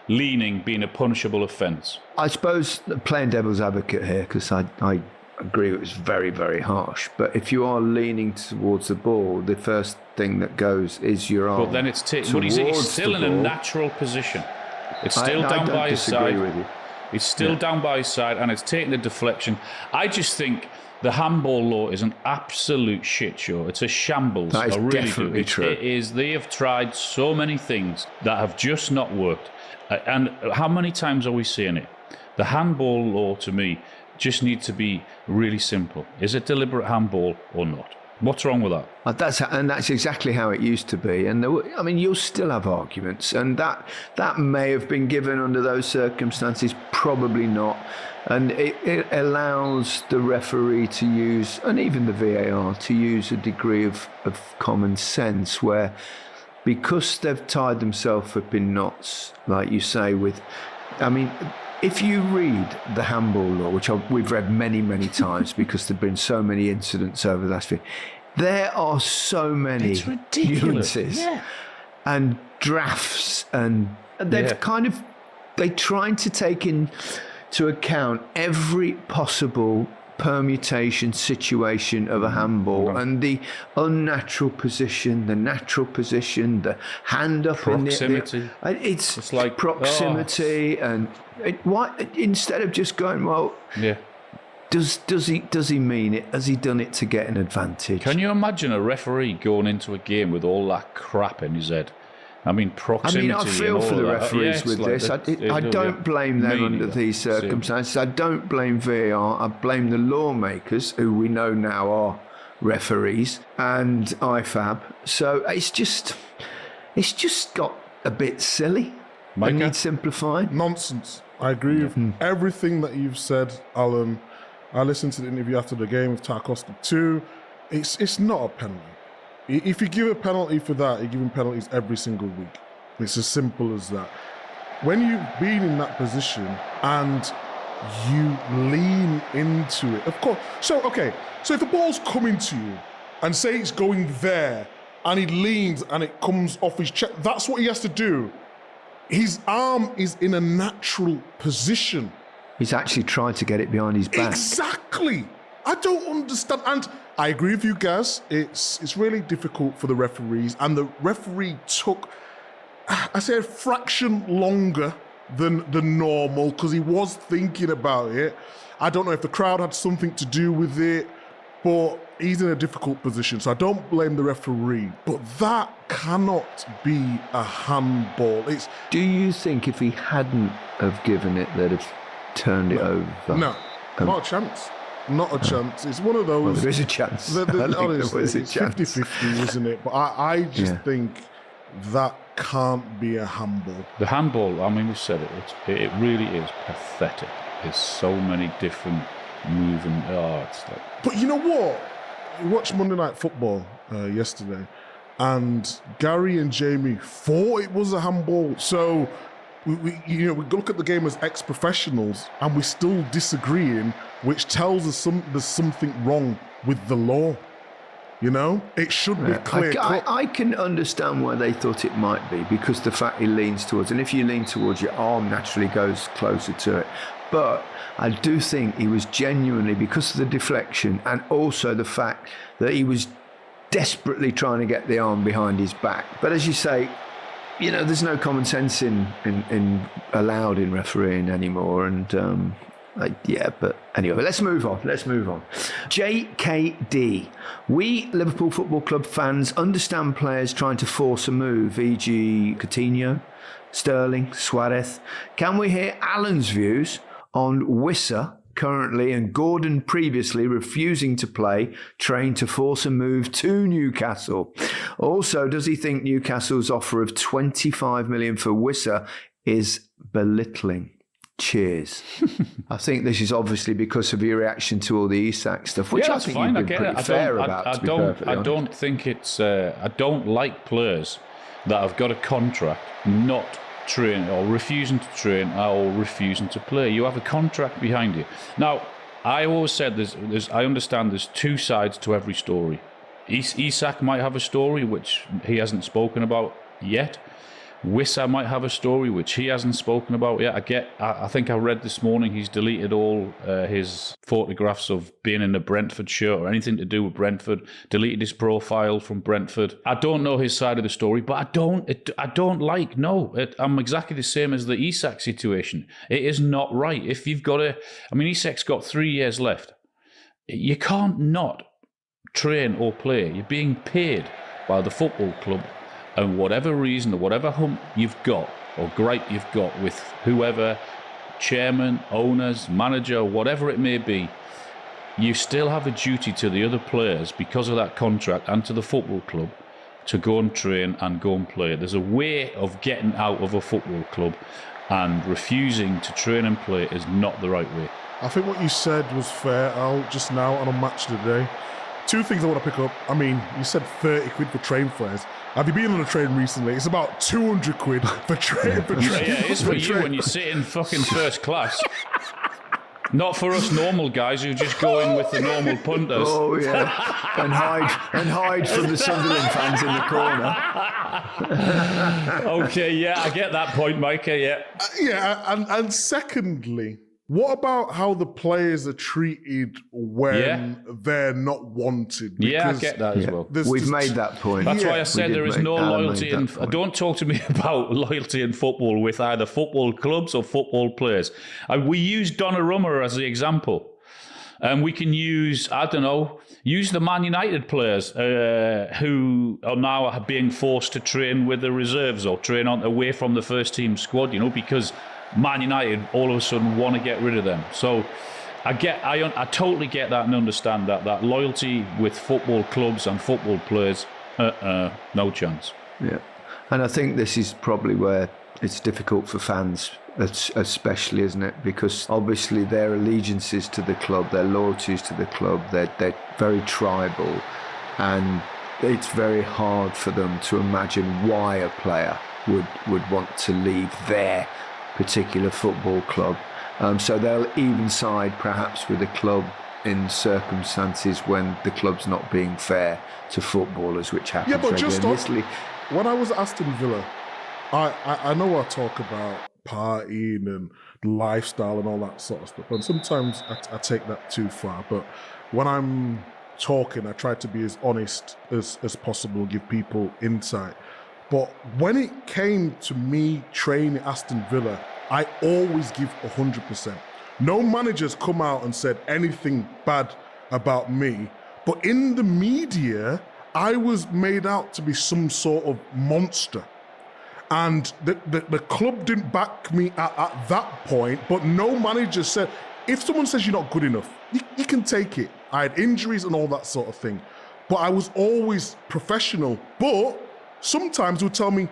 leaning been a punishable offence? I suppose playing devil's advocate here, because I agree it was very, very harsh. But if you are leaning towards the ball, the first thing that goes is your arm. But then it's but he's still in a natural position. It's still down by his side. It's still down by his side, and it's taking a deflection. I just think the handball law is an absolute shit show. It's a shambles. That is definitely true. It is. They have tried so many things that have just not worked. And how many times are we seeing it? The handball law, to me, just needs to be really simple. Is it deliberate handball or not? What's wrong with that? That's exactly how it used to be. And you'll still have arguments, and that may have been given under those circumstances, probably not. And it allows the referee to use, and even the VAR, to use a degree of common sense where, because they've tied themselves up in knots, like you say, if you read the handball law, which we've read many, many times because there have been so many incidents over the last few, there are so many nuances and drafts, and they've they're trying to take into account every possible permutation situation of a handball, and the unnatural position, the natural position, the hand up proximity. In the it's like proximity, and instead of just going, well, does he mean it? Has he done it to get an advantage? Can you imagine a referee going into a game with all that crap in his head? Proximity. I feel for the referees with this. I don't blame them under these circumstances. I don't blame VAR. I blame the lawmakers, who we know now are referees, and IFAB. So it's just got a bit silly. I need simplifying. Nonsense. I agree with everything that you've said, Alan. I listened to the interview after the game with Tarkowski too. It's not a penalty. If you give a penalty for that, you're giving penalties every single week. It's as simple as that. When you've been in that position and you lean into it, of course. So if the ball's coming to you and say it's going there and he leans and it comes off his chest, that's what he has to do. His arm is in a natural position. He's actually tried to get it behind his back. Exactly. I don't understand. And I agree with you, Gaz. It's really difficult for the referees. And the referee took I say a fraction longer than normal because he was thinking about it. I don't know if the crowd had something to do with it, but he's in a difficult position, so I don't blame the referee. But that cannot be a handball. Do you think if he hadn't have given it, they'd have turned it over? No, not a chance. Not a chance. It's one of those... Well, there is a chance. Honestly, it's 50-50, isn't it? But I just think that can't be a handball. The handball, I mean, we said it really is pathetic. There's so many different moving... But you know what? We watched Monday Night Football yesterday, and Gary and Jamie thought it was a handball. So we look at the game as ex-professionals, and we're still disagreeing, which tells us there's something wrong with the law. You know, it should be clear. I can understand why they thought it might be, because the fact he leans towards, and if you lean towards, your arm naturally goes closer to it. But I do think he was genuinely, because of the deflection and also the fact that he was desperately trying to get the arm behind his back. But as you say, you know, there's no common sense in allowed in refereeing anymore. And but anyway, let's move on. JKD. We Liverpool Football Club fans understand players trying to force a move, e.g. Coutinho, Sterling, Suarez. Can we hear Alan's views on Wissa currently and Gordon previously refusing to play, trying to force a move to Newcastle? Also, does he think Newcastle's offer of 25 million for Wissa is belittling? Cheers. I think this is obviously because of your reaction to all the Isak stuff, which I think you've been pretty fair about. I don't think it's... I don't like players that have got a contract not train or refusing to train or refusing to play. You have a contract behind you. Now, I always said I understand there's two sides to every story. Isak might have a story which he hasn't spoken about yet. Wissa might have a story which he hasn't spoken about yet. I think I read this morning he's deleted all his photographs of being in a Brentford shirt or anything to do with Brentford. Deleted his profile from Brentford. I don't know his side of the story, but I'm exactly the same as the Isak situation. It is not right. If you've got Isak's got 3 years left. You can't not train or play. You're being paid by the football club. And whatever reason or whatever hump you've got or gripe you've got with whoever, chairman, owners, manager, whatever it may be, you still have a duty to the other players because of that contract and to the football club to go and train and go and play. There's a way of getting out of a football club, and refusing to train and play is not the right way. I think what you said was fair, Al, just now on a match today. Two things I want to pick up. I mean, you said 30 quid for train fares. Have you been on a train recently? It's about 200 quid for train. Yeah, it is for you when you sit in fucking first class. Not for us normal guys who just go in with the normal punters. Oh yeah, and hide from the Sunderland fans in the corner. Okay, yeah, I get that point, Micah. Yeah. And secondly, what about how the players are treated when they're not wanted? Because I get that as well. We've made that point. That's why I said there is no loyalty in... Don't talk to me about loyalty in football with either football clubs or football players. We use Donnarumma as the example. And we can use the Man United players who are now being forced to train with the reserves or train away from the first team squad, because Man United all of a sudden want to get rid of them. So I totally get that and understand that loyalty with football clubs and football players, no chance. Yeah, and I think this is probably where it's difficult for fans, especially, isn't it? Because obviously their allegiances to the club, their loyalties to the club, they're very tribal, and it's very hard for them to imagine why a player would want to leave their particular football club. So they'll even side perhaps with the club in circumstances when the club's not being fair to footballers, which happens regularly. When I was at Aston Villa, I know I talk about partying and lifestyle and all that sort of stuff, and sometimes I take that too far, but when I'm talking, I try to be as honest as possible, give people insight. But when it came to me training Aston Villa, I always give 100%. No manager's come out and said anything bad about me. But in the media, I was made out to be some sort of monster. And the club didn't back me at that point, but no manager said, if someone says you're not good enough, you can take it. I had injuries and all that sort of thing. But I was always professional. But sometimes they would tell me,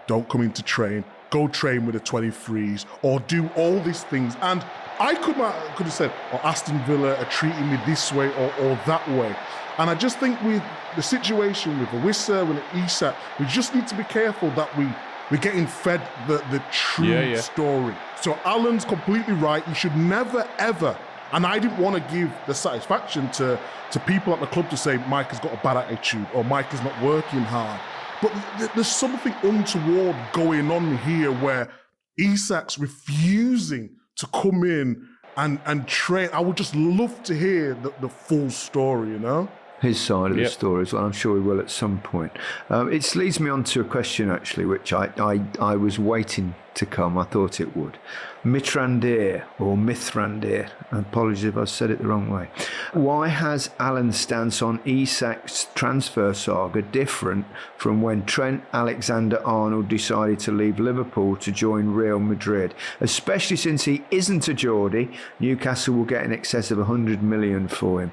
don't come in to train, go train with the 23s, or do all these things. And I could have said, oh, Aston Villa are treating me this way or that way. And I just think with the situation with Wissa, with Isak, we just need to be careful that we're getting fed the true story. So Alan's completely right. You should never, ever, and I didn't want to give the satisfaction to people at the club to say Mike has got a bad attitude or Mike is not working hard. But there's something untoward going on here where Isak's refusing to come in and train. I would just love to hear the full story, you know? His side of the story as well. I'm sure he will at some point. It leads me on to a question, actually, which I was waiting to come. I thought it would. Mithrandir, or Mithrandir, apologies if I said it the wrong way. Why has Alan's stance on Isak's transfer saga different from when Trent Alexander-Arnold decided to leave Liverpool to join Real Madrid? Especially since he isn't a Geordie, Newcastle will get in excess of 100 million for him.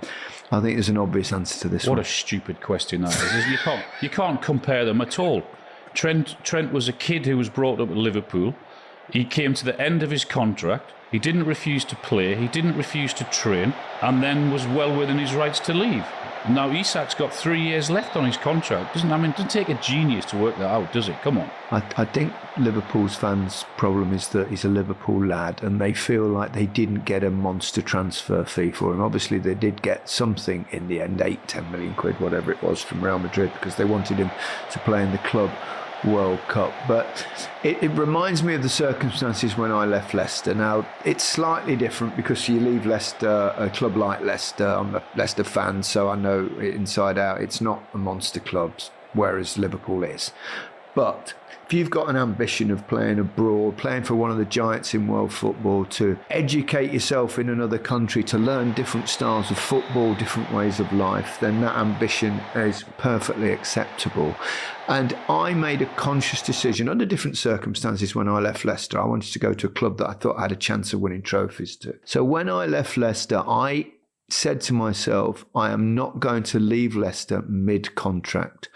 I think there's an obvious answer to this one. What a stupid question that is. You can't compare them at all. Trent was a kid who was brought up at Liverpool. He came to the end of his contract. He didn't refuse to play. He didn't refuse to train, and then was well within his rights to leave. Now Isak's got 3 years left on his contract. Doesn't take a genius to work that out, does it? Come on. I think Liverpool's fans' problem is that he's a Liverpool lad and they feel like they didn't get a monster transfer fee for him. Obviously, they did get something in the end, 8-10 million quid, whatever it was, from Real Madrid, because they wanted him to play in the Club World Cup. But it reminds me of the circumstances when I left Leicester. Now, it's slightly different because you leave Leicester, a club like Leicester. I'm a Leicester fan, so I know it inside out. It's not a monster club, whereas Liverpool is. But if you've got an ambition of playing abroad, playing for one of the giants in world football, to educate yourself in another country, to learn different styles of football, different ways of life, then that ambition is perfectly acceptable. And I made a conscious decision under different circumstances when I left Leicester. I wanted to go to a club that I thought I had a chance of winning trophies to. So when I left Leicester, I said to myself, I am not going to leave Leicester mid-contract,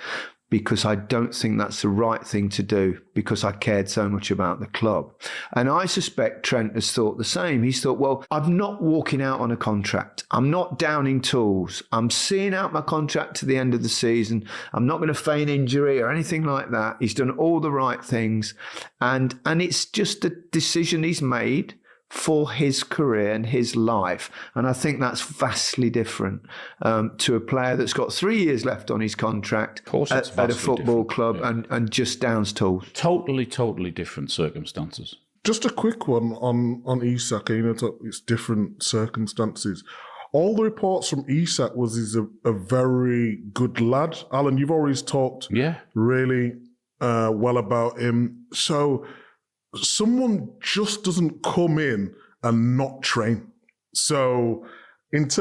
because I don't think that's the right thing to do, because I cared so much about the club. And I suspect Trent has thought the same. He's thought, well, I'm not walking out on a contract. I'm not downing tools. I'm seeing out my contract to the end of the season. I'm not going to feign injury or anything like that. He's done all the right things. And it's just a decision he's made for his career and his life. And I think that's vastly different to a player that's got 3 years left on his contract at a football club and just downs tools. Totally different circumstances. Just a quick one on Isak. It's different circumstances. All the reports from Isak was he's a very good lad. Alan, you've always talked really well about him. So someone just doesn't come in and not train. So in terms